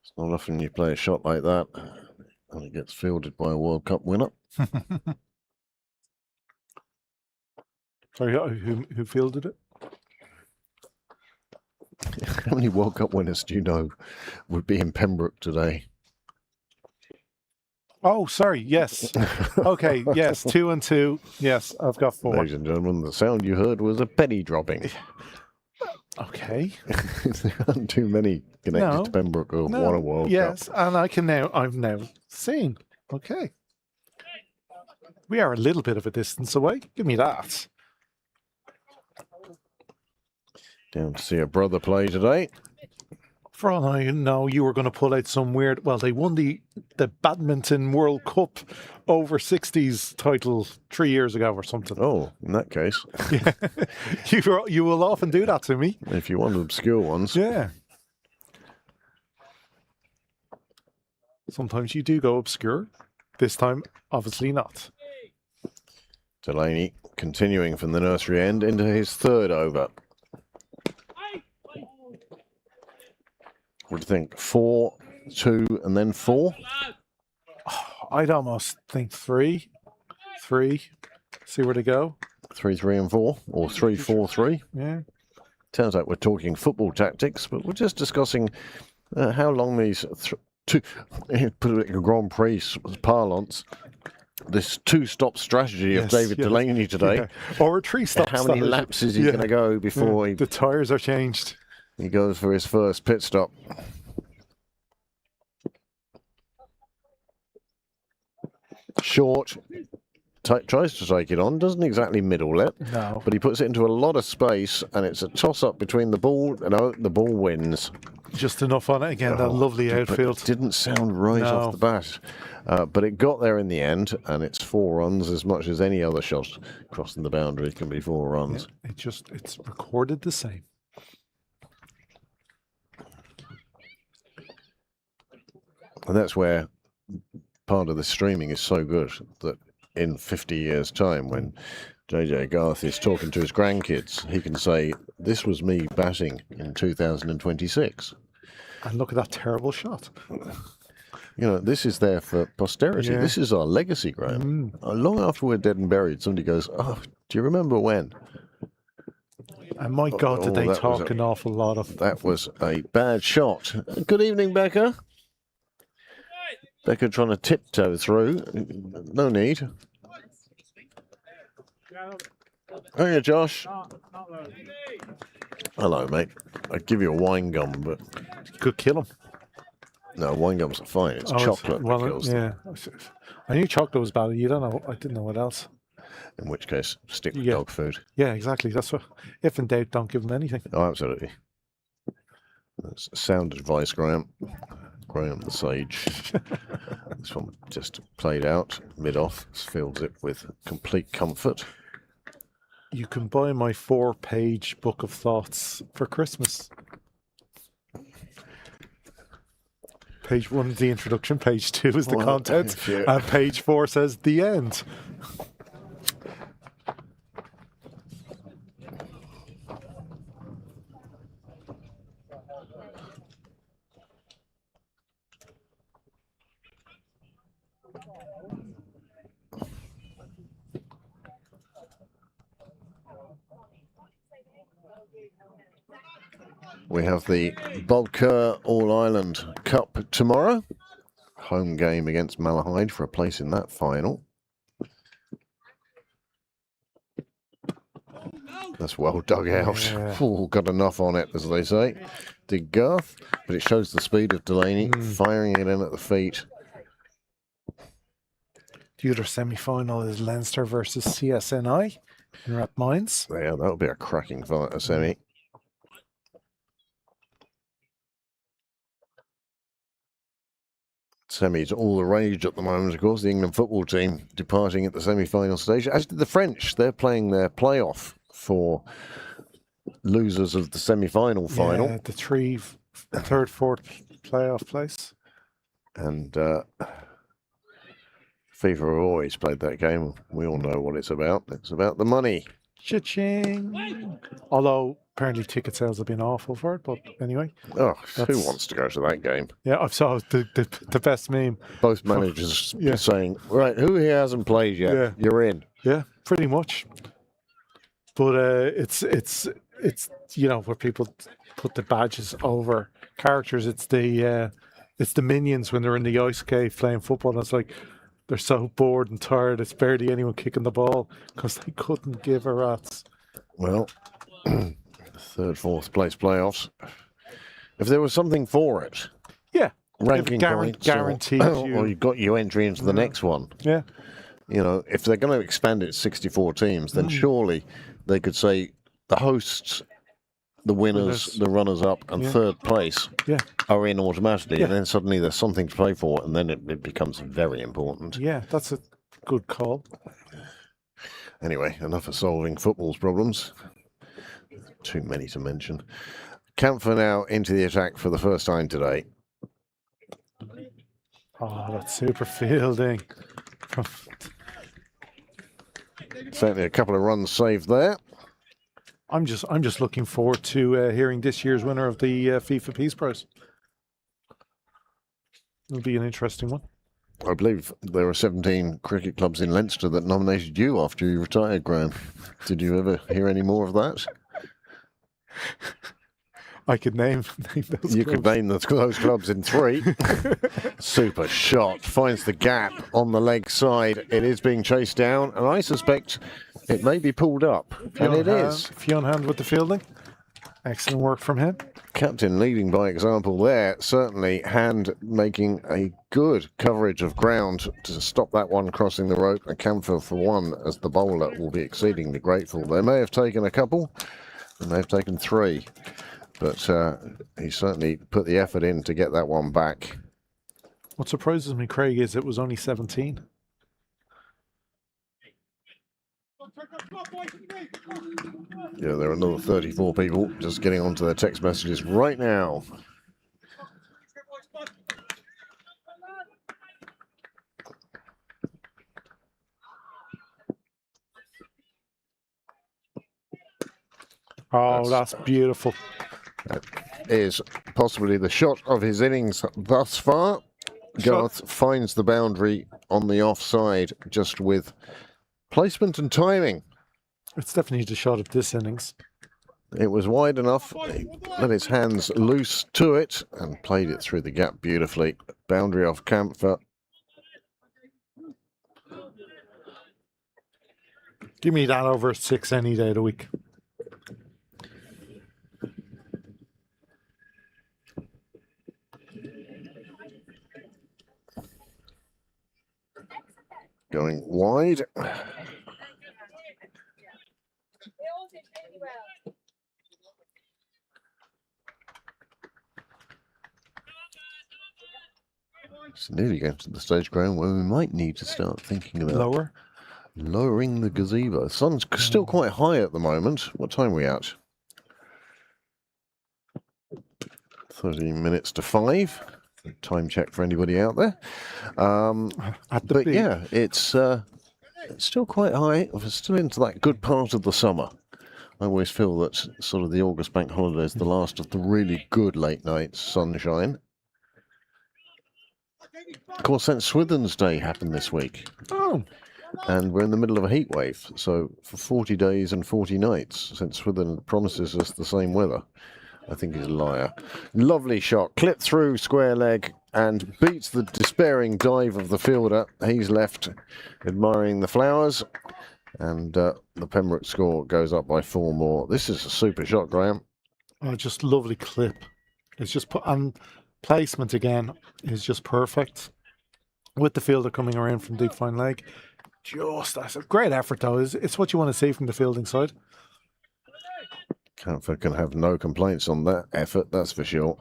It's not often you play a shot like that and it gets fielded by a World Cup winner. Sorry, who fielded it? How many World Cup winners do you know would be in Pembroke today? Oh, sorry. Yes. Okay. Yes. 2 and 2. Yes, I've got 4. Ladies and gentlemen, the sound you heard was a penny dropping. Okay. There aren't too many connected to Pembroke who have won a World yes, Cup. and I've now seen. Okay. We are a little bit of a distance away. Give me that. Down to see a brother play today. For all I know, you were going to pull out some weird. Well, they won the Badminton World Cup over 60s title 3 years ago or something. Oh, in that case. Yeah. You will often do that to me. If you want obscure ones. Yeah. Sometimes you do go obscure. This time, obviously not. Delaney continuing from the nursery end into his third over. What do you think? 4, 2, and then 4? I'd almost think 3. 3. See where they go. 3, 3, and 4, or 3, 4, 3. Yeah. Turns out we're talking football tactics, but we're just discussing how long these put it in Grand Prix parlance. This 2-stop strategy of David Delaney today. Yeah. Or a 3-stop. How many laps is he going to go before the tyres are changed? He goes for his first pit stop. Short. Tries to take it on, doesn't exactly middle it, no. But he puts it into a lot of space, and it's a toss-up between the ball, and the ball wins. Just enough on it again, that lovely outfield. It didn't sound right off the bat, but it got there in the end, and it's 4 runs as much as any other shot crossing the boundary can be 4 runs. Yeah, it's recorded the same. And that's where part of the streaming is so good that in 50 years' time, when JJ Garth is talking to his grandkids, he can say, this was me batting in 2026. And look at that terrible shot. You know, this is there for posterity. Yeah. This is our legacy, Graham. Long after we're dead and buried, somebody goes, oh, do you remember when? And my God, did they talk an awful lot of... That was a bad shot. Good evening, Becca. Becca trying to tiptoe through. No need. Oh yeah, Josh. Hello, mate. I'd give you a wine gum, but... You could kill him. No, wine gums are fine. It's chocolate that kills them. I knew chocolate was bad. You don't know. I didn't know what else. In which case, stick with dog food. Yeah, exactly. That's what... If in doubt, don't give them anything. Oh, absolutely. That's sound advice, Graham. Graham the Sage. This one just played out mid-off, fills it with complete comfort. You can buy my 4-page book of thoughts for Christmas. Page 1 is the introduction, page 2 is the content, and page 4 says the end. We have the Bodker All-Ireland Cup tomorrow. Home game against Malahide for a place in that final. That's well dug out. Yeah. Ooh, got enough on it, as they say. Did Garth, but it shows the speed of Delaney, firing it in at the feet. The other semi-final is Leinster versus CSNI in Rathmines. Yeah, that'll be a cracking fight, a semi. Semis all the rage at the moment, of course. The England football team departing at the semi-final stage, as did the French. They're playing their playoff for losers of the semi-final final. Yeah, the third, fourth playoff place. And FIFA have always played that game. We all know what it's about. It's about the money. Cha-ching! Although apparently ticket sales have been awful for it, but anyway. Oh, who wants to go to that game? Yeah, I've saw the best meme. Both managers saying, right, who here hasn't played yet? Yeah. You're in. Yeah, pretty much. But it's you know, where people put the badges over characters. It's the minions when they're in the ice cave playing football. And it's like they're so bored and tired. It's barely anyone kicking the ball because they couldn't give a rat's. Well, the third, fourth place playoffs. If there was something for it, yeah, ranking points, guaranteed or you got your entry into the next one. Yeah. You know, if they're going to expand it to 64 teams, then surely they could say the hosts, the winners, the runners-up, and third place are in automatically, and then suddenly there's something to play for, and then it becomes very important. Yeah, that's a good call. Anyway, enough of solving football's problems. Too many to mention. Camphor now into the attack for the first time today. Oh, that's super fielding. Certainly a couple of runs saved there. I'm just looking forward to hearing this year's winner of the FIFA Peace Prize. It'll be an interesting one. I believe there are 17 cricket clubs in Leinster that nominated you after you retired, Graham. Did you ever hear any more of that? I could name those You clubs. could name those clubs in 3. Super shot. Finds the gap on the leg side. It is being chased down, and I suspect it may be pulled up. And it is. Fionn Hand with the fielding. Excellent work from him. Captain leading by example there. Certainly Hand making a good coverage of ground to stop that one crossing the rope. And Camphor, for one, as the bowler, will be exceedingly grateful. They may have taken a couple, and they've taken 3. But he certainly put the effort in to get that one back. What surprises me, Craig, is it was only 17. Yeah, there are another 34 people just getting onto their text messages right now. Oh, that's beautiful. That is possibly the shot of his innings thus far. Garth finds the boundary on the offside just with placement and timing. It's definitely the shot of this innings. It was wide enough. He let his hands loose to it and played it through the gap beautifully. Boundary off Camphor. Give me that over 6 any day of the week. Going wide. It's nearly getting to the stage, Graham, where we might need to start thinking about lowering the gazebo. The sun's still quite high at the moment. What time are we at? 30 minutes to 5. Time check for anybody out there. But yeah, it's still quite high. We're still into that good part of the summer. I always feel that sort of the August bank holiday is the last of the really good late night sunshine. Of course, St. Swithin's Day happened this week. Oh. And we're in the middle of a heat wave. So for 40 days and 40 nights, St. Swithin promises us the same weather. I think he's a liar. Lovely shot. Clipped through square leg and beats the despairing dive of the fielder. He's left admiring the flowers. And the Pembroke score goes up by 4 more. This is a super shot, Graham. Oh, just lovely clip. It's just put and placement again is just perfect. With the fielder coming around from deep fine leg. That's a great effort though. It's what you want to see from the fielding side. Camphor can have no complaints on that effort, that's for sure.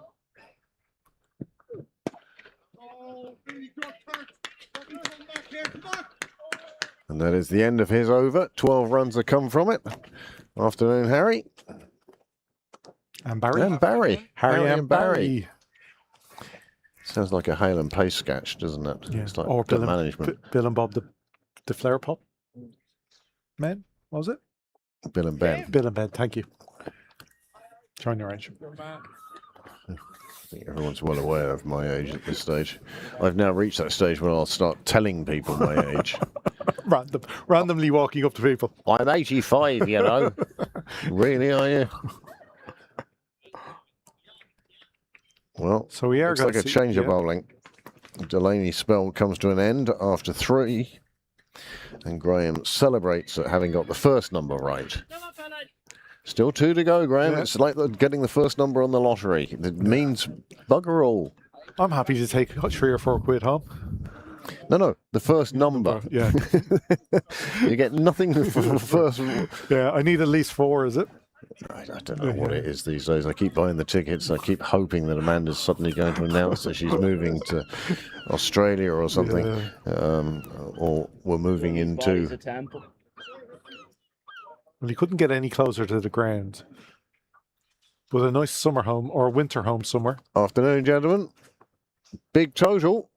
And that is the end of his over. 12 runs have come from it. Afternoon, Harry. And Barry. And Barry. Harry and Barry. Sounds like a Hale and Pace sketch, doesn't it? Yeah. It's like Or good Bill management. Bill and Bob, the flare pop. Man, what was it? Bill and Ben. Bill and Ben, thank you. Trying to arrange. I think everyone's well aware of my age at this stage. I've now reached that stage where I'll start telling people my age. Randomly walking up to people. I'm 85, you know. Really, are you? Well, so we are looks like a change of bowling. Delaney's spell comes to an end after 3. And Graham celebrates at having got the first number right. Still 2 to go, Graham. Yeah. It's like getting the first number on the lottery. It means bugger all. I'm happy to take 3 or 4 quid home. No, the first number. Yeah. You get nothing for the first. Yeah, I need at least 4, is it? I don't know what it is these days. I keep buying the tickets. I keep hoping that Amanda's suddenly going to announce that she's moving to Australia or something, or we're moving into. Well, he couldn't get any closer to the ground. With a nice summer home or winter home somewhere. Afternoon, gentlemen. Big total.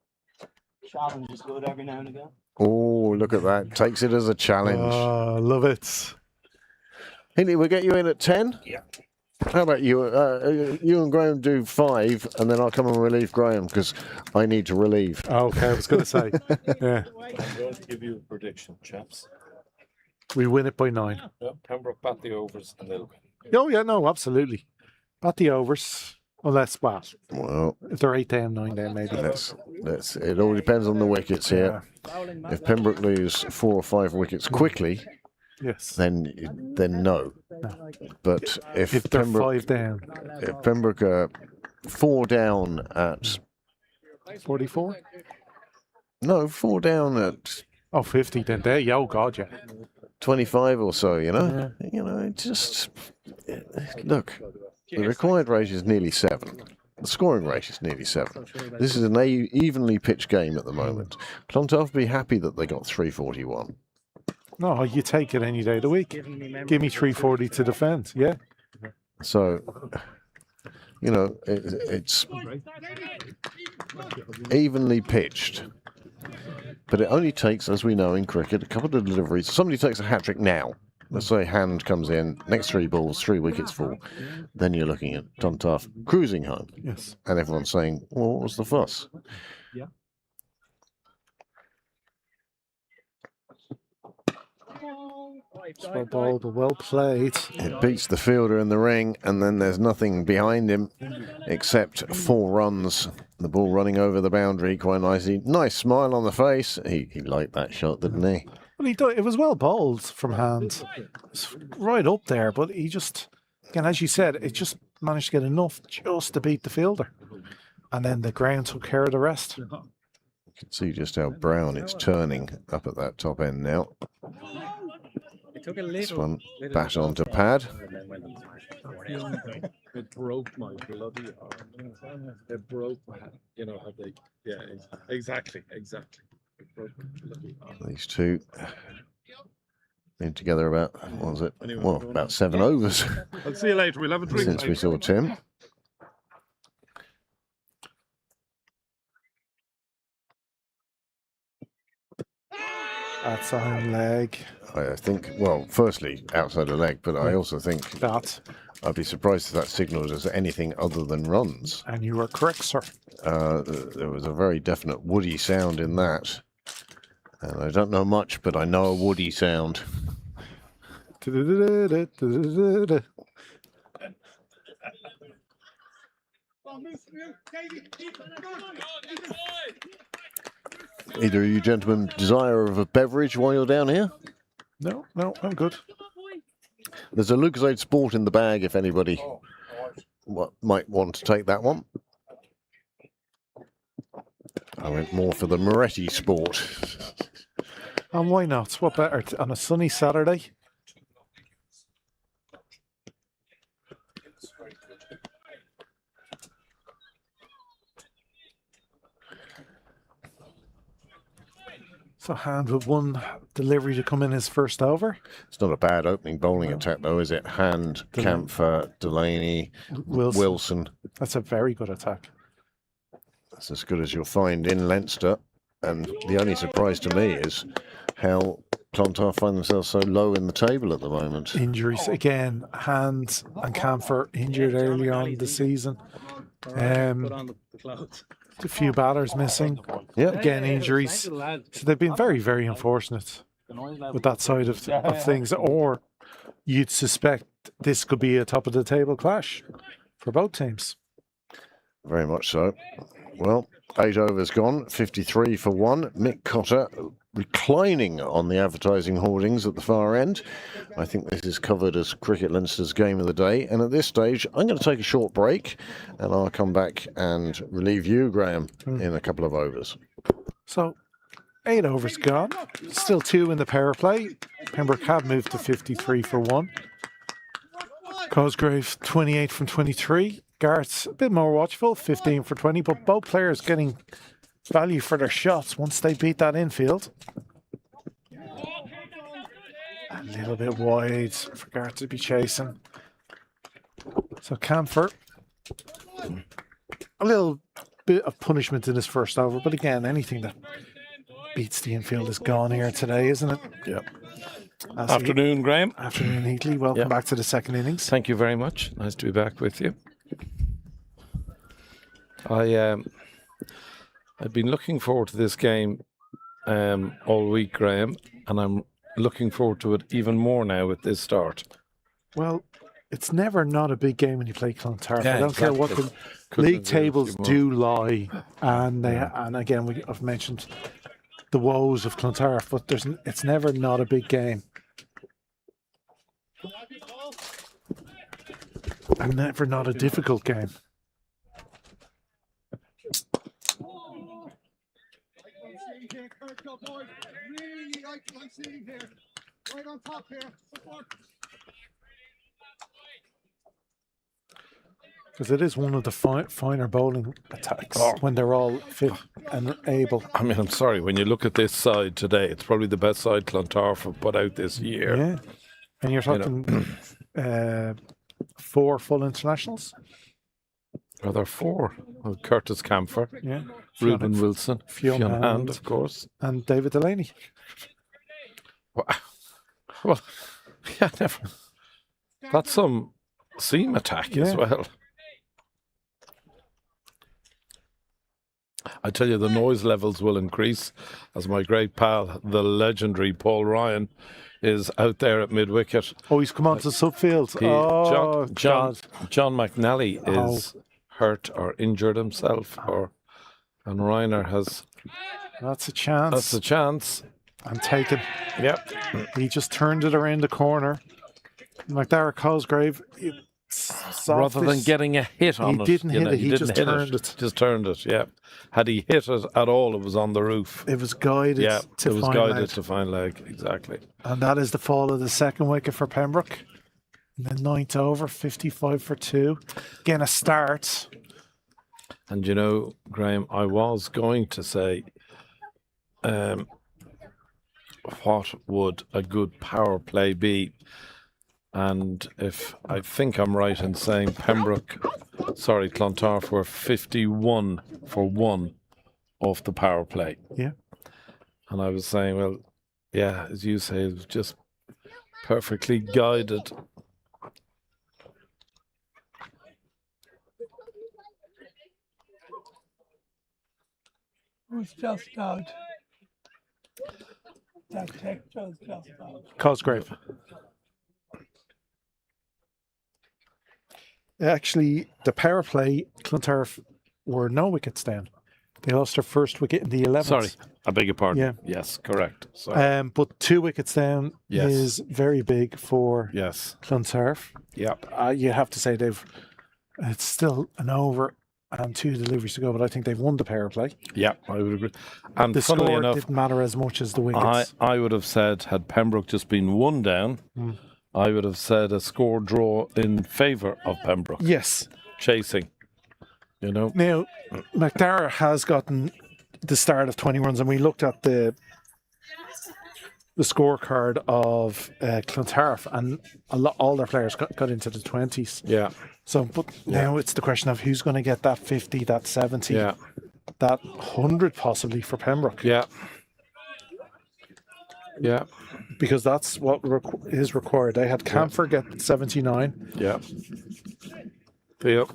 Challenge is good every now and again. Oh, look at that. Takes it as a challenge. Love it. Hinley, we'll get you in at 10? Yeah. How about you? You and Graham do 5, and then I'll come and relieve Graham, because I need to relieve. Okay, I was going to say. Yeah. I'm going to give you a prediction, chaps. We win it by 9. Pembroke bat the overs and they'll win. Oh, yeah, no, absolutely. Bat the overs. Unless, well, if they're 8 down, 9 down, maybe. It all depends on the wickets here. If Pembroke lose 4 or 5 wickets quickly, yes, then no. But if they're Pembroke, 5 down, if Pembroke are 4 down at 44. No, 4 down at 50. Then there, yeah, oh God, yeah, 25 or so. You know, just look. The required rate is nearly 7. The scoring rate is nearly 7. This is an evenly pitched game at the moment. Clontarf be happy that they got 341. No, you take it any day of the week. Give me 340 to defend. Yeah. So, it's evenly pitched. But it only takes, as we know in cricket, a couple of deliveries. Somebody takes a hat-trick now. Let's say Hand comes in, next 3 balls, 3 wickets fall. Then you're looking at Clontarf cruising home. Yes. And everyone's saying, well, what was the fuss? Yeah. Well bowled, but well played. It beats the fielder in the ring, and then there's nothing behind him except 4 runs. The ball running over the boundary quite nicely. Nice smile on the face. He liked that shot, didn't he? Well, it was well bowled from Hand. It's right up there, but he just, again, as you said, it just managed to get enough just to beat the fielder. And then the ground took care of the rest. You can see just how brown it's turning up at that top end now. This one, bat onto pad. It broke my bloody arm. It broke my, how they, yeah, exactly. It broke my bloody arm. These two been together about, what was it? Well, about 7 overs. I'll see you later. We'll have a drink. Since we saw Tim. That's on leg. I think, well, firstly, outside the leg, but I also think that I'd be surprised if that signalled as anything other than runs. And you were correct, sir. There was a very definite woody sound in that. And I don't know much, but I know a woody sound. Either of you gentlemen desire of a beverage while you're down here? No, I'm good. There's a Lucasade Sport in the bag if anybody might want to take that one. I went more for the Moretti Sport. And why not? What better on a sunny Saturday? So Hand with 1 delivery to come in his first over. It's not a bad opening bowling attack though, is it? Hand, Camphor, Delaney, Wilson. That's a very good attack. That's as good as you'll find in Leinster. And the only surprise to me is how Clontarf find themselves so low in the table at the moment. Injuries again. Hand and Camphor injured early on in the season. A few batters missing. Yeah. Again, injuries. So they've been very, very unfortunate with that side of things. Or you'd suspect this could be a top of the table clash for both teams. Very much so. Well, 8 overs gone, 53 for 1. Mick Cotter reclining on the advertising hoardings at the far end. I think this is covered as Cricket Leinster's Game of the Day. And at this stage, I'm going to take a short break and I'll come back and relieve you, Graham, in a couple of overs. So 8 overs gone. Still 2 in the power play. Pembroke have moved to 53 for 1. Cosgrave 28 from 23. Garrett's a bit more watchful, 15 for 20, but both players getting value for their shots once they beat that infield. A little bit wide for Garrett to be chasing. So Camphor, a little bit of punishment in his first over, but again, anything that beats the infield is gone here today, isn't it? Yep. Afternoon, Graham. Afternoon, Heatley. Welcome back to the second innings. Thank you very much. Nice to be back with you. I've been looking forward to this game all week, Graham, and I'm looking forward to it even more now with this start. Well, it's never not a big game when you play Clontarf. Yeah, I don't care what the league tables do lie, and and again I've mentioned the woes of Clontarf, but it's never not a big game. And never not a difficult game. Right on top here. Because it is one of the finer bowling attacks when they're all fit and able. I mean, I'm sorry, when you look at this side today, it's probably the best side Clontarf have put out this year. Yeah. And you're talking 4 full internationals? Are there 4? Well, Curtis Camphor, yeah. Reuben Wilson, Fionn Hand, of course. And David Delaney. Well, yeah, never. That's some seam attack as well. I tell you, the noise levels will increase as my great pal, the legendary Paul Ryan, is out there at mid-wicket. Oh, he's come on to subfield. John McNally is hurt or injured himself, and Reiner has... That's a chance. That's a chance. And taken. Yep. He just turned it around the corner. McDara Cosgrave... Rather than getting a hit on it. He didn't hit it, he just turned it. Just turned it, yeah. Had he hit it at all, it was on the roof. It was guided to fine leg. It was guided to fine leg, exactly. And that is the fall of the second wicket for Pembroke. And the 9th over, 55 for 2. Again, a start. And you know, Graham, I was going to say, what would a good power play be? And if I think I'm right in saying Clontarf were 51 for 1 off the power play. Yeah. And I was saying, well, yeah, as you say, it was just perfectly guided. Who's just out? That texture's just out. Cosgrave. Actually, the power play, Clontarf were no wickets down. They lost their first wicket in the 11th. Sorry, I beg your pardon. Yeah. Yes, correct. Sorry. But 2 wickets down is very big for Clontarf. Yep. You have to say it's still an over and 2 deliveries to go, but I think they've won the power play. Yeah, I would agree. And the funnily score enough, didn't matter as much as the wickets. I would have said, had Pembroke just been 1 down, I would have said a score draw in favour of Pembroke. Yes. Chasing, you know. Now, McDara has gotten the start of 20 runs, and we looked at the scorecard of Clontarf, and all their players got into the 20s. Yeah. So, but now it's the question of who's going to get that 50, that 70, that 100 possibly for Pembroke. Yeah. Yeah. Because that's what is required. They had Camphor get 79. Yeah. Yep.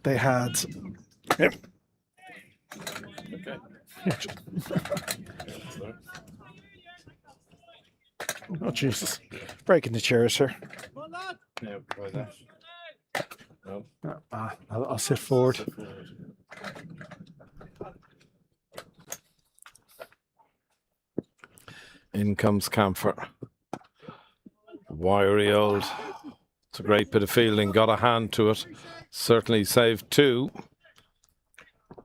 They had... Okay. Oh, Jesus. Breaking the chairs here. Yeah, try that. No. I'll sit forward. In comes Camphor. Wiry old. It's a great bit of fielding. Got a hand to it. Certainly saved 2.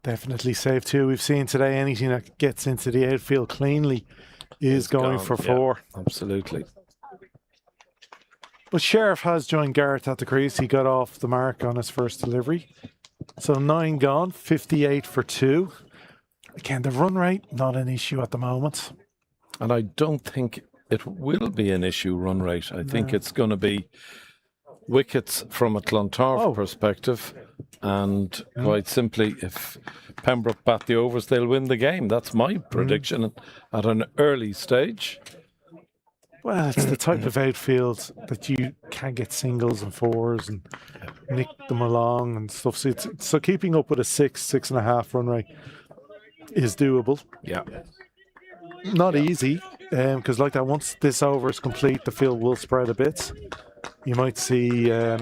Definitely saved 2. We've seen today anything that gets into the outfield cleanly is going gone, for yeah. 4. Absolutely. But Sheriff has joined Garrett at the crease. He got off the mark on his first delivery. So 9 gone, 58 for 2. Again, the run rate, not an issue at the moment. And I don't think it will be an issue run rate. I think it's going to be wickets from a Clontarf perspective. And quite simply, if Pembroke bat the overs, they'll win the game. That's my prediction at an early stage. Well, it's the type of outfield that you can get singles and 4s and nick them along and stuff. So keeping up with a 6.5 run rate is doable. Yeah. Not easy, because like that, once this over is complete, the field will spread a bit. You might see, who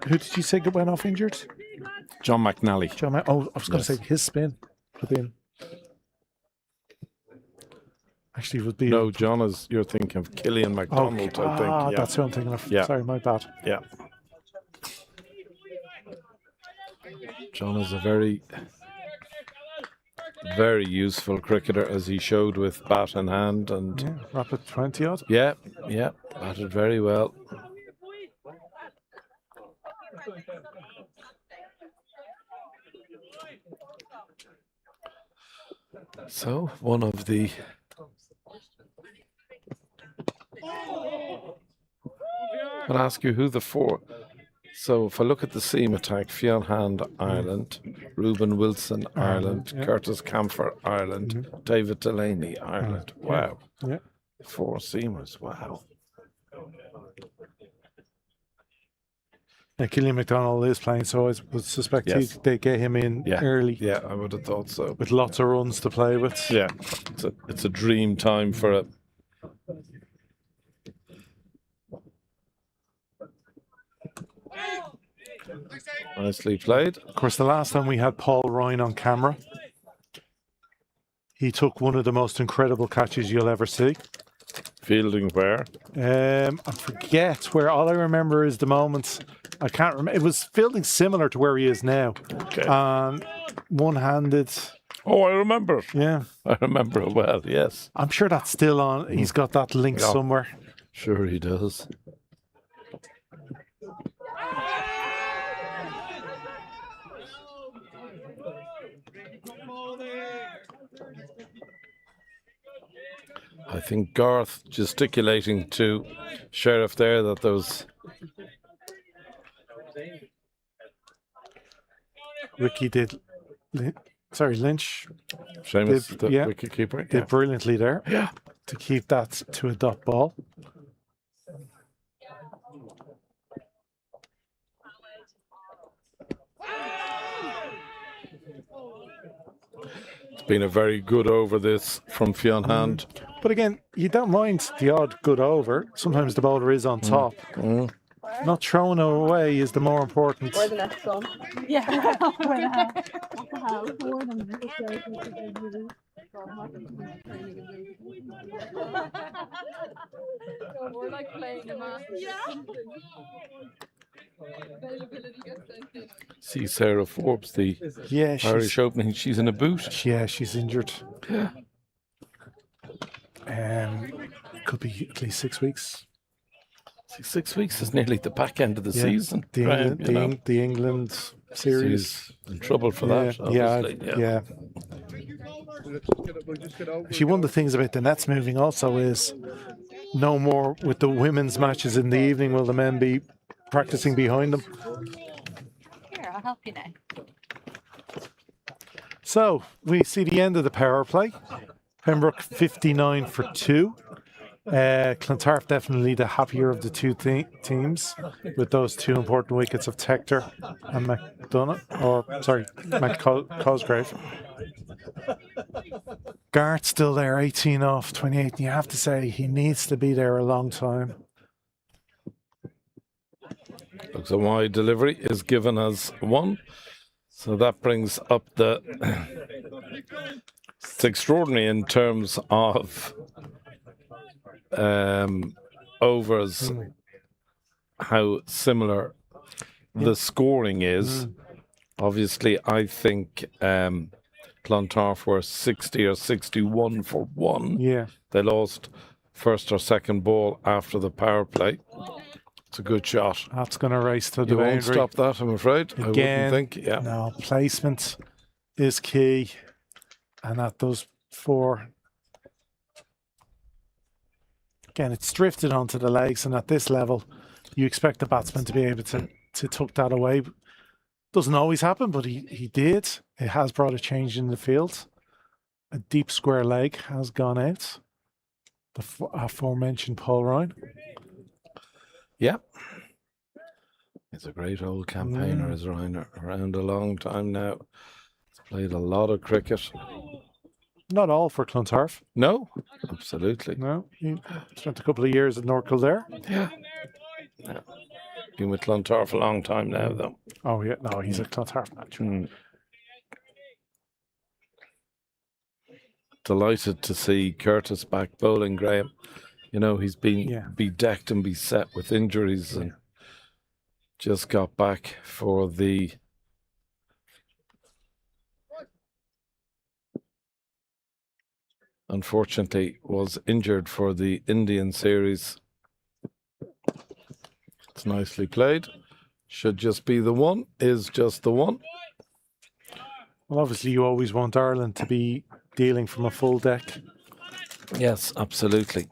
did you say went off injured? John McNally. I was going to say his spin put in. Actually, would be no. John is. You're thinking of Killian MacDonald. I think. Yeah. That's who I'm thinking of. Yeah. Sorry, my bad. Yeah. John is a very, very useful cricketer, as he showed with bat in hand and rapid 20 odd. Yeah, batted very well. So one of the I'll ask you who the 4. So if I look at the seam attack, Fionn Hand, Ireland, Reuben Wilson, Ireland, Curtis Camphor, Ireland, David Delaney, Ireland. Wow. Yeah. 4 seamers. Wow. Yeah, Killian MacDonald is playing, so I would suspect they get him in early. Yeah, I would have thought so. With lots of runs to play with. Yeah, it's a dream time for it. Nicely played. Of course, the last time we had Paul Ryan on camera, he took one of the most incredible catches you'll ever see. Fielding where? I forget where. All I remember is the moment. I can't remember. It was fielding similar to where he is now. Okay. One-handed. Oh, I remember. Yeah. I remember it well, yes. I'm sure that's still on. He's got that link somewhere. Sure he does. I think Garth gesticulating to Sheriff there that those... Ricky did... Lynch. Seamus, the wicket keeper. Did brilliantly there. Yeah. To keep that to a dot ball. It's been a very good over this from Fionn Hand. But again, you don't mind the odd good over. Sometimes the bowler is on top. Not throwing it away is the more important. Where the next one? Yeah. We're like playing a match. See Sarah Forbes, the Irish opening. She's in a boot. Yeah, she's injured. Yeah. Could be at least 6 weeks. 6 weeks is nearly the back end of the season. The England series. She's in trouble for that, obviously. Yeah. Actually, one of the things about the Nets moving also is no more with the women's matches in the evening. Will the men be practicing behind them? Here, I'll help you now. So we see the end of the power play. Pembroke 59 for 2. Clontarf definitely the happier of the two teams with those 2 important wickets of Tector and Cosgrave. Garrett's still there, 18 off 28, and you have to say he needs to be there a long time. Looks a wide delivery is given as 1. So that brings up the... It's extraordinary in terms of overs how similar the scoring is. Obviously, I think Clontarf were 60 or 61 for 1. Yeah. They lost first or second ball after the power play. It's a good shot. That's going to race to the You won't boundary. stop that, I'm afraid. Again, I wouldn't think. Yeah. No, placement is key. And that does for... Again, it's drifted onto the legs, and at this level, you expect the batsman to be able to tuck that away. Doesn't always happen, but he did. It has brought a change in the field. A deep square leg has gone out. The aforementioned Paul Ryan. Yeah. He's a great old campaigner, is Ryan, around a long time now. He's played a lot of cricket. Not all for Clontarf. No, absolutely. No, he spent a couple of years at North Kildare. Yeah. Been with Clontarf a long time now, though. Oh, yeah. No, he's a Clontarf match. Delighted to see Curtis back bowling, Graham. You know, he's been bedecked and beset with injuries and just got back for the unfortunately was injured for the Indian series. It's nicely played. Should just be the one, is just the one. Well, obviously you always want Ireland to be dealing from a full deck. Yes, absolutely.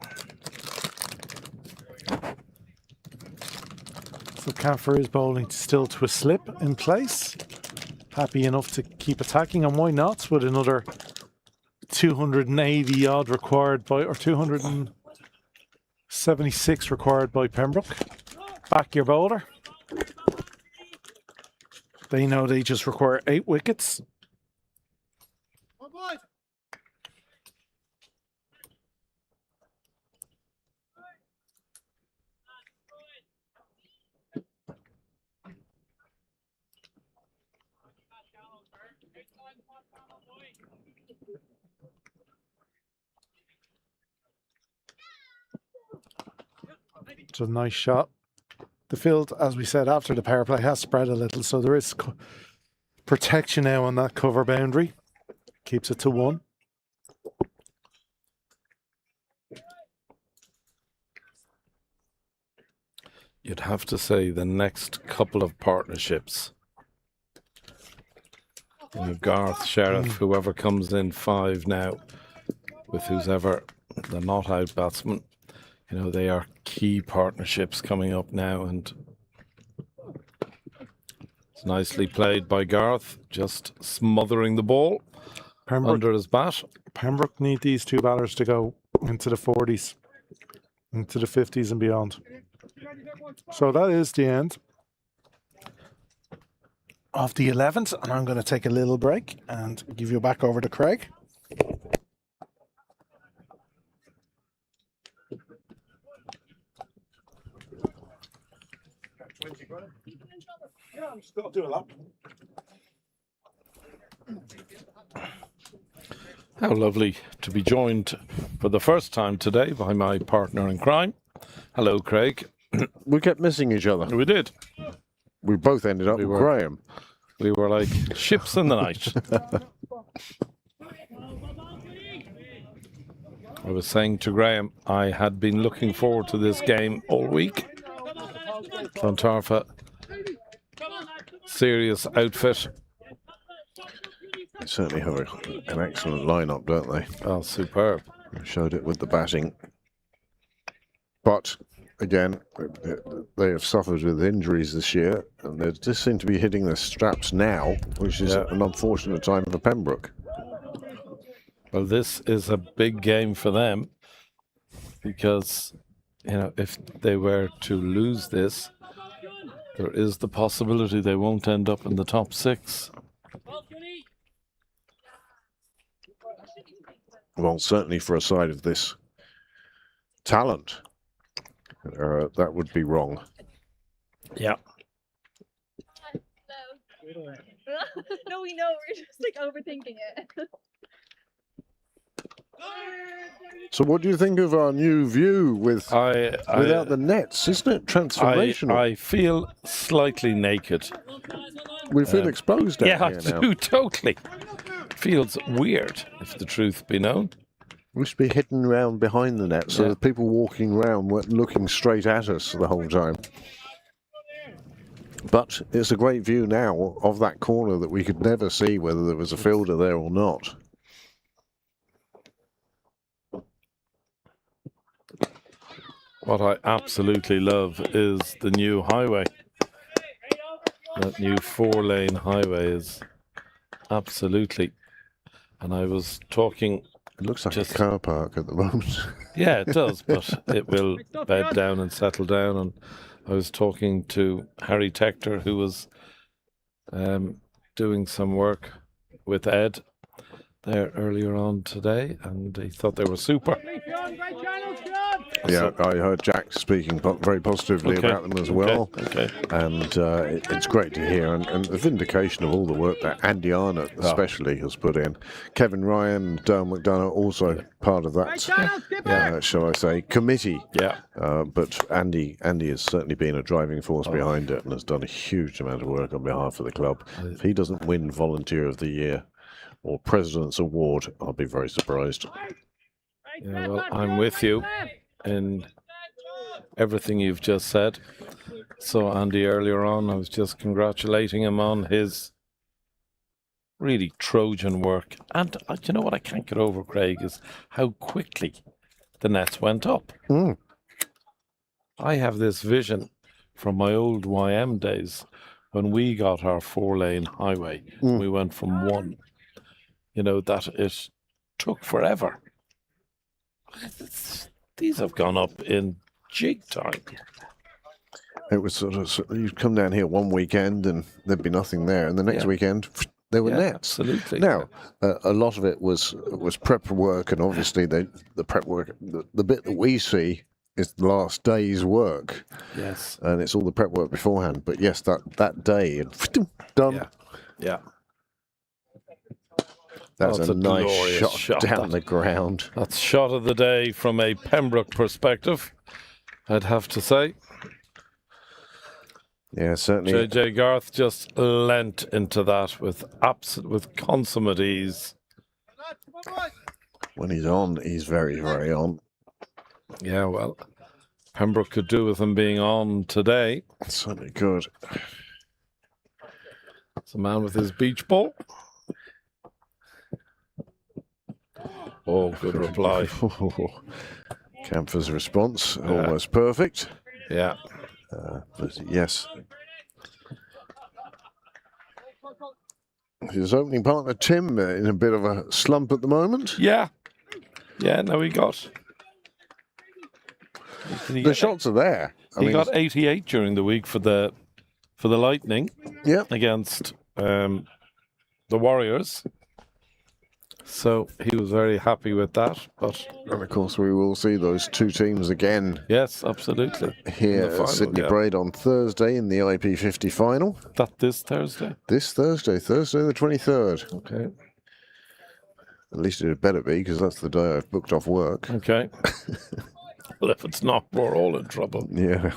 So Camphor is bowling still to a slip in place. Happy enough to keep attacking, and why not, with another 280 odd required by, or 276 required by Pembroke. Back your bowler. They know they just require 8 wickets. It's a nice shot. The field, as we said, after the power play has spread a little, so there is protection now on that cover boundary. Keeps it to 1. You'd have to say the next couple of partnerships. You know, Garth, Sheriff, whoever comes in 5 now, with whoever the not out batsman. You know, they are key partnerships coming up now, and it's nicely played by Garth, just smothering the ball under his bat. Pembroke need these 2 batters to go into the 40s, into the 50s and beyond. So that is the end of the 11th, and I'm going to take a little break and give you back over to Craig. Yeah, I'm still doing a lap. How lovely to be joined for the first time today by my partner in crime. Hello, Craig. We kept missing each other. We did. We both ended up with Graham. We were like ships in the night. I was saying to Graham, I had been looking forward to this game all week. Clontarf, serious outfit. They certainly have an excellent lineup, don't they? Oh, superb. Showed it with the batting. But again, they have suffered with injuries this year, and they just seem to be hitting their straps now, which is an unfortunate time for Pembroke. Well, this is a big game for them because, you know, if they were to lose this, there is the possibility they won't end up in the top 6. Well, certainly for a side of this talent, that would be wrong. Yeah. No, we know. We're just like overthinking it. So what do you think of our new view without the nets? Isn't it transformational? I feel slightly naked. We feel exposed out Yeah, I here now. do, totally. Feels weird, if the truth be known. We should be hidden round behind the net, so the people walking round weren't looking straight at us the whole time. But it's a great view now of that corner that we could never see whether there was a fielder there or not. What I absolutely love is the new highway. That new 4-lane highway is absolutely. And I was talking. It looks like a car park at the moment. Yeah, it does, but it will bed down and settle down. And I was talking to Harry Tector, who was doing some work with Ed there earlier on today, and he thought they were super. Yeah, I heard Jack speaking very positively about them as well. And it's great to hear, and the vindication of all the work that Andy Arnott especially has put in. Kevin Ryan, Dale McDonough also part of that, shall I say, committee. Yeah. But Andy has certainly been a driving force behind it and has done a huge amount of work on behalf of the club. If he doesn't win Volunteer of the Year or President's Award, I'll be very surprised. Yeah, well, I'm with you in everything you've just said. So Andy earlier on, I was just congratulating him on his really Trojan work. And you know what I can't get over, Craig, is how quickly the nets went up. I have this vision from my old YM days when we got our 4-lane highway. We went from one, that it took forever. These have gone up in jig time. It was sort of, you'd come down here one weekend and there'd be nothing there, and the next weekend there were nets. Absolutely. Now, a lot of it was prep work, and obviously the prep work, the bit that we see is the last day's work. Yes. And it's all the prep work beforehand. But yes, that day, done. Yeah. That's a nice shot down the ground. That's shot of the day from a Pembroke perspective, I'd have to say. Yeah, certainly. JJ Garth just leant into that with consummate ease. When he's on, he's very, very on. Yeah, well, Pembroke could do with him being on today. Certainly could. It's a man with his beach ball. Oh, good reply. Camphor's response, almost perfect. Yeah. But yes. His opening partner, Tim, in a bit of a slump at the moment. Yeah. Yeah, no, he got... The shots are there. He got 88 during the week for the Lightning against the Warriors. So he was very happy with that. And of course, we will see those two teams again. Yes, absolutely. Here at Sydney Parade on Thursday in the IP50 final. This Thursday? This Thursday the 23rd. Okay. At least it had better be, because that's the day I've booked off work. Okay. Well, if it's not, we're all in trouble. Yeah.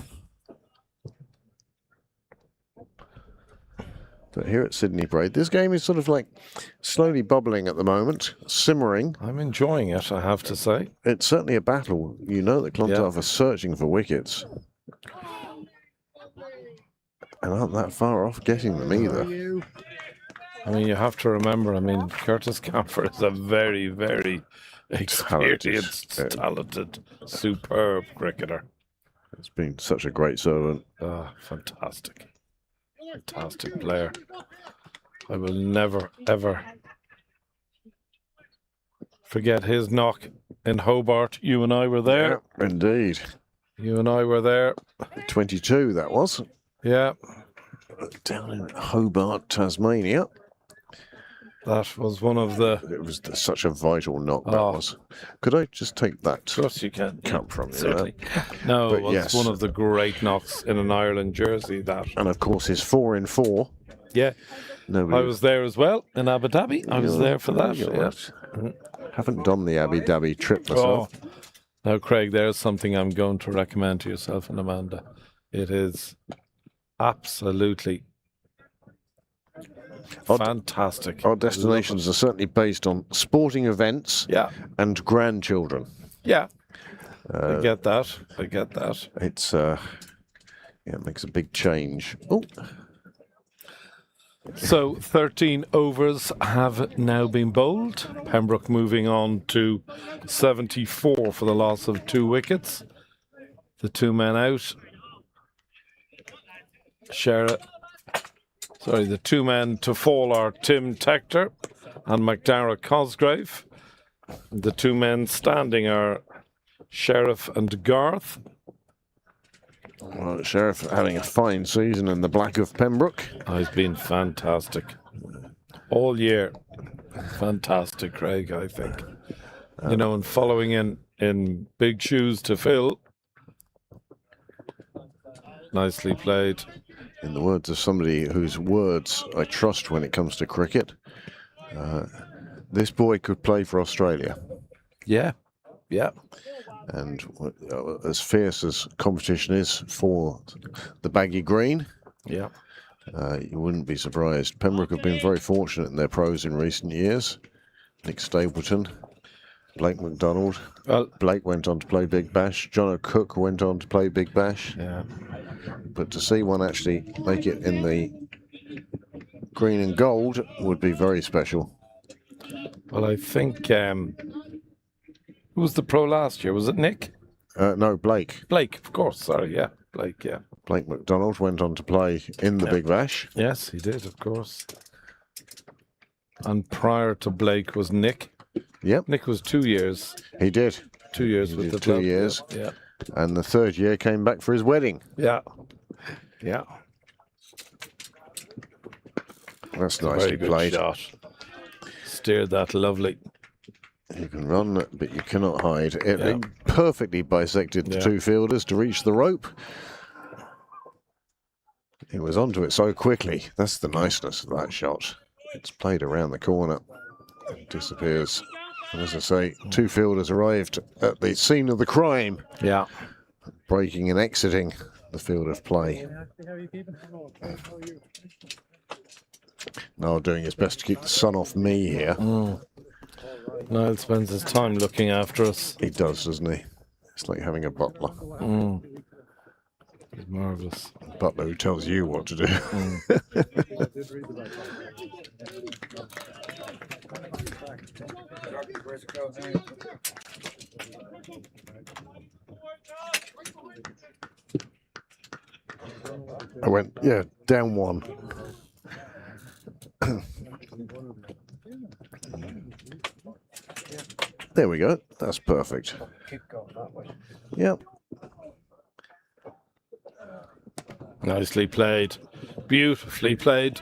But here at Sydney Parade, this game is sort of like slowly bubbling at the moment, simmering. I'm enjoying it, I have to say. It's certainly a battle. You know that Clontarf are searching for wickets. And aren't that far off getting them either. I mean, you have to remember, Curtis Camphor is a very, very experienced, talented, superb cricketer. It's been such a great servant. Fantastic. Fantastic player. I will never, ever forget his knock in Hobart. You and I were there. Yeah, indeed. You and I were there. 22, that was. Yeah. Down in Hobart, Tasmania. That was one of the... It was such a vital knock, that was. Could I just take that of course you can. Cup from you? Certainly. No, but it was one of the great knocks in an Ireland jersey. That. And of course his 4 in 4. Yeah. Nobody... I was there as well in Abu Dhabi. I was there for that. Haven't done the Abu Dhabi trip myself. Oh, now, Craig, there's something I'm going to recommend to yourself and Amanda. It is absolutely fantastic. Our destinations are certainly based on sporting events and grandchildren. Yeah, I get that. I get that. It's it makes a big change. Oh. So 13 overs have now been bowled. Pembroke moving on to 74 for the loss of 2 wickets. The 2 men out. The 2 men to fall are Tim Tector and McDara Cosgrave. The 2 men standing are Sheriff and Garth. Well, Sheriff having a fine season in the black of Pembroke. Oh, he's been fantastic all year. Fantastic, Craig, I think. And following in big shoes to fill. Nicely played. In the words of somebody whose words I trust when it comes to cricket, this boy could play for Australia. Yeah, yeah. And as fierce as competition is for the baggy green, you wouldn't be surprised. Pembroke have been very fortunate in their pros in recent years. Nick Stapleton, Blake McDonald. Blake went on to play Big Bash. John O'Cook went on to play Big Bash. Yeah. But to see one actually make it in the green and gold would be very special. Well, I think who was the pro last year? Was it Nick? No, Blake. Blake, of course. Sorry, yeah. Blake, yeah. Blake McDonald went on to play in the Big Bash. Yes, he did, of course. And prior to Blake was Nick. Yep. Nick was 2 years. He did. 2 years with the 2 club. years. Yeah. And the 3rd year came back for his wedding. Yeah. Yeah. That's nicely played. Shot. Steered that lovely. You can run, but you cannot hide. It perfectly bisected the 2 fielders to reach the rope. He was onto it so quickly. That's the niceness of that shot. It's played around the corner. It disappears. And as I say, 2 fielders arrived at the scene of the crime. Yeah. Breaking and exiting the field of play. Now doing his best to keep the sun off me here. Niall spends his time looking after us. He does, doesn't he? It's like having a butler. He's marvellous. A butler who tells you what to do. I went, down 1. There we go. That's perfect. Yep. Nicely played. Beautifully played.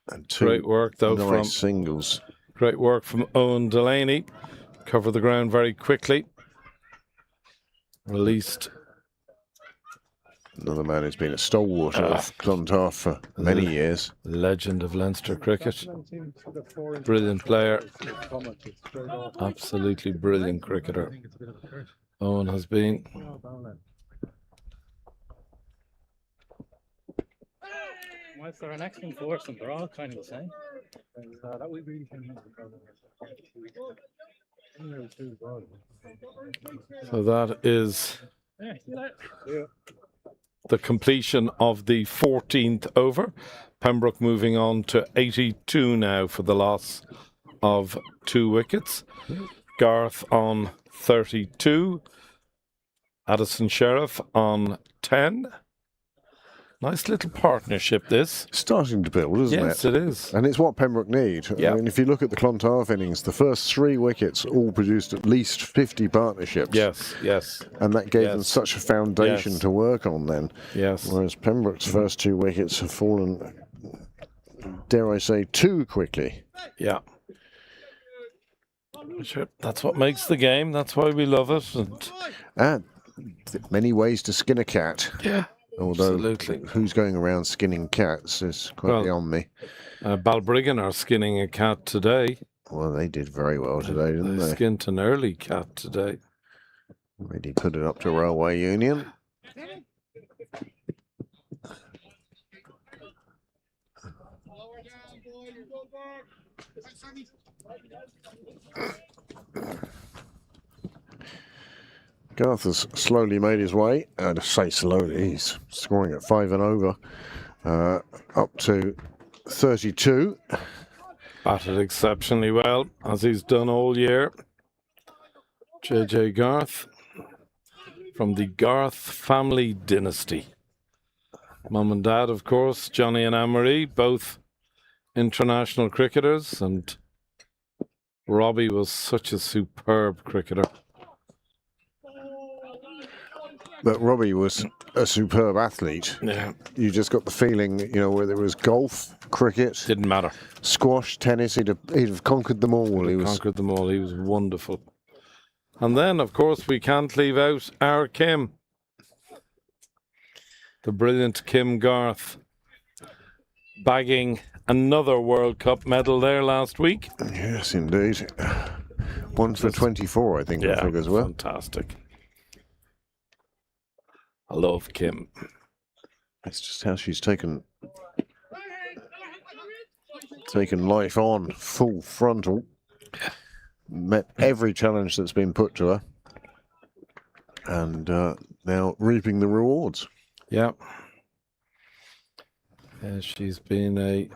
And 2 great work, though, nice from singles. Great work from Owen Delaney. Covered the ground very quickly. Released. Another man who's been a stalwart of Clontarf for many years. Legend of Leinster cricket. Brilliant player. Absolutely brilliant cricketer. Owen has been. Whilst they're an excellent force and they're all kind of the same. That we really can. So that is the completion of the 14th over. Pembroke moving on to 82 now for the loss of 2 wickets. Garth on 32. Addison Sheriff on 10. Nice little partnership, this. Starting to build, isn't it? Yes, it is. And it's what Pembroke need. Yeah. I mean, if you look at the Clontarf innings, the first 3 wickets all produced at least 50 partnerships. Yes, yes. And that gave them such a foundation to work on then. Yes. Whereas Pembroke's first 2 wickets have fallen, dare I say, too quickly. Yeah. Sure. That's what makes the game. That's why we love it. And many ways to skin a cat. Yeah. Although Absolutely. who's going around skinning cats is quite beyond me. Balbriggan are skinning a cat today. Well, they did very well today, didn't they? Skinned an early cat today. Really put it up to Railway Union. Garth has slowly made his way. To say slowly, he's scoring at 5 and over, up to 32. Batted exceptionally well, as he's done all year. JJ Garth, from the Garth family dynasty. Mum and Dad, of course, Johnny and Anne-Marie, both international cricketers, and Robbie was such a superb cricketer. But Robbie was a superb athlete. Yeah. You just got the feeling, you know, whether it was golf, cricket, didn't matter, squash, tennis, he'd have conquered them all. He conquered them all. He was wonderful. And then, of course, we can't leave out our Kim, the brilliant Kim Garth, bagging another World Cup medal there last week. Yes, indeed. 1 for 24, I think the figures were. Fantastic. I love Kim. It's just how she's taken life on full frontal. Met every challenge that's been put to her, and now reaping the rewards. Yeah. She's been a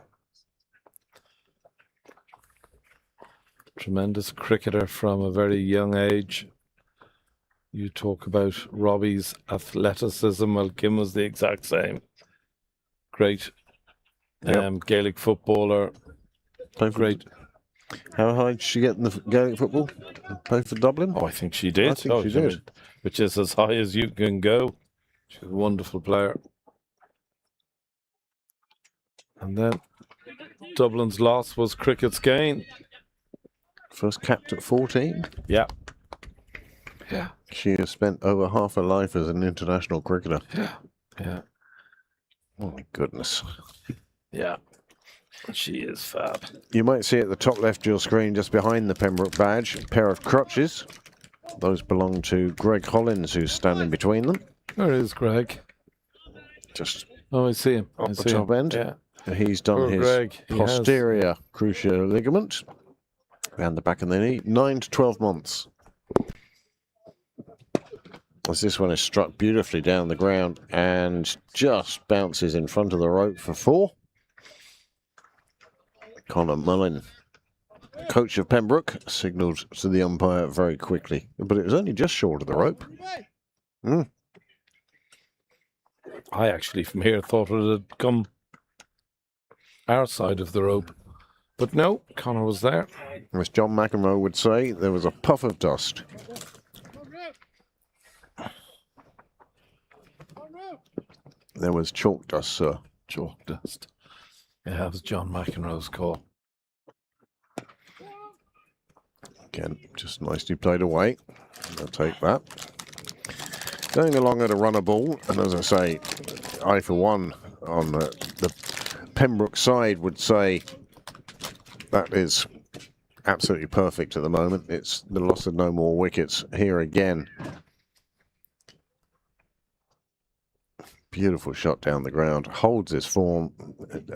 tremendous cricketer from a very young age. You talk about Robbie's athleticism, well, Kim was the exact same. Great Gaelic footballer. Great. How high did she get in the Gaelic football? Play for Dublin? Oh, I think she did. I think she did. Which is as high as you can go. She's a wonderful player. And then Dublin's loss was cricket's gain. First capped at 14? Yeah. Yeah. She has spent over half her life as an international cricketer. Yeah. Yeah. Oh my goodness. Yeah. She is fab. You might see at the top left of your screen, just behind the Pembroke badge, a pair of crutches. Those belong to Greg Hollins, who's standing between them. Where is Greg? Just I see him. up the top end. Yeah. He's done Poor his Greg. He posterior cruciate ligament around the back of the knee. 9 to 12 months. As this one is struck beautifully down the ground and just bounces in front of the rope for 4. Connor Mullin, coach of Pembroke, signalled to the umpire very quickly, but it was only just short of the rope. I actually, from here, thought it had come our side of the rope. But no, Connor was there. As John McEnroe would say, there was a puff of dust. There was chalk dust, sir. Chalk dust. Yeah, that was John McEnroe's call. Again, just nicely played away. I'll take that. Going along at a runner ball, and as I say, I for one on the Pembroke side would say that is absolutely perfect at the moment. It's the loss of no more wickets here again. Beautiful shot down the ground, holds his form,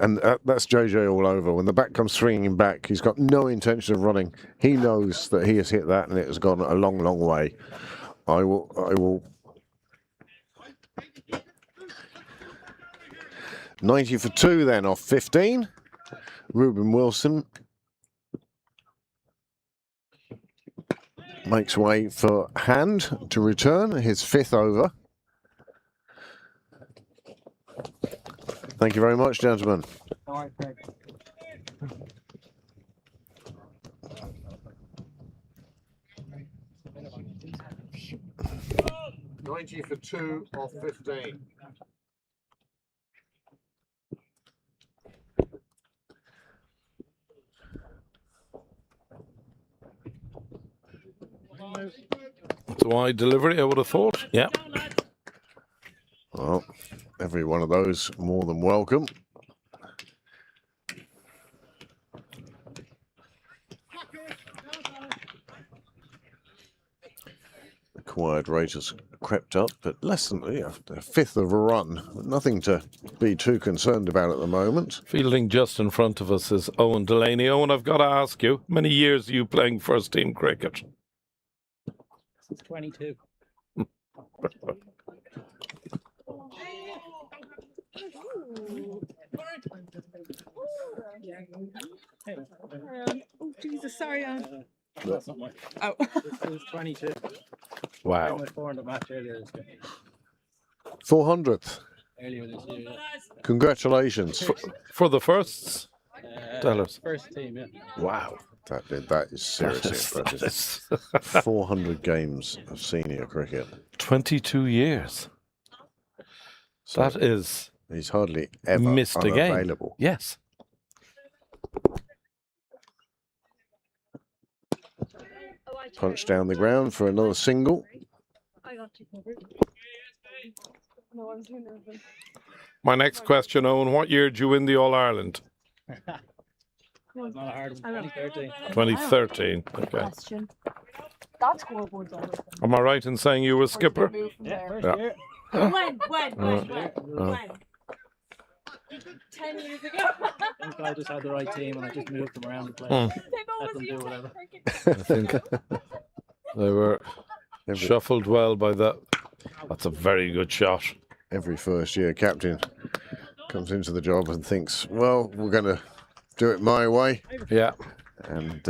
and that's JJ all over. When the bat comes swinging back, he's got no intention of running. He knows that he has hit that and it has gone a long, long way. I will 90 for 2 then off 15. Reuben Wilson makes way for Hand to return his 5th over. Thank you very much, gentlemen. All right, Craig. 90 for 2 off 15. It's a wide delivery, I would have thought. Yeah. Well, every one of those more than welcome. Acquired rate has crept up, but less than a fifth of a run. Nothing to be too concerned about at the moment. Fielding just in front of us is Owen Delaney. Owen, I've got to ask you, how many years are you playing first team cricket? Since 22. Oh, Jesus, sorry. That's not my. Oh. This is 22. Wow. My 400 match earlier this year. 400th. Earlier this year, yeah. Congratulations. For the firsts? Tell us. First team, yeah. Wow. That is seriously impressive. 400 games of senior cricket. 22 years. So that is... He's hardly ever missed a game. unavailable. Yes. Punch down the ground for another single. I got you covered. No, I'm too nervous. My next question, Owen, what year did you win the All-Ireland? Not a hard one. 2013. 2013. Okay. Question. That scoreboard's on. Am I right in saying you were skipper? Yeah, first Yeah. year. When? 10 years ago. I think I just had the right team and I just moved them around the place. Let them do whatever. I think they were shuffled well by that. That's a very good shot. Every first year captain comes into the job and thinks, well, we're going to do it my way. Yeah. And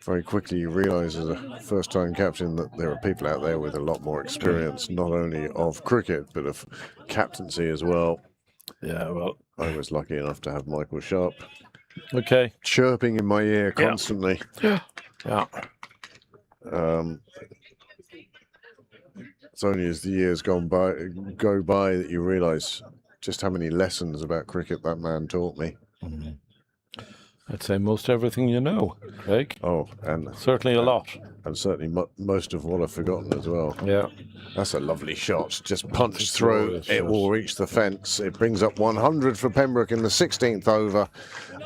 very quickly you realise as a first-time captain that there are people out there with a lot more experience, not only of cricket, but of captaincy as well. Yeah, well, I was lucky enough to have Michael Sharp chirping in my ear constantly. Yeah. Yeah. It's only as the years go by that you realise just how many lessons about cricket that man taught me. Mm-hmm. I'd say most everything you know, Craig. Oh, and certainly a lot. And certainly most of what I've forgotten as well. Yeah. That's a lovely shot. Just punched through. It will reach the fence. It brings up 100 for Pembroke in the 16th over.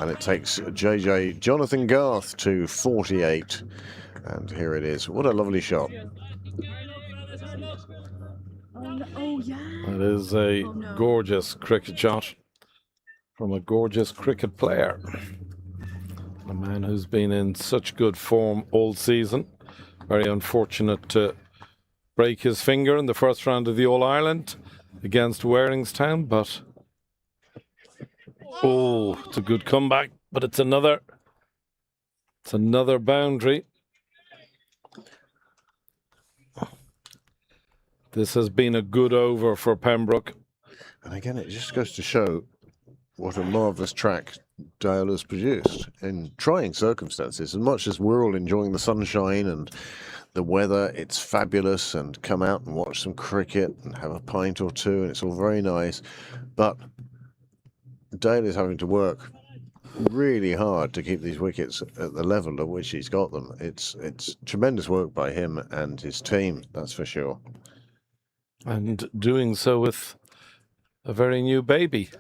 And it takes JJ Jonathan Garth to 48. And here it is. What a lovely shot. Oh, yeah. It is a gorgeous cricket shot from a gorgeous cricket player. A man who's been in such good form all season. Very unfortunate to break his finger in the first round of the All-Ireland against Waringstown, but it's a good comeback, but it's another boundary. This has been a good over for Pembroke. And again, it just goes to show what a marvellous track Dale has produced in trying circumstances. As much as we're all enjoying the sunshine and the weather, it's fabulous, and come out and watch some cricket and have a pint or two, and it's all very nice. But Dale is having to work really hard to keep these wickets at the level at which he's got them. It's tremendous work by him and his team, that's for sure. And doing so with a very new baby.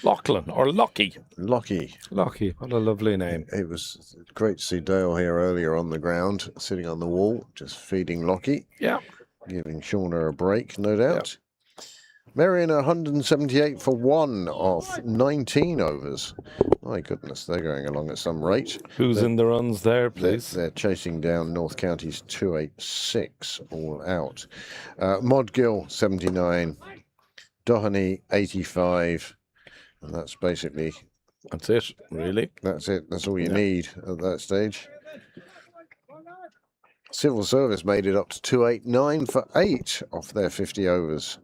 Lachlan, or Lockie. Lockie. Lockie, what a lovely name. It was great to see Dale here earlier on the ground, sitting on the wall, just feeding Lockie. Yeah. Giving Shauna a break, no doubt. Yeah. Marion 178 for 1 of 19 overs. My goodness, they're going along at some rate. Who's in the runs there, please? They're chasing down North County's 286 all out. Modgill 79, Doheny 85. And that's basically... That's it, really. That's it. That's all you need at that stage. Civil Service made it up to 289 for 8 off their 50 overs.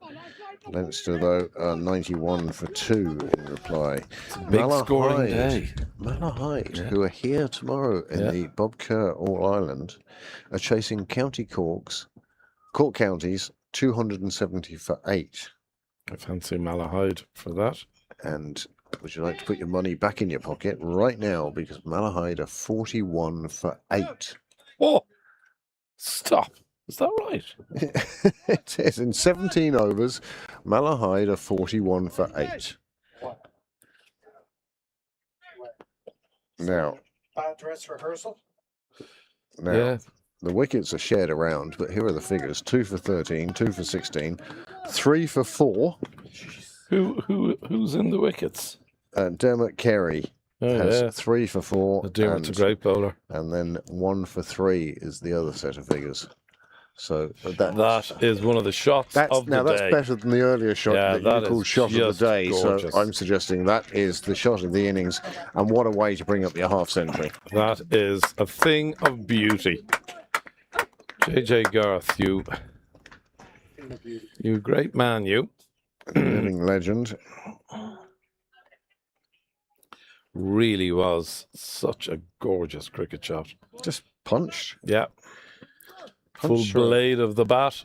Leinster, though, 91 for 2 in reply. It's a big scoring day. Malahide, who are here tomorrow in the Bob Kerr All-Ireland, are chasing Cork Counties 270 for 8. I fancy Malahide for that. And would you like to put your money back in your pocket right now, because Malahide are 41 for 8. Oh, stop. Is that right? It is. In 17 overs, Malahide are 41 for 8. Now, Bad dress rehearsal. the wickets are shared around, but here are the figures: 2 for 13, 2 for 16, 3 for 4. Who's in the wickets? Dermot Carey has 3 for 4. Dermot's a great bowler. And then 1 for 3 is the other set of figures. So that is one of the shots of the day. That's better than the earlier shot that you called shot of the day. Gorgeous. So I'm suggesting that is the shot of the innings, and what a way to bring up your half century. That is a thing of beauty. JJ Garth, you great man, you. Living legend. Really was such a gorgeous cricket shot. Just punched. Yeah. Full Punched blade of the bat.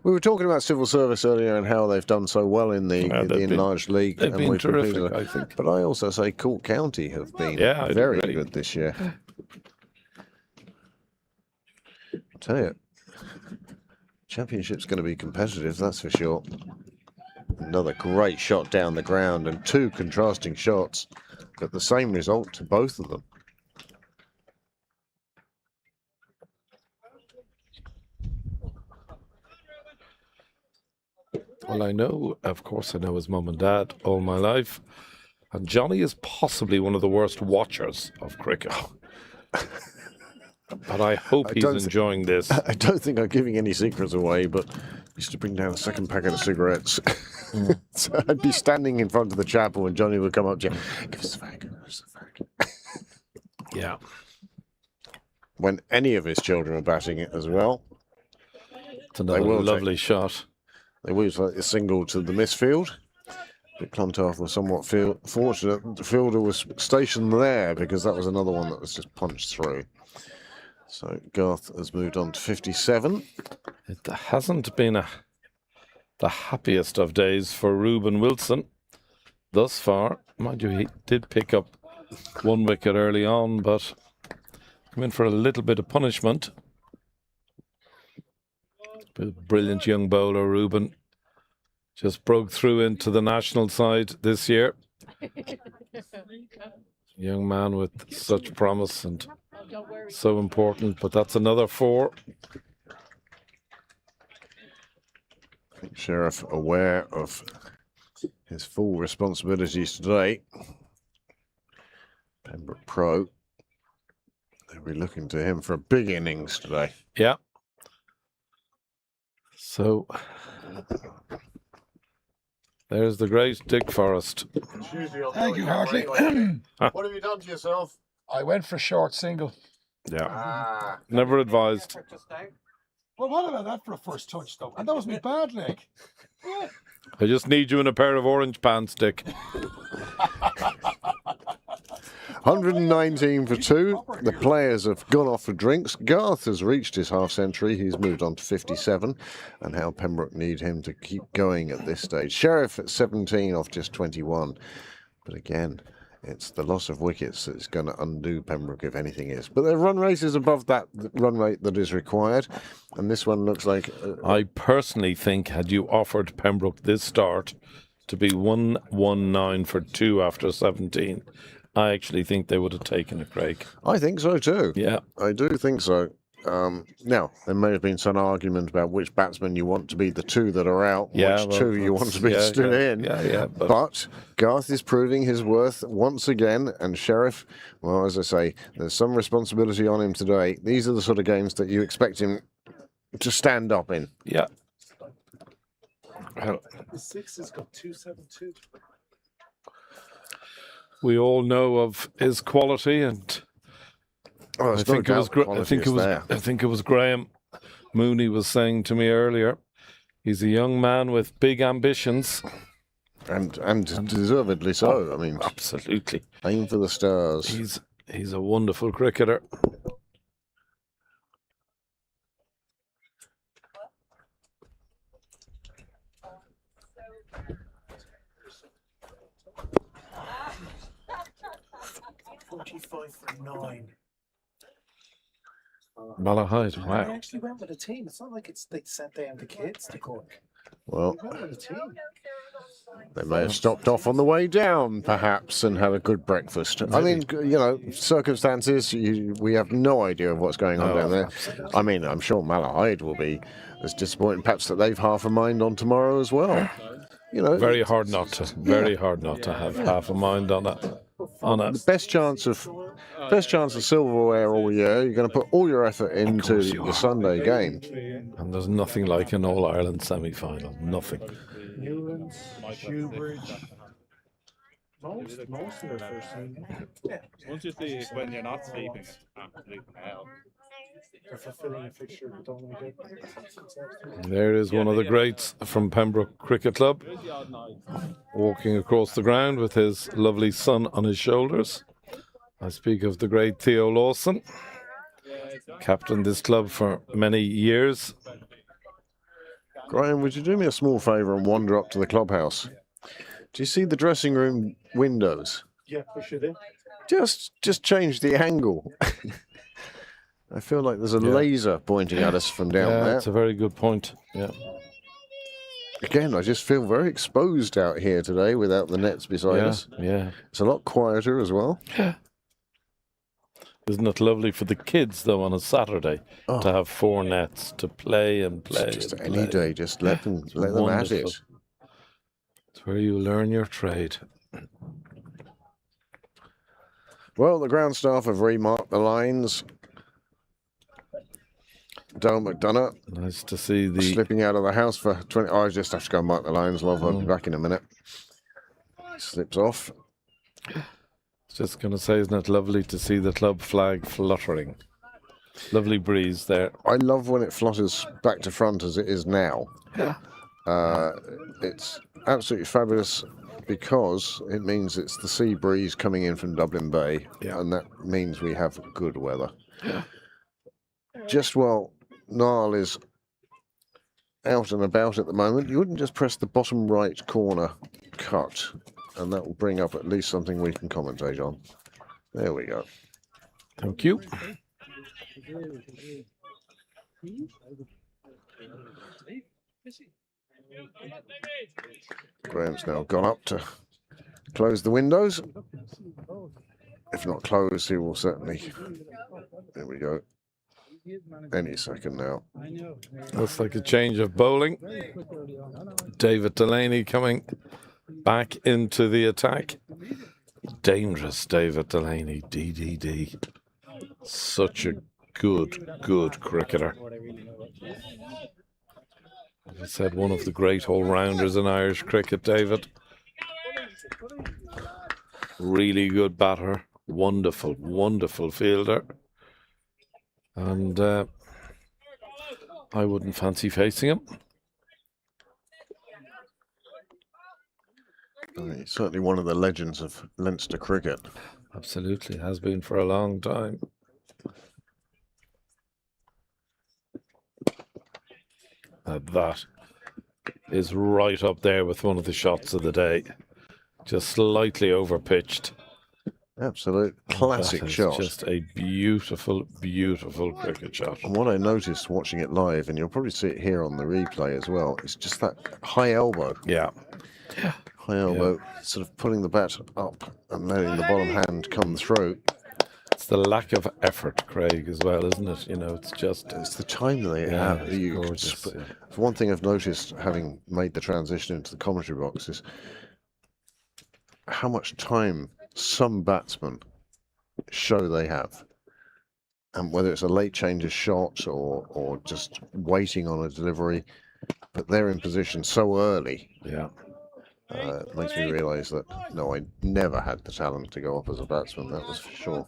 We were talking about civil service earlier and how they've done so well in the enlarged league. They've been we've terrific, competed. I think. But I also say Cork County have been very good this year. I tell you, Championship's going to be competitive, that's for sure. Another great shot down the ground and 2 contrasting shots, but the same result to both of them. Well, of course I know his mum and dad all my life. And Johnny is possibly one of the worst watchers of cricket. But I hope he's enjoying this. I don't think I'm giving any secrets away, but I used to bring down a second packet of cigarettes. So I'd be standing in front of the chapel and Johnny would come up to you, give us a fag, give us a fag. Yeah. When any of his children are batting it as well. It's another lovely shot. They will take a single to the misfield. But Clontarf was somewhat fortunate. The fielder was stationed there because that was another one that was just punched through. So Garth has moved on to 57. It hasn't been the happiest of days for Reuben Wilson thus far. Mind you, he did pick up 1 wicket early on, but come in for a little bit of punishment. Brilliant young bowler, Reuben. Just broke through into the national side this year. Young man with such promise and so important, but that's another 4. I think Sheriff aware of his full responsibilities today. Pembroke Pro. They'll be looking to him for a big innings today. Yeah. So there's the great Dick Forrest. Thank you, Hartley. What have you done to yourself? I went for a short single. Yeah. Never advised. Well, what about that for a first touch, though? And that was my bad leg. I just need you in a pair of orange pants, Dick. 119 for 2. The players have gone off for drinks. Garth has reached his half century. He's moved on to 57. And how Pembroke need him to keep going at this stage. Sheriff at 17 off just 21. But again, it's the loss of wickets that's going to undo Pembroke, if anything is. But their run rate is above that run rate that is required. And this one looks like... I personally think had you offered Pembroke this start to be 119 for 2 after 17... I actually think they would have taken it, Craig. I think so too. Yeah. I do think so. Now, there may have been some argument about which batsmen you want to be the 2 that are out, which 2 you want to be still in. But Garth is proving his worth once again, and Sheriff, well, as I say, there's some responsibility on him today. These are the sort of games that you expect him to stand up in. Yeah. The 6 has got 272. We all know of his quality, and I think it was Graham Mooney was saying to me earlier. He's a young man with big ambitions, and deservedly so. I mean, absolutely. Aim for the stars. He's a wonderful cricketer. Malahide, I wow. actually went with a team. It's not like they sent down the kids to Cork. Well, We went with a team. they may have stopped off on the way down, perhaps, and had a good breakfast. I mean, circumstances, we have no idea of what's going on down there. Absolutely. I mean, I'm sure Malahide will be as disappointed, perhaps, that they've half a mind on tomorrow as well. Very hard not to. Very hard not to have half a mind on it. The best chance of silverware all year. You're going to put all your effort into the Sunday game. And there's nothing like an All-Ireland semi-final. Nothing. Newlands, Shoebridge. Most of their first team. Yeah. Once you see when you're not sleeping, it's absolute hell. They're fulfilling a fixture but don't want to get. There is one of the greats from Pembroke Cricket Club, walking across the ground with his lovely son on his shoulders. I speak of the great Theo Lawson, captained this club for many years. Graham, would you do me a small favour and wander up to the clubhouse? Do you see the dressing room windows? Yeah, push it in. Just change the angle. I feel like there's a laser pointing at us from down there. That's a very good point. Yeah. Again, I just feel very exposed out here today without the nets beside us. Yeah. It's a lot quieter as well. Isn't it lovely for the kids, though, on a Saturday to have 4 nets to play and play? Just any day, just let them at it. It's where you learn your trade. Well, the ground staff have remarked the lines. Dale McDonough. Nice to see the... Slipping out of the house for 20... I just have to go and mark the lines, love. I'll be back in a minute. Slips off. Just going to say, isn't it lovely to see the club flag fluttering? Lovely breeze there. I love when it flutters back to front as it is now. Yeah. It's absolutely fabulous because it means it's the sea breeze coming in from Dublin Bay, and that means we have good weather. Just while Niall is out and about at the moment, you wouldn't just press the bottom right corner cut, and that will bring up at least something we can commentate on. There we go. Thank you. Graham's now gone up to close the windows. If not close, he will certainly... There we go. Any second now. Looks like a change of bowling. David Delaney coming back into the attack. Dangerous David Delaney, DDD. Such a good cricketer. As I said, one of the great all-rounders in Irish cricket, David. Really good batter. Wonderful fielder. And I wouldn't fancy facing him. He's certainly one of the legends of Leinster cricket. Absolutely, has been for a long time. That is right up there with one of the shots of the day. Just slightly overpitched. Absolute classic shot. Just a beautiful cricket shot. And what I noticed watching it live, and you'll probably see it here on the replay as well, is just that high elbow. Yeah. High elbow, sort of pulling the bat up and letting the bottom hand come through. It's the lack of effort, Craig, as well, isn't it? You know, it's the time they have. Gorgeous. One thing I've noticed, having made the transition into the commentary box, is how much time some batsmen show they have, and whether it's a late change of shot or just waiting on a delivery, but they're in position so early. Yeah. It makes me realise that no, I never had the talent to go up as a batsman, that was for sure.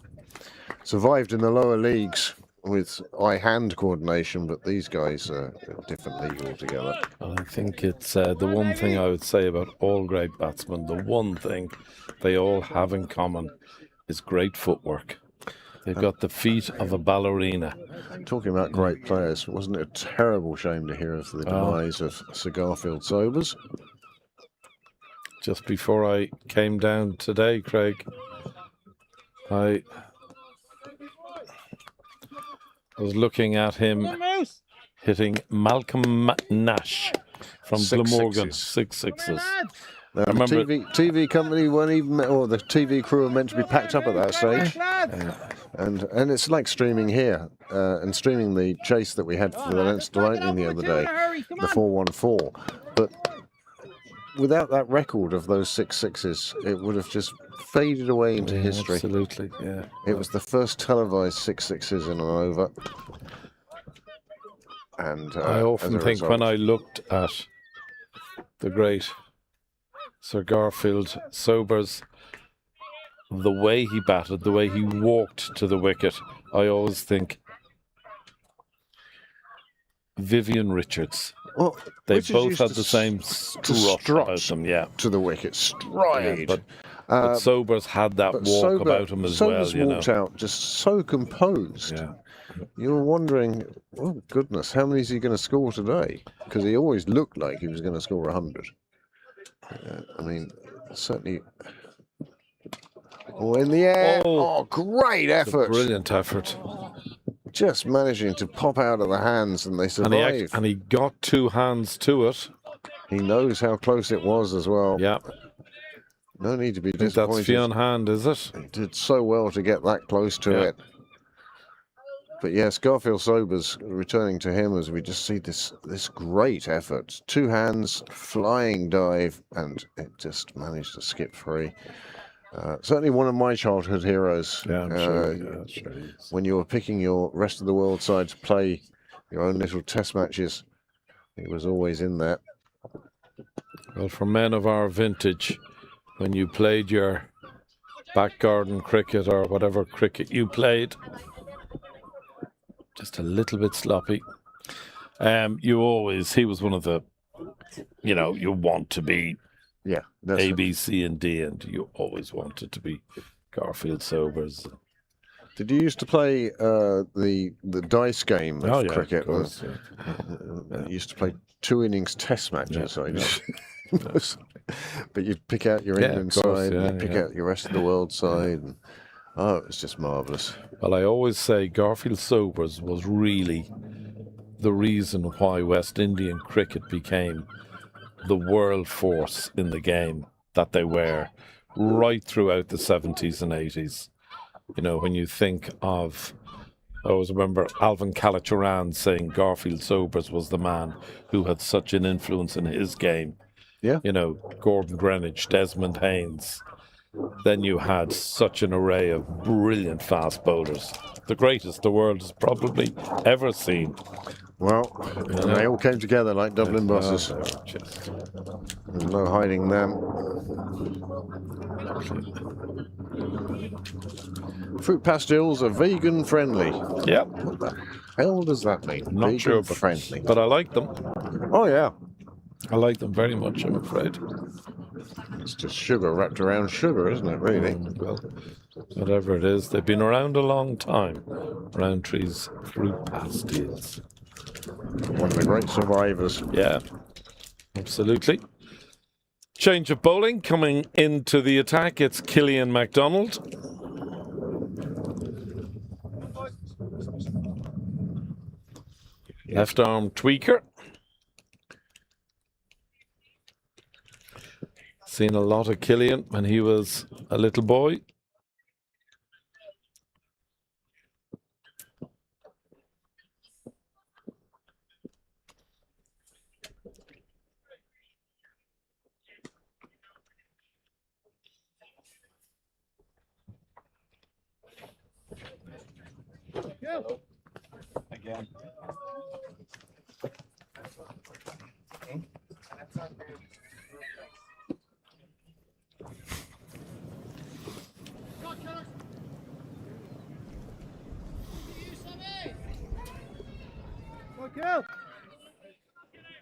Survived in the lower leagues with eye-hand coordination, but these guys are a different league altogether. I think it's the one thing I would say about all great batsmen, the one thing they all have in common is great footwork. They've got the feet of a ballerina. Talking about great players, wasn't it a terrible shame to hear of the demise of Sir Garfield Sobers? Just before I came down today, Craig, I I was looking at him hitting Malcolm Nash from Glamorgan, 6-6s. The I remember TV company weren't even, or the TV crew were meant to be packed up at that stage. And it's like streaming here, and streaming the chase that we had for the Leinster Lightning the other day, the 414. But without that record of those 6-6s, it would have just faded away into history. Absolutely, yeah. It was the first televised 6-6s in an over. And I often think when I looked at the great Sir Garfield Sobers, the way he batted, the way he walked to the wicket, I always think Vivian Richards. Well, they Richards both used had to the same strut about them, yeah. To the wicket, stride. Yeah, but Sobers had that walk about him as well. Sobers walked out just so composed. Yeah. You were wondering, oh goodness, how many is he going to score today? Because he always looked like he was going to score 100. I mean, certainly. Oh, in the air! Oh, great effort! Brilliant effort. Just managing to pop out of the hands, and they survived. And he got two hands to it. He knows how close it was as well. Yeah. No need to be That's disappointed. Fionn Hand, is it? He did so well to get that close to it. But yes, Garfield Sobers, returning to him as we just see this great effort. Two hands, flying dive, and it just managed to skip free. Certainly one of my childhood heroes. Yeah, I'm sure. Yeah, sure he is. When you were picking your rest of the world side to play your own little test matches, he was always in there. Well, for men of our vintage, when you played your back garden cricket or whatever cricket you played, just a little bit sloppy. He was one of the, you want to be A, B, C, and D, and you always wanted to be Garfield Sobers. Did you used to play the dice game of cricket? Of course, You used to play 2 innings test matches. But you'd pick out your England side, and pick out your rest of the world side. And, it was just marvellous. Well, I always say Garfield Sobers was really the reason why West Indian cricket became the world force in the game that they were right throughout the 70s and 80s. When you think of, I always remember Alvin Kalachurran saying Garfield Sobers was the man who had such an influence in his game. Yeah. Gordon Greenwich, Desmond Haynes. Then you had such an array of brilliant fast bowlers. The greatest the world has probably ever seen. Well, they all came together like Dublin buses. There's no hiding them. Fruit pastilles are vegan friendly. Yep. What the hell does that mean? Not vegan sure, friendly. But I like them. Oh yeah. I like them very much, I'm afraid. It's just sugar wrapped around sugar, isn't it, really? Well, whatever it is, they've been around a long time. Roundtree's fruit pastilles. One of the great survivors. Yeah, absolutely. Change of bowling coming into the attack. It's Killian MacDonald. Left arm tweaker. Seen a lot of Killian when he was a little boy. Again.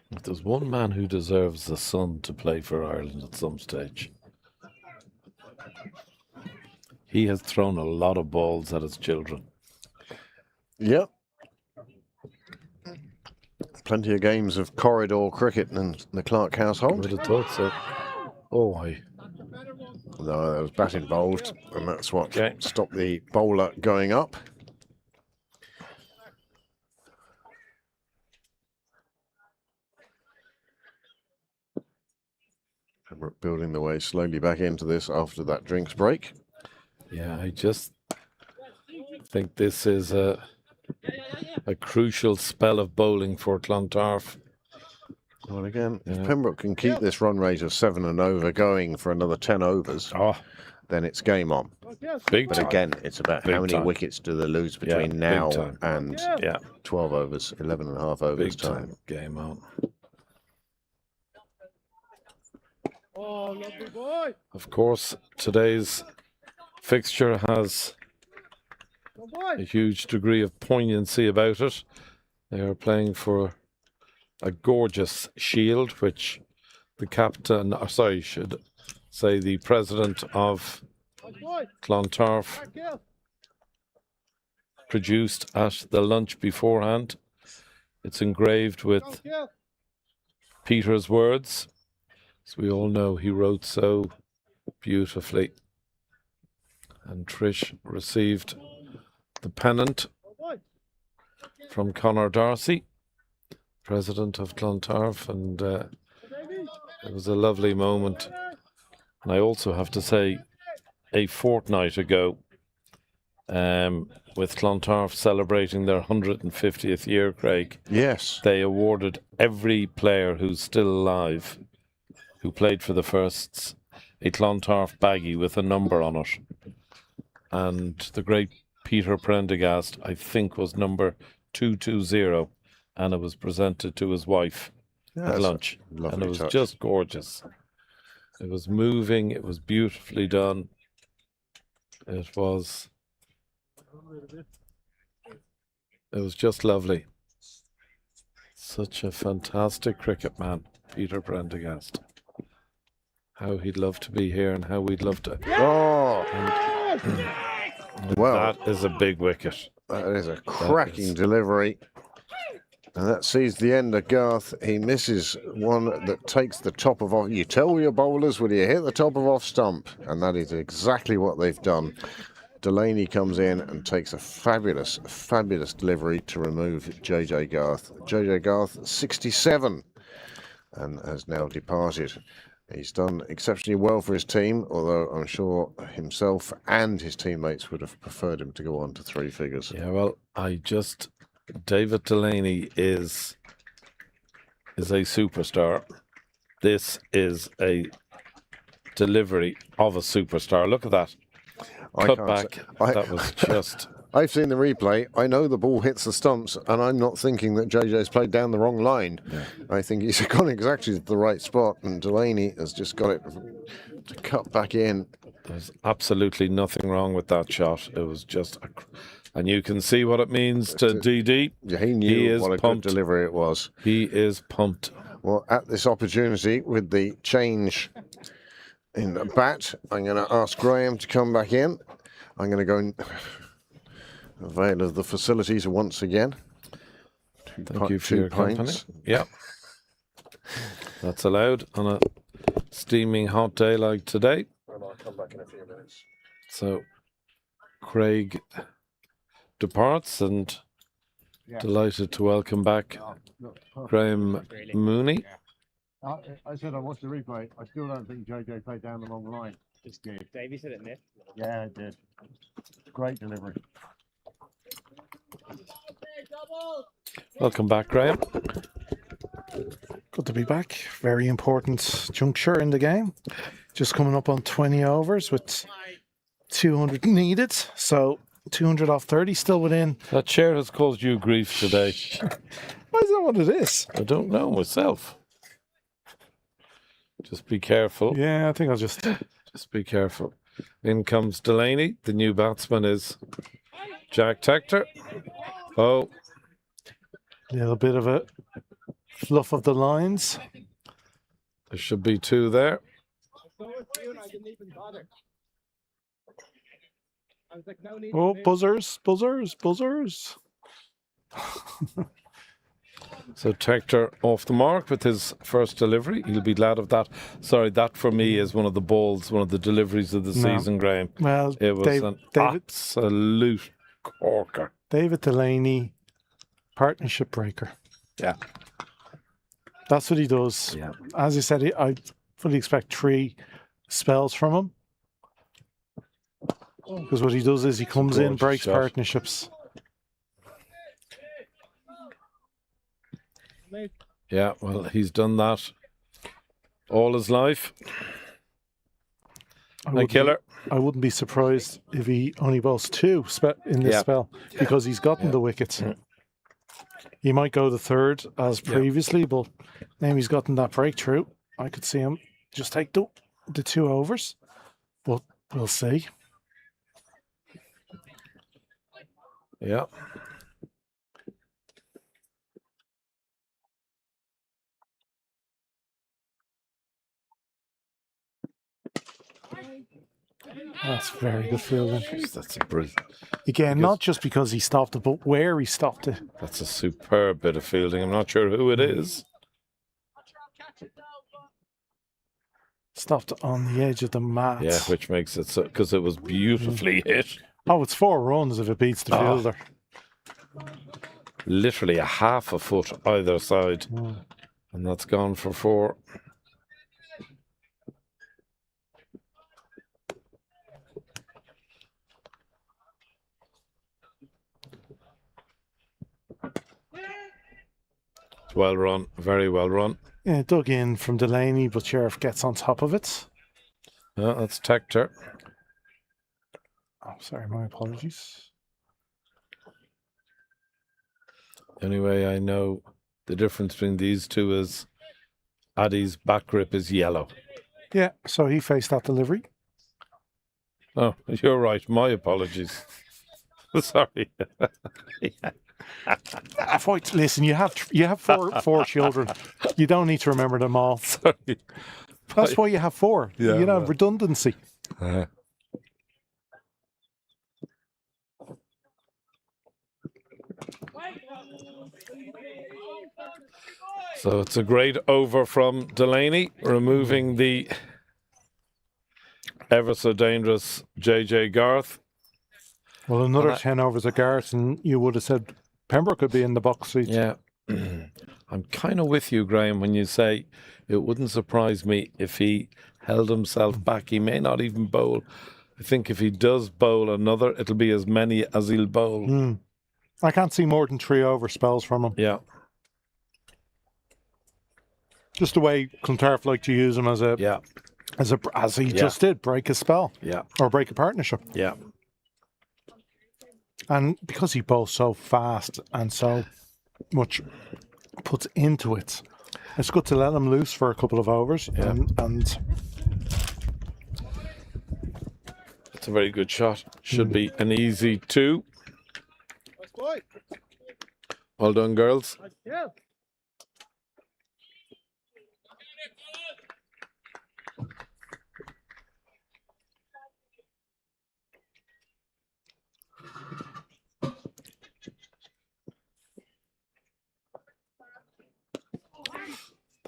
If there's one man who deserves the sun to play for Ireland at some stage, he has thrown a lot of balls at his children. Yep. Plenty of games of corridor cricket in the Clark household. I would have thought so. Oh, No, there was bat involved, and that's what stopped the bowler going up. Pembroke building their way slowly back into this after that drinks break. Yeah, I just think this is a crucial spell of bowling for Clontarf. Well, again, if Pembroke can keep this run rate of 7 and over going for another 10 overs, then it's game on. Big but time. Again, it's about Big how many time. wickets do they lose between big now time. and 12 overs, 11 and a half overs Big time game on. Oh, lovely boy. Of course, today's fixture has a huge degree of poignancy about it. They are playing for a gorgeous shield, which the captain, should say the president of Clontarf produced at the lunch beforehand. It's engraved with Peter's words. As we all know, he wrote so beautifully. And Trish received the pennant from Conor Darcy, president of Clontarf, and it was a lovely moment. And I also have to say, a fortnight ago, with Clontarf celebrating their 150th year, Craig. Yes. They awarded every player who's still alive, who played for the Firsts, a Clontarf baggie with a number on it. And the great Peter Prendergast, I think, was number 220, and it was presented to his wife at lunch. And it was just gorgeous. It was moving, it was beautifully done. It was just lovely. Such a fantastic cricket man, Peter Prendergast. How he'd love to be here and how we'd love to. Well, that is a big wicket. That is a cracking delivery. And that sees the end of Garth. He misses one that takes the top of off. You tell your bowlers, will you hit the top of off stump? And that is exactly what they've done. Delaney comes in and takes a fabulous, fabulous delivery to remove JJ Garth. JJ Garth, 67, and has now departed. He's done exceptionally well for his team, although I'm sure himself and his teammates would have preferred him to go on to 3 figures. Yeah, well, David Delaney is a superstar. This is a delivery of a superstar. Look at that. Cut back. That was just... I've seen the replay. I know the ball hits the stumps, and I'm not thinking that JJ's played down the wrong line. Yeah. I think he's gone exactly to the right spot, and Delaney has just got it to cut back in. There's absolutely nothing wrong with that shot. It was just... And you can see what it means to DD. Yeah, he knew what a good delivery it was. He is pumped. Well, at this opportunity, with the change in the bat, I'm going to ask Graham to come back in. I'm going to go and avail of the facilities once again. Thank you for your company. Yeah. That's allowed on a steaming hot day like today. And I'll come back in a few minutes. So, Craig departs, and delighted to welcome back Graham Mooney. I said I watched the replay. I still don't think JJ played down the wrong line. It's good. Davey said it missed. Yeah, it did. Great delivery. Welcome back, Graham. Good to be back. Very important juncture in the game. Just coming up on 20 overs with 200 needed. So 200 off 30, still within. That chair has caused you grief today. Why is that what it is? I don't know myself. Just be careful. Yeah, I think I'll just be careful. In comes Delaney. The new batsman is Jack Tector. Oh. A little bit of a fluff of the lines. There should be 2 there. Oh, buzzers, buzzers, buzzers. So Tector off the mark with his first delivery. He'll be glad of that. Sorry, that for me is one of the balls, one of the deliveries of the season, Graham. Well, it was an absolute corker. David Delaney, partnership breaker. Yeah. That's what he does. Yeah. As I said, fully expect 3 spells from him. Because what he does is he comes in, breaks partnerships. Yeah, well, he's done that all his life. Killer. I wouldn't be surprised if he only bowls 2 in this spell, because he's gotten the wickets. He might go the 3rd as previously, but now he's gotten that breakthrough. I could see him just take the 2 overs, but we'll see. Yeah. That's very good fielding. That's a brilliant. Again, not just because he stopped it, but where he stopped it. That's a superb bit of fielding. I'm not sure who it is. Stopped on the edge of the mat. Yeah, which makes it so, because it was beautifully hit. Oh, it's 4 runs if it beats the fielder. Literally a half a foot either side. And that's gone for 4. Well run, very well run. Yeah, dug in from Delaney, but Sheriff gets on top of it. Yeah, that's Tector. Oh, sorry, my apologies. Anyway, I know the difference between these two is Addy's back grip is yellow. Yeah, so he faced that delivery. Oh, you're right. My apologies. Sorry. Listen, you have four children. You don't need to remember them all. Sorry. That's why you have 4. Yeah, you know, redundancy. So it's a great over from Delaney, removing the ever so dangerous JJ Garth. Well, another 10 overs at Garth, and you would have said Pembroke could be in the box seat. Yeah. I'm kind of with you, Graham, when you say it wouldn't surprise me if he held himself back. He may not even bowl. I think if he does bowl another, it'll be as many as he'll bowl. I can't see more than 3 over spells from him. Yeah. Just the way Clontarf like to use him as he just did, break a spell. Yeah. Or break a partnership. Yeah. And because he bowls so fast and so much puts into it, it's good to let him loose for a couple of overs. Yeah. And it's a very good shot. Should be an easy 2. Well done, girls.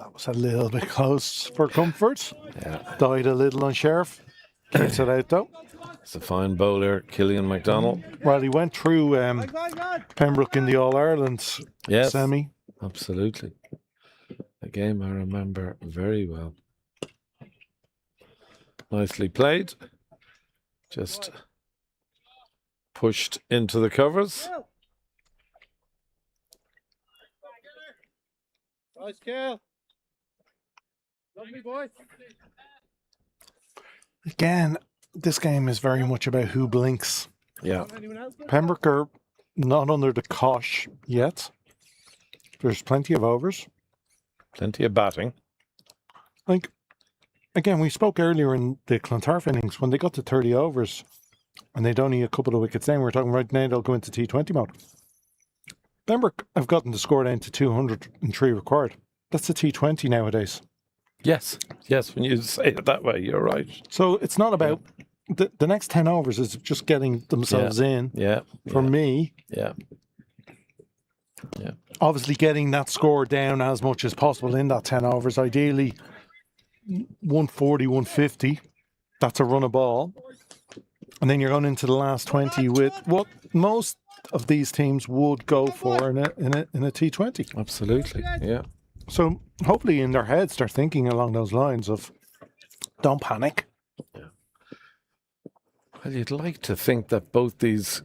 that was a little bit close for comfort. Yeah. Died a little on Sheriff. Gets it out though. It's a fine bowler, Killian MacDonald. Well, he went through Pembroke in the All-Ireland semi. Absolutely. A game I remember very well. Nicely played. Just pushed into the covers. Nice kill. Lovely boy. Again, this game is very much about who blinks. Yeah. Pembroke are not under the cosh yet. There's plenty of overs. Plenty of batting. Like, again, we spoke earlier in the Clontarf innings, when they got to 30 overs and they'd only a couple of wickets down, we were talking right now they'll go into T20 mode. Pembroke have gotten the score down to 203 required. That's a T20 nowadays. Yes, when you say it that way, you're right. So it's not about the next 10 overs is just getting themselves in. Yeah. For me. Yeah. Yeah. Obviously getting that score down as much as possible in that 10 overs. Ideally 140, 150. That's a run of ball. And then you're going into the last 20 with what most of these teams would go for in a T20. Absolutely. Yeah. So hopefully in their heads they're thinking along those lines of don't panic. Well, you'd like to think that both these.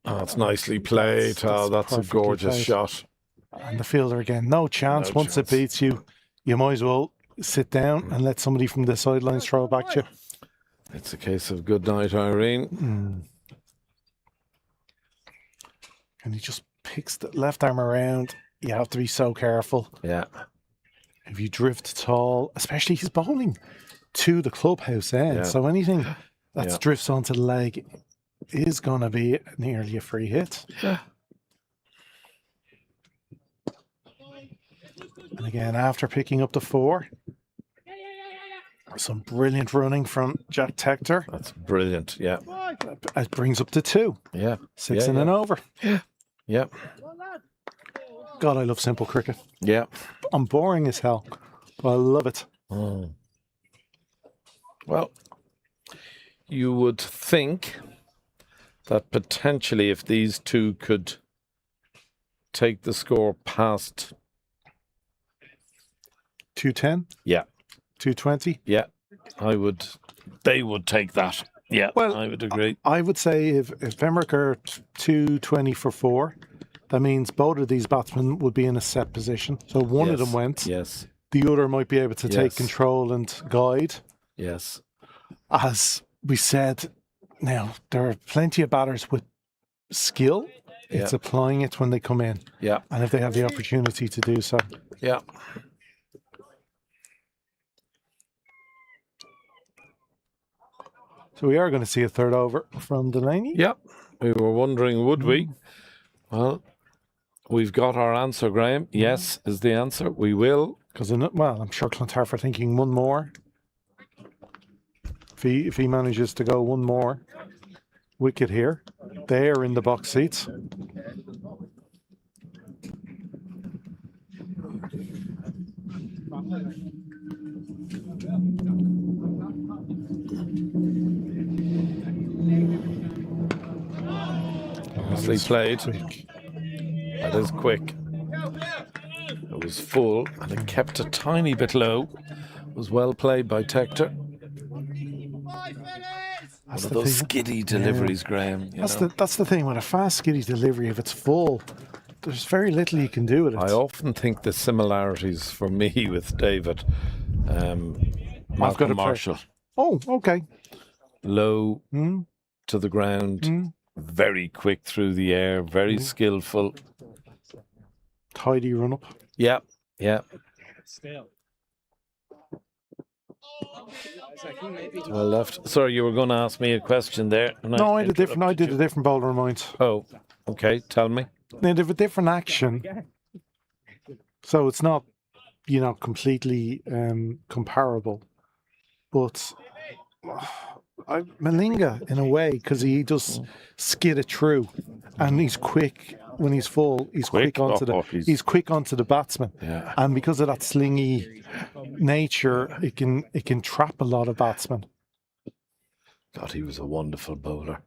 Oh, it's nicely played. That's a perfectly gorgeous played. shot. And the fielder again, no chance. No Once chance. it beats you, you might as well sit down and let somebody from the sidelines throw it back to you. It's a case of good night, Irene. And he just picks the left arm around. You have to be so careful. Yeah. If you drift tall, especially he's bowling to the clubhouse end. Yeah. So anything that Yeah. drifts onto the leg is going to be nearly a free hit. Yeah. And again, after picking up the 4, some brilliant running from Jack Tector. That's brilliant. Yeah. It brings up to 2. Yeah. 6 Yeah, in and over. Yeah. God, I love simple cricket. Yeah. I'm boring as hell, but I love it. Well, you would think that potentially if these two could take the score past 210? Yeah. 220? Yeah. They would take that. Yeah, well, I would agree. I would say if Pembroke are 220 for 4, that means both of these batsmen would be in a set position. So one of them went. Yes. The other might be able to take control and guide. Yes. As we said, now there are plenty of batters with skill. It's applying it when they come in. Yeah. And if they have the opportunity to do so. Yeah. So we are going to see a third over from Delaney. Yeah. We were wondering, would we? Well, we've got our answer, Graham. Yes is the answer. We will. Because, I'm sure Clontarf are thinking one more. If he manages to go one more wicket here, they're in the box seats. Nicely played. That is quick. It was full and it kept a tiny bit low. It was well played by Tector. One of those skiddy deliveries, Graham. That's the thing with a fast skiddy delivery. If it's full, there's very little you can do with it. I often think the similarities for me with David, Malcolm Marshall. Oh, okay. Low to the ground, very quick through the air, very skillful. Tidy run up. Yeah, yeah. Well left. Sorry, you were going to ask me a question there. No, I did a different bowler in mind. Oh, okay. Tell me. They have a different action, so it's not, completely comparable. But Malinga, in a way, because he does skid it through, and he's quick when he's full. He's quick onto the batsman, and because of that slingy nature, it can trap a lot of batsmen. God, he was a wonderful bowler.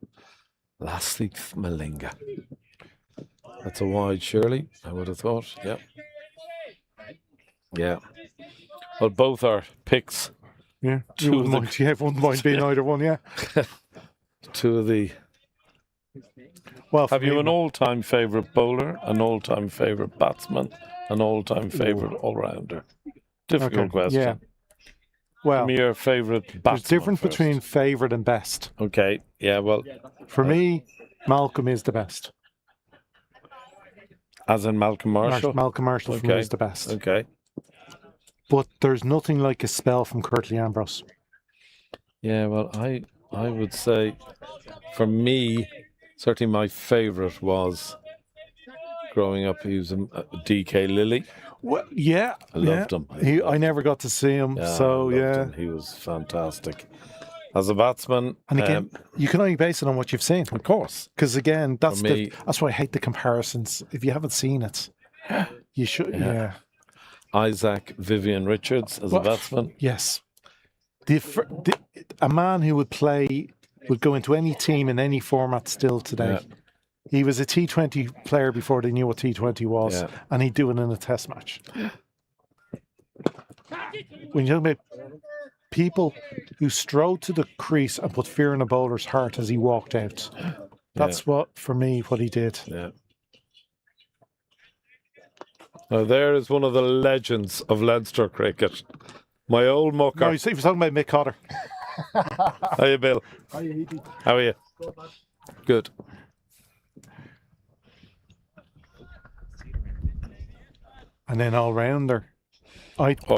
Lastly, Malinga. That's a wide, surely, I would have thought. Yeah. Yeah. Well, both are picks. Yeah. You wouldn't mind being either one, yeah. Two of the... Well, have you an all-time favourite bowler, an all-time favourite batsman, an all-time favourite all-rounder? Difficult question. Yeah. Well, give me your favourite batsman. There's difference between favourite and best. Okay. Yeah, well... For me, Malcolm is the best. As in Malcolm Marshall? Malcolm Marshall for me is the best. Okay. But there's nothing like a spell from Curtly Ambrose. Yeah, well, I would say, for me, certainly my favourite was, growing up, he was a DK Lilly. Well, yeah. I loved him. I never got to see him, so him. He was fantastic. As a batsman... And again, you can only base it on what you've seen. Of course. Because again, that's why I hate the comparisons. If you haven't seen it, you should, Isaac Vivian Richards as a batsman. Yes. A man who would go into any team in any format still today. Yeah. He was a T20 player before they knew what T20 was, and he'd do it in a test match. When you talk about people who strode to the crease and put fear in a bowler's heart as he walked out. That's what he did. Yeah. Now there is one of the legends of Leinster cricket. My old mucker. No, he was talking about Mick Cotter. How you, Bill? How are you? Good. And then all-rounder.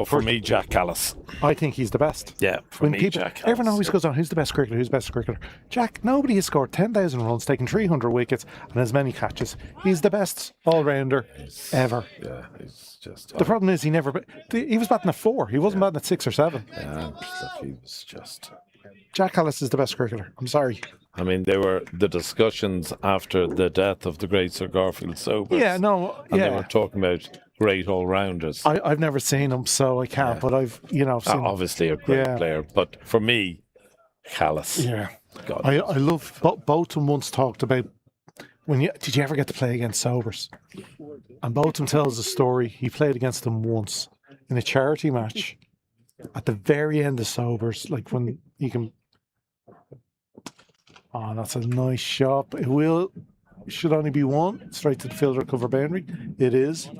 For me, Jack Callis. I think he's the best. Yeah, for me, Jack Callis. Everyone always goes on, who's the best cricketer, who's the best cricketer? Jack, nobody has scored 10,000 runs, taken 300 wickets, and as many catches. He's the best all-rounder ever. Yeah, he's just... The problem is he was batting at 4. He wasn't batting at 6 or 7. Yeah, he was just... Jack Callis is the best cricketer. I'm sorry. I mean, they were the discussions after the death of the great Sir Garfield Sobers. Yeah, no, and they were talking about great all-rounders. I've never seen him, so I can't, but I've seen obviously a great player, but for me, Callis. Yeah. God. I love, Bolton once talked about, did you ever get to play against Sobers? And Bolton tells a story, he played against them once in a charity match at the very end of Sobers, like when you can... Oh, that's a nice shot. It should only be one, straight to the fielder cover boundary. It is.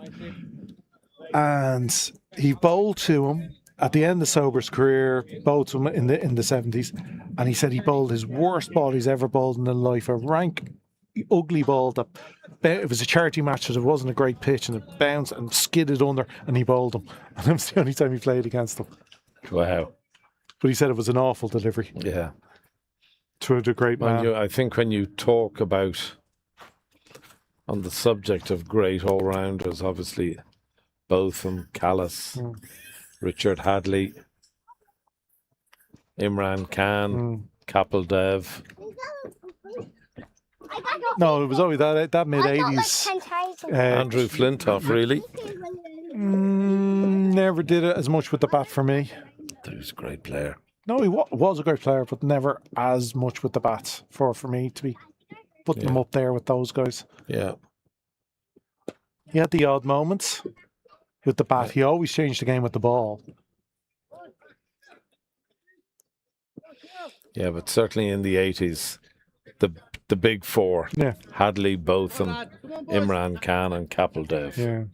And he bowled to him at the end of Sobers' career, bowled to him in the 70s, and he said he bowled his worst ball he's ever bowled in his life, a rank, ugly ball that it was a charity match, so it wasn't a great pitch, and it bounced and skidded under, and he bowled him. And that was the only time he played against him. Wow. But he said it was an awful delivery. Yeah. To a great man. I think when you talk about, on the subject of great all-rounders, obviously Botham, Callis, Richard Hadley, Imran Khan, Kapil Dev. No, it was only that mid-80s. Andrew Flintoff, really? Never did it as much with the bat for me. He was a great player. No, he was a great player, but never as much with the bat for me to be putting him up there with those guys. Yeah. He had the odd moments with the bat. He always changed the game with the ball. Yeah, but certainly in the 80s, the big four, Hadley, Botham, Imran Khan and Kapil Dev. Yeah.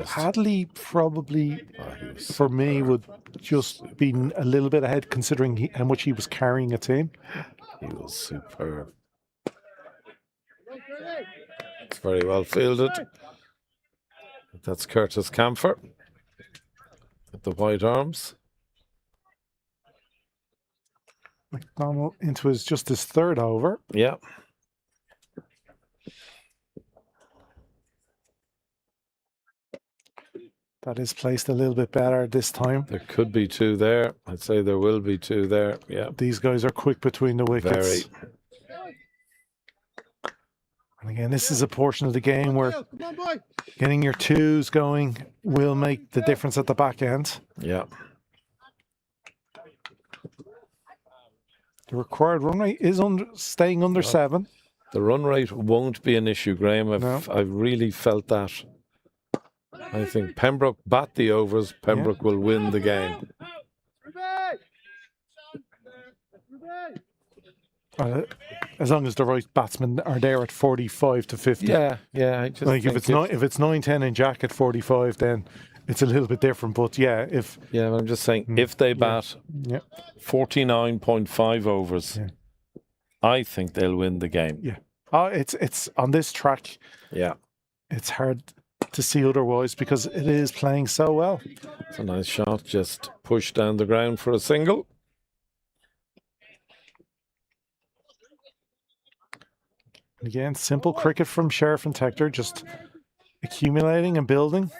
Hadley probably, for me, would just be a little bit ahead considering how much he was carrying a team. He was superb. It's very well fielded. That's Curtis Camphor with the white arms. McDonald into just his third over. Yeah. That is placed a little bit better this time. There could be two there. I'd say there will be two there. Yeah. These guys are quick between the wickets. Very. And again, this is a portion of the game where getting your twos going will make the difference at the back end. Yeah. The required run rate is staying under 7. The run rate won't be an issue, Graham. I've really felt that. I think Pembroke bat the overs. Pembroke will win the game. As long as the right batsmen are there at 45 to 50. Yeah. I just like if it's 9-10 in Jack at 45, then it's a little bit different. But I'm just saying if they bat 49.5 overs, I think they'll win the game. Yeah. It's on this track. Yeah. It's hard to see otherwise because it is playing so well. It's a nice shot, just pushed down the ground for a single. Again, simple cricket from Sheriff and Tector, just accumulating and building.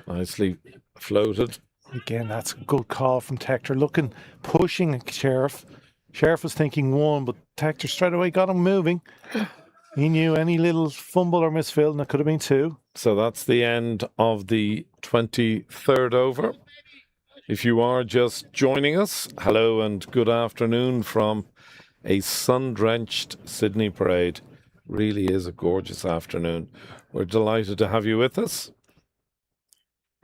Nicely floated. Again, that's a good call from Tector. Pushing Sheriff. Sheriff was thinking 1, but Tector straight away got him moving. He knew any little fumble or misfield, and it could have been 2. So that's the end of the 23rd over. If you are just joining us, hello and good afternoon from a sun-drenched Sydney Parade. Really is a gorgeous afternoon. We're delighted to have you with us.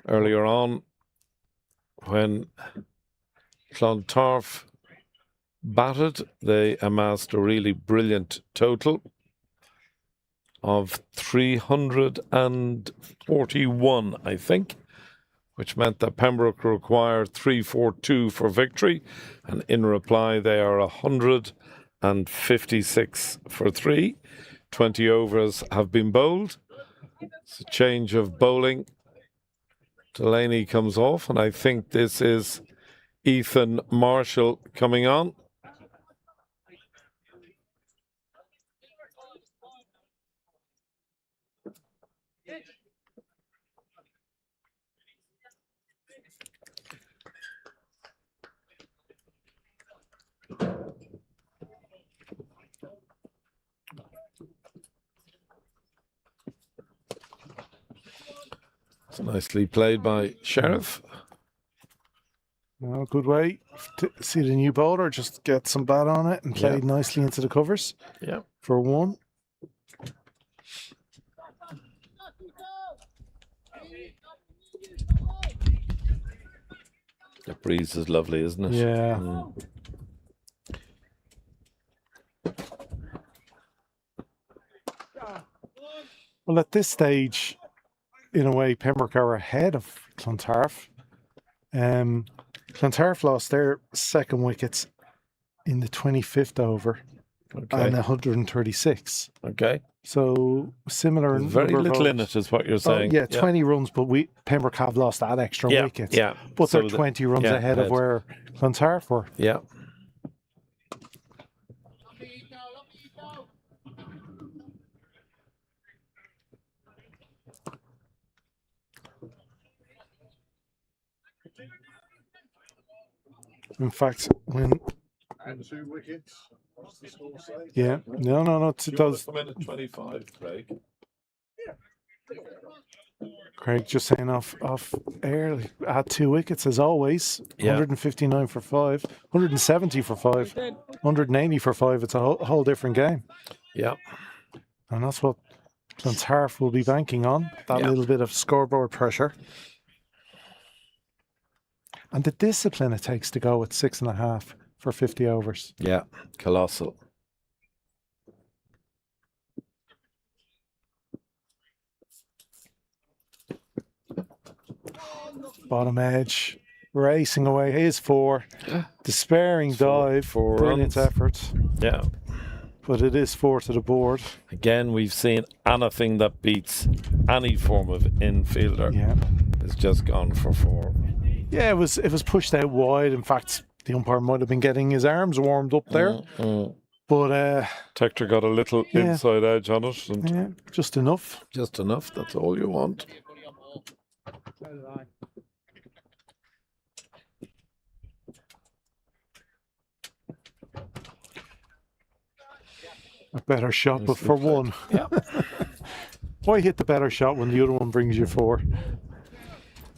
Earlier on, when Clontarf batted, they amassed a really brilliant total of 341, I think, which meant that Pembroke required 342 for victory, and in reply they are 156 for 3. 20 overs have been bowled. It's a change of bowling. Delaney comes off, and I think this is Ethan Marshall coming on. It's nicely played by Sheriff. Well, good way to see the new bowler, just get some bat on it and played nicely into the covers. Yeah. For one. The breeze is lovely, isn't it? Yeah. Well, at this stage, in a way, Pembroke are ahead of Clontarf. Clontarf lost their second wickets in the 25th over and 136. Okay. So similar. Very little in it is what you're saying. 20 runs, but Pembroke have lost that extra wicket. Yeah. But they're 20 runs ahead of where Clontarf were. Yeah. In fact, when... And 2 wickets. What's the score say? Yeah. No. It does. Come in at 25, Craig. Craig just saying off air, had 2 wickets as always. 159 for 5, 170 for 5, 180 for 5. It's a whole different game. Yeah. And that's what Clontarf will be banking on, that little bit of scoreboard pressure. And the discipline it takes to go at 6.5 for 50 overs. Yeah, colossal. Bottom edge, racing away. Here's 4. Despairing dive. 4 brilliant runs. effort. Yeah. But it is 4 to the board. Again, we've seen anything that beats any form of infielder. Yeah. It's just gone for 4. Yeah, it was pushed out wide. In fact, the umpire might have been getting his arms warmed up there. But Tector got a little inside edge on it. And just enough. Just enough. That's all you want. A better shot, but for 1. Yeah. Why hit the better shot when the other one brings you 4?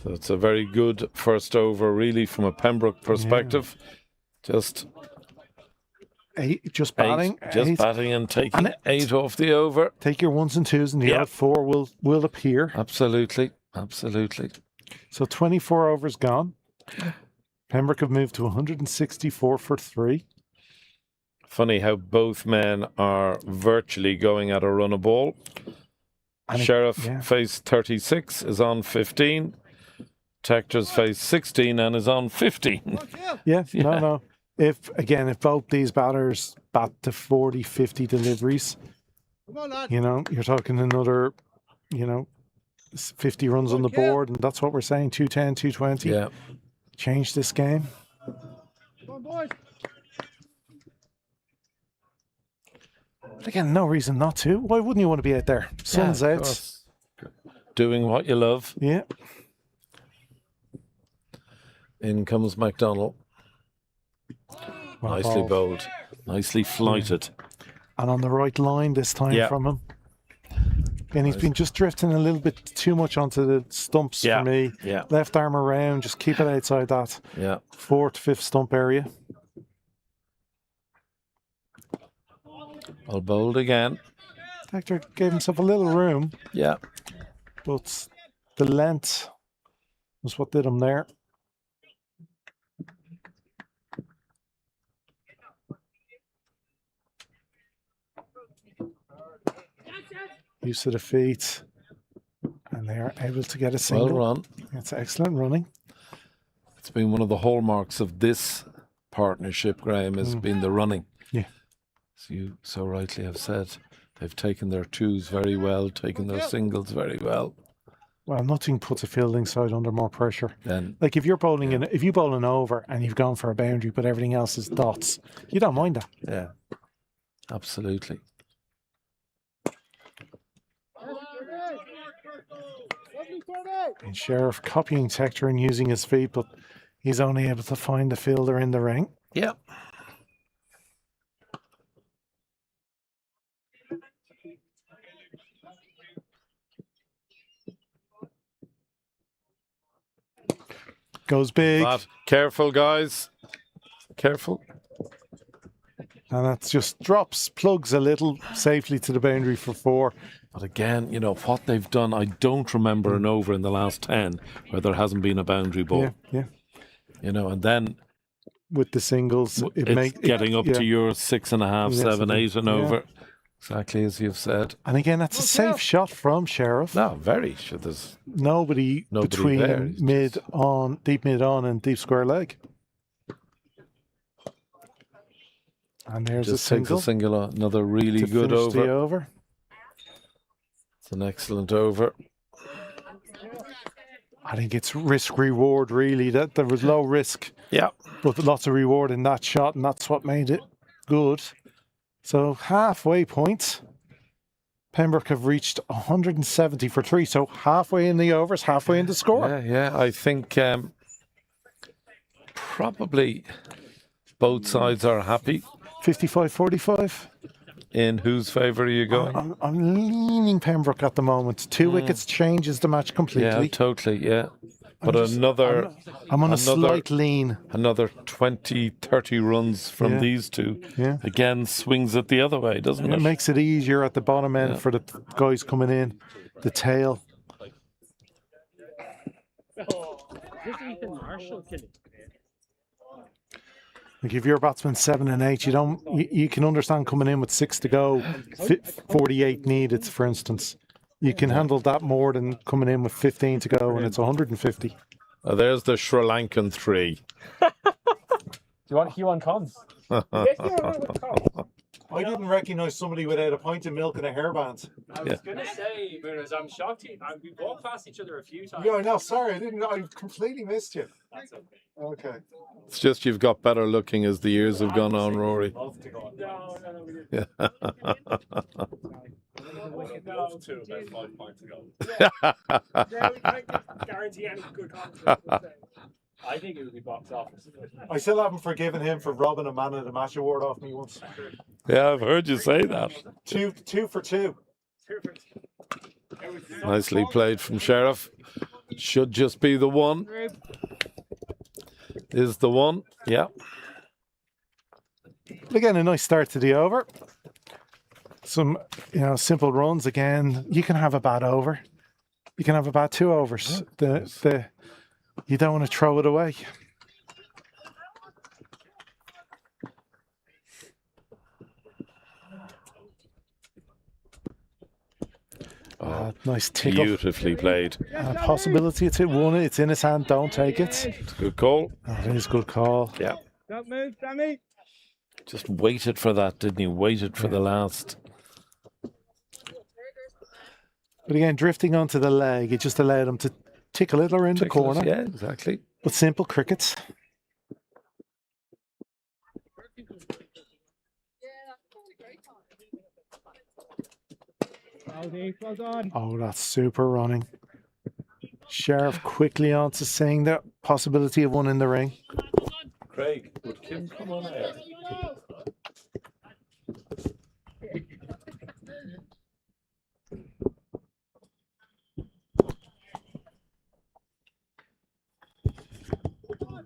So it's a very good first over, really, from a Pembroke perspective. Just 8, just batting. Batting and taking 8 off the over. Take your 1s and 2s, and the odd 4 will appear. Absolutely. So 24 overs gone. Pembroke have moved to 164 for 3. Funny how both men are virtually going at a run a ball. Sheriff face 36 is on 15. Tector's face 16 and is on 15. No. If both these batters bat to 40, 50 deliveries, you're talking another, 50 runs on the board, and that's what we're saying, 210, 220. Yeah. Change this game. Come on, boys. But again, no reason not to. Why wouldn't you want to be out there? Sun's out. Doing what you love. Yeah. In comes McDonald. Nicely bowled. Nicely flighted. And on the right line this time from him. And he's been just drifting a little bit too much onto the stumps for me. Yeah. Left arm around, just keep it outside that 4th, 5th stump area. Well bowled again. Hector gave himself a little room. Yeah. But the length was what did him there. Use of the feet. And they are able to get a single. Well run. It's excellent running. It's been one of the hallmarks of this partnership, Graham, has been the running. Yeah. As you so rightly have said, they've taken their twos very well, taken their singles very well. Well, nothing puts a fielding side under more pressure. Then, like if you're bowling if you bowl an over and you've gone for a boundary, but everything else is dots, you don't mind that. Yeah, absolutely. And Sheriff copying Hector and using his feet, but he's only able to find the fielder in the ring. Yeah. Goes big. But careful, guys. Careful. And that just drops, plugs a little safely to the boundary for 4. But again, you know, what they've done, I don't remember an over in the last 10 where there hasn't been a boundary ball. Yeah. You know, and then with the singles, it's getting up to your 6.5, 7, 8 and over. Exactly as you've said. And again, that's a safe shot from Sheriff. No, very. Sure, there's nobody between there. deep mid on and deep square leg. And there's just a single. Takes a single, another really to good finish the over. over. It's an excellent over. I think it's risk reward really. That there was low risk. Yeah. But lots of reward in that shot, and that's what made it good. So halfway point. Pembroke have reached 170 for 3. So halfway in the overs, halfway in the score. Yeah. I think probably both sides are happy. 55-45. In whose favour are you going? I'm leaning Pembroke at the moment. 2 wickets changes the match completely. Yeah, totally, yeah. But I'm on a slight lean. Another 20, 30 runs from these two. Yeah. Again, swings it the other way, doesn't it? It makes it easier at the bottom end for the guys coming in. The tail. Like if you're a batsman 7 and 8, you can understand coming in with 6 to go, 48 needed, for instance. You can handle that more than coming in with 15 to go and it's 150. Oh, there's the Sri Lankan 3. Do you want Hugh on comms? I didn't recognise somebody without a pint of milk and a hairband. I was going to say, Bruno, I'm shocked. We walked past each other a few times. Yeah, I know. Sorry, I completely missed you. That's okay. Okay. It's just you've got better looking as the years have gone on, Rory. No, Yeah. No, 2 about 5 points ago. We can't guarantee any good content. I think it would be box office. I still haven't forgiven him for robbing a man of the match award off me once. Yeah, I've heard you say that. Two for two. Nicely played from Sheriff. Should just be the one. Is the one. Yeah. Again, a nice start to the over. Some, simple runs. Again, you can have a bad over. You can have a bad 2 overs. You don't want to throw it away. Nice tick. Beautifully played. Possibility it's 1. It's in his hand. Don't take it. It's a good call. It is a good call. Yeah. Don't move, Sammy. Just waited for that, didn't he? Waited for the last. But again, drifting onto the leg, it just allowed him to tick a little around the corner. Yeah, exactly. But simple crickets. Oh, that's super running. Sheriff quickly on to saying the possibility of 1 in the ring. Craig, would Kim come on air?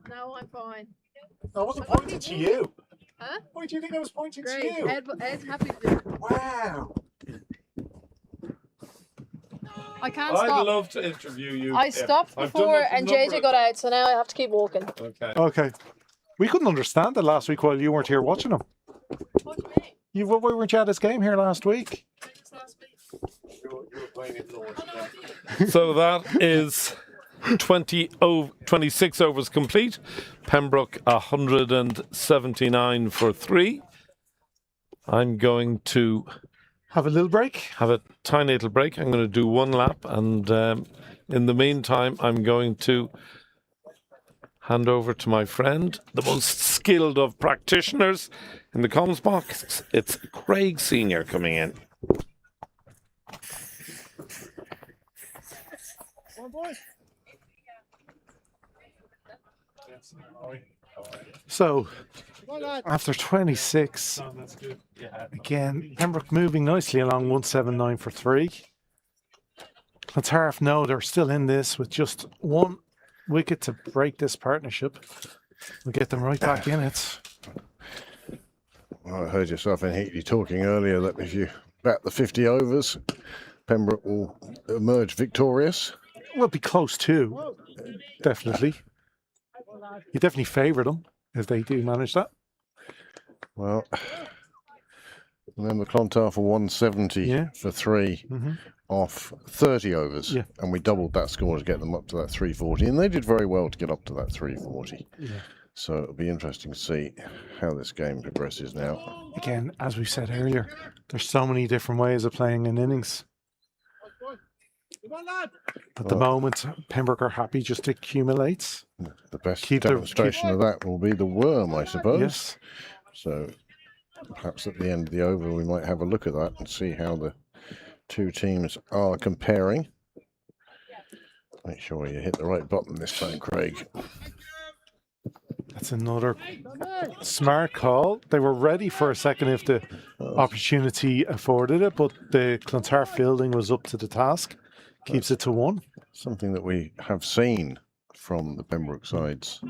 No, I'm fine. I wasn't pointing to you. Huh? Why do you think I was pointing Great. to you? Ed's happy to do it. Wow. I can't I'd stop. love to interview you. I stopped I've done before a and number JJ of- got out, so now I have to keep walking. Okay. Okay. We couldn't understand it last week while you weren't here watching them. What do you mean? Why weren't you at this game here last week? You were playing it Lords. So that is 26 overs complete. Pembroke 179 for 3. I'm going to have a little break. Have a tiny little break. I'm going to do one lap, and in the meantime, I'm going to hand over to my friend, the most skilled of practitioners in the comms box. It's Craig Senior coming in. So, after 26, again, Pembroke moving nicely along 179 for 3. Clontarf know they're still in this with just one wicket to break this partnership. We'll get them right back in it. Well, I heard yourself and Heatley talking earlier that if you bat the 50 overs, Pembroke will emerge victorious. We'll be close too, definitely. You definitely favour them if they do manage that. Well, remember Clontarf for 170 for 3 off 30 overs, and we doubled that score to get them up to that 340, and they did very well to get up to that 340. So it'll be interesting to see how this game progresses now. Again, as we said earlier, there's so many different ways of playing an innings. At the moment, Pembroke are happy just to accumulate. The best demonstration of that will be the worm, I suppose. Yes. So perhaps at the end of the over we might have a look at that and see how the two teams are comparing. Make sure you hit the right button this time, Craig. That's another smart call. They were ready for a second if the opportunity afforded it, but the Clontarf fielding was up to the task. Keeps it to 1. Something that we have seen from the Pembroke sides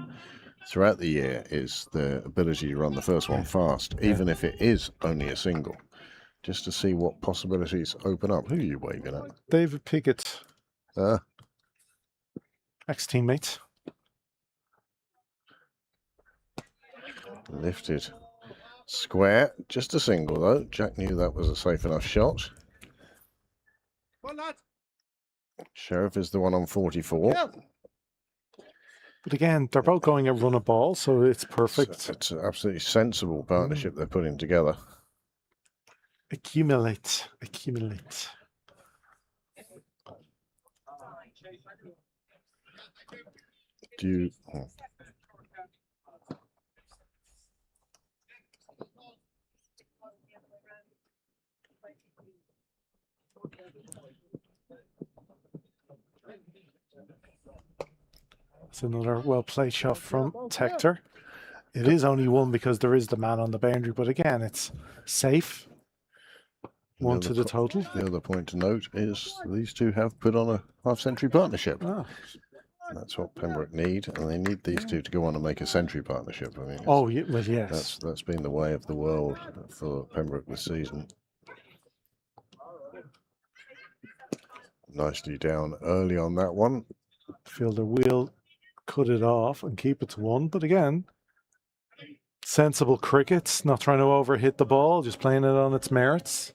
throughout the year is the ability to run the first one fast, even if it is only a single, just to see what possibilities open up. Who are you waving at? David Pickett. Ex-teammate. Lifted. Square. Just a single, though. Jack knew that was a safe enough shot. Sheriff is the one on 44. But again, they're both going at run a ball, so it's perfect. It's an absolutely sensible partnership they're putting together. Accumulate. Accumulate. Do you... It's another well-played shot from Tector. It is only 1 because there is the man on the boundary, but again, it's safe. 1 to the total. The other point to note is these two have put on a half-century partnership. That's what Pembroke need, and they need these two to go on and make a century partnership. I mean, well, yes. That's been the way of the world for Pembroke this season. Nicely down early on that one. Fielder will cut it off and keep it to 1, but again, sensible cricket, not trying to overhit the ball, just playing it on its merits.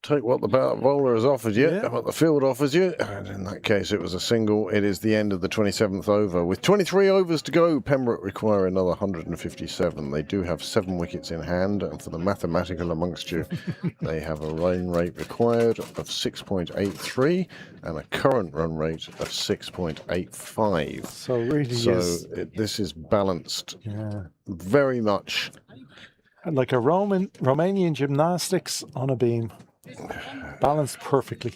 Take what the bowler has offered you, what the field offers you, and in that case it was a single. It is the end of the 27th over. With 23 overs to go, Pembroke require another 157. They do have 7 wickets in hand, and for the mathematical amongst you, they have a run rate required of 6.83 and a current run rate of 6.85. So really this is balanced very much. Like a Romanian gymnastics on a beam. Balanced perfectly.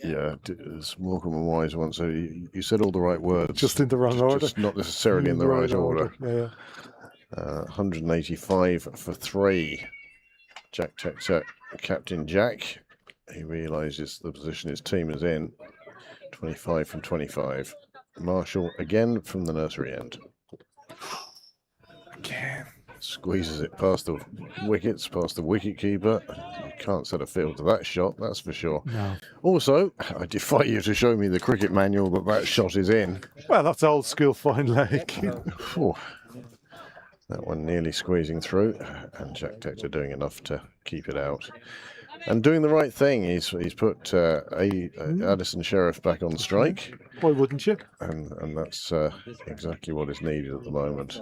Yeah, as Morecambe and Wise once said, you said all the right words. Just in the wrong order. Just not necessarily in the right order. Yeah. 185 for 3. Jack Tector, Captain Jack. He realises the position his team is in. 25 from 25. Marshall again from the nursery end. Again. Squeezes it past the wickets, past the wicket keeper. You can't set a field to that shot, that's for sure. No. Also, I defy you to show me the cricket manual that shot is in. Well, that's old school fine leg. Phew. That one nearly squeezing through, and Jack Tector doing enough to keep it out. And doing the right thing. He's put Addison Sheriff back on strike. Why wouldn't you? And that's exactly what is needed at the moment.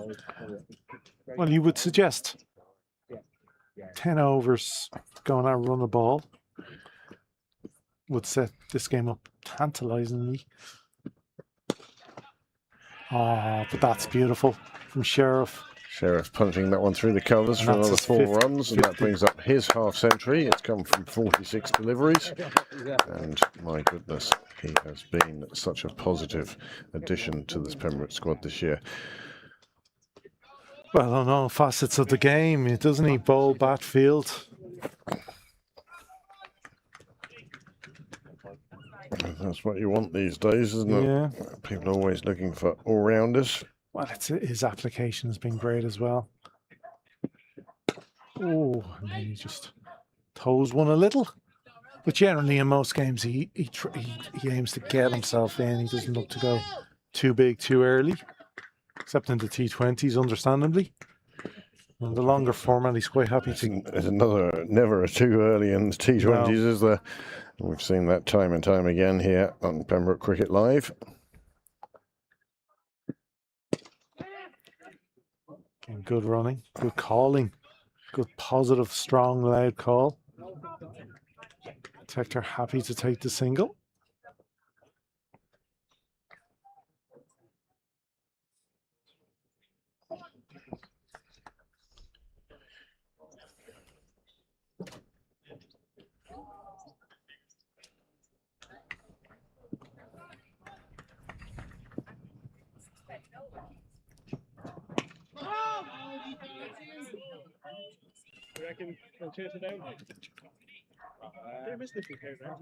Well, you would suggest 10 overs going out run the ball would set this game up tantalisingly. Ah, but that's beautiful from Sheriff. Sheriff punching that one through the covers for another 4 runs, and that brings up his half century. It's come from 46 deliveries, and my goodness, he has been such a positive addition to this Pembroke squad this year. Well, on all facets of the game, doesn't he? Bowl, bat, field. That's what you want these days, isn't it? Yeah. People are always looking for all-rounders. Well, his application has been great as well. Oh, and then he just toes one a little. But generally, in most games, he aims to get himself in. He doesn't look to go too big too early, except in the T20s, understandably. In the longer format, he's quite happy to. There's another never too early in the T20s, is there? We've seen that time and time again here on Pembroke Cricket Live. And good running, good calling, good positive, strong, loud call. Tector happy to take the single. You reckon they'll chase it down? They missed this weekend, right?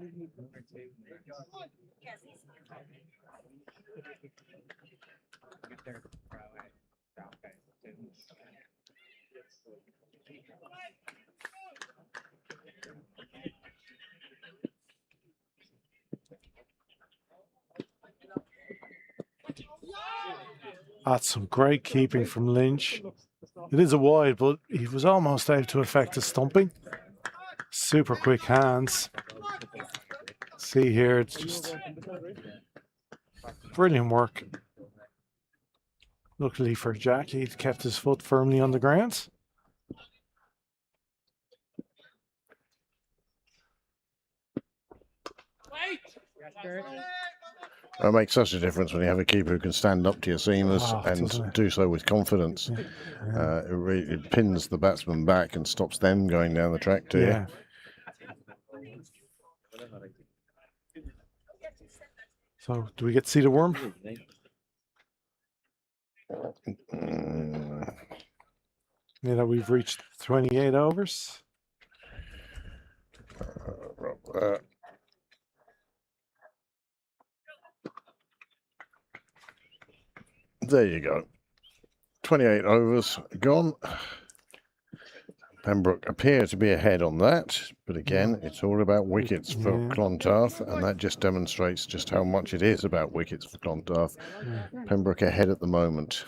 That's some great keeping from Lynch. It is a wide, but he was almost out to effect a stumping. Super quick hands. See here, it's just brilliant work. Luckily for Jack, he kept his foot firmly on the ground. It makes such a difference when you have a keeper who can stand up to your seamers and do so with confidence. It pins the batsman back and stops them going down the track to you. So, do we get to see the worm? Now that we've reached 28 overs. There you go. 28 overs gone. Pembroke appear to be ahead on that, but again, it's all about wickets for Clontarf, and that just demonstrates just how much it is about wickets for Clontarf. Pembroke ahead at the moment.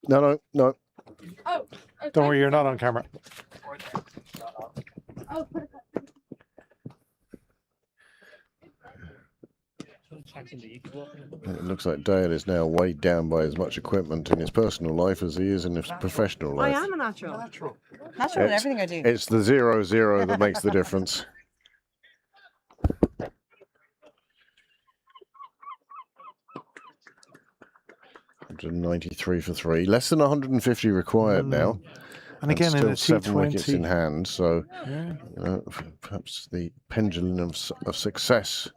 No. Oh, Don't worry, you're not on camera. Oh, It looks like Dale is now weighed down by as much equipment in his personal life as he is in his professional life. I am a natural. Natural in everything I do. It's the 0-0 that makes the difference. $193 for 3, less than 150 required now. And again, still in a 7 T20. wickets in hand, so you know, perhaps the pendulum of success.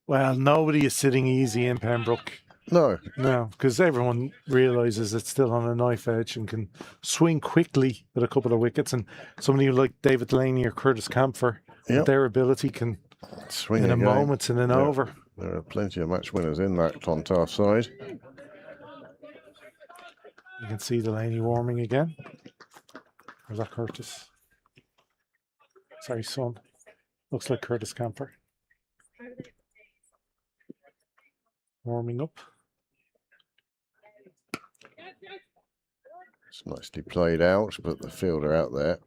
Well, nobody is sitting easy in Pembroke. No, because everyone realises it's still on a knife edge and can swing quickly with a couple of wickets. And somebody like David Delaney or Curtis Camphor, their ability can Swing in a again. moment and an over. There are plenty of match winners in that Clontarf side. You can see Delaney warming again. Or is that Curtis? Sorry, son. Looks like Curtis Camper. Warming up. It's nicely played out, but the fielder out there,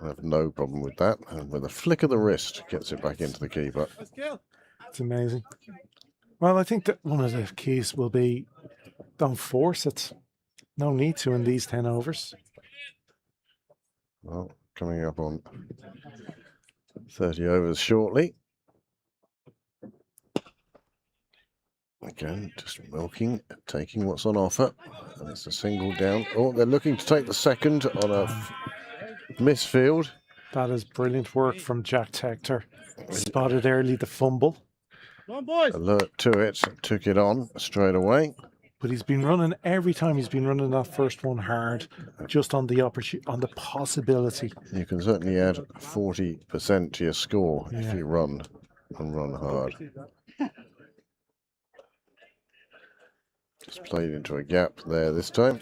I have no problem with that. And with a flick of the wrist, gets it back into the keeper. It's amazing. Well, I think that one of the keys will be don't force it. No need to in these 10 overs. Well, coming up on 30 overs shortly. Again, just milking, taking what's on offer. And it's a single down. Oh, they're looking to take the second on a misfield. That is brilliant work from Jack Tector. Spotted early the fumble. Come on, boys. Alert to it, took it on straight away. But he's been running every time he's been running that first one hard, just on the opportunity, on the possibility. You can certainly add 40% to your score if you run and run hard. Just played into a gap there this time.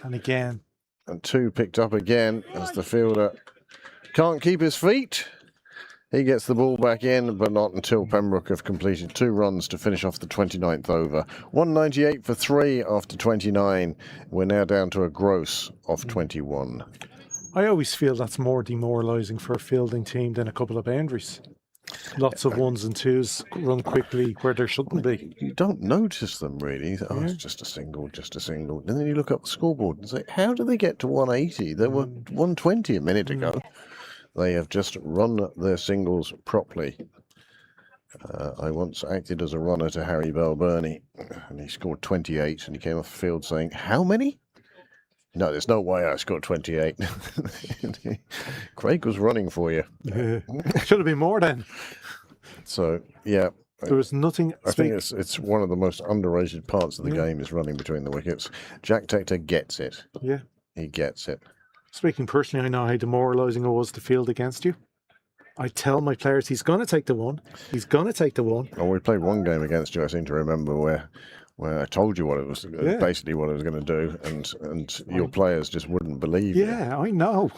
And again. And 2 picked up again as the fielder can't keep his feet. He gets the ball back in, but not until Pembroke have completed 2 runs to finish off the 29th over. 198 for 3 after 29. We're now down to a gross of 21. I always feel that's more demoralising for a fielding team than a couple of boundaries. Lots of 1s and 2s run quickly where there shouldn't be. You don't notice them really. Oh, it's just a single, just a single. And then you look up the scoreboard and say, how did they get to 180? They were 120 a minute ago. They have just run their singles properly. I once acted as a runner to Harry Bell-Burney, and he scored 28, and he came off the field saying, how many? No, there's no way I scored 28. Craig was running for you. Should have been more then. So, yeah. There was nothing... I think it's one of the most underrated parts of the game is running between the wickets. Jack Tector gets it. Yeah. He gets it. Speaking personally, I know how demoralising it was to field against you. I tell my players, he's going to take the one. He's going to take the one. Oh, we played one game against you, I seem to remember, where I told you what it was, basically what I was going to do, and your players just wouldn't believe you. Yeah, I know.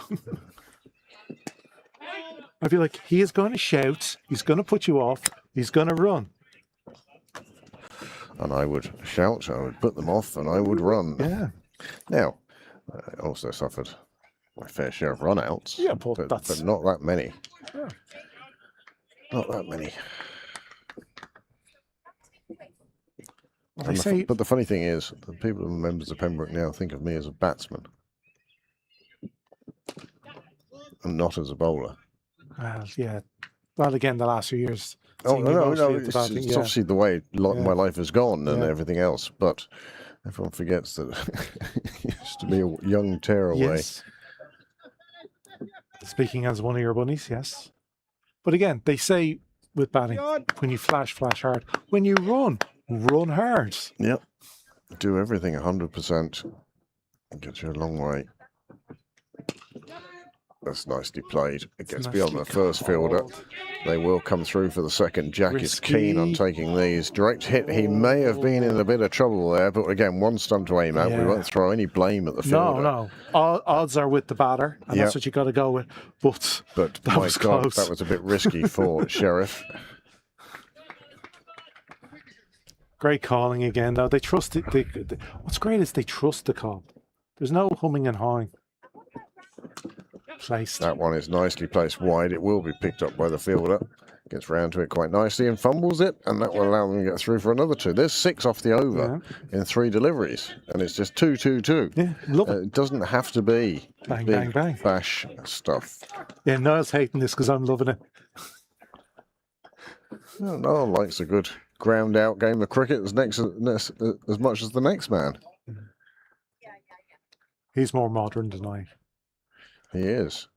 I'd be like, he is going to shout, he's going to put you off, he's going to run. And I would shout, I would put them off, and I would run. Yeah. Now, I also suffered my fair share of run-outs. Yeah, but not that many. Yeah. Not that many. Well, but the funny thing is, the people who are members of Pembroke now think of me as a batsman. And not as a bowler. Yeah. Well, again, the last few years. Oh, no, it's obviously the way my life has gone and everything else, but everyone forgets that it used to be a young tearaway. Yes. Speaking as one of your bunnies, yes. But again, they say with batting, when you flash hard. When you run hard. Yep. Do everything 100%. Gets you a long way. That's nicely played. It gets beyond the first fielder. They will come through for the second. Jack is keen on taking these. Direct hit. He may have been in a bit of trouble there, but again, one stump to aim at. We won't throw any blame at the fielder. No. Odds are with the batter, and that's what you got to go with. But that was close. That was a bit risky for Sheriff. Great calling again, though. They trust it. What's great is they trust the call. There's no humming and hawing. Placed. That one is nicely placed wide. It will be picked up by the fielder. Gets round to it quite nicely and fumbles it, and that will allow them to get through for another 2. There's 6 off the over in 3 deliveries, and it's just 2-2-2. Yeah, love it. It doesn't have to be bang, big bang, bang. bash stuff. Yeah, Niall's hating this because I'm loving it. No one likes a good ground out game of cricket as much as the next man. He's more modern than I. He is.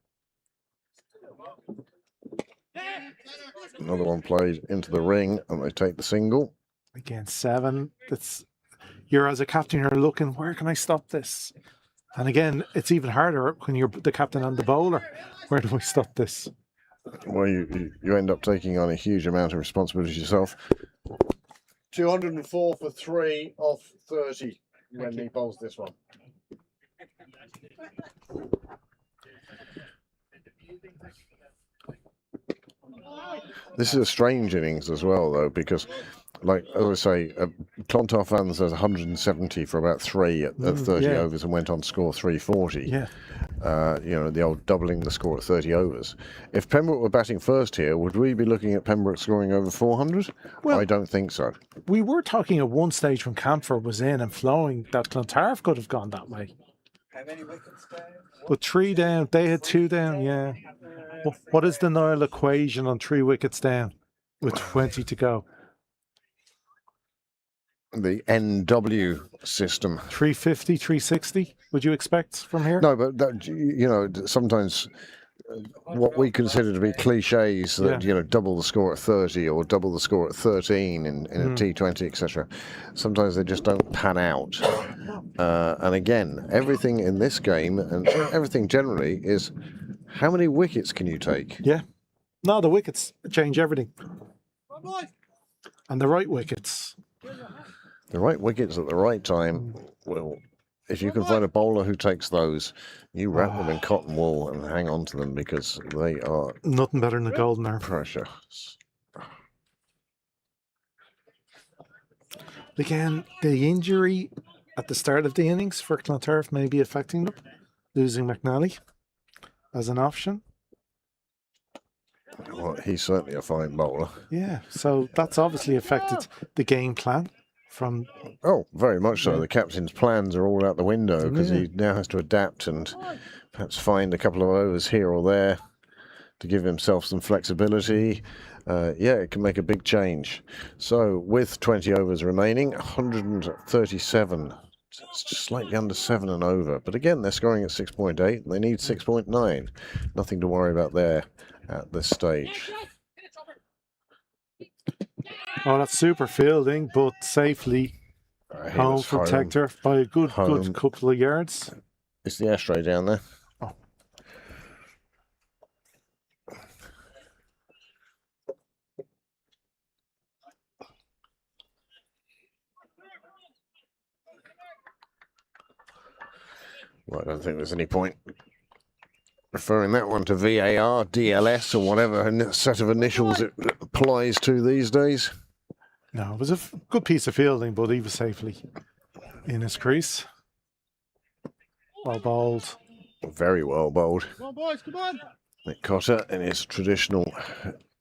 Another one played into the ring, and they take the single. Again, 7. You're as a captain, you're looking, where can I stop this? And again, it's even harder when you're the captain and the bowler. Where do I stop this? Well, you end up taking on a huge amount of responsibility yourself. 204 for 3 off 30 when he bowls this one. This is a strange innings as well, though, because, like as I say, Clontarf fans has 170 for about 3 at 30 overs and went on to score 340. Yeah. You know, the old doubling the score at 30 overs. If Pembroke were batting first here, would we be looking at Pembroke scoring over 400? Well, I don't think so. We were talking at one stage when Camphor was in and flowing that Clontarf could have gone that way. How many wickets down? But 3 down, they had 2 down, yeah. What is the Nile equation on 3 wickets down with 20 to go? The NW system. 350, 360, would you expect from here? No, but that, you know, sometimes what we consider to be cliches that, you know, double the score at 30 or double the score at 13 in a T20, etc. Sometimes they just don't pan out. And again, everything in this game and everything generally is how many wickets can you take? Yeah. No, the wickets change everything. And the right wickets. The right wickets at the right time will, if you can find a bowler who takes those, you wrap them in cotton wool and hang on to them because they are nothing better than the golden arm. Pressure. Again, the injury at the start of the innings for Clontarf may be affecting them, losing McNally as an option. Well, he's certainly a fine bowler. Yeah, so that's obviously affected the game plan. From very much so. The captain's plans are all out the window because he now has to adapt and perhaps find a couple of overs here or there to give himself some flexibility. It can make a big change. So with 20 overs remaining, 137. It's just slightly under 7 and over. But again, they're scoring at 6.8 and they need 6.9. Nothing to worry about there at this stage. Oh, that's super fielding, but safely home for Tector by a good couple of yards. Is the ashtray down there? Oh. Well, I don't think there's any point referring that one to VAR, DLS, or whatever set of initials it applies to these days. No, it was a good piece of fielding, but he was safely in his crease. Well bowled. Very well bowled. Come on, boys, come on. Nick Cotter in his traditional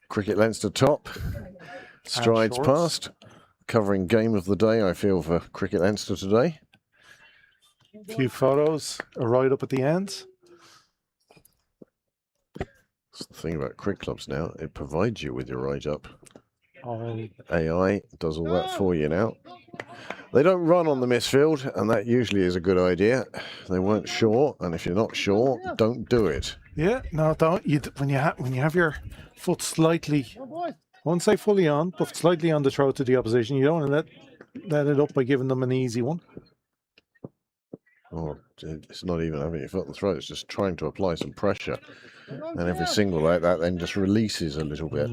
cricket Leinster top. Strides past. Covering game of the day, I feel, for cricket Leinster today. A few photos, a right up at the end. That's the thing about cricket clubs now, it provides you with your write up. Oh. AI does all that for you now. They don't run on the misfield, and that usually is a good idea. They weren't sure, and if you're not sure, don't do it. Yeah, no, don't. When you have your foot slightly, I won't say fully on, but slightly on the throat to the opposition, you don't want to let it up by giving them an easy one. Oh, it's not even having your foot on the throat, it's just trying to apply some pressure. And every single like that then just releases a little bit.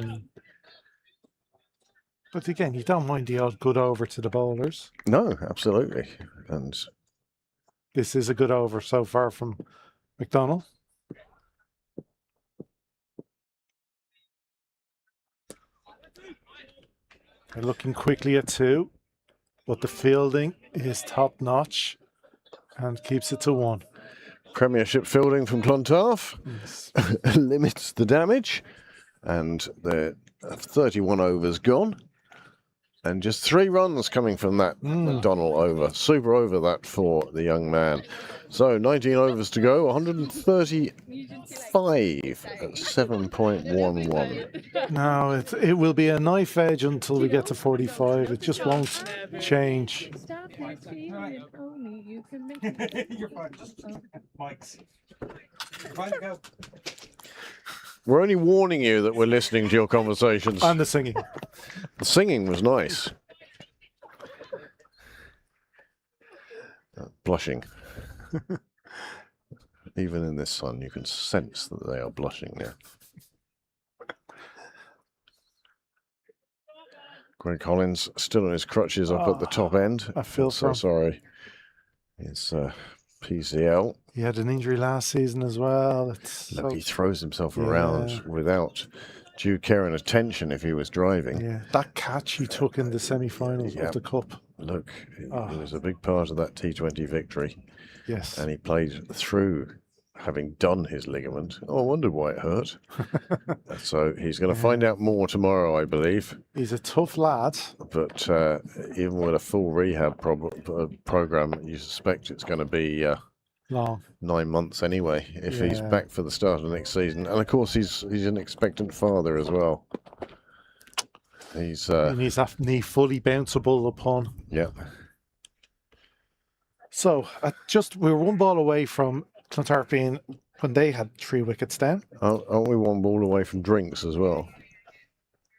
But again, you don't mind the odd good over to the bowlers. No, absolutely. And this is a good over so far from McDonald. They're looking quickly at 2, but the fielding is top notch and keeps it to 1. Premiership fielding from Clontarf limits the damage, and the 31 overs gone. And just 3 runs coming from that McDonald over. Super over that for the young man. So 19 overs to go, 135 at 7.11. No, it will be a knife edge until we get to 45. It just won't change. You're fine. Just mics. You're fine to go. We're only warning you that we're listening to your conversations. And the singing. The singing was nice. Blushing. Even in this sun, you can sense that they are blushing now. Greg Collins still on his crutches up at the top end. I feel so sorry. It's PCL. He had an injury last season as well. Look, he throws himself around without due care and attention if he was driving. Yeah, that catch he took in the semi-finals of the Cup. Look, he was a big part of that T20 victory. Yes. And he played through having done his ligament. Oh, I wondered why it hurt. So he's going to find out more tomorrow, I believe. He's a tough lad. But even with a full rehab program, you suspect it's going to be long 9 months anyway, if he's back for the start of next season. And of course, he's an expectant father as well. He's that knee fully bounceable upon. Yeah. So we were one ball away from Clontarf being when they had 3 wickets down. Aren't we one ball away from drinks as well?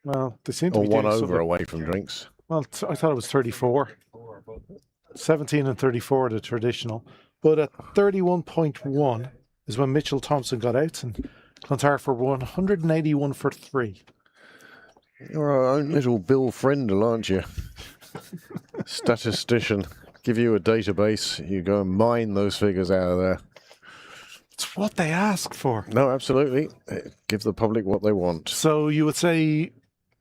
Well, they seem to or be one doing over something. away from drinks. Well, I thought it was 34. 17 and 34 the traditional. But at 31.1 is when Mitchell Thompson got out and Clontarf were 181 for 3. You're our own little Bill Frindle, aren't you? Statistician. Give you a database, you go and mine those figures out of there. It's what they ask for. No, absolutely. Give the public what they want. So you would say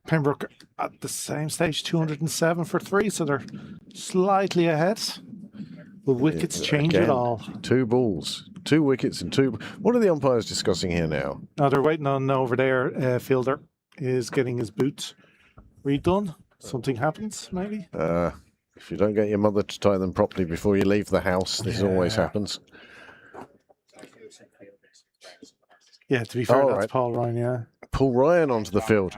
Pembroke at the same stage, 207 for 3, so they're slightly ahead. Will wickets change Again, it all? 2 balls, 2 wickets and 2... What are the umpires discussing here now? No, they're waiting on over there. Fielder is getting his boots redone. Something happens, maybe? If you don't get your mother to tie them properly before you leave the house, this always happens. Yeah, to be fair, that's Paul Ryan, yeah. Paul Ryan onto the field.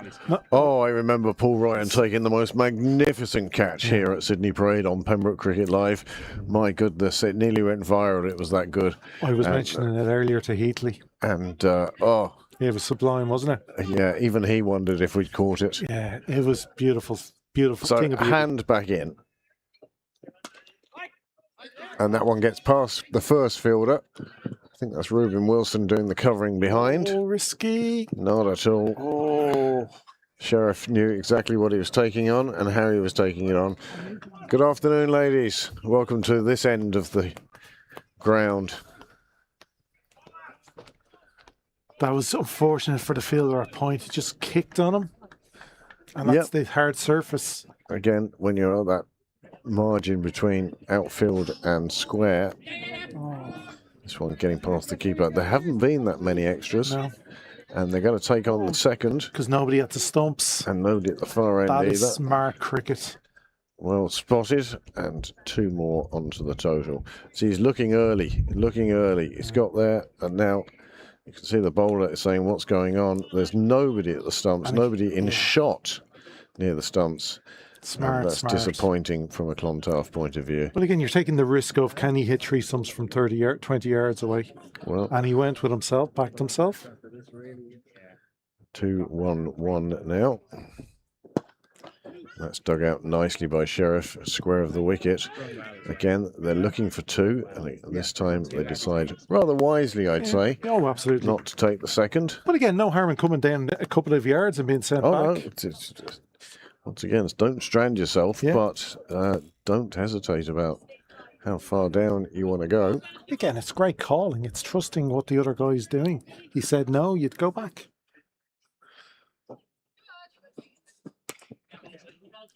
Oh, I remember Paul Ryan taking the most magnificent catch here at Sydney Parade on Pembroke Cricket Live. My goodness, it nearly went viral. It was that good. I was mentioning it earlier to Heatley. And, it was sublime, wasn't it? Yeah, even he wondered if we'd caught it. Yeah, it was beautiful, beautiful. So, thing of hand back in. And that one gets past the first fielder. I think that's Reuben Wilson doing the covering behind. Oh, risky. Not at all. Oh. Sheriff knew exactly what he was taking on and how he was taking it on. Good afternoon, ladies. Welcome to this end of the ground. That was unfortunate for the fielder at point. He just kicked on him. And that's the hard surface. Again, when you're at that margin between outfield and square, this one getting past the keeper. There haven't been that many extras. No. And they're going to take on the second. Because nobody at the stumps. And nobody at the far end That either. is smart cricket. Well spotted, and 2 more onto the total. So he's looking early, He's got there, and now you can see the bowler is saying what's going on. There's nobody at the stumps, nobody in shot near the stumps. Smart, that's disappointing from a Clontarf point of view. But again, you're taking the risk of can he hit 3 stumps from 20 yards away? Well, and he went with himself, backed himself. 2-1-1 now. That's dug out nicely by Sheriff, square of the wicket. Again, they're looking for 2, and this time they decide, rather wisely, I'd say, oh, absolutely, not to take the second. But again, no harm in coming down a couple of yards and being sent back. No, once again, don't strand yourself, but don't hesitate about how far down you want to go. Again, it's great calling. It's trusting what the other guy's doing. He said no, you'd go back.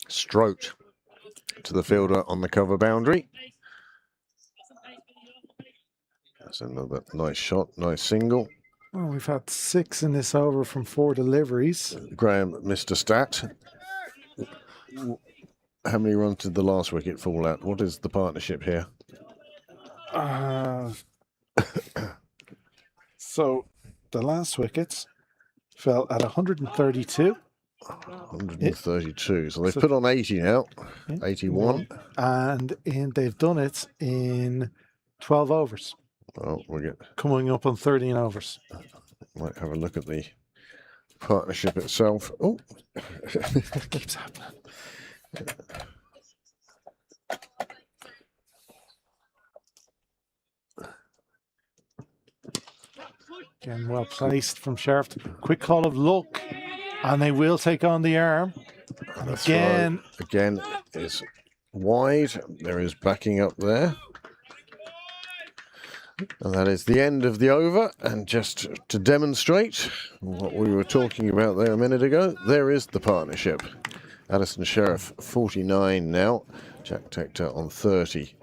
Stroked to the fielder on the cover boundary. That's another nice shot, nice single. Well, we've had 6 in this over from 4 deliveries. Graham missed a stat. How many runs did the last wicket fall at? What is the partnership here? So the last wickets fell at 132. 132. So they've put on 80 now. 81. And they've done it in 12 overs. Oh, we're coming up on 13 overs. Might have a look at the partnership itself. Oh, it keeps happening. Again, well placed from Sheriff. Quick call of luck, and they will take on the arm. And the Again. throw again is wide. There is backing up there. And that is the end of the over. And just to demonstrate what we were talking about there a minute ago, there is the partnership. Addison Sheriff 49 now. Jack Tector on 30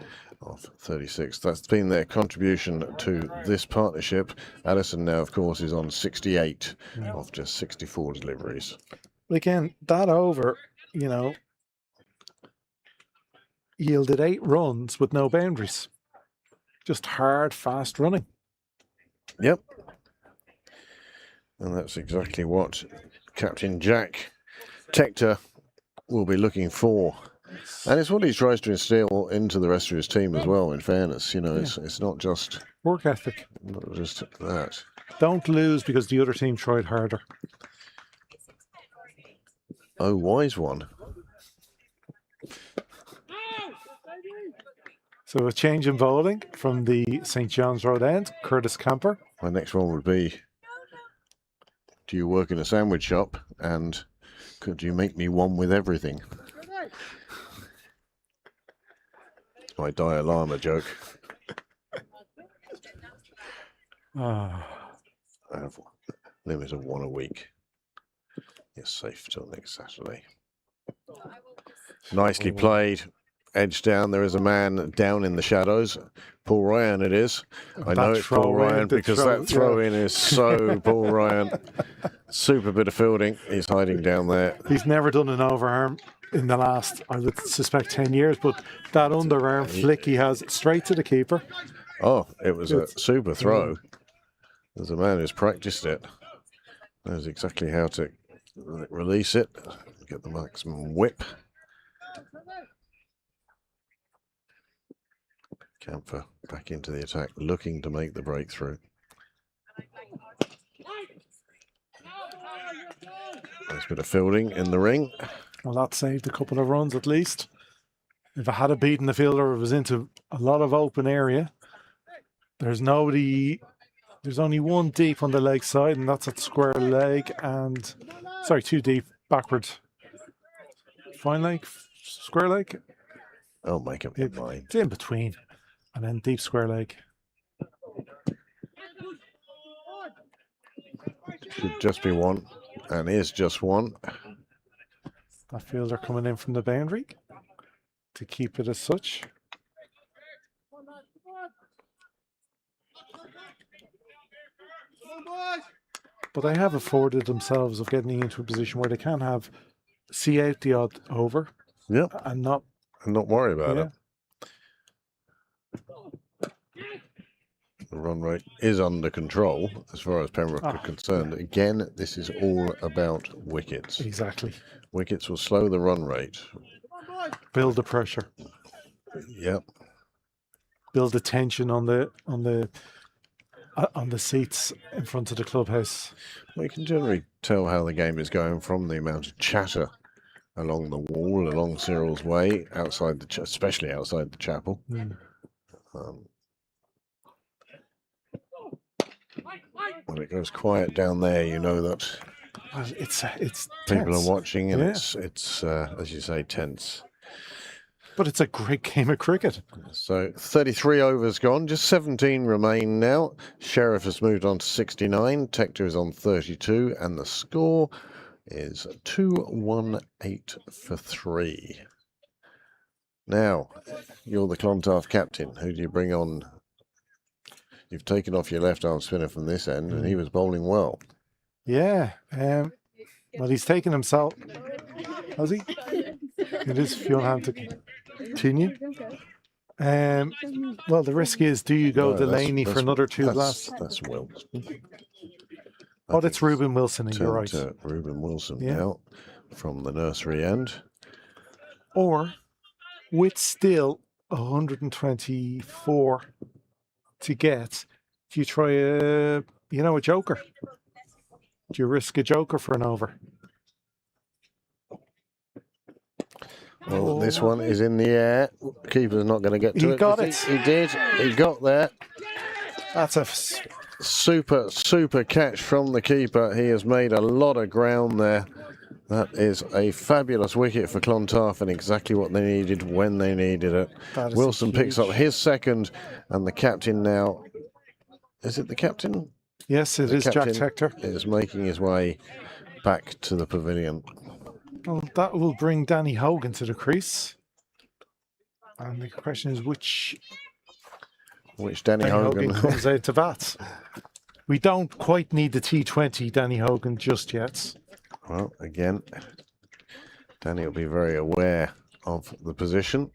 of 36. That's been their contribution to this partnership. Addison now, of course, is on 68 of just 64 deliveries. Again, that over, you know, yielded 8 runs with no boundaries. Just hard, fast running. Yep. And that's exactly what Captain Jack Tector will be looking for. And it's what he tries to instill into the rest of his team as well, in fairness. You know, it's not just work ethic. Not just that. Don't lose because the other team tried harder. Oh, wise one. So a change in bowling from the St. John's Road end, Curtis Camper. My next one would be, do you work in a sandwich shop and could you make me one with everything? My Dalai Lama joke. I have a limit of 1 a week. You're safe till next Saturday. Nicely played. Edge down. There is a man down in the shadows. Paul Ryan it is. I know it's Paul Ryan because that throw-in is so Paul Ryan. Super bit of fielding. He's hiding down there. He's never done an overarm in the last, I would suspect, 10 years, but that underarm flick he has straight to the keeper. Oh, it was a super throw. There's a man who's practiced it. Knows exactly how to release it. Get the maximum whip. Camphor back into the attack, looking to make the breakthrough. Nice bit of fielding in the ring. Well, that saved a couple of runs at least. If I had beaten the fielder, it was into a lot of open area. There's nobody, there's only one deep on the leg side, and that's at square leg, and, sorry, 2 deep backward. Fine leg, square leg. Oh, make up your mind. It's in between. And then deep square leg. Should just be one, and is just one. That fielder coming in from the boundary to keep it as such. But they have afforded themselves of getting into a position where they can have see out the odd over. Yep. And not worry about it. The run rate is under control as far as Pembroke are concerned. Again, this is all about wickets. Exactly. Wickets will slow the run rate. Build the pressure. Yep. Build the tension on the seats in front of the clubhouse. Well, you can generally tell how the game is going from the amount of chatter along the wall, along Cyril's Way, outside the especially outside the chapel. When it goes quiet down there, you know that it's people tense. are watching, and Yeah. it's as you say, tense. But it's a great game of cricket. So 33 overs gone, just 17 remain now. Sheriff has moved on to 69, Tector is on 32, and the score is 2-1-8 for 3. Now, you're the Clontarf captain. Who do you bring on? You've taken off your left arm spinner from this end, and he was bowling well. Yeah. Well, he's taken himself. Has he? It is if you want to continue. Well, the risk is, do you go Delaney for another 2 blasts? That's Wilson. Oh, that's Reuben Wilson, and you're right. Reuben Wilson now from the nursery end. Or, with still 124 to get, do you try a joker? Do you risk a joker for an over? Well, this one is in the air. Keeper's not going to get to it. He got it. He did. He got there. That's a super catch from the keeper. He has made a lot of ground there. That is a fabulous wicket for Clontarf and exactly what they needed when they needed it. Wilson picks up his second, and the captain now. Is it the captain? Yes, it is Jack Tector. Is making his way back to the pavilion. Well, that will bring Danny Hogan to the crease. And the question is which Danny Hogan comes out to bat. We don't quite need the T20 Danny Hogan just yet. Well, again, Danny will be very aware of the position.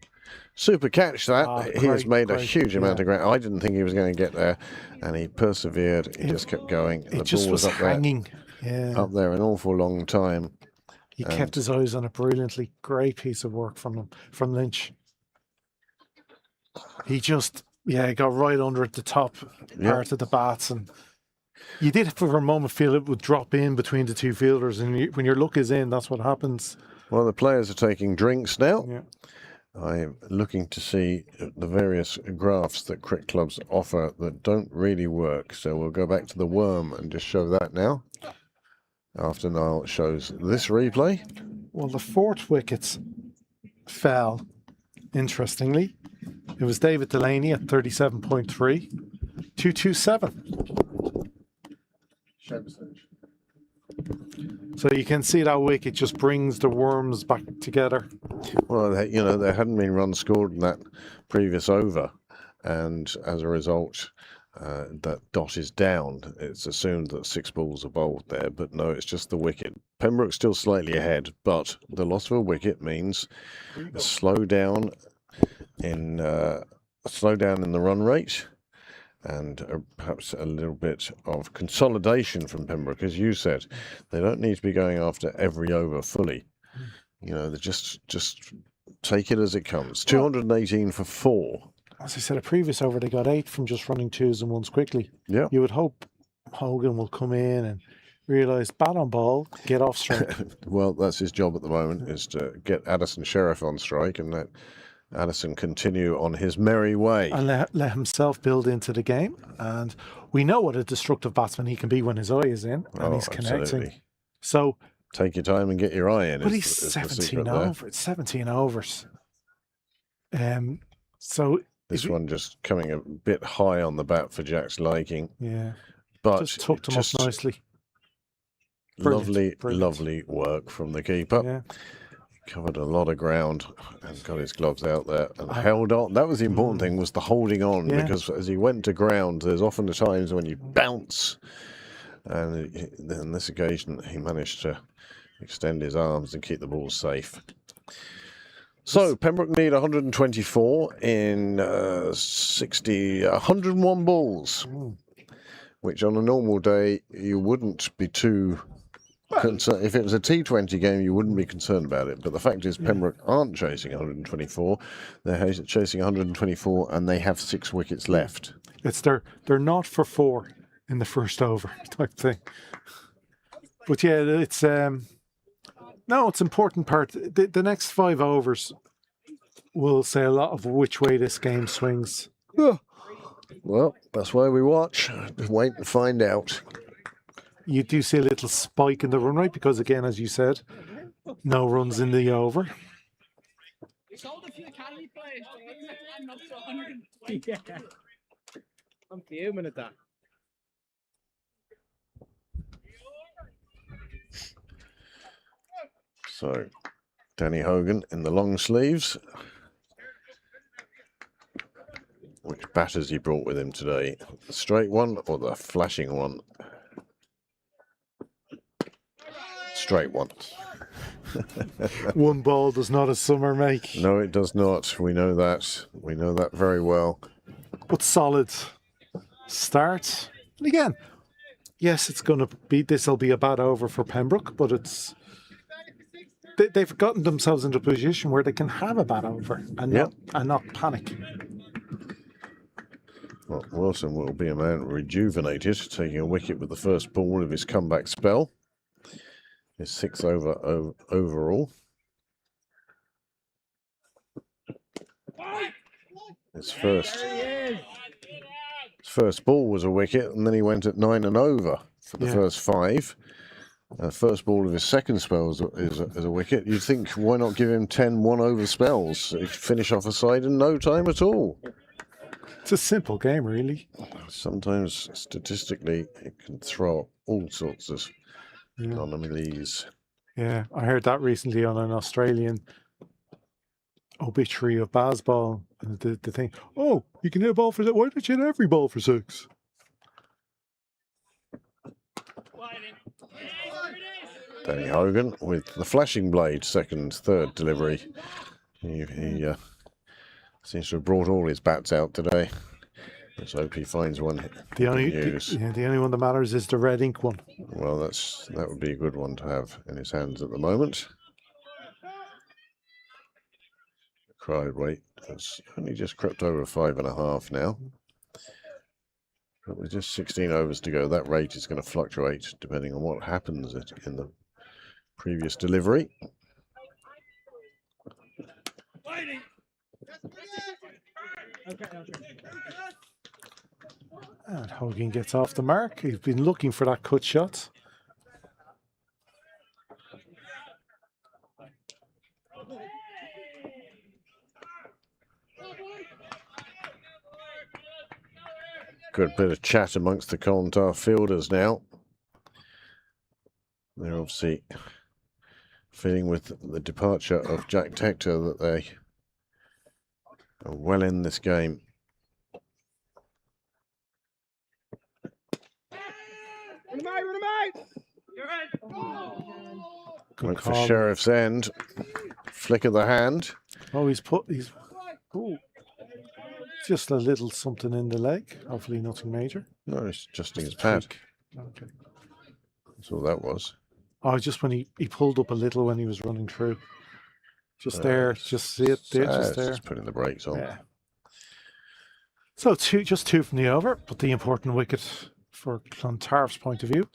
Super catch that. He has made a huge amount of ground. I didn't think he was going to get there, and he persevered. He just kept going. It just was hanging. Up there an awful long time. He kept his eyes on it brilliantly. Great piece of work from him, from Lynch. He just, got right under at the top part of the bats, and you did for a moment feel it would drop in between the two fielders, and when your luck is in, that's what happens. Well, the players are taking drinks now. Yeah. I'm looking to see the various graphs that cricket clubs offer that don't really work, so we'll go back to the worm and just show that now. After Niall shows this replay. Well, the fourth wicket fell, interestingly. It was David Delaney at 37.3, 227. So you can see that wicket just brings the worms back together. Well, there hadn't been runs scored in that previous over, and as a result, that dot is down. It's assumed that 6 balls are bowled there, but no, it's just the wicket. Pembroke's still slightly ahead, but the loss of a wicket means a slowdown in the run rate, and perhaps a little bit of consolidation from Pembroke. As you said, they don't need to be going after every over fully. They just take it as it comes. 218 for 4. As I said, a previous over, they got 8 from just running 2s and 1s quickly. Yeah. You would hope Hogan will come in and realise, bat on ball, get off strike. Well, that's his job at the moment, is to get Addison Sheriff on strike and let Addison continue on his merry way. And let himself build into the game. And we know what a destructive batsman he can be when his eye is in and he's connecting. Absolutely. So take your time and get your eye in. But he's 17 over. It's 17 overs. So this one just coming a bit high on the bat for Jack's liking. Yeah. But just tucked him up nicely. Brilliant. Lovely work from the keeper. Yeah. Covered a lot of ground and got his gloves out there and held on. That was the important thing, was the holding on, because as he went to ground, there's often the times when you bounce, and on this occasion he managed to extend his arms and keep the ball safe. So Pembroke need 124 in 101 balls, which on a normal day you wouldn't be too concerned. If it was a T20 game, you wouldn't be concerned about it. But the fact is, Pembroke aren't chasing 124. They're chasing 124, and they have 6 wickets left. It's they're not for 4 in the first over type thing. But yeah, it's it's important part. The next 5 overs will say a lot of which way this game swings. Well, that's why we watch. Just wait and find out. You do see a little spike in the run rate because, again, as you said, no runs in the over. We sold a few academy players. I'm up to 120. Yeah. I'm fuming at that. So, Danny Hogan in the long sleeves. Which batters he brought with him today? The straight one or the flashing one? Straight one. One ball does not a summer make. No, it does not. We know that. We know that very well. But solid start. And again, yes, it's going to be, this will be a bad over for Pembroke, but it's, they've gotten themselves into a position where they can have a bad over and not panic. Well, Wilson will be a man rejuvenated, taking a wicket with the first ball of his comeback spell. His 6th over overall. His first ball was a wicket, and then he went at 9 and over for the first 5. First ball of his second spell is a wicket. You'd think, why not give him 10 one-over spells? He'd finish off a side in no time at all. It's a simple game, really. Sometimes, statistically, it can throw up all sorts of anomalies. Yeah, I heard that recently on an Australian obituary of baseball. And the thing, oh, you can hit a ball for 6. Why don't you hit every ball for 6? Danny Hogan with the flashing blade, second, third delivery. He seems to have brought all his bats out today. Let's hope he finds one The only use. the only one that matters is the red ink one. Well, that would be a good one to have in his hands at the moment. Cried weight has only just crept over 5.5 now. But with just 16 overs to go, that rate is going to fluctuate depending on what happens in the previous delivery. And Hogan gets off the mark. He's been looking for that cut shot. Good bit of chat amongst the Clontarf fielders now. They're obviously feeling with the departure of Jack Tector that they are well in this game. Went for Sheriff's End. Flick of the hand. Oh, he's just a little something in the leg. Hopefully nothing major. No, he's adjusting his pad. Okay. That's all that was. Oh, just when he pulled up a little when he was running through. Just there, just see it there, just there. Just putting the brakes on. Yeah. So just two from the over, but the important wicket for Clontarf's point of view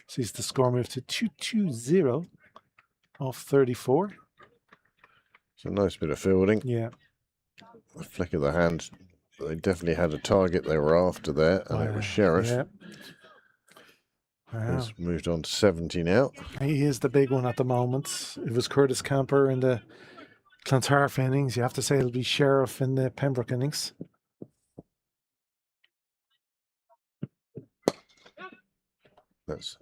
sees the score move to 2-2-0 off 34. It's a nice bit of fielding. Yeah. The flick of the hand. They definitely had a target they were after there, and it was Sheriff. Yeah. Wow. He's moved on to 70 now. He is the big one at the moment. It was Curtis Camper in the Clontarf innings. You have to say it'll be Sheriff in the Pembroke innings. That's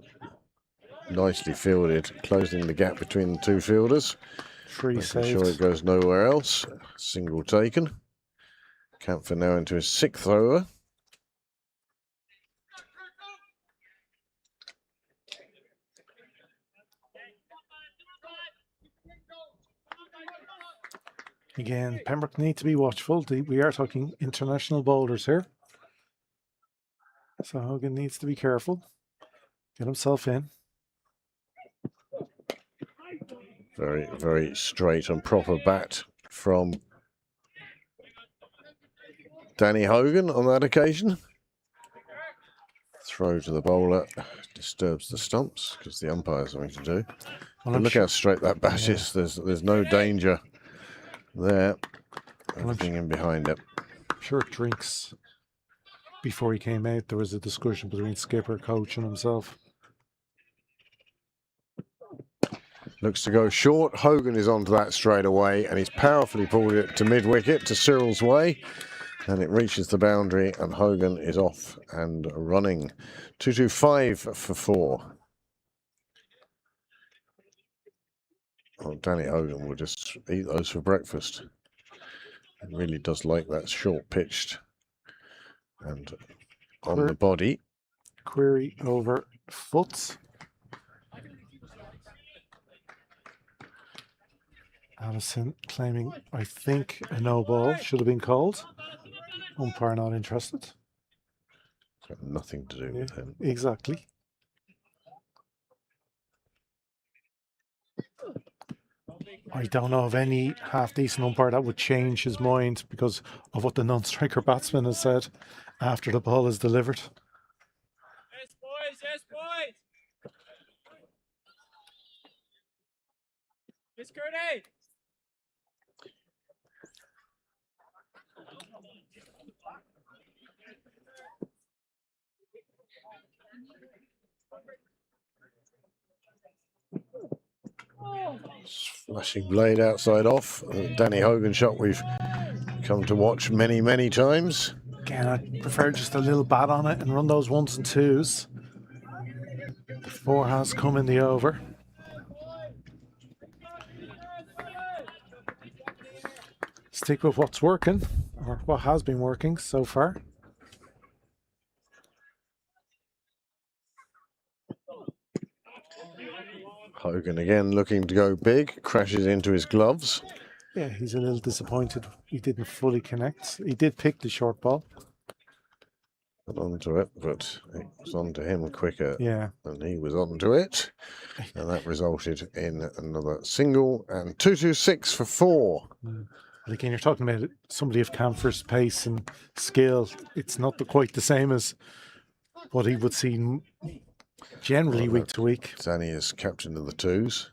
nicely fielded, closing the gap between the two fielders. Making sure it goes nowhere else. Single taken. Camphor now into his 6th over. Again, Pembroke need to be watchful. We are talking international bowlers here. So Hogan needs to be careful. Get himself in. Very, very straight and proper bat from Danny Hogan on that occasion. Throw to the bowler disturbs the stumps because the umpire's something to do. But look how straight that bat is. There's no danger there. Everything in behind it. Shirt drinks. Before he came out, there was a discussion between skipper, coach, and himself. Looks to go short. Hogan is onto that straight away, and he's powerfully pulled it to mid-wicket to Cyril's way, and it reaches the boundary, and Hogan is off and running. 2-2-5 for 4. Oh, Danny Hogan will just eat those for breakfast. He really does like that short pitched and on the body. Query over foots. Addison claiming, I think, a no ball should have been called. Umpire not interested. It's got nothing to do with him. Exactly. I don't know of any half-decent umpire that would change his mind because of what the non-striker batsman has said after the ball is delivered. Yes, boys, yes, boys. Miss Curdy. Flashing blade outside off. Danny Hogan shot we've come to watch many, many times. Again, I prefer just a little bat on it and run those 1s and 2s. The 4 has come in the over. Stick with what's working, or what has been working so far. Hogan again looking to go big, crashes into his gloves. Yeah, he's a little disappointed he didn't fully connect. He did pick the short ball. Got onto it, but it was onto him quicker than he was onto it. And that resulted in another single and 2-2-6 for 4. But again, you're talking about somebody of Camphor's pace and skill. It's not quite the same as what he would see generally week to week. Danny is captain of the 2s.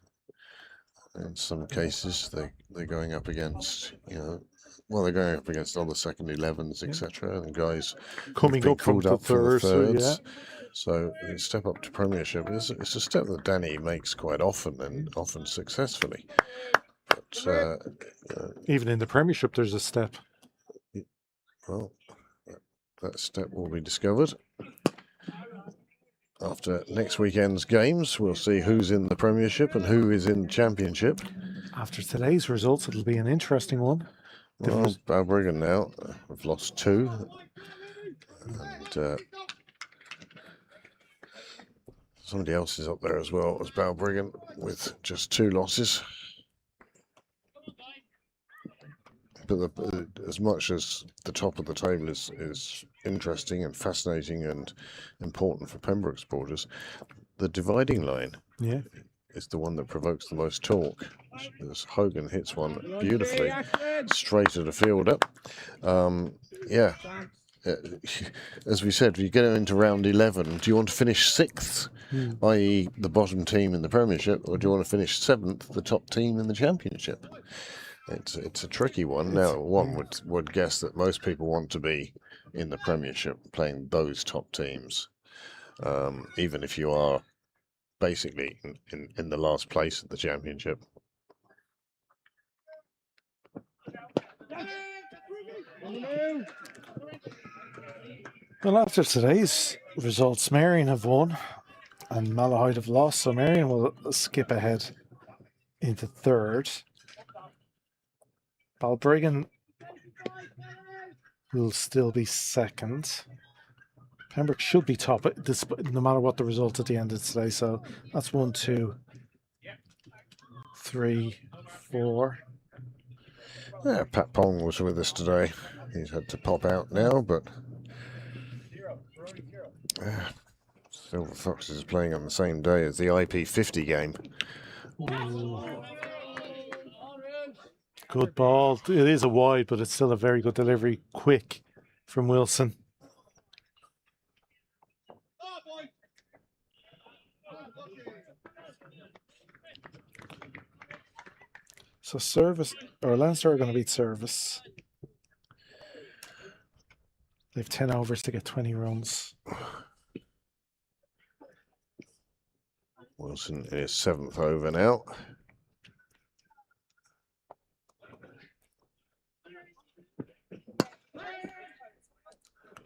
In some cases, they're going up against, they're going up against other second 11s, etc. And guys coming up from the thirds. So you step up to Premiership. It's a step that Danny makes quite often and often successfully. But even in the Premiership, there's a step. Well, that step will be discovered. After next weekend's games, we'll see who's in the Premiership and who is in the Championship. After today's results, it'll be an interesting one. Well, Balbriggan now have lost 2. And somebody else is up there as well as Balbriggan with just 2 losses. But as much as the top of the table is interesting and fascinating and important for Pembroke supporters, the dividing line is the one that provokes the most talk. As Hogan hits one beautifully straight at a fielder. As we said, if you get into round 11, do you want to finish 6th, i.e. the bottom team in the Premiership, or do you want to finish 7th, the top team in the Championship? It's a tricky one. Now, one would guess that most people want to be in the Premiership playing those top teams, even if you are basically in the last place of the Championship. Well, after today's results, Marion have won and Malahide have lost, so Marion will skip ahead into 3rd. Balbriggan will still be 2nd. Pembroke should be top, no matter what the result at the end of today. So that's 1, 2, 3, 4. Yeah, Pat Pong was with us today. He's had to pop out now, but Silver Foxes is playing on the same day as the IP50 game. Good ball. It is a wide, but it's still a very good delivery. Quick from Wilson. So service, or Leinster are going to beat service. They have 10 overs to get 20 runs. Wilson is 7th over now.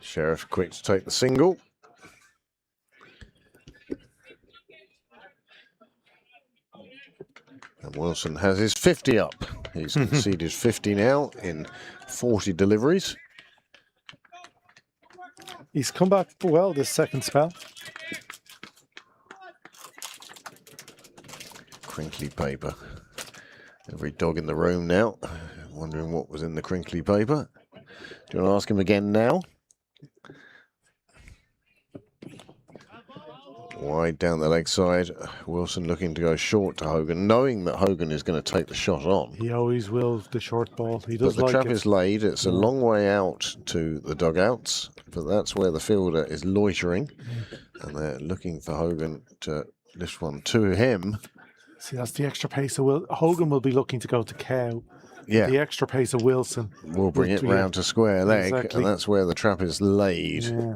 Sheriff quick to take the single. And Wilson has his 50 up. He's conceded 50 now in 40 deliveries. He's come back well this second spell. Crinkly paper. Every dog in the room now, wondering what was in the crinkly paper. Do you want to ask him again now? Wide down the leg side. Wilson looking to go short to Hogan, knowing that Hogan is going to take the shot on. He always will, the short ball. He does but the like trap it. is laid. It's a long way out to the dugouts, but that's where the fielder is loitering. And they're looking for Hogan to lift one to him. See, that's the extra pace. So Hogan will be looking to go to Cow. Yeah. The extra pace of Wilson will bring it round to square leg, exactly. And that's where the trap is laid. Yeah.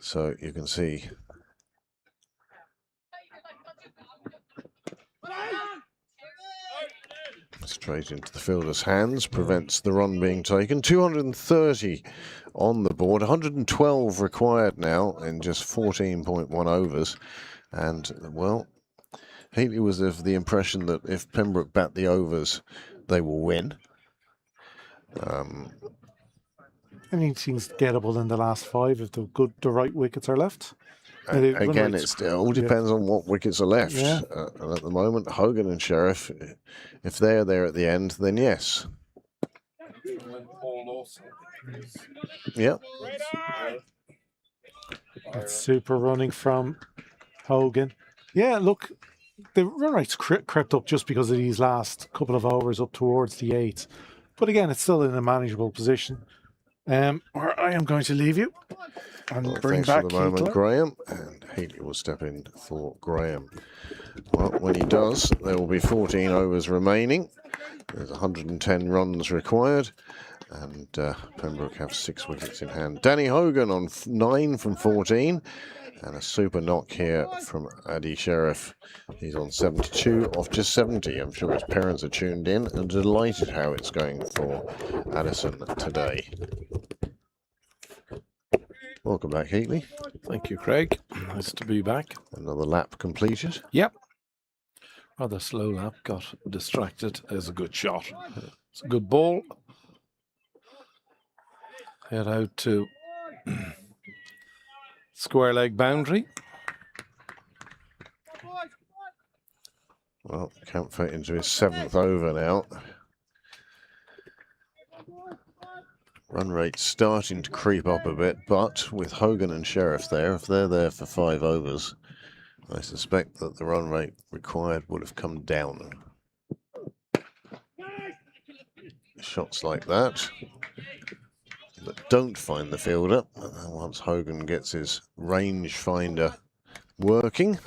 So you can see. Straight into the fielder's hands, prevents the run being taken. 230 on the board, 112 required now in just 14.1 overs. And, well, Heatley was of the impression that if Pembroke bat the overs, they will win. Anything's gettable in the last 5 if the right wickets are left. Again, it all depends on what wickets are left. Yeah. And at the moment, Hogan and Sheriff, if they're there at the end, then yes. Yep. That's super running from Hogan. Yeah, look, the run rate's crept up just because of these last couple of overs up towards the 8th. But again, it's still in a manageable position. Where I am going to leave you and bring back for the moment, Keitler. Graham, and Heatley will step in for Graham. Well, when he does, there will be 14 overs remaining. There's 110 runs required, and Pembroke have 6 wickets in hand. Danny Hogan on 9 from 14, and a super knock here from Addy Sheriff. He's on 72 off just 70. I'm sure his parents are tuned in and delighted how it's going for Addison today. Welcome back, Heatley. Thank you, Craig. Nice to be back. Another lap completed. Yep. Rather slow lap. Got distracted. Is a good shot. It's a good ball. Head out to square leg boundary. Well, can't fit into his 7th over now. Run rate starting to creep up a bit, but with Hogan and Sheriff there, if they're there for 5 overs, I suspect that the run rate required would have come down. Shots like that don't find the fielder. And once Hogan gets his range finder working.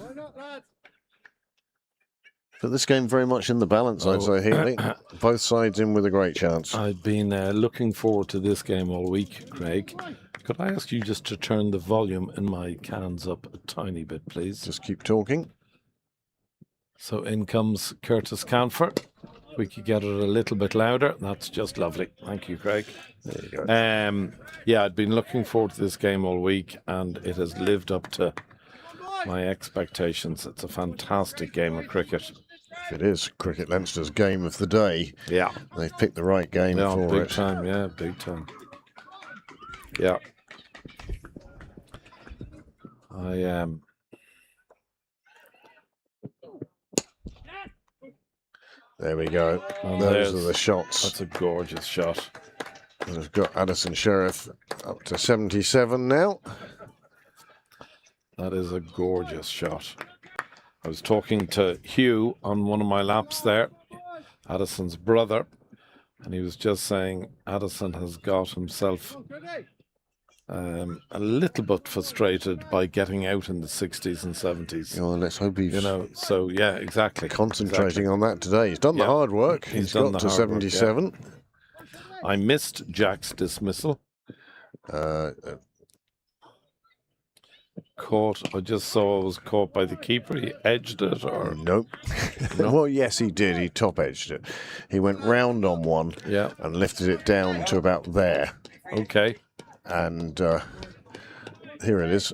But this game very much in the balance, I'd say, Heatley. Both sides in with a great chance. I've been looking forward to this game all week, Craig. Could I ask you just to turn the volume in my cans up a tiny bit, please? Just keep talking. So in comes Curtis Canford. We could get it a little bit louder. That's just lovely. Thank you, Craig. There you go. Yeah, I'd been looking forward to this game all week, and it has lived up to my expectations. It's a fantastic game of cricket. It is Cricket Leinster's game of the day. Yeah. They've picked the right game for big it. Time, yeah, big time. Yeah. I am. There we go. And Those are the shots. That's a gorgeous shot. And we've got Addison Sheriff up to 77 now. That is a gorgeous shot. I was talking to Hugh on one of my laps there, Addison's brother, and he was just saying Addison has got himself a little bit frustrated by getting out in the 60s and 70s. Well, let's hope he's so yeah, exactly. Concentrating on that today. He's done the hard work. He's done got the to hard work, 77. I missed Jack's dismissal. Caught. I just saw it was caught by the keeper. He edged it, or nope. Well, yes, he did. He top edged it. He went round on one, and lifted it down to about there. Okay. And here it is.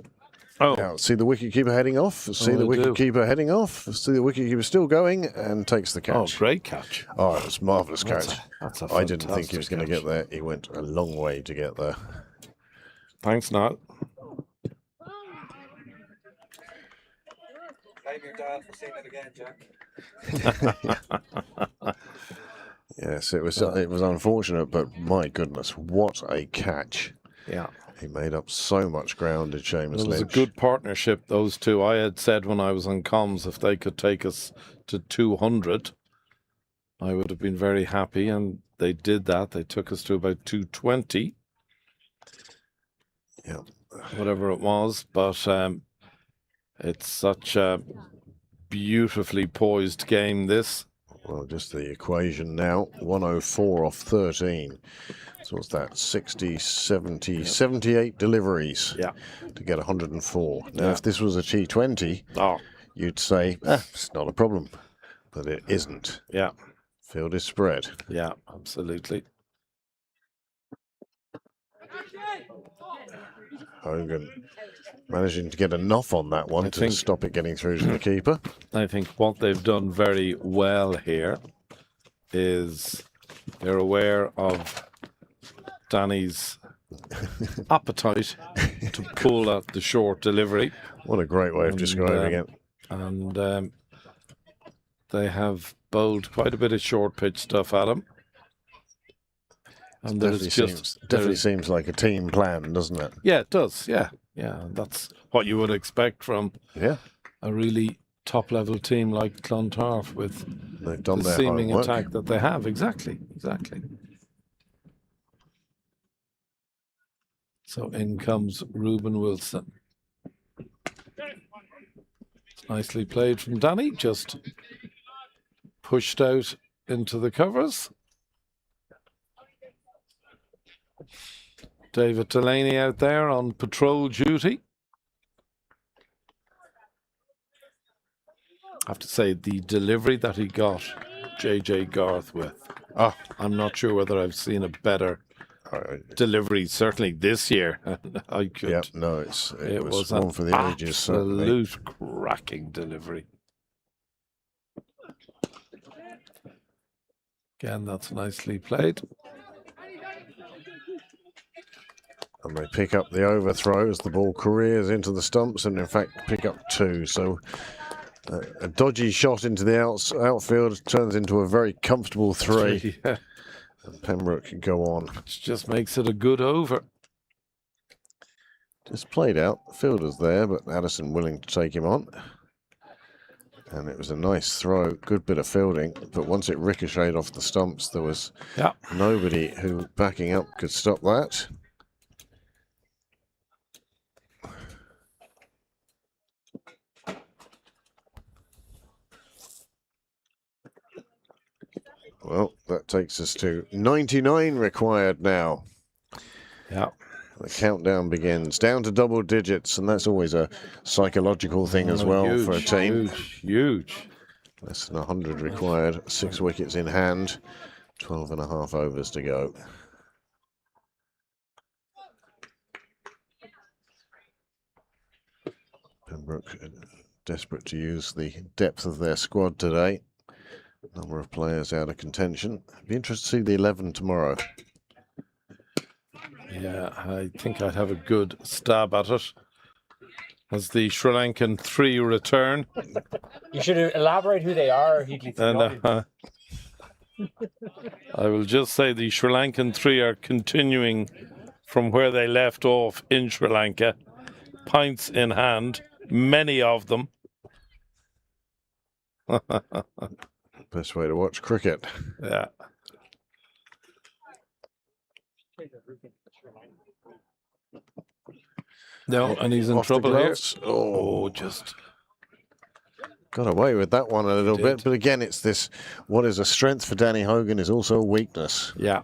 Oh, now, see the wicketkeeper heading off. See the wicketkeeper heading off. See the wicketkeeper still going and takes the catch. Oh, great catch! Oh, it was a marvellous catch. That's a I didn't think he was going to get there. He went a long way to get there. Thanks, Niall. Blame your dad for seeing it again, Jack. Yes, it was unfortunate, but my goodness, what a catch! Yeah, he made up so much ground at Seamus Lynch. It was a good partnership, those two. I had said when I was on comms, if they could take us to 200, I would have been very happy, and they did that. They took us to about 220. Yeah, whatever it was, but it's such a beautifully poised game, this. Well, just the equation now. 104 off 13. So what's that? 60, 70, 78 deliveries to get 104. Now, if this was a T20, you'd say, it's not a problem. But it isn't. Yeah. Field is spread. Yeah, absolutely. Hogan managing to get enough on that one to stop it getting through to the keeper. I think what they've done very well here is they're aware of Danny's appetite to pull at the short delivery. What a great way of describing it. And they have bowled quite a bit of short pitch stuff at him. And definitely seems like a team plan, doesn't it? Yeah, it does. Yeah, yeah. That's what you would expect from a really top-level team like Clontarf with They've done the their seeming homework. attack that they have. Exactly. So in comes Reuben Wilson. Nicely played from Danny, just pushed out into the covers. David Delaney out there on patrol duty. I have to say, the delivery that he got JJ Garth with, I'm not sure whether I've seen a better delivery, certainly this year. I could. Yeah, no, it was an one for the ages. Certainly. absolute cracking delivery. Again, that's nicely played. And they pick up the overthrow as the ball careers into the stumps, and in fact pick up 2. So a dodgy shot into the outfield turns into a very comfortable 3. Yeah. And Pembroke can go on. Which just makes it a good over. Just played out. The fielder's there, but Addison willing to take him on. And it was a nice throw, good bit of fielding. But once it ricocheted off the stumps, there was nobody who backing up could stop that. Well, that takes us to 99 required now. Yeah. The countdown begins down to double digits, and that's always a psychological thing as well for a team. Huge. Less than 100 required, 6 wickets in hand, 12 and a half overs to go. Pembroke desperate to use the depth of their squad today. Number of players out of contention. Be interested to see the 11 tomorrow. Yeah, I think I'd have a good stab at it. As the Sri Lankan 3 return. You should elaborate who they are. I will just say the Sri Lankan 3 are continuing from where they left off in Sri Lanka. Pints in hand, many of them. Best way to watch cricket. Yeah. No, and he's in trouble here. Oh, just got away with that one a little bit. But again, it's this, what is a strength for Danny Hogan is also a weakness. Yeah.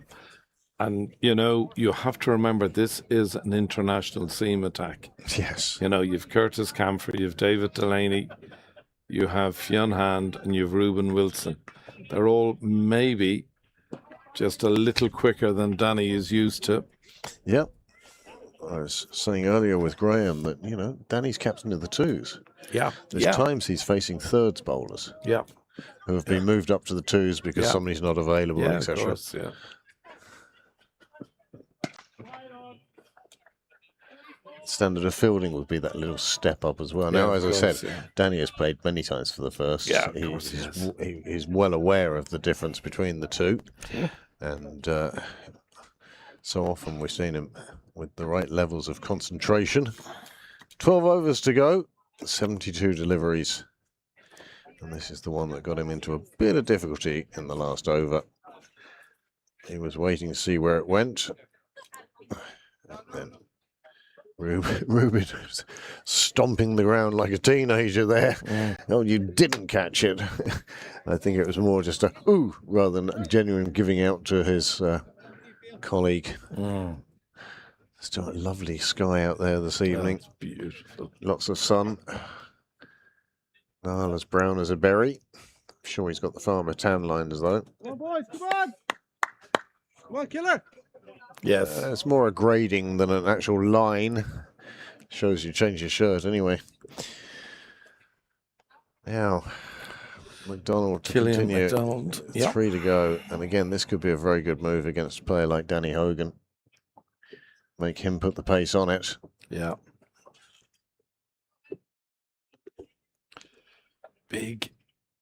And, you know, you have to remember this is an international seam attack. Yes. You know, you've Curtis Camphor, you've David Delaney, you have Fionn Hand, and you've Reuben Wilson. They're all maybe just a little quicker than Danny is used to. Yep. I was saying earlier with Graham that, you know, Danny's captain of the 2s. Yeah. There's times he's facing thirds bowlers. Yeah. Who have been moved up to the 2s because somebody's not available, etc. Of course, yeah. Standard of fielding would be that little step up as well. Now, as I said, Danny has played many times for the first. Yeah, of course he's well aware of the difference between the 2. Yeah. And so often we've seen him with the right levels of concentration. 12 overs to go, 72 deliveries. And this is the one that got him into a bit of difficulty in the last over. He was waiting to see where it went. And then Reuben was stomping the ground like a teenager there. Yeah. Oh, you didn't catch it. I think it was more just a ooh rather than a genuine giving out to his colleague. Still a lovely sky out there this evening. That's beautiful. Lots of sun. As brown as a berry. Sure, he's got the farmer tan lines though. Come on, boys, come on! Come on, killer! Yes. It's more a grading than an actual line. Shows you change your shirt anyway. Now, McDonald to Killian continue. McDonald. Yep. 3 to go. And again, this could be a very good move against a player like Danny Hogan. Make him put the pace on it. Yeah. Big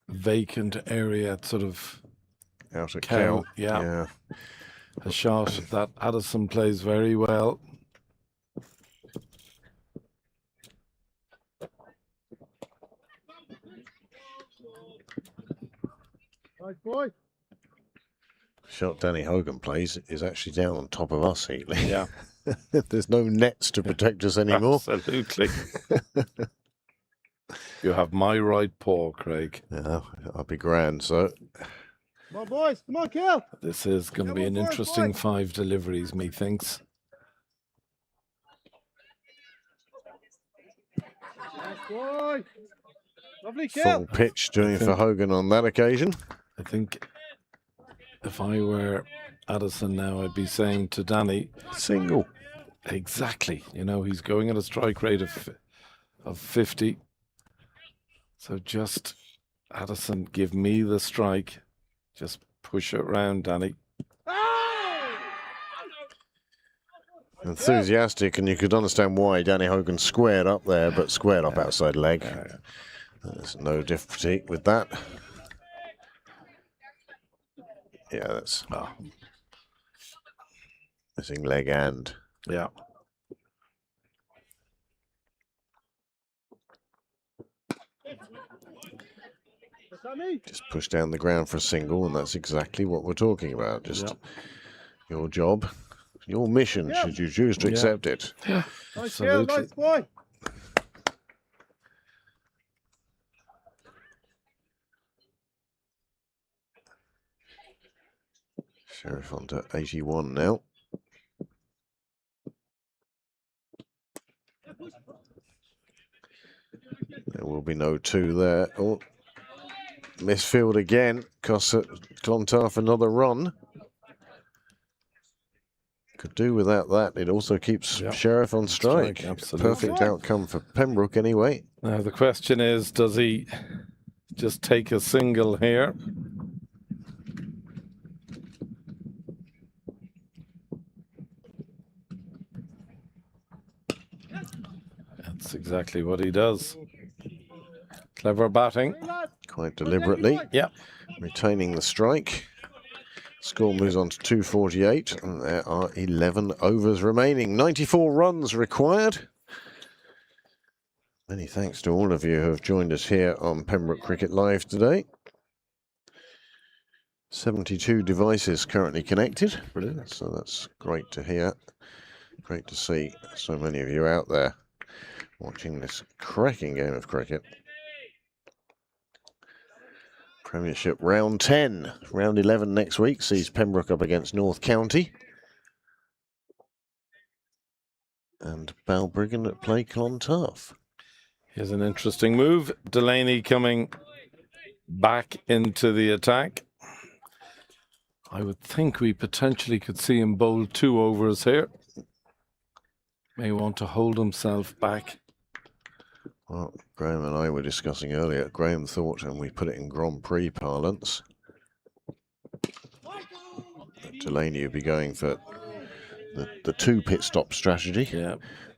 vacant area, sort of out at cow. Yeah. A shot that Addison plays very well. Nice boy. Shot Danny Hogan plays is actually down on top of us, Heatley. Yeah. There's no nets to protect us anymore. Absolutely. You have my right paw, Craig. Yeah, I'll be grand, so. Come on, boys. Come on, kill. This is going to be an interesting 5 deliveries, methinks. Nice boy. Lovely kill. Full pitch doing for Hogan on that occasion. I think if I were Addison now, I'd be saying to Danny, single. Exactly. You know, he's going at a strike rate of 50. So just, Addison, give me the strike. Just push it around, Danny. Enthusiastic, and you could understand why Danny Hogan squared up there, but squared up outside leg. There's no difficulty with that. Yeah, that's missing leg and. Yeah. Just push down the ground for a single, and that's exactly what we're talking about. Just your job, your mission, should you choose to accept it. Yeah, nice kill, nice boy. Sheriff on to 81 now. There will be no 2 there. Oh, misfield again. Costs Clontarf another run. Could do without that. It also keeps Sheriff on strike. Absolutely. Perfect outcome for Pembroke anyway. Now the question is, does he just take a single here? That's exactly what he does. Clever batting. Quite deliberately. Yeah. Retaining the strike. Score moves on to 248, and there are 11 overs remaining. 94 runs required. Many thanks to all of you who have joined us here on Pembroke Cricket Live today. 72 devices currently connected. Brilliant. So that's great to hear. Great to see so many of you out there watching this cracking game of cricket. Premiership round 10. Round 11 next week sees Pembroke up against North County. And Balbriggan at play Clontarf. Here's an interesting move. Delaney coming back into the attack. I would think we potentially could see him bowl 2 overs here. May want to hold himself back. Well, Graham and I were discussing earlier. Graham thought, and we put it in Grand Prix parlance, that Delaney would be going for the 2 pit stop strategy. Yeah.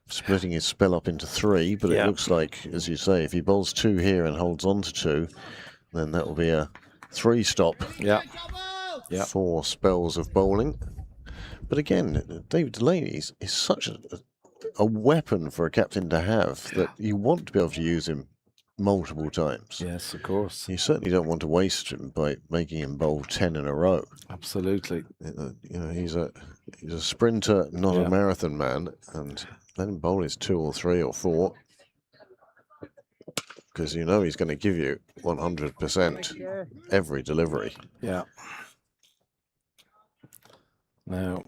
Splitting his spell up into 3, but it looks like, as you say, if he bowls 2 here and holds on to 2, then that will be a 3 stop. Yeah. 4 spells of bowling. But again, David Delaney is such a weapon for a captain to have that you want to be able to use him multiple times. Yes, of course. You certainly don't want to waste him by making him bowl 10 in a row. Absolutely. You know, he's a sprinter, not a marathon man, and let him bowl his 2 or 3 or 4, because you know he's going to give you 100% every delivery. Yeah. Now,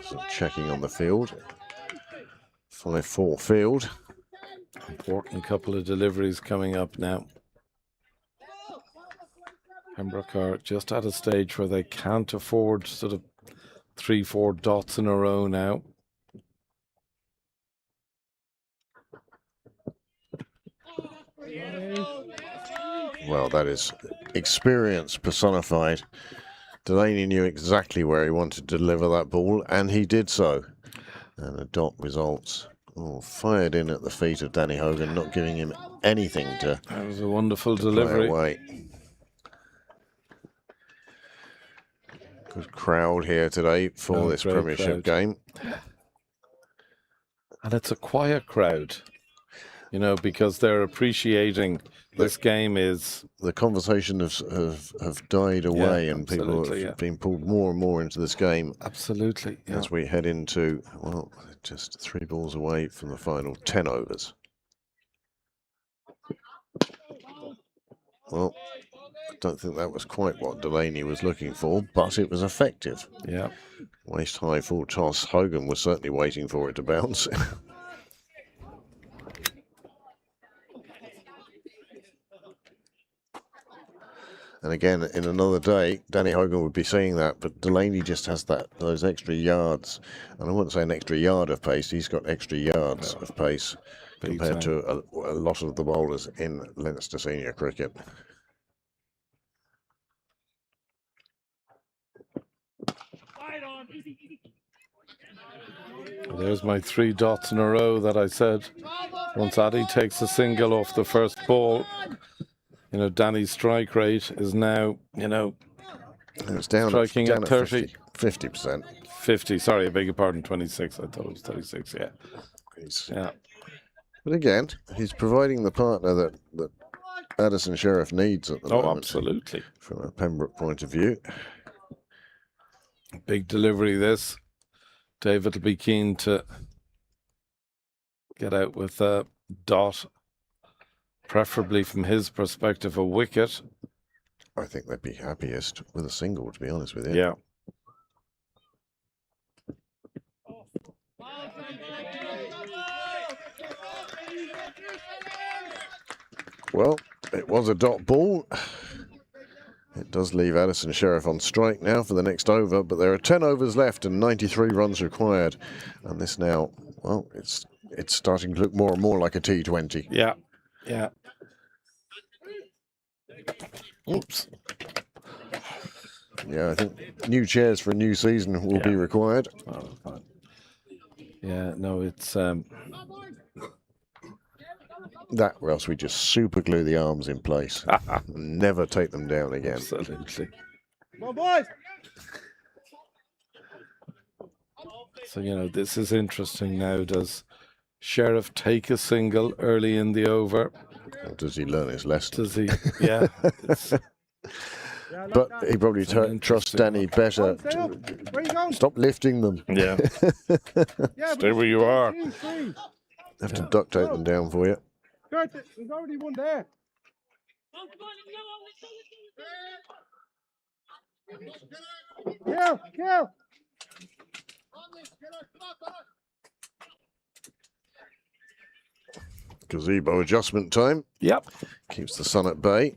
Some checking on the field. 5-4 field. Important couple of deliveries coming up now. Pembroke are just at a stage where they can't afford sort of 3-4 dots in a row now. Well, that is experience personified. Delaney knew exactly where he wanted to deliver that ball, and he did so. And the dot results. Oh, fired in at the feet of Danny Hogan, not giving him anything to. That was a wonderful delivery. Away. Good crowd here today for this Premiership game. And it's a quiet crowd, you know, because they're appreciating this game is... The conversation have died away, and people have been pulled more and more into this game. Absolutely. As we head into, well, just 3 balls away from the final 10 overs. Well, I don't think that was quite what Delaney was looking for, but it was effective. Yeah. Waist high full toss. Hogan was certainly waiting for it to bounce. And again, in another day, Danny Hogan would be saying that, but Delaney just has those extra yards. And I wouldn't say an extra yard of pace, he's got extra yards of pace compared to a lot of the bowlers in Leinster senior cricket. There's my 3 dots in a row that I said. Once Addy takes a single off the first ball, you know, Danny's strike rate is now, you know, it's down, striking down at 30. 50%. 50, sorry, I beg your pardon, 26. I thought it was 36, yeah. Yeah. But again, he's providing the partner that Addison Sheriff needs at the moment. Oh, absolutely. From a Pembroke point of view. Big delivery, this. David will be keen to get out with a dot, preferably from his perspective, a wicket. I think they'd be happiest with a single, to be honest with you. Yeah. Well, it was a dot ball. It does leave Addison Sheriff on strike now for the next over, but there are 10 overs left and 93 runs required. And this now, well, it's starting to look more and more like a T20. Yeah, yeah. Oops. Yeah, I think new chairs for a new season will be required. Oh, yeah, no, it's... That, or else we just super glue the arms in place. Never take them down again. Absolutely. Come on, boys! So, you know, this is interesting now. Does Sheriff take a single early in the over? Or does he learn his lesson? Does he? Yeah. But he probably trusts Danny better. Stop lifting them. Yeah. Stay where you are. Have to duct tape them down for you. There's already one there. Kill! Gazebo adjustment time. Yep. Keeps the sun at bay.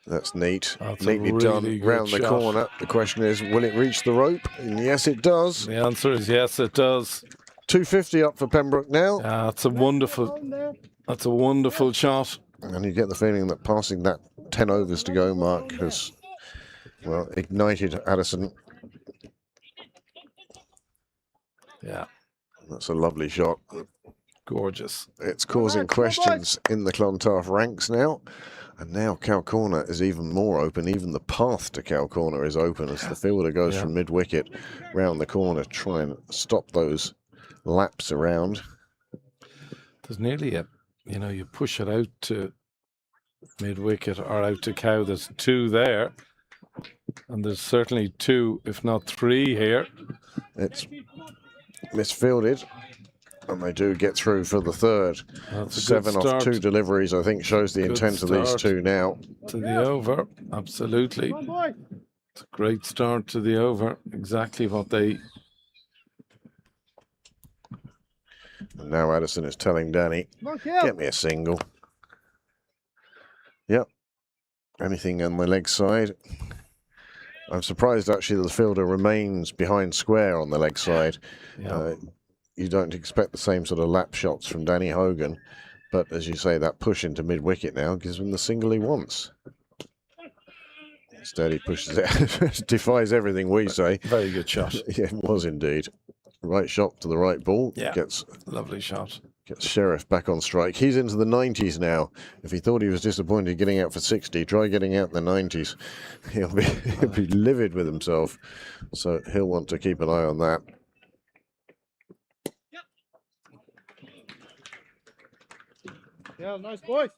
That's neat. That's neatly really done round the corner. The question is, will it reach the rope? And yes, it does. The answer is yes, it does. 250 up for Pembroke now. That's a wonderful shot. And you get the feeling that passing that 10 overs to go mark has, well, ignited Addison. Yeah. That's a lovely shot. Gorgeous. It's causing questions in the Clontarf ranks now. And now Cow Corner is even more open. Even the path to Cow Corner is open as the fielder goes from mid-wicket round the corner, try and stop those laps around. There's nearly you push it out to mid-wicket or out to Cow. There's 2 there. And there's certainly 2, if not 3 here. It's misfielded. And they do get through for the third. 7 off 2 deliveries, I think, shows the intent of these 2 now. To the over, absolutely. It's a great start to the over. Exactly what they... And now Addison is telling Danny, get me a single. Yep. Anything on the leg side. I'm surprised actually that the fielder remains behind square on the leg side. Yeah. You don't expect the same sort of lap shots from Danny Hogan, but as you say, that push into mid-wicket now gives him the single he wants. Instead he pushes it, defies everything we say. Very good shot. Yeah, it was indeed. Right shot to the right ball. Yeah, gets lovely shot. Gets Sheriff back on strike. He's into the 90s now. If he thought he was disappointed getting out for 60, try getting out in the 90s. He'll be livid with himself. So he'll want to keep an eye on that. Yeah, nice boy.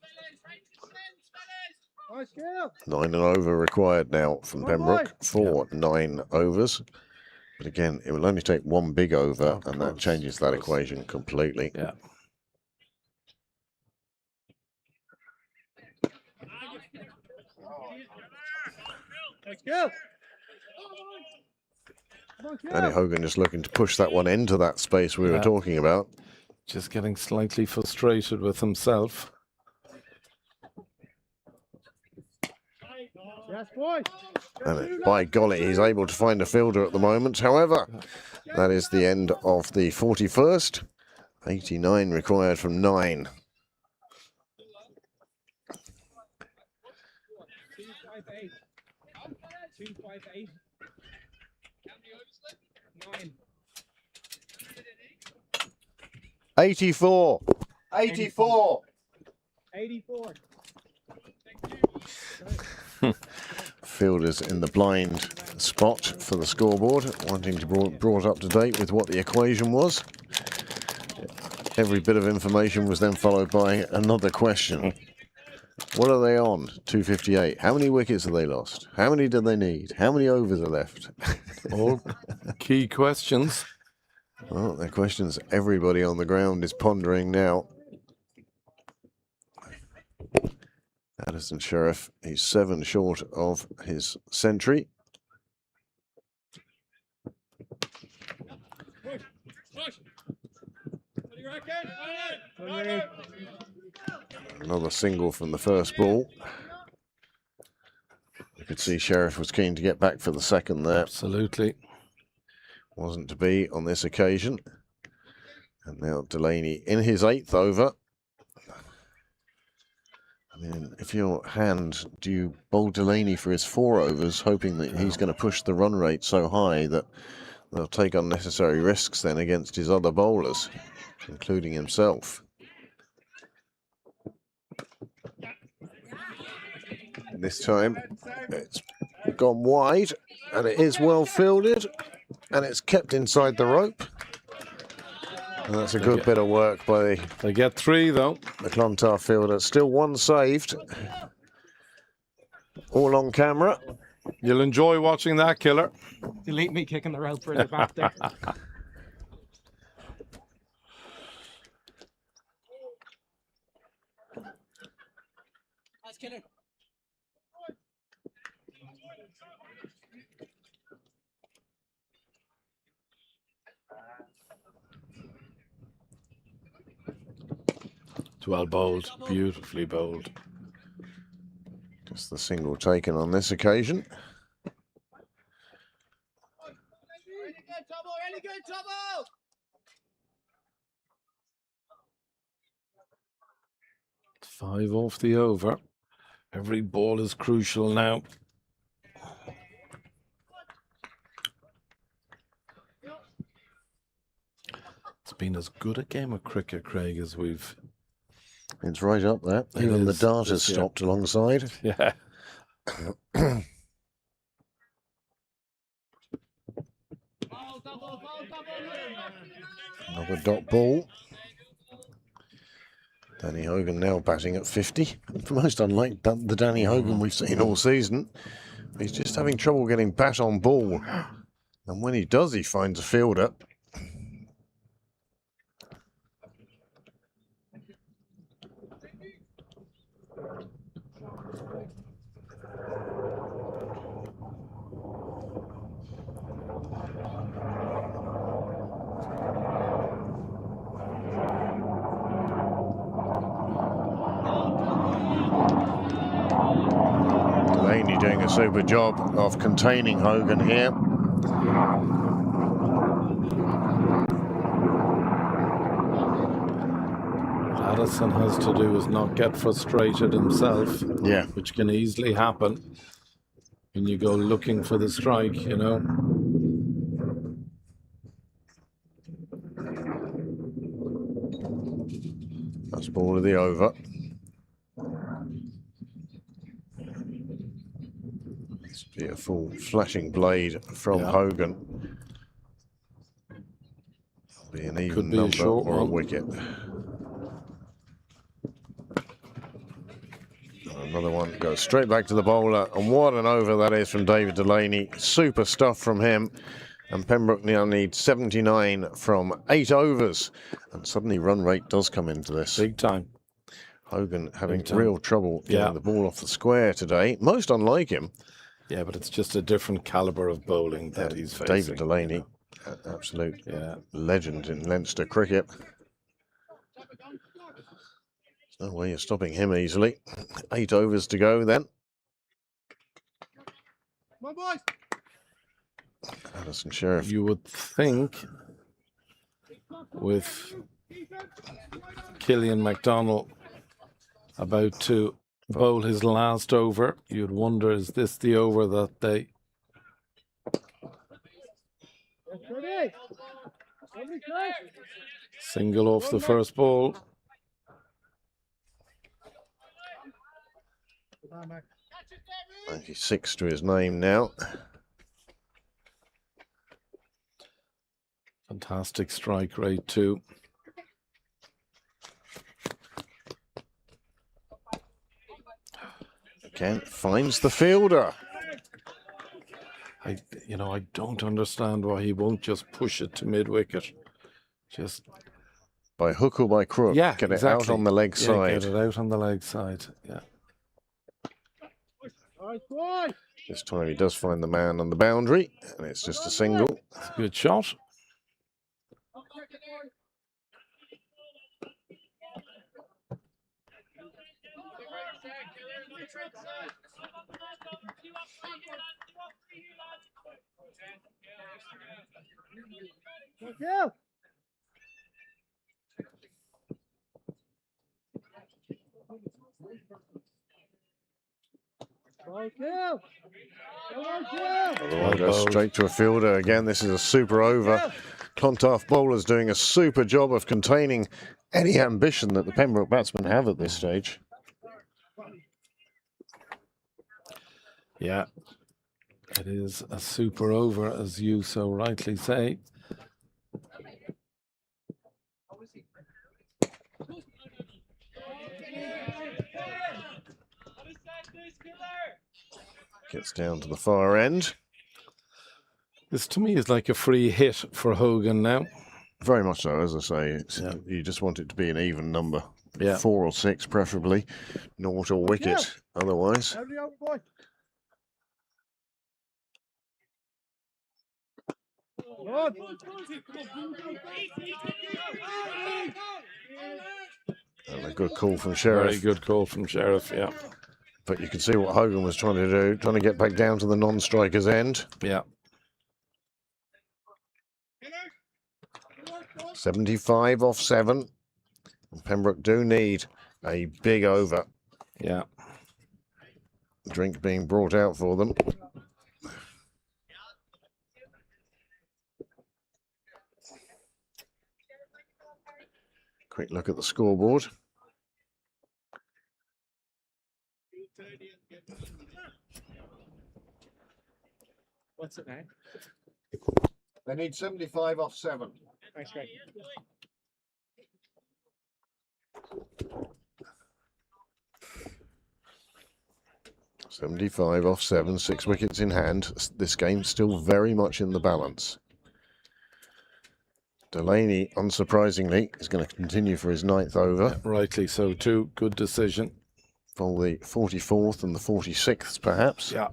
Nice kill. 9 and over required now from Pembroke for 9 overs. But again, it will only take one big over, and that changes that equation completely. Yeah. Danny Hogan just looking to push that one into that space we were talking about. Just getting slightly frustrated with himself. Yes, boy. And by golly, he's able to find a fielder at the moment. However, that is the end of the 41st. 89 required from 9. 258. 9. 84. 84. 84. Fielders in the blind spot for the scoreboard, wanting to be brought up to date with what the equation was. Every bit of information was then followed by another question. What are they on? 258. How many wickets have they lost? How many do they need? How many overs are left? All key questions. Well, they're questions everybody on the ground is pondering now. Addison Sheriff, he's 7 short of his century. Another single from the first ball. You could see Sheriff was keen to get back for the second there. Absolutely. Wasn't to be on this occasion. And now Delaney in his 8th over. I mean, if your hand, do you bowl Delaney for his 4 overs, hoping that he's going to push the run rate so high that they'll take unnecessary risks then against his other bowlers, including himself? And this time, it's gone wide, and it is well fielded, and it's kept inside the rope. And that's a good bit of work by they get 3 though. The Clontarf fielder. Still 1 saved. All on camera. You'll enjoy watching that, Killer. Delete me kicking the rope for the back there. Nice killer. 12 bowled, beautifully bowled. Just the single taken on this occasion. Really good, Tubble. Really good, Tubble. 5 off the over. Every ball is crucial now. It's been as good a game of cricket, Craig, as we've... It's right up there. It Even the is, dart has this year. stopped alongside. Yeah. Another dot ball. Danny Hogan now batting at 50. Most unlike the Danny Hogan we've seen all season. He's just having trouble getting bat on ball. And when he does, he finds a fielder. doing a super job of containing Hogan here. What Addison has to do is not get frustrated himself. Yeah. Which can easily happen when you go looking for the strike, you know. That's ball of the over. This be a full flashing blade from Hogan. Be an even be a number short or a one. wicket. Another one goes straight back to the bowler, and what an over that is from David Delaney. Super stuff from him. And Pembroke now needs 79 from 8 overs. And suddenly run rate does come into this. Big time. Hogan having Big time. real trouble getting the ball off the square today. Most unlike him. Yeah, but it's just a different calibre of bowling that he's facing. David Delaney, absolute legend in Leinster cricket. There's no way you're stopping him easily. 8 overs to go then. Come on, boys. Addison Sheriff. You would think with Killian MacDonald about to bowl his last over, you'd wonder, is this the over that they... Single off the first ball. 96 to his name now. Fantastic strike rate too. Again, finds the fielder. I don't understand why he won't just push it to mid-wicket. Just by hook or by crook, get it out on the leg side. Get it out on the leg side, yeah. This time he does find the man on the boundary, and it's just a single. It's a good shot. Otherwise goes straight to a fielder. Again, this is a super over. Clontarf bowlers doing a super job of containing any ambition that the Pembroke batsmen have at this stage. Yeah, it is a super over, as you so rightly say. Gets down to the far end. This to me is like a free hit for Hogan now. Very much so, as I say. You just want it to be an even number. Yeah. 4 or 6 preferably. Naught or wicket otherwise. And a good call from Sheriff. Very good call from Sheriff, yeah. But you can see what Hogan was trying to do, trying to get back down to the non-striker's end. Yeah. 75 off 7. And Pembroke do need a big over. Yeah. Drink being brought out for them. Quick look at the scoreboard. What's it now? They need 75 off 7. Thanks, Greg. 75 off 7, 6 wickets in hand. This game's still very much in the balance. Delaney, unsurprisingly, is going to continue for his 9th over. Yeah, rightly so too. Good decision. For the 44th and the 46th, perhaps. Yeah.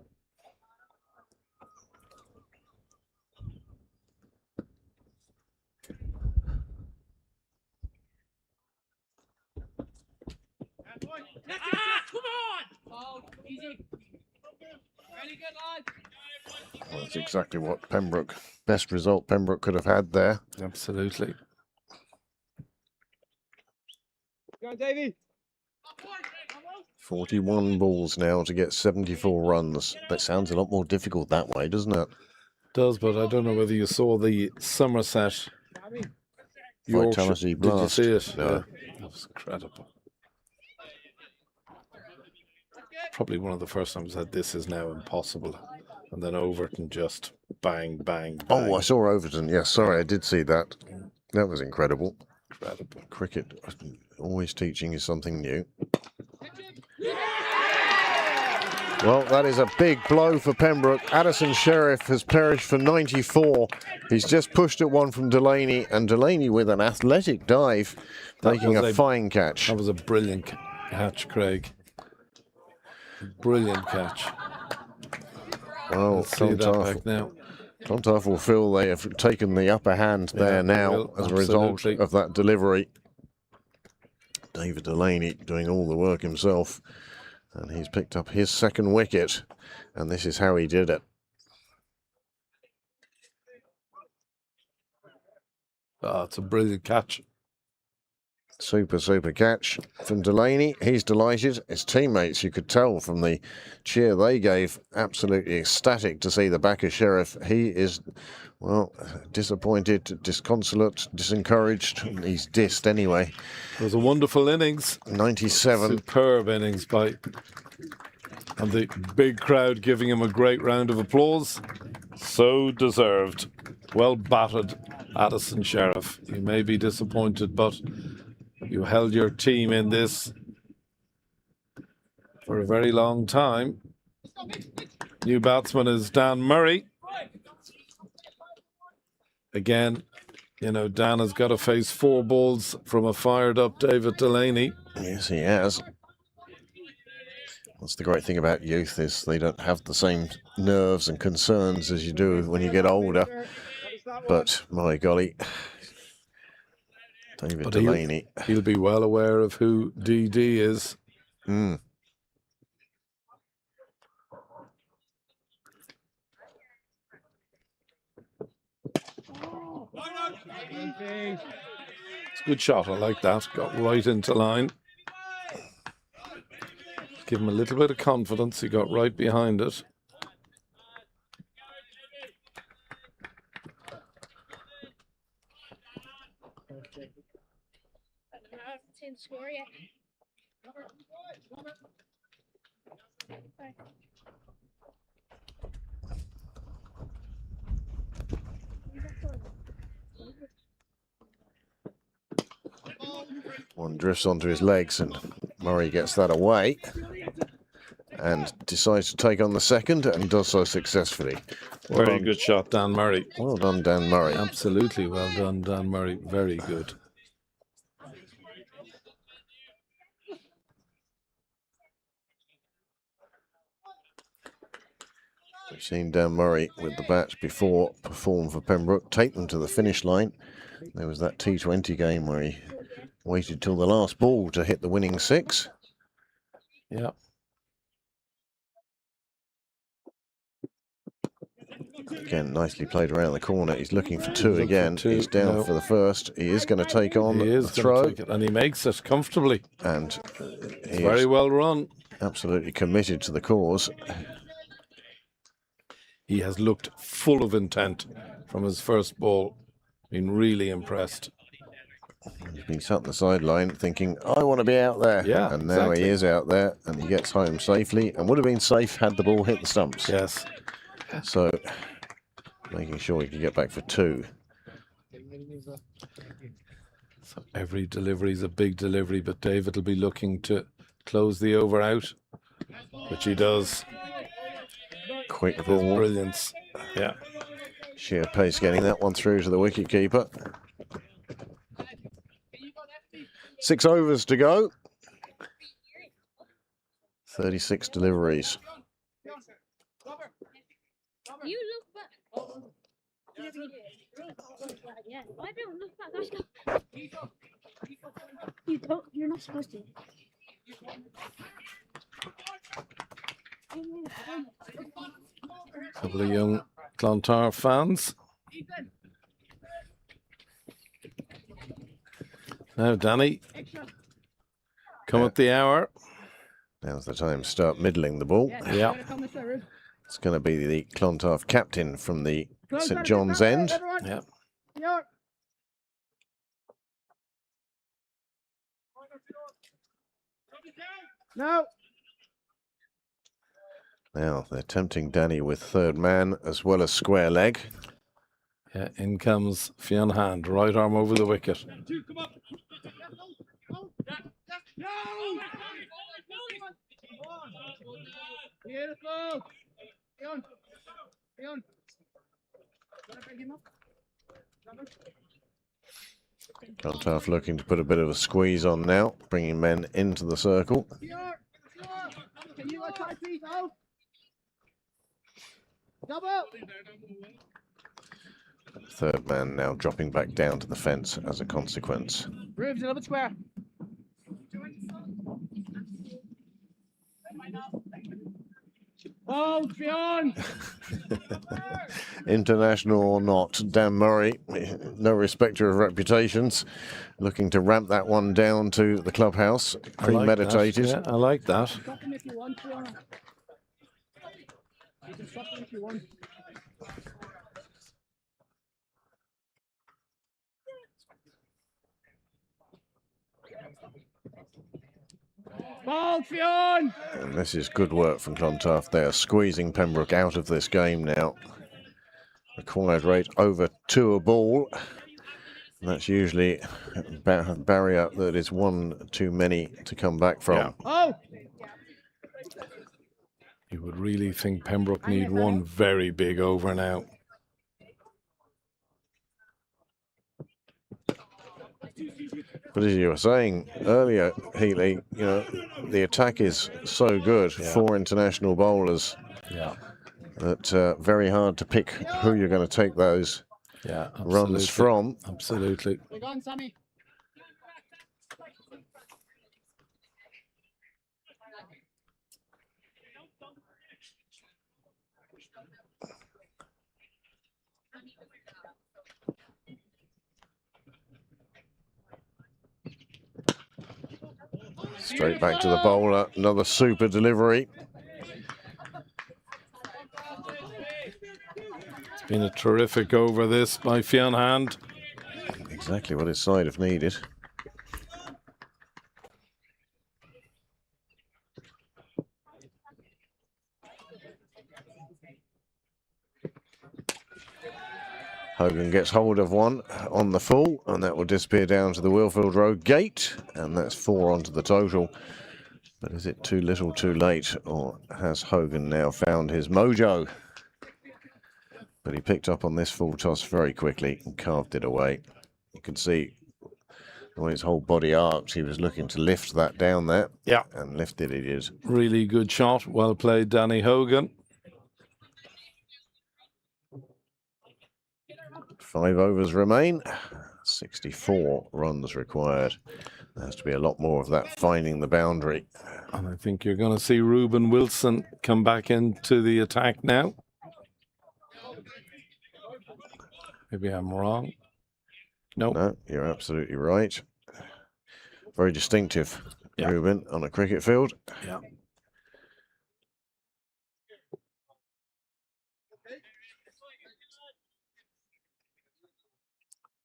Come on! Oh, easy. Well, that's exactly what Pembroke, best result Pembroke could have had there. Absolutely. Go on, Davey. 41 balls now to get 74 runs. That sounds a lot more difficult that way, doesn't it? Does, but I don't know whether you saw the Somerset Yorkshire. Vitality Did you Blast. see it? No. Yeah, that was incredible. Probably one of the first times that this is now impossible. And then Overton just bang, bang, bang. Oh, I saw Overton. Yes, sorry, I did see that. That was incredible. Incredible. Cricket, always teaching you something new. Well, that is a big blow for Pembroke. Addison Sheriff has perished for 94. He's just pushed at one from Delaney, and Delaney with an athletic dive, making a fine catch. That was a brilliant catch, Craig. Brilliant catch. Well, Let's see that back now. Clontarf will feel they have taken the upper hand there now as a result of that delivery. David Delaney doing all the work himself, and he's picked up his second wicket, and this is how he did it. Oh, it's a brilliant catch. Super catch from Delaney. He's delighted. His teammates, you could tell from the cheer they gave, absolutely ecstatic to see the back of Sheriff. He is, well, disappointed, disconsolate, disencouraged. He's dissed anyway. It was a wonderful innings. 97. Superb innings by... And the big crowd giving him a great round of applause. So deserved. Well battered, Addison Sheriff. You may be disappointed, but you held your team in this for a very long time. New batsman is Dan Murray. Again, you know, Dan has got to face 4 balls from a fired-up David Delaney. Yes, he has. That's the great thing about youth, is they don't have the same nerves and concerns as you do when you get older. But, my golly, David Delaney. He'll be well aware of who DD is. It's a good shot, I like that. Got right into line. Give him a little bit of confidence. He got right behind it. Score yet. One drifts onto his legs, and Murray gets that away and decides to take on the second, and does so successfully. Very good shot, Dan Murray. Well done, Dan Murray. Absolutely well done, Dan Murray. Very good. We've seen Dan Murray with the bats before perform for Pembroke, take them to the finish line. There was that T20 game where he waited till the last ball to hit the winning 6. Yeah. Again, nicely played around the corner. He's looking for 2 again. He's down for the first. He is going to take on the throw. And he makes it comfortably. And he's very well run. Absolutely committed to the cause. He has looked full of intent from his first ball. Been really impressed. He's been sat on the sideline thinking, I want to be out there. Yeah, and now he is out there, and he gets home safely, and would have been safe had the ball hit the stumps. Yes. So, making sure he can get back for 2. So every delivery is a big delivery, but David will be looking to close the over out, which he does. Quick ball. Brilliance. Yeah. Sheer pace getting that one through to the wicketkeeper. 6 overs to go. 36 deliveries. You look back. Yeah, I don't look back. You don't. You're not supposed to. couple of young Clontarf fans. Now, Danny, come at the hour. Now's the time to start middling the ball. Yeah. It's going to be the Clontarf captain from the St John's end. Yeah. No. Now they're tempting Danny with third man as well as square leg. Yeah, in comes Fionn Hand, right arm over the wicket. Beautiful. Fionn. Fionn. Bring him up. Clontarf looking to put a bit of a squeeze on now, bringing men into the circle. Can you try feet out? Double. Third man now dropping back down to the fence as a consequence. Roof's a little bit square. Oh, Fionn! International or not, Dan Murray, no respecter of reputations, looking to ramp that one down to the clubhouse, premeditated. Yeah, I like that. Stop him if you want, Fionn. You can stop him if you want. Ball, Fionn! And this is good work from Clontarf. They are squeezing Pembroke out of this game now. Required rate over 2 a ball. And that's usually a barrier that is one too many to come back from. Yeah. Oh! You would really think Pembroke need one very big over now. But as you were saying earlier, Healy, you know, the attack is so good. 4 international bowlers. Yeah. That very hard to pick who you're going to take those runs from. Absolutely. We're gone, Sammy. Straight back to the bowler. Another super delivery. It's been a terrific over this by Fionn Hand. Exactly what his side have needed. Hogan gets hold of one on the full, and that will disappear down to the Willfield Road gate, and that's 4 onto the total. But is it too little too late, or has Hogan now found his mojo? But he picked up on this full toss very quickly and carved it away. You can see the way his whole body arced, he was looking to lift that down there. Yeah. And lifted it is. Really good shot. Well played, Danny Hogan. 5 overs remain. 64 runs required. There has to be a lot more of that finding the boundary. And I think you're going to see Reuben Wilson come back into the attack now. Maybe I'm wrong. Nope. No, you're absolutely right. Very distinctive, Reuben, on a cricket field. Yeah.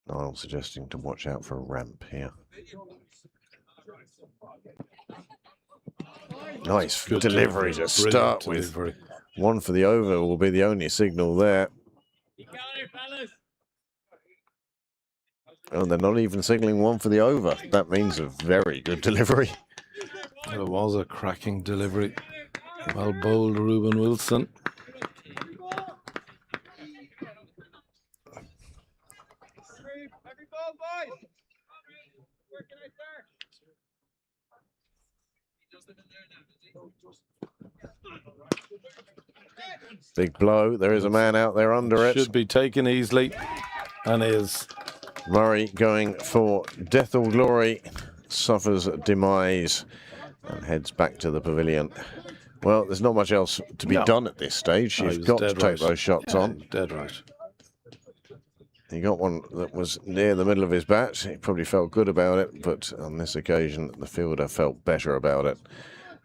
Niall suggesting to watch out for a ramp here. Nice Good delivery to start with. One for the over will be the only signal there. Oh, they're not even signalling one for the over. That means a very good delivery. It was a cracking delivery. Well bowled, Reuben Wilson. Big blow. There is a man out there under it. Should be taken easily, and is. Murray going for death or glory, suffers demise and heads back to the pavilion. Well, there's not much else to be done at this stage. No, he You've was got to dead take right. those shots on. Dead right. He got one that was near the middle of his bat. He probably felt good about it, but on this occasion, the fielder felt better about it.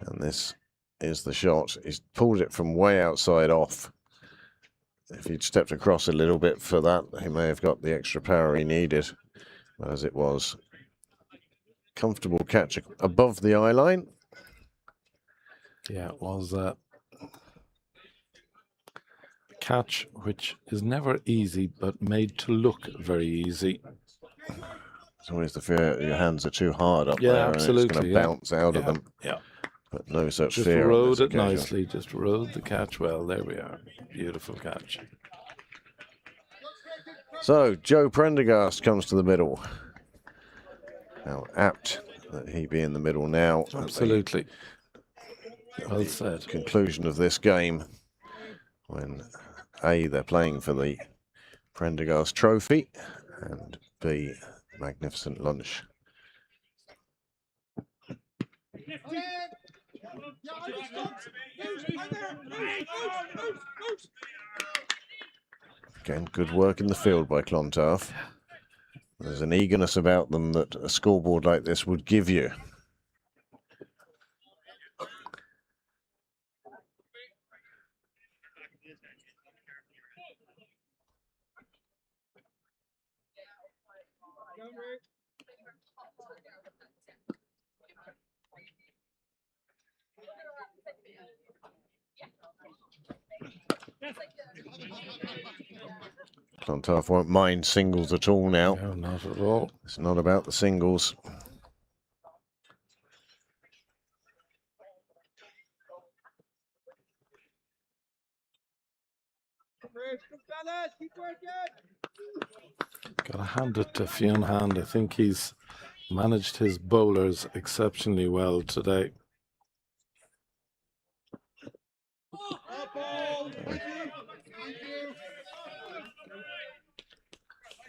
And this is the shot. He's pulled it from way outside off. If he'd stepped across a little bit for that, he may have got the extra power he needed. But as it was, comfortable catch above the eye line. Yeah, it was a catch which is never easy, but made to look very easy. It's always the fear your hands are too hard up Yeah, there absolutely, and it's going to yeah. bounce out of Yeah, them. yeah. But no such Just fear. on this rode it occasion. nicely, just rode the catch well. There we are. Beautiful catch. So, Joe Prendergast comes to the middle. How apt that he be in the middle now. Absolutely. Well The said. conclusion of this game, when A, they're playing for the Prendergast Trophy, and B, magnificent lunch. Again, good work in the field by Clontarf. There's an eagerness about them that a scoreboard like this would give you. Clontarf won't mind singles at all now. No, not at all. It's not about the singles. Got to hand it to Fionn Hand. I think he's managed his bowlers exceptionally well today.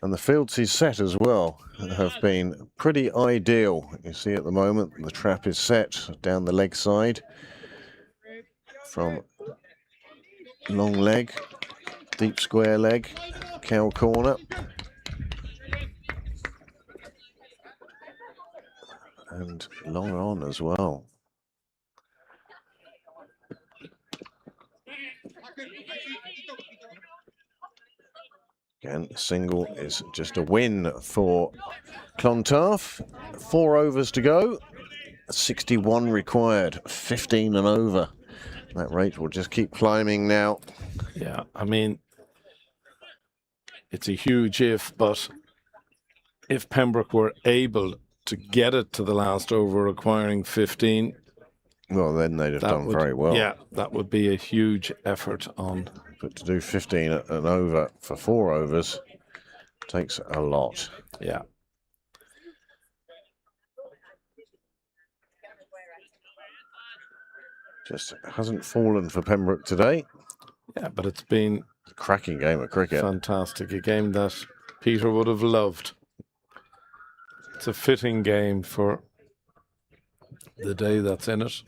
And the fields he's set as well have been pretty ideal. You see at the moment the trap is set down the leg side from long leg, deep square leg, cow corner. And long on as well. Again, single is just a win for Clontarf. 4 overs to go. 61 required. 15 and over. That rate will just keep climbing now. Yeah, I mean, it's a huge if, but if Pembroke were able to get it to the last over requiring 15... Well, then they'd have done very well. Yeah, that would be a huge effort on. But to do 15 and over for 4 overs takes a lot. Yeah. Just hasn't fallen for Pembroke today. Yeah, but it's been a cracking game of cricket. Fantastic. A game that Peter would have loved. It's a fitting game for the day that's in it.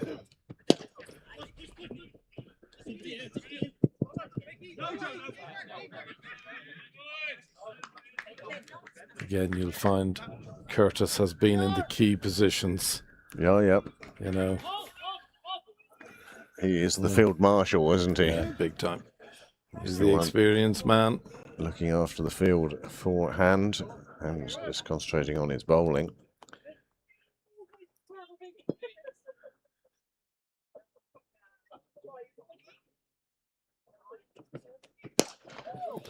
Again, you'll find Curtis has been in the key positions. Yeah, yep. You know. He is the field marshal, isn't he? Yeah, big time. He's the experienced man. Looking after the field for Hand and just concentrating on his bowling.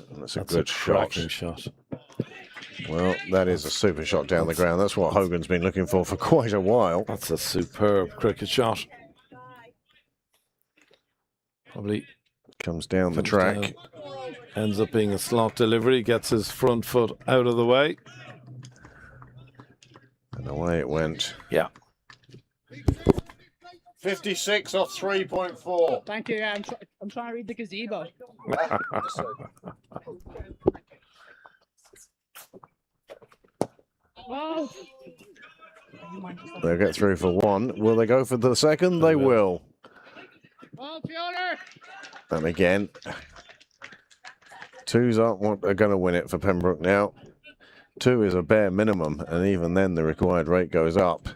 And that's a good shot. Well, that is a super shot down the ground. That's what Hogan's been looking for quite a while. That's a superb cricket shot. Probably comes down the track. Ends up being a slot delivery. Gets his front foot out of the way. And away it went. Yeah. 56 off 3.4. Thank you. Yeah, I'm trying to read the gazebo. Wow. They'll get through for 1. Will they go for the second? They will. And again, 2's are what are going to win it for Pembroke now. 2 is a bare minimum, and even then the required rate goes up.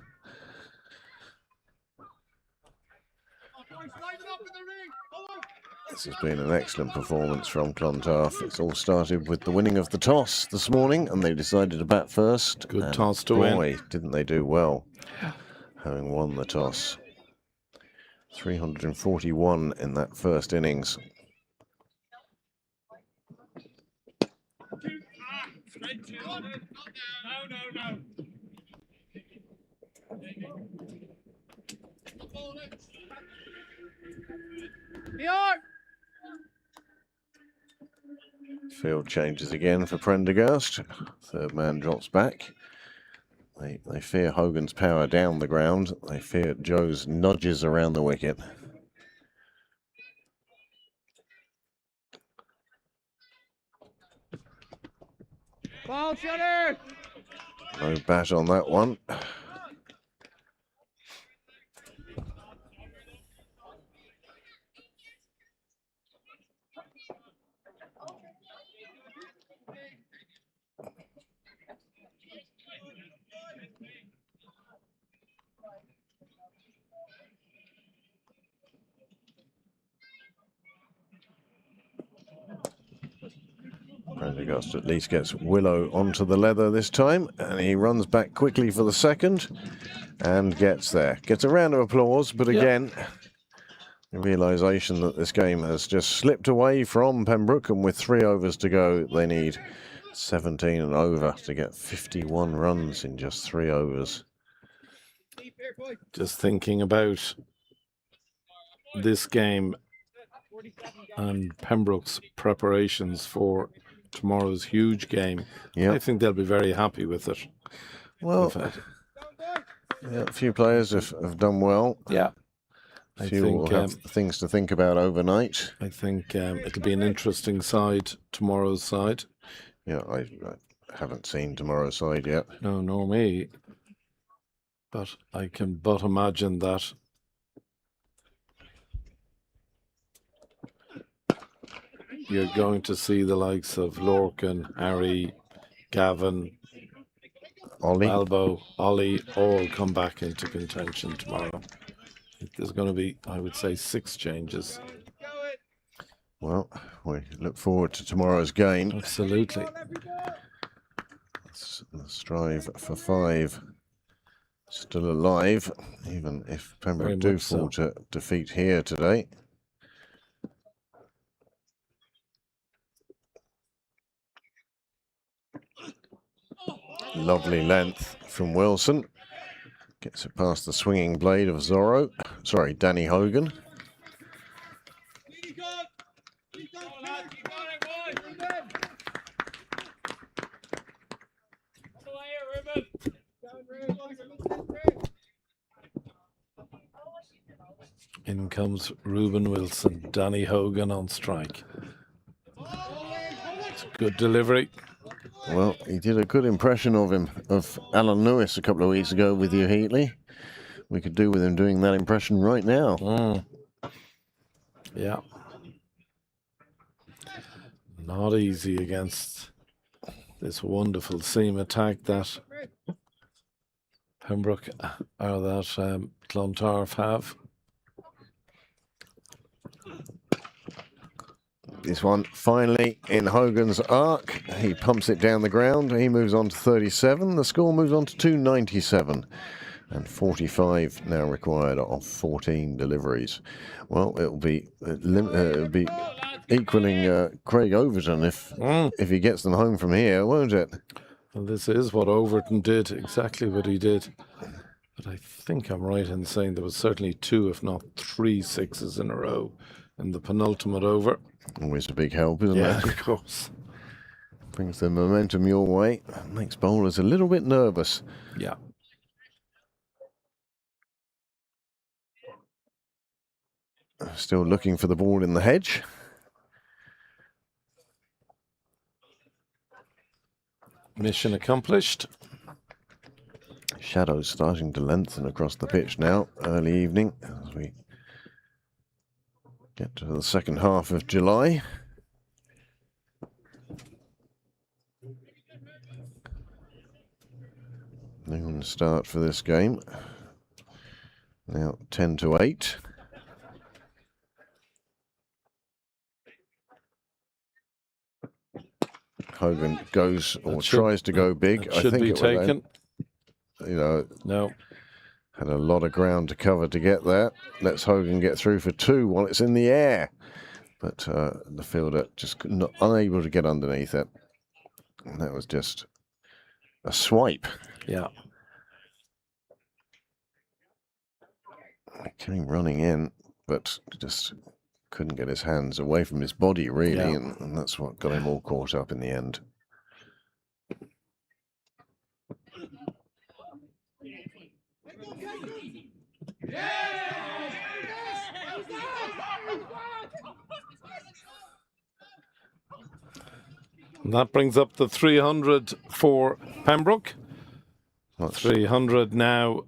This has been an excellent performance from Clontarf. It's all started with the winning of the toss this morning, and they decided to bat first. Good and toss to win. Boy, didn't they do well, having won the toss. 341 in that first innings. Field changes again for Prendergast. Third man drops back. They fear Hogan's power down the ground. They fear Joe's nudges around the wicket. Ball shutter! No bat on that one. Prendergast at least gets Willow onto the leather this time, and he runs back quickly for the second and gets there. Gets a round of applause, but again, the realisation that this game has just slipped away from Pembroke, and with 3 overs to go, they need 17 and over to get 51 runs in just 3 overs. Just thinking about this game and Pembroke's preparations for tomorrow's huge game, I think they'll be very happy with it. Well, yeah, a few players have done well. Yeah. A few will have things to think about overnight. I think it'll be an interesting side, tomorrow's side. Yeah, I haven't seen tomorrow's side yet. No, nor me. But I can but imagine that you're going to see the likes of Lorcan, Harry, Gavin, Ollie, Albo, Ollie, all come back into contention tomorrow. There's going to be, I would say, 6 changes. Well, we look forward to tomorrow's game. Absolutely. Let's strive for 5. Still alive, even if Pembroke do fall to defeat here today. Lovely length from Wilson. Gets it past the swinging blade of Danny Hogan. In comes Reuben Wilson, Danny Hogan on strike. It's a good delivery. Well, he did a good impression of him, of Alan Lewis a couple of weeks ago with you, Heatley. We could do with him doing that impression right now. Yeah. Not easy against this wonderful seam attack that Pembroke, or that Clontarf have. This one finally in Hogan's arc. He pumps it down the ground. He moves on to 37. The score moves on to 297. And 45 now required of 14 deliveries. Well, it'll be equaling Craig Overton if he gets them home from here, won't it? Well, this is what Overton did, exactly what he did. But I think I'm right in saying there was certainly 2, if not 3 sixes in a row in the penultimate over. Always a big help, isn't Yeah, it? of course. Brings the momentum your way. Makes bowlers a little bit nervous. Yeah. Still looking for the ball in the hedge. Mission accomplished. Shadows starting to lengthen across the pitch now. Early evening as we Get to the second half of July. Noon start for this game. Now 10-8. Hogan goes or tries to go big. I think be it taken. No. Had a lot of ground to cover to get there. Lets Hogan get through for 2 while it's in the air. But the fielder just unable to get underneath it. And that was just a swipe. Yeah. Came running in, but just couldn't get his hands away from his body, really. Yeah. And that's what got him all caught up in the end. And that brings up the 300 for Pembroke. 300 now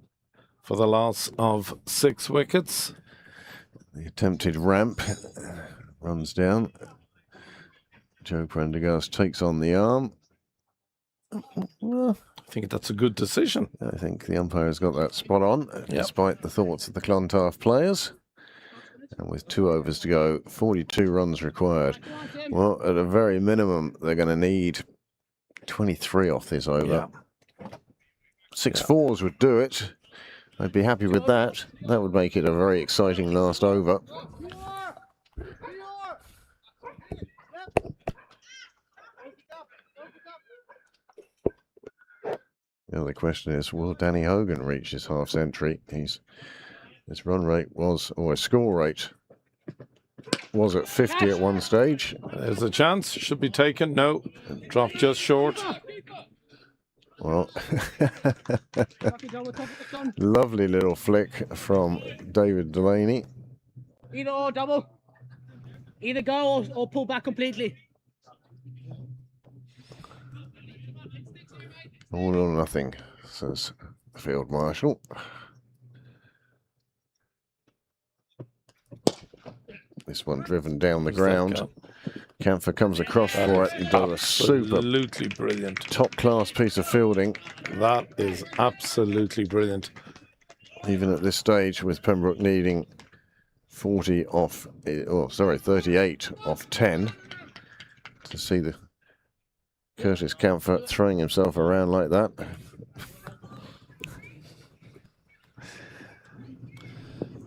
for the loss of 6 wickets. The attempted ramp runs down. Joe Prendergast takes on the arm. I think that's a good decision. I think the umpire's got that spot on, despite the thoughts of the Clontarf players. And with 2 overs to go, 42 runs required. Well, at a very minimum, they're going to need 23 off this over. 6 fours would do it. I'd be happy with that. That would make it a very exciting last over. The other question is, will Danny Hogan reach his half century? His run rate was, or his score rate was at 50 at one stage. There's a chance, should be taken. No, dropped just short. Well, lovely little flick from David Delaney. Either or, double. Either go or pull back completely. All or nothing, says the field marshal. This one driven down the ground. Kampfer comes across for it and does a super, absolutely brilliant, top-class piece of fielding. That is absolutely brilliant. Even at this stage, with Pembroke needing 38 off 10 to see the Curtis Kampfer throwing himself around like that.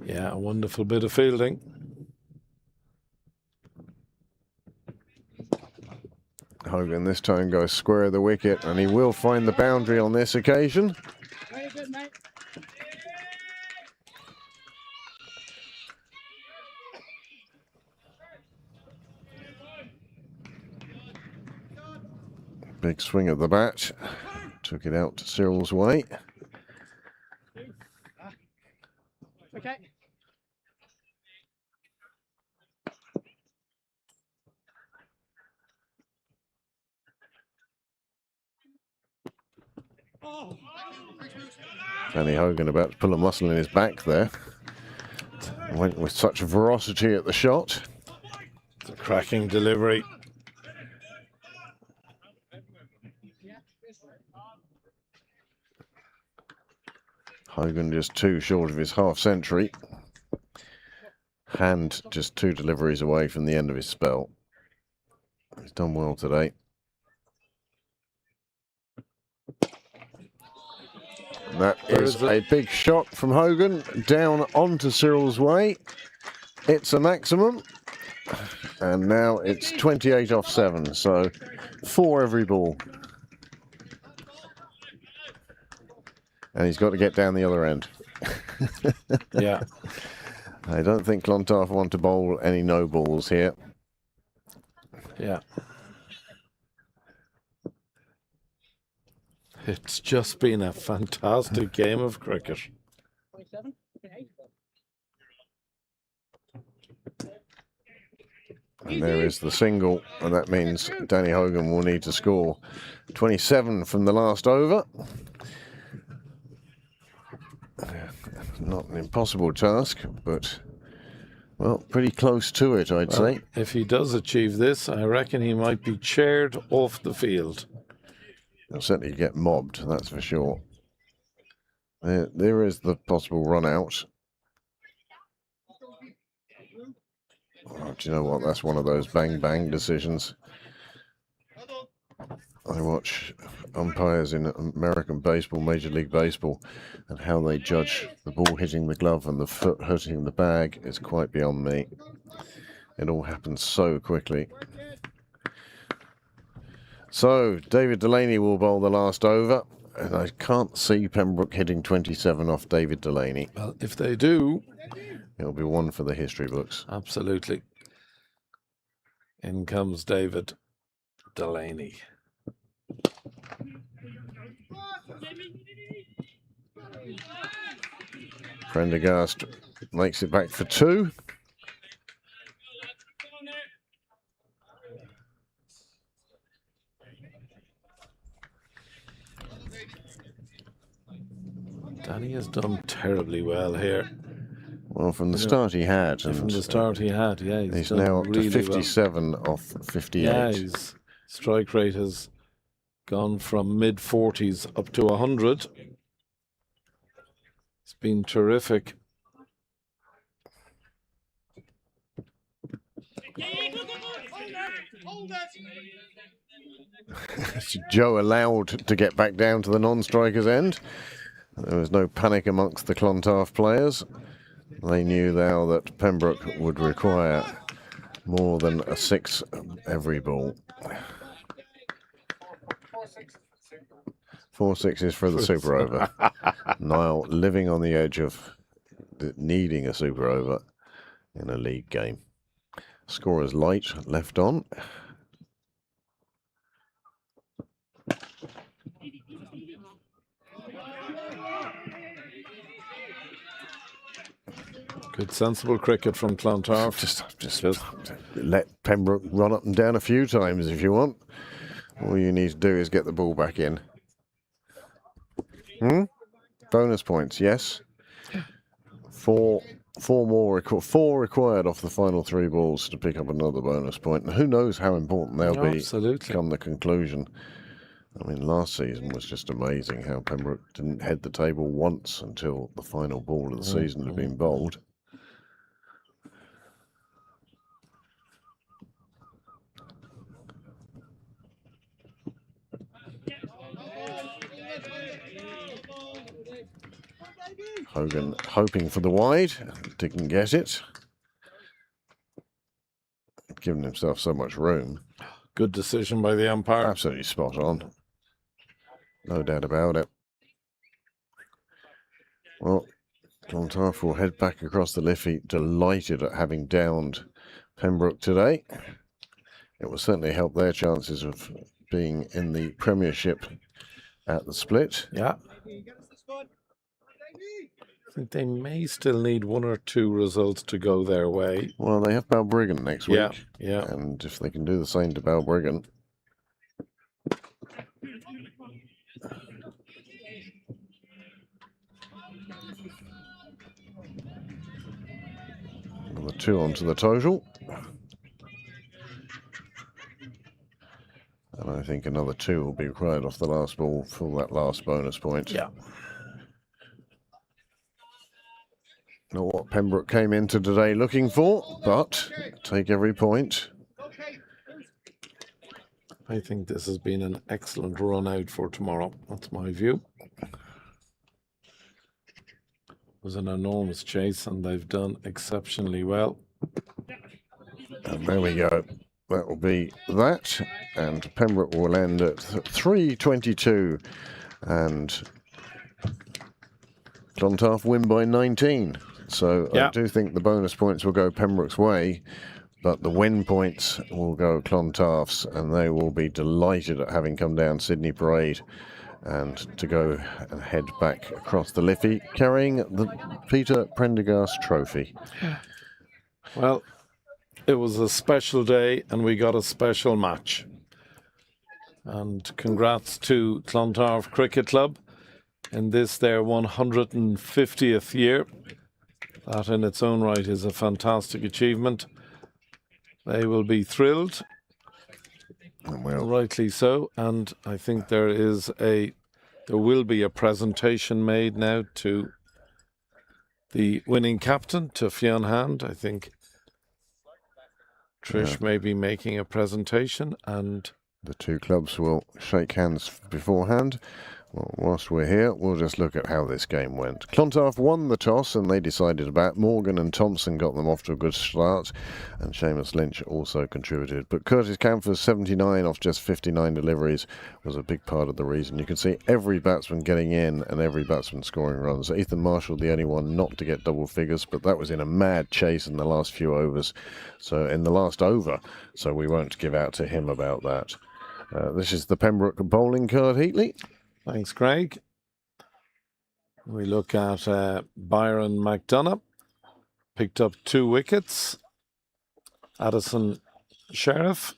Yeah, a wonderful bit of fielding. Hogan this time goes square of the wicket, and he will find the boundary on this occasion. Very good, mate. Big swing of the bat. Took it out to Cyril's way. Okay. Danny Hogan about to pull a muscle in his back there. Went with such ferocity at the shot. It's a cracking delivery. Hogan just 2 short of his half century. Hand just 2 deliveries away from the end of his spell. He's done well today. That is a big shot from Hogan down onto Cyril's way. It's a maximum. And now it's 28 off 7, so 4 every ball. And he's got to get down the other end. Yeah. I don't think Clontarf want to bowl any no balls here. Yeah. It's just been a fantastic game of cricket. 27, 28. And there is the single, and that means Danny Hogan will need to score 27 from the last over. Not an impossible task, but Well, pretty close to it, I'd say. If he does achieve this, I reckon he might be chaired off the field. He'll certainly get mobbed, that's for sure. There is the possible run out. Oh, do you know what? That's one of those bang-bang decisions. I watch umpires in American baseball, Major League Baseball, and how they judge the ball hitting the glove and the foot hitting the bag is quite beyond me. It all happens so quickly. So, David Delaney will bowl the last over, and I can't see Pembroke hitting 27 off David Delaney. Well, if they do, it'll be one for the history books. Absolutely. In comes David Delaney. Prendergast makes it back for 2. Danny has done terribly well here. Well, from the start he had. From the start he had, yeah. He's now up really to 57 off 58. Yeah, his strike rate has gone from mid-40s up to 100. It's been terrific. Joe allowed to get back down to the non-striker's end. There was no panic amongst the Clontarf players. They knew now that Pembroke would require more than a 6 every ball. 4 6s for the super over. Niall living on the edge of needing a super over in a league game. Scorer's light left on. Good sensible cricket from Clontarf. Just let Pembroke run up and down a few times if you want. All you need to do is get the ball back in. Bonus points, yes. Four required off the final 3 balls to pick up another bonus point. And who knows how important they'll be come the conclusion. I mean, last season was just amazing how Pembroke didn't head the table once until the final ball of the season had been bowled. Hogan hoping for the wide, didn't get it. Given himself so much room. Good decision by the umpire. Absolutely spot on. No doubt about it. Well, Clontarf will head back across the Liffey, delighted at having downed Pembroke today. It will certainly help their chances of being in the Premiership at the split. Yeah. I think they may still need 1 or 2 results to go their way. Well, they have Balbriggan next week. Yeah. And if they can do the same to Balbriggan. Another 2 onto the total. And I think another 2 will be required off the last ball for that last bonus point. Yeah. Not what Pembroke came into today looking for, but take every point. I think this has been an excellent run out for tomorrow. That's my view. It was an enormous chase and they've done exceptionally well. And there we go. That will be that. And Pembroke will end at 322. And Clontarf win by 19. So I do think the bonus points will go Pembroke's way, but the win points will go Clontarf's, and they will be delighted at having come down Sydney Parade and to go and head back across the Liffey carrying the Peter Prendergast trophy. Well, it was a special day and we got a special match. And congrats to Clontarf Cricket Club in this their 150th year. That in its own right is a fantastic achievement. They will be thrilled, rightly so, and I think there will be a presentation made now to the winning captain, to Fionn Hand. I think Trish may be making a presentation, and the two clubs will shake hands beforehand. Well, whilst we're here, we'll just look at how this game went. Clontarf won the toss and they decided to bat. Morgan and Thompson got them off to a good start, and Seamus Lynch also contributed. But Curtis Camphor's 79 off just 59 deliveries was a big part of the reason. You can see every batsman getting in and every batsman scoring runs. Ethan Marshall, the only one not to get double figures, but that was in a mad chase in the last few overs. So in the last over, so we won't give out to him about that. This is the Pembroke bowling card, Heatley. Thanks, Craig. We look at Byron McDonough. Picked up 2 wickets. Addison Sheriff.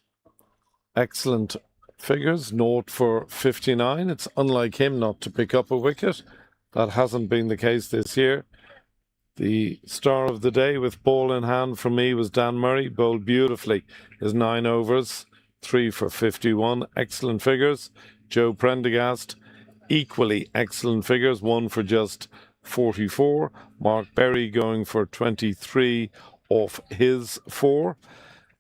Excellent figures. 0 for 59. It's unlike him not to pick up a wicket. That hasn't been the case this year. The star of the day with ball in hand for me was Dan Murray. Bowled beautifully. His 9 overs. 3 for 51. Excellent figures. Joe Prendergast. Equally excellent figures, 1 for just 44. Mark Berry going for 23 off his 4.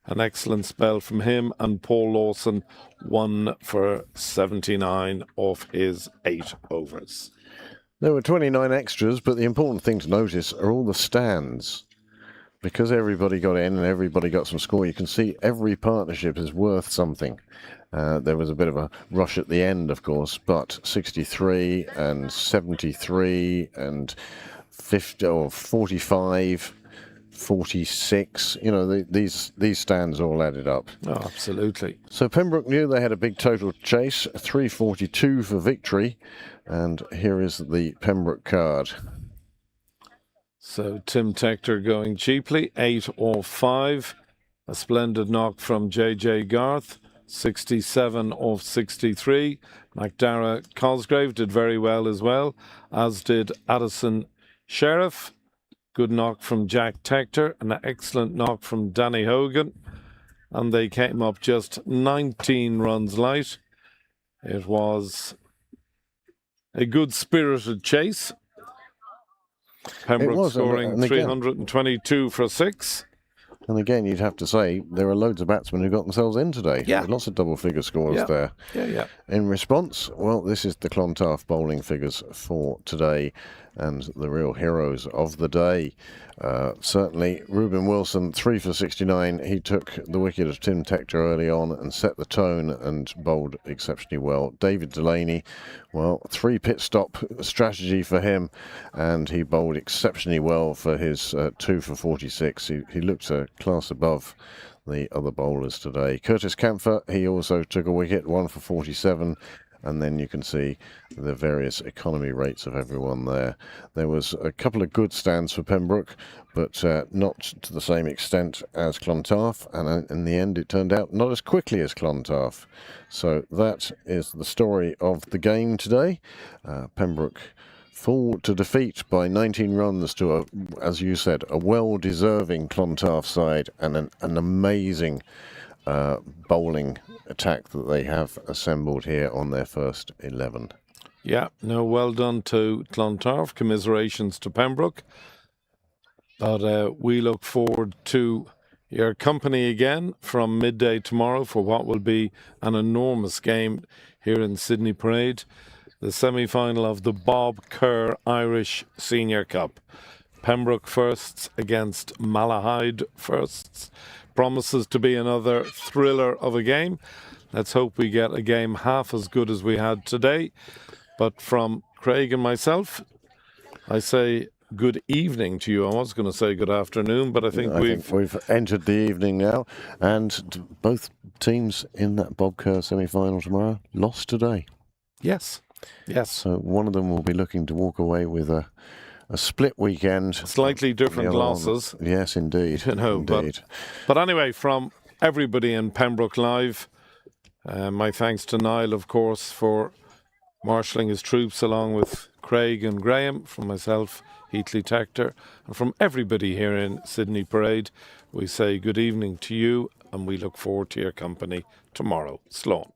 An excellent spell from him. And Paul Lawson, 1 for 79 off his 8 overs. There were 29 extras, but the important thing to notice are all the stands. Because everybody got in and everybody got some score, you can see every partnership is worth something. There was a bit of a rush at the end, of course, but 63 and 73 and 50 or 45, 46, you know, these stands all added up. Oh, absolutely. So Pembroke knew they had a big total chase, 342 for victory, and here is the Pembroke card. So Tim Tector going cheaply, 8 off 5. A splendid knock from JJ Garth, 67 off 63. McDara Cosgrave did very well as well, as did Addison Sheriff. Good knock from Jack Tector, an excellent knock from Danny Hogan. And they came up just 19 runs light. It was a good spirited chase. Pembroke scoring 322 for 6. And again, you'd have to say there are loads of batsmen who got themselves in today. Yeah. Lots of double figure scores there. Yeah. In response, well, this is the Clontarf bowling figures for today and the real heroes of the day. Certainly, Reuben Wilson, 3 for 69. He took the wicket of Tim Tector early on and set the tone and bowled exceptionally well. David Delaney, well, 3 pit stop strategy for him, and he bowled exceptionally well for his 2 for 46. He looked a class above the other bowlers today. Curtis Camphor, he also took a wicket, 1 for 47. And then you can see the various economy rates of everyone there. There was a couple of good stands for Pembroke, but not to the same extent as Clontarf. And in the end, it turned out not as quickly as Clontarf. So that is the story of the game today. Pembroke fall to defeat by 19 runs to, as you said, a well-deserving Clontarf side and an amazing bowling attack that they have assembled here on their first 11. Yeah, no, well done to Clontarf. Commiserations to Pembroke. But we look forward to your company again from midday tomorrow for what will be an enormous game here in Sydney Parade, the semi-final of the Bob Kerr Irish Senior Cup. Pembroke firsts against Malahide firsts. Promises to be another thriller of a game. Let's hope we get a game half as good as we had today. But from Craig and myself, I say good evening to you. I was going to say good afternoon, but I think we've entered the evening now. And both teams in that Bob Kerr semi-final tomorrow lost today. Yes. So one of them will be looking to walk away with a split weekend. Slightly different losses. Yes, indeed. Indeed. But anyway, from everybody in Pembroke Live, my thanks to Niall, of course, for marshalling his troops along with Craig and Graham, from myself, Heatley Tector, and from everybody here in Sydney Parade, we say good evening to you, and we look forward to your company tomorrow. Slán.